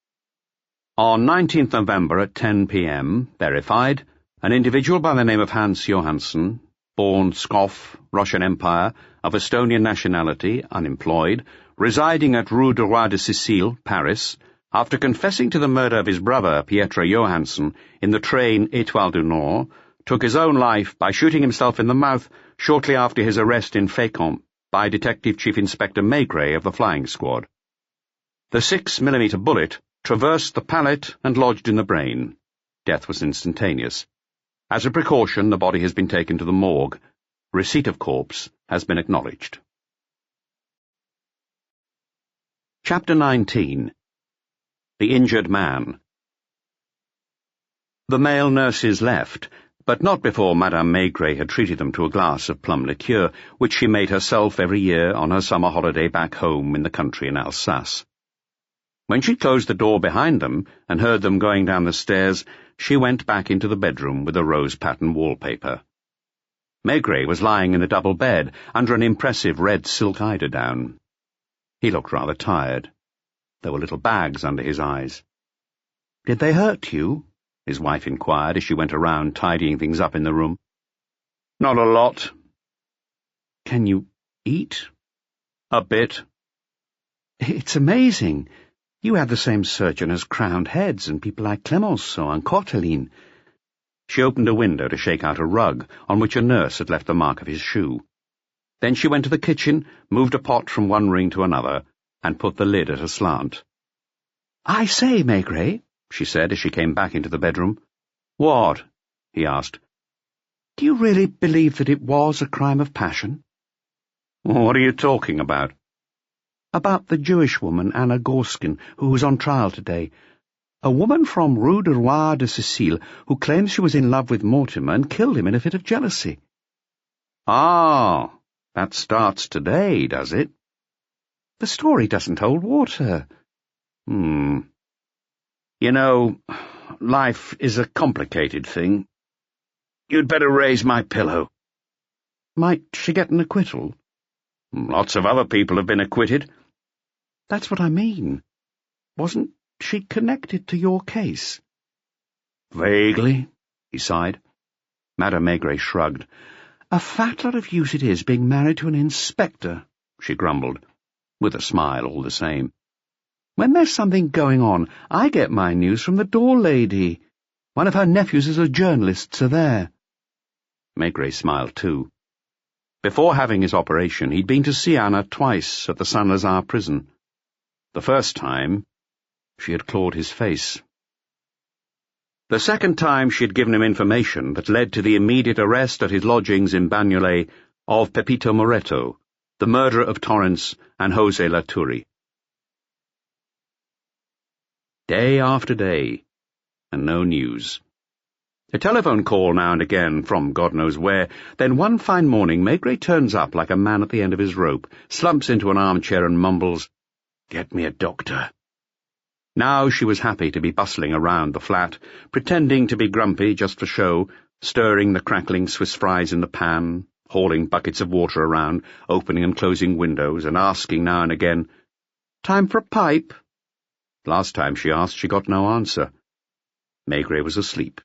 On 19th November at 10 p.m., verified, an individual by the name of Hans Johansson, born Scoff, Russian Empire, of Estonian nationality, unemployed, residing at Rue du Roi de Sicile, Paris, after confessing to the murder of his brother, Pietro Johansson, in the train Étoile du Nord, took his own life by shooting himself in the mouth shortly after his arrest in Fécamp by Detective Chief Inspector Maigret of the Flying Squad. The 6mm bullet traversed the palate and lodged in the brain. Death was instantaneous. As a precaution, the body has been taken to the morgue. Receipt of corpse has been acknowledged. Chapter 19. The Injured Man. The male nurses left, but not before Madame Maigret had treated them to a glass of plum liqueur, which she made herself every year on her summer holiday back home in the country in Alsace. When she closed the door behind them and heard them going down the stairs, she went back into the bedroom with the rose-pattern wallpaper. Maigret was lying in the double bed under an impressive red silk eiderdown. He looked rather tired. There were little bags under his eyes. "Did they hurt you?" his wife inquired as she went around tidying things up in the room. "Not a lot." "Can you eat?" "A bit." "It's amazing. You had the same surgeon as crowned heads and people like Clemenceau and Courteline." She opened a window to shake out a rug on which a nurse had left the mark of his shoe. Then she went to the kitchen, moved a pot from one ring to another, and put the lid at a slant. "I say, Maigret," she said as she came back into the bedroom. "What?" he asked. "Do you really believe that it was a crime of passion?" "What are you talking about?" "About the Jewish woman, Anna Gorskin, who was on trial today. A woman from Rue du Roi de Sicile who claims she was in love with Mortimer and killed him in a fit of jealousy." "Ah, that starts today, does it?" "The story doesn't hold water." You know, life is a complicated thing. You'd better raise my pillow." "Might she get an acquittal?" "Lots of other people have been acquitted." "That's what I mean. Wasn't she connected to your case?" "Vaguely," he sighed. Madame Maigret shrugged. "A fat lot of use it is being married to an inspector," she grumbled, with a smile all the same. "When there's something going on, I get my news from the door lady. One of her nephews is a journalist, so there." Maigret smiled too. Before having his operation, he'd been to see Anna twice at the Saint-Lazare prison. The first time, she had clawed his face. The second time, she had given him information that led to the immediate arrest at his lodgings in Bagnolet of Pepito Moretto, the murderer of Torrance and José Laturi. Day after day, and no news. A telephone call now and again from God knows where, then one fine morning Maigret turns up like a man at the end of his rope, slumps into an armchair and mumbles, "Get me a doctor." Now she was happy to be bustling around the flat, pretending to be grumpy just for show, stirring the crackling Swiss fries in the pan, hauling buckets of water around, opening and closing windows, and asking now and again, "Time for a pipe?" Last time she asked, she got no answer. Maigret was asleep.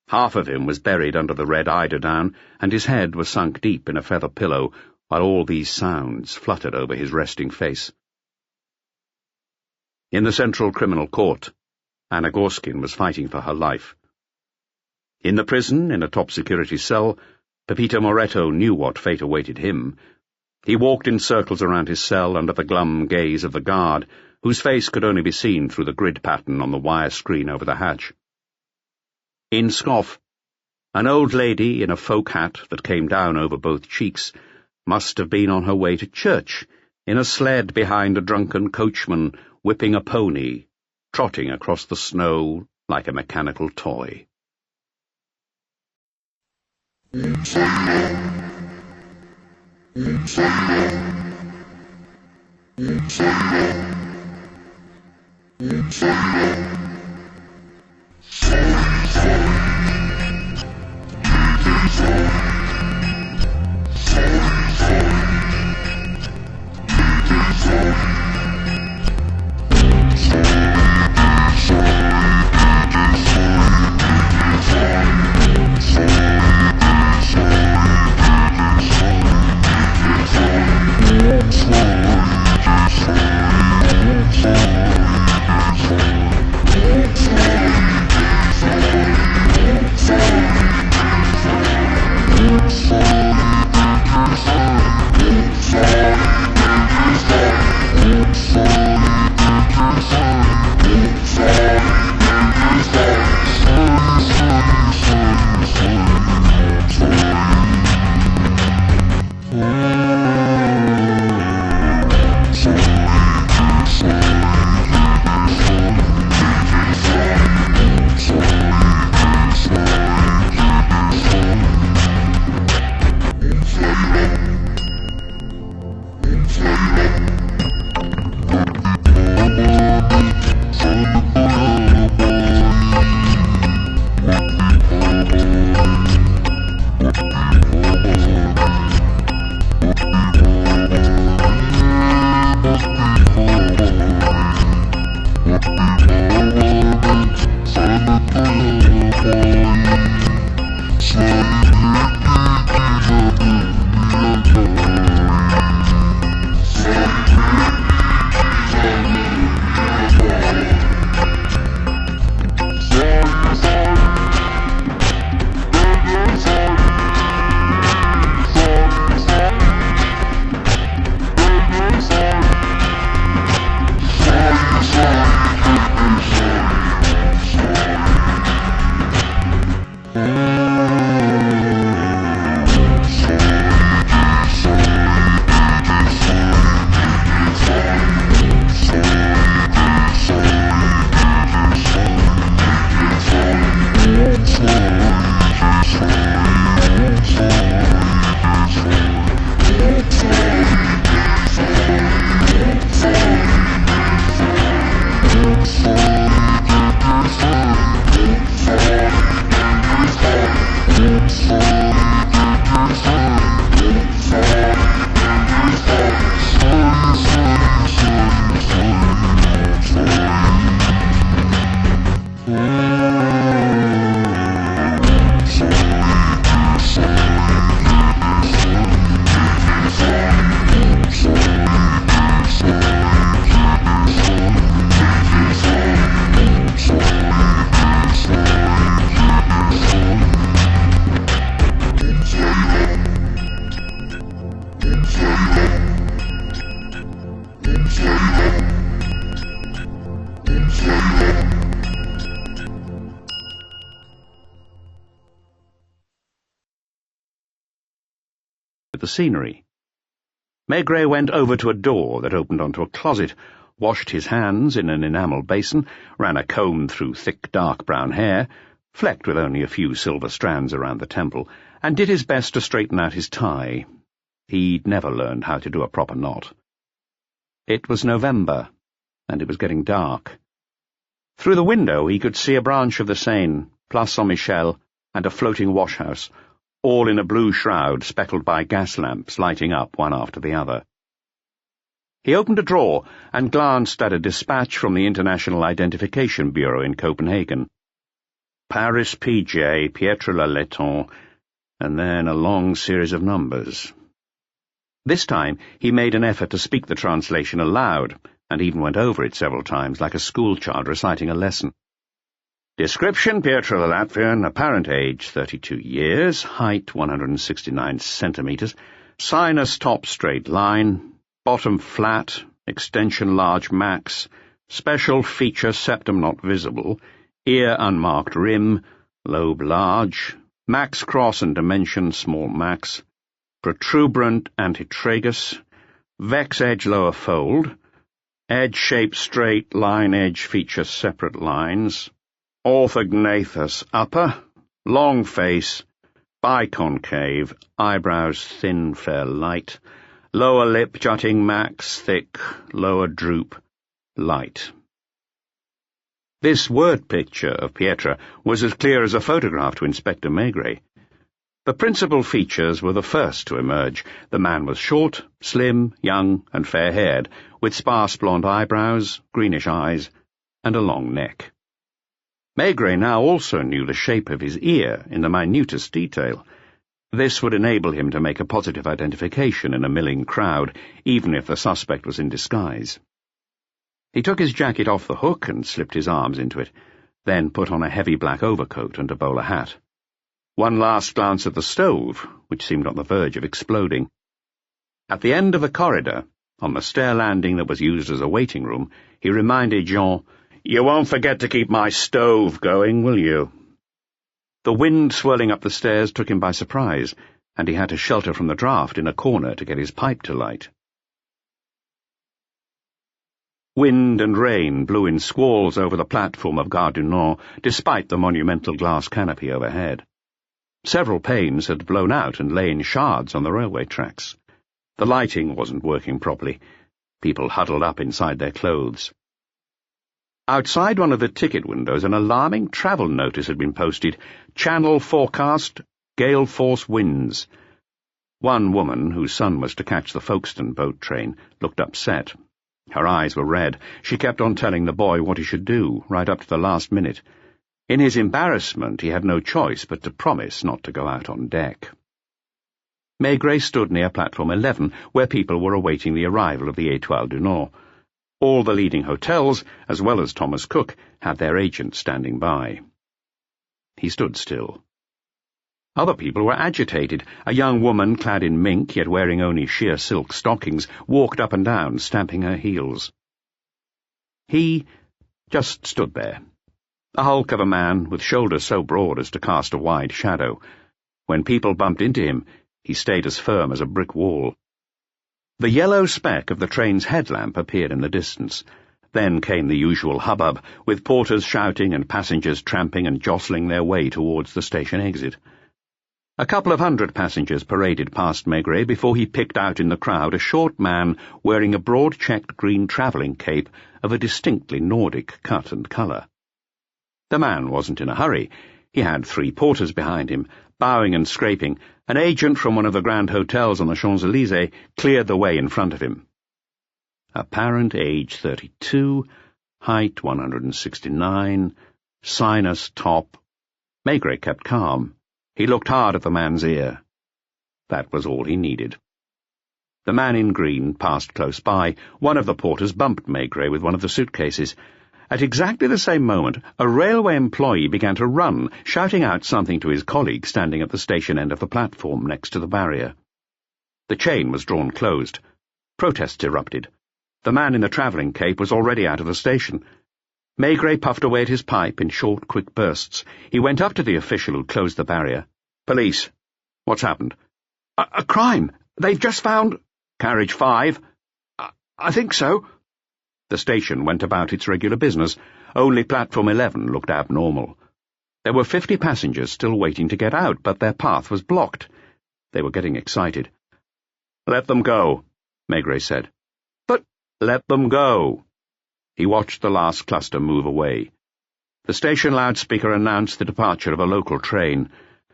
Half of him was buried under the red eiderdown, and his head was sunk deep in a feather pillow, while all these sounds fluttered over his resting face. In the Central Criminal Court, Anna Gorskin was fighting for her life. In the prison, in a top-security cell, Pepito Moretto knew what fate awaited him. He walked in circles around his cell under the glum gaze of the guard, whose face could only be seen through the grid pattern on the wire screen over the hatch. In Scoff, an old lady in a folk hat that came down over both cheeks must have been on her way to church, in a sled behind a drunken coachman, whipping a pony, trotting across the snow like a mechanical toy. The scenery. Maigret went over to a door that opened onto a closet, washed his hands in an enamel basin, ran a comb through thick dark brown hair, flecked with only a few silver strands around the temple, and did his best to straighten out his tie. He'd never learned how to do a proper knot. It was November, and it was getting dark. Through the window he could see a branch of the Seine, Place Saint-Michel, and a floating washhouse, all in a blue shroud speckled by gas lamps lighting up one after the other. He opened a drawer and glanced at a dispatch from the International Identification Bureau in Copenhagen. Paris PJ, Pietre Le Letton, and then a long series of numbers. This time he made an effort to speak the translation aloud, and even went over it several times like a schoolchild reciting a lesson. Description: Pietre the Latvian, apparent age 32 years, height 169 centimetres, sinus top straight line, bottom flat, extension large max, special feature septum not visible, ear unmarked rim, lobe large, max cross and dimension small max, protuberant antitragus, vex edge lower fold, edge shape straight, line edge feature separate lines, orthognathous upper, long face, biconcave, eyebrows thin, fair light, lower lip jutting max, thick, lower droop, light. This word picture of Pietre was as clear as a photograph to Inspector Maigret. The principal features were the first to emerge. The man was short, slim, young, and fair-haired, with sparse blonde eyebrows, greenish eyes, and a long neck. Maigret now also knew the shape of his ear in the minutest detail. This would enable him to make a positive identification in a milling crowd, even if the suspect was in disguise. He took his jacket off the hook and slipped his arms into it, then put on a heavy black overcoat and a bowler hat. One last glance at the stove, which seemed on the verge of exploding. At the end of the corridor, on the stair landing that was used as a waiting room, he reminded Jean, "You won't forget to keep my stove going, will you?" The wind swirling up the stairs took him by surprise, and he had to shelter from the draught in a corner to get his pipe to light. Wind and rain blew in squalls over the platform of Gare du Nord, despite the monumental glass canopy overhead. Several panes had blown out and lay in shards on the railway tracks. The lighting wasn't working properly. People huddled up inside their clothes. Outside one of the ticket windows, an alarming travel notice had been posted. Channel forecast, gale force winds. One woman, whose son was to catch the Folkestone boat train, looked upset. Her eyes were red. She kept on telling the boy what he should do, right up to the last minute. In his embarrassment, he had no choice but to promise not to go out on deck. Maigret stood near platform 11, where people were awaiting the arrival of the Étoile du Nord. All the leading hotels, as well as Thomas Cook, had their agents standing by. He stood still. Other people were agitated. A young woman, clad in mink, yet wearing only sheer silk stockings, walked up and down, stamping her heels. He just stood there, a hulk of a man with shoulders so broad as to cast a wide shadow. When people bumped into him, he stayed as firm as a brick wall. The yellow speck of the train's headlamp appeared in the distance. Then came the usual hubbub, with porters shouting and passengers tramping and jostling their way towards the station exit. A couple of hundred passengers paraded past Maigret before he picked out in the crowd a short man wearing a broad-checked green travelling cape of a distinctly Nordic cut and colour. The man wasn't in a hurry. He had 3 porters behind him. Bowing and scraping, an agent from one of the grand hotels on the Champs-Élysées cleared the way in front of him. Apparent age 32, height 169, sinus top. Maigret kept calm. He looked hard at the man's ear. That was all he needed. The man in green passed close by. One of the porters bumped Maigret with one of the suitcases. At exactly the same moment, a railway employee began to run, shouting out something to his colleague standing at the station end of the platform next to the barrier. The chain was drawn closed. Protests erupted. The man in the travelling cape was already out of the station. Maigret puffed away at his pipe in short, quick bursts. He went up to the official who closed the barrier. "Police. What's happened?" A crime. They've just found—" "Carriage 5? I think so." The station went about its regular business. Only platform 11 looked abnormal. There were 50 passengers still waiting to get out, but their path was blocked. They were getting excited. "Let them go," Maigret said. "But—" "Let them go." He watched the last cluster move away. The station loudspeaker announced the departure of a local train.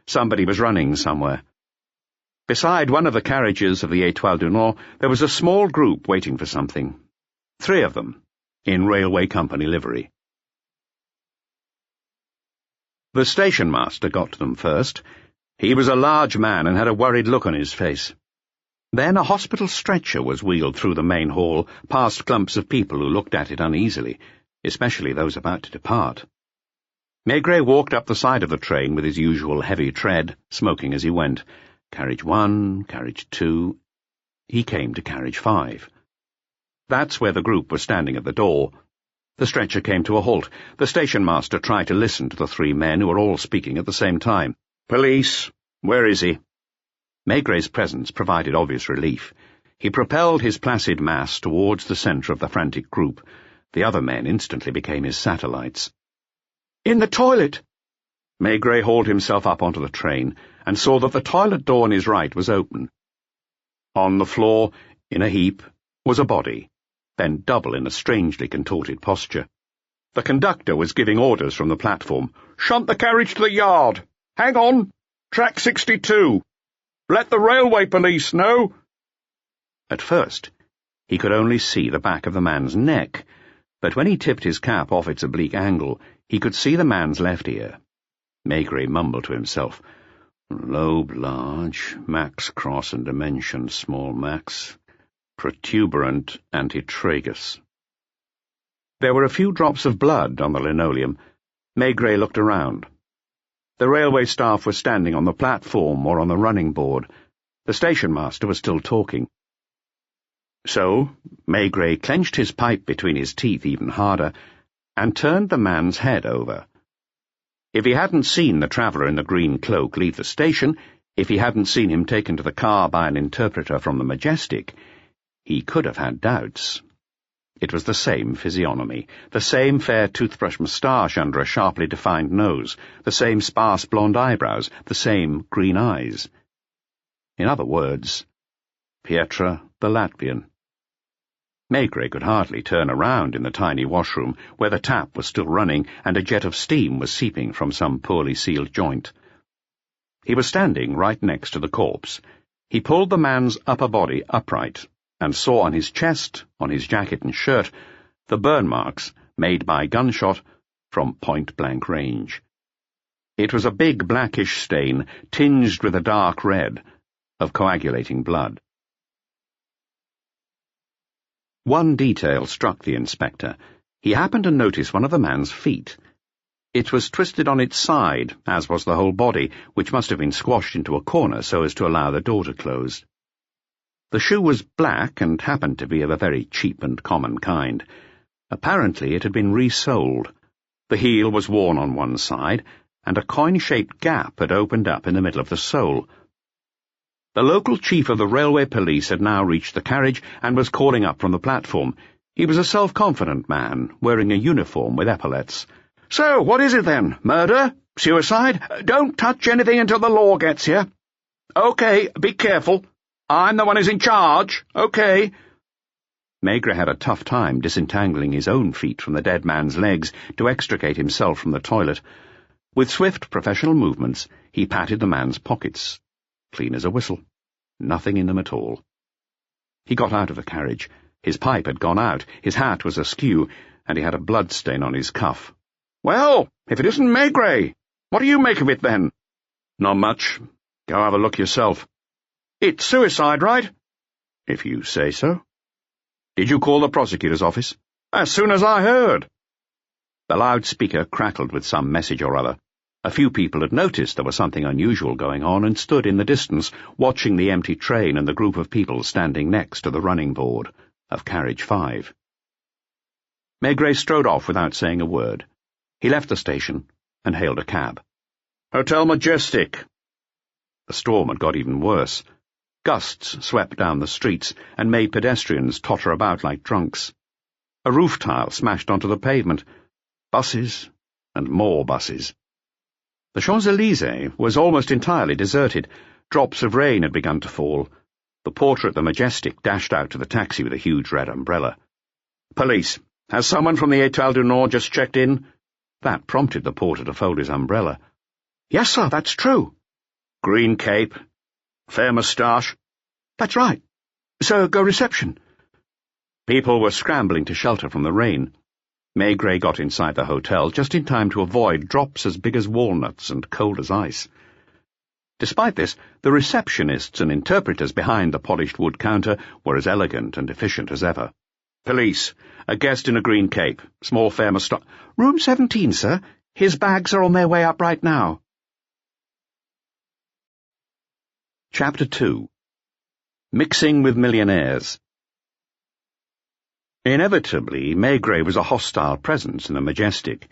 Somebody was running somewhere. Beside one of the carriages of the Étoile du Nord, there was a small group waiting for something. 3 of them, in railway company livery. The station master got to them first. He was a large man and had a worried look on his face. Then a hospital stretcher was wheeled through the main hall, past clumps of people who looked at it uneasily, especially those about to depart. Maigret walked up the side of the train with his usual heavy tread, smoking as he went. Carriage 1, carriage 2. He came to carriage 5. That's where the group was standing at the door. The stretcher came to a halt. The station master tried to listen to the 3 men who were all speaking at the same time. "Police, where is he?" Maigret's presence provided obvious relief. He propelled his placid mass towards the centre of the frantic group. The other men instantly became his satellites. "In the toilet." Maigret hauled himself up onto the train and saw that the toilet door on his right was open. On the floor, in a heap, was a body, bent double in a strangely contorted posture. The conductor was giving orders from the platform. "Shunt the carriage to the yard. Hang on. Track 62. Let the railway police know." At first, he could only see the back of the man's neck, but when he tipped his cap off its oblique angle, he could see the man's left ear. Maigret mumbled to himself, "Lobe large, max cross and dimension small max, protuberant antitragus." There were a few drops of blood on the linoleum. Maigret looked around. The railway staff was standing on the platform or on the running board. The station master was still talking. So, Maigret clenched his pipe between his teeth even harder and turned the man's head over. If he hadn't seen the traveller in the green cloak leave the station, if he hadn't seen him taken to the car by an interpreter from the Majestic, he could have had doubts. It was the same physiognomy, the same fair toothbrush moustache under a sharply defined nose, the same sparse blonde eyebrows, the same green eyes. In other words, Pietra the Latvian. Maigret could hardly turn around in the tiny washroom, where the tap was still running and a jet of steam was seeping from some poorly sealed joint. He was standing right next to the corpse. He pulled the man's upper body upright and saw on his chest, on his jacket and shirt, the burn marks made by gunshot from point-blank range. It was a big blackish stain, tinged with a dark red, of coagulating blood. One detail struck the inspector. He happened to notice one of the man's feet. It was twisted on its side, as was the whole body, which must have been squashed into a corner so as to allow the door to close. The shoe was black and happened to be of a very cheap and common kind. Apparently it had been resoled. The heel was worn on one side, and a coin-shaped gap had opened up in the middle of the sole. The local chief of the railway police had now reached the carriage and was calling up from the platform. He was a self-confident man, wearing a uniform with epaulets. "So, what is it then? Murder? Suicide? Don't touch anything until the law gets here." "OK, be careful. I'm the one who's in charge. OK." Maigret had a tough time disentangling his own feet from the dead man's legs to extricate himself from the toilet. With swift professional movements, he patted the man's pockets. Clean as a whistle. Nothing in them at all. He got out of the carriage. His pipe had gone out, his hat was askew, and he had a blood stain on his cuff. "Well, if it isn't Maigret, what do you make of it then?" "Not much. Go have a look yourself." "It's suicide, right?" "If you say so." "Did you call the prosecutor's office?" "As soon as I heard." The loudspeaker crackled with some message or other. A few people had noticed there was something unusual going on and stood in the distance, watching the empty train and the group of people standing next to the running board of carriage 5. Maigret strode off without saying a word. He left the station and hailed a cab. "Hotel Majestic." The storm had got even worse. Gusts swept down the streets and made pedestrians totter about like drunks. A roof tile smashed onto the pavement. Buses and more buses. The Champs-Élysées was almost entirely deserted. Drops of rain had begun to fall. The porter at the Majestic dashed out to the taxi with a huge red umbrella. "Police. Has someone from the Étoile du Nord just checked in?" That prompted the porter to fold his umbrella. "Yes, sir, that's true." "Green cape. Fair moustache." "That's right. So, go reception." People were scrambling to shelter from the rain. Maigret got inside the hotel just in time to avoid drops as big as walnuts and cold as ice. Despite this, the receptionists and interpreters behind the polished wood counter were as elegant and efficient as ever. "Police. A guest in a green cape. Small fair moustache." "Room 17, sir. His bags are on their way up right now." Chapter 2. Mixing with Millionaires. Inevitably, Maigret was a hostile presence in the Majestic.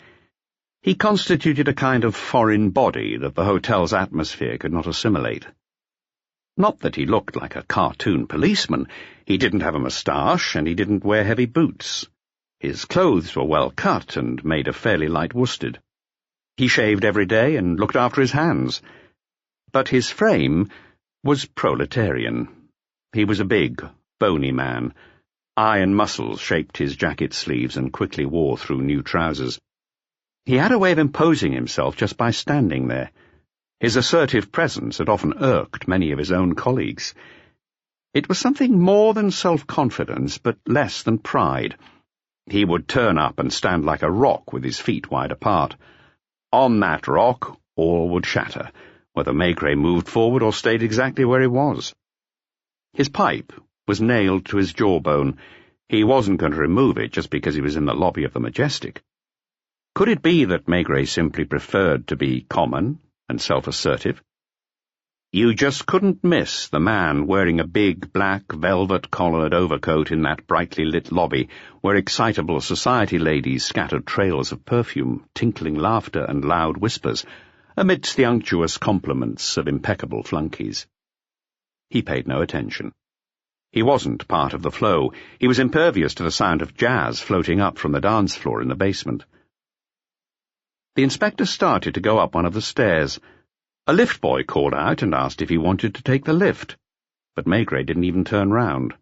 He constituted a kind of foreign body that the hotel's atmosphere could not assimilate. Not that he looked like a cartoon policeman. He didn't have a moustache, and he didn't wear heavy boots. His clothes were well cut and made of fairly light worsted. He shaved every day and looked after his hands. But his frame was proletarian. He was a big, bony man. Iron muscles shaped his jacket sleeves and quickly wore through new trousers. He had a way of imposing himself just by standing there. His assertive presence had often irked many of his own colleagues. It was something more than self-confidence, but less than pride. He would turn up and stand like a rock with his feet wide apart. On that rock, all would shatter, whether Maigret moved forward or stayed exactly where he was. His pipe was nailed to his jawbone. He wasn't going to remove it just because he was in the lobby of the Majestic. Could it be that Maigret simply preferred to be common and self-assertive? You just couldn't miss the man wearing a big black velvet-collared overcoat in that brightly lit lobby where excitable society ladies scattered trails of perfume, tinkling laughter and loud whispers, amidst the unctuous compliments of impeccable flunkies. He paid no attention. He wasn't part of the flow. He was impervious to the sound of jazz floating up from the dance floor in the basement. The inspector started to go up one of the stairs. A lift boy called out and asked if he wanted to take the lift, but Maigret didn't even turn round.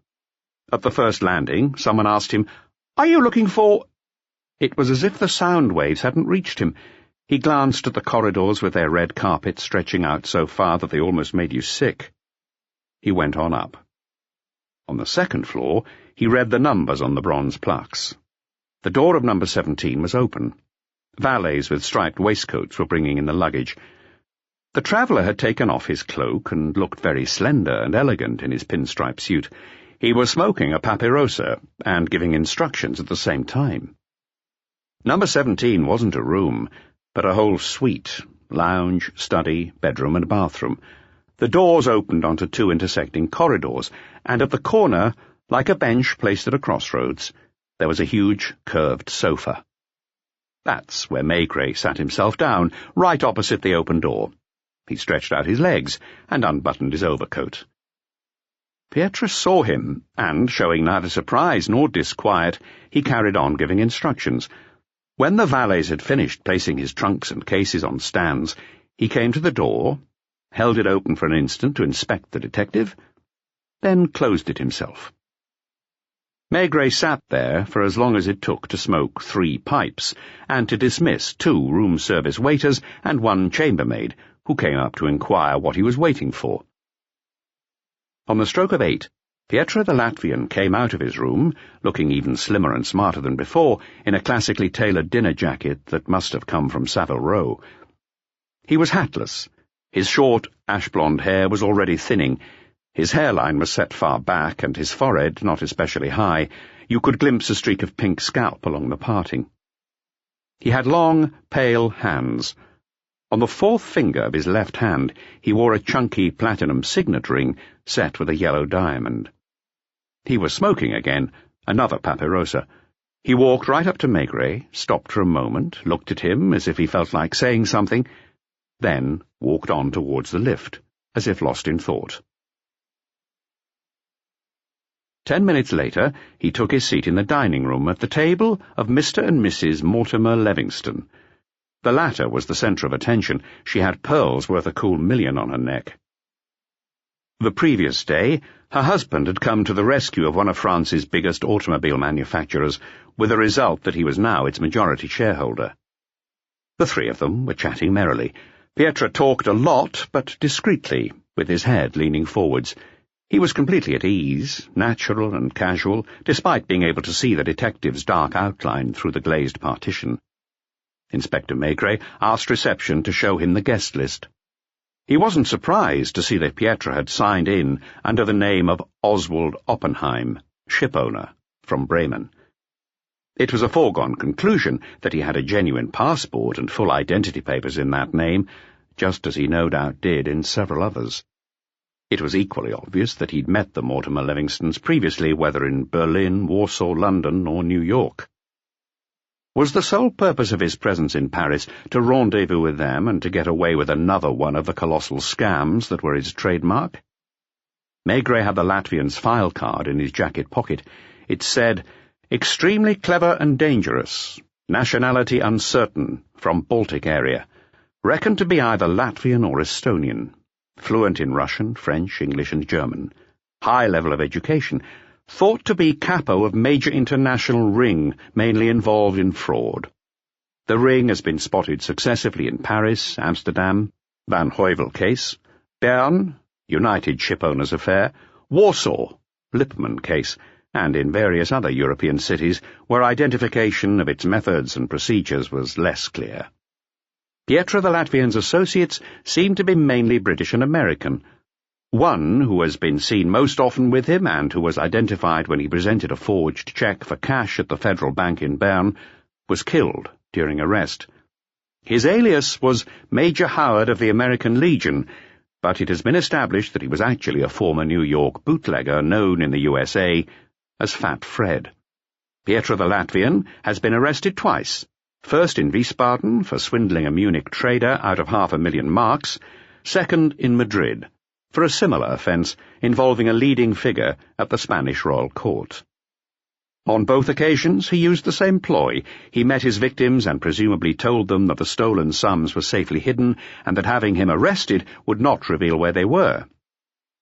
At the first landing, someone asked him, "Are you looking for—" It was as if the sound waves hadn't reached him. He glanced at the corridors with their red carpets stretching out so far that they almost made you sick. He went on up. On the second floor, he read the numbers on the bronze plaques. The door of number 17 was open. Valets with striped waistcoats were bringing in the luggage. The traveller had taken off his cloak and looked very slender and elegant in his pinstripe suit. He was smoking a papirosa and giving instructions at the same time. Number 17 wasn't a room, but a whole suite, lounge, study, bedroom and bathroom. The doors opened onto two intersecting corridors, and at the corner, like a bench placed at a crossroads, there was a huge, curved sofa. That's where Maigret sat himself down, right opposite the open door. He stretched out his legs and unbuttoned his overcoat. Pietre saw him, and, showing neither surprise nor disquiet, he carried on giving instructions. When the valets had finished placing his trunks and cases on stands, he came to the door, held it open for an instant to inspect the detective, then closed it himself. Maigret sat there for as long as it took to smoke 3 pipes, and to dismiss 2 room-service waiters and 1 chambermaid, who came up to inquire what he was waiting for. On the stroke of 8, Pietre the Latvian came out of his room, looking even slimmer and smarter than before, in a classically tailored dinner jacket that must have come from Savile Row. He was hatless. His short, ash-blonde hair was already thinning. His hairline was set far back, and his forehead not especially high. You could glimpse a streak of pink scalp along the parting. He had long, pale hands. On the 4th finger of his left hand he wore a chunky platinum signet ring set with a yellow diamond. He was smoking again, another papirosa. He walked right up to Maigret, stopped for a moment, looked at him as if he felt like saying something, then walked on towards the lift, as if lost in thought. 10 minutes later, he took his seat in the dining room at the table of Mr. and Mrs. Mortimer Livingston. The latter was the centre of attention. She had pearls worth a cool $1,000,000 on her neck. The previous day, her husband had come to the rescue of one of France's biggest automobile manufacturers, with the result that he was now its majority shareholder. The three of them were chatting merrily. Pietro talked a lot, but discreetly, with his head leaning forwards. He was completely at ease, natural and casual, despite being able to see the detective's dark outline through the glazed partition. Inspector Maigret asked reception to show him the guest list. He wasn't surprised to see that Pietro had signed in under the name of Oswald Oppenheim, shipowner, from Bremen. It was a foregone conclusion that he had a genuine passport and full identity papers in that name, just as he no doubt did in several others. It was equally obvious that he'd met the Mortimer Livingstons previously, whether in Berlin, Warsaw, London, or New York. Was the sole purpose of his presence in Paris to rendezvous with them and to get away with another one of the colossal scams that were his trademark? Maigret had the Latvian's file card in his jacket pocket. It said, "Extremely clever and dangerous. Nationality uncertain. From Baltic area. Reckoned to be either Latvian or Estonian. Fluent in Russian, French, English and German. High level of education. Thought to be capo of major international ring, mainly involved in fraud. The ring has been spotted successively in Paris, Amsterdam, Van Heuvel case, Bern, United Shipowners affair, Warsaw, Lippmann case, and in various other European cities where identification of its methods and procedures was less clear. Pietro the Latvian's associates seemed to be mainly British and American. One, who has been seen most often with him and who was identified when he presented a forged cheque for cash at the Federal Bank in Bern, was killed during arrest. His alias was Major Howard of the American Legion, but it has been established that he was actually a former New York bootlegger known in the USA as Fat Fred. Pietro the Latvian has been arrested twice, first in Wiesbaden for swindling a Munich trader out of 500,000 marks, second in Madrid, for a similar offence involving a leading figure at the Spanish royal court. On both occasions he used the same ploy. He met his victims and presumably told them that the stolen sums were safely hidden and that having him arrested would not reveal where they were.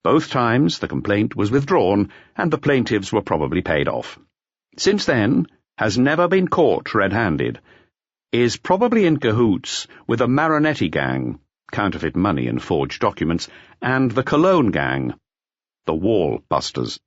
Both times the complaint was withdrawn and the plaintiffs were probably paid off. Since then, has never been caught red-handed. Is probably in cahoots with the Marinetti gang, counterfeit money and forged documents, and the Cologne gang, the Wall Busters.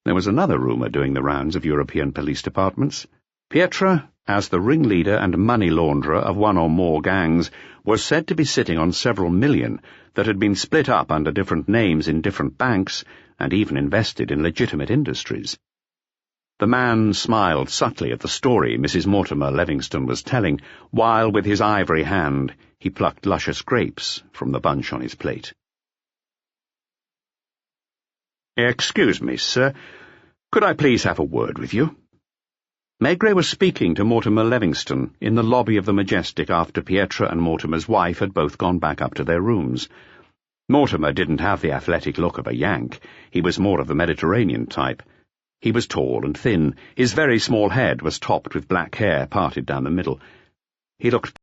There was another rumour doing the rounds of European police departments. Pietro, as the ringleader and money launderer of one or more gangs, was said to be sitting on several million that had been split up under different names in different banks and even invested in legitimate industries. The man smiled subtly at the story Mrs. Mortimer Livingston was telling, while with his ivory hand he plucked luscious grapes from the bunch on his plate. "Excuse me, sir. Could I please have a word with you?" Maigret was speaking to Mortimer Livingston in the lobby of the Majestic after Pietro and Mortimer's wife had both gone back up to their rooms. Mortimer didn't have the athletic look of a Yank. He was more of the Mediterranean type. He was tall and thin. His very small head was topped with black hair parted down the middle. He looked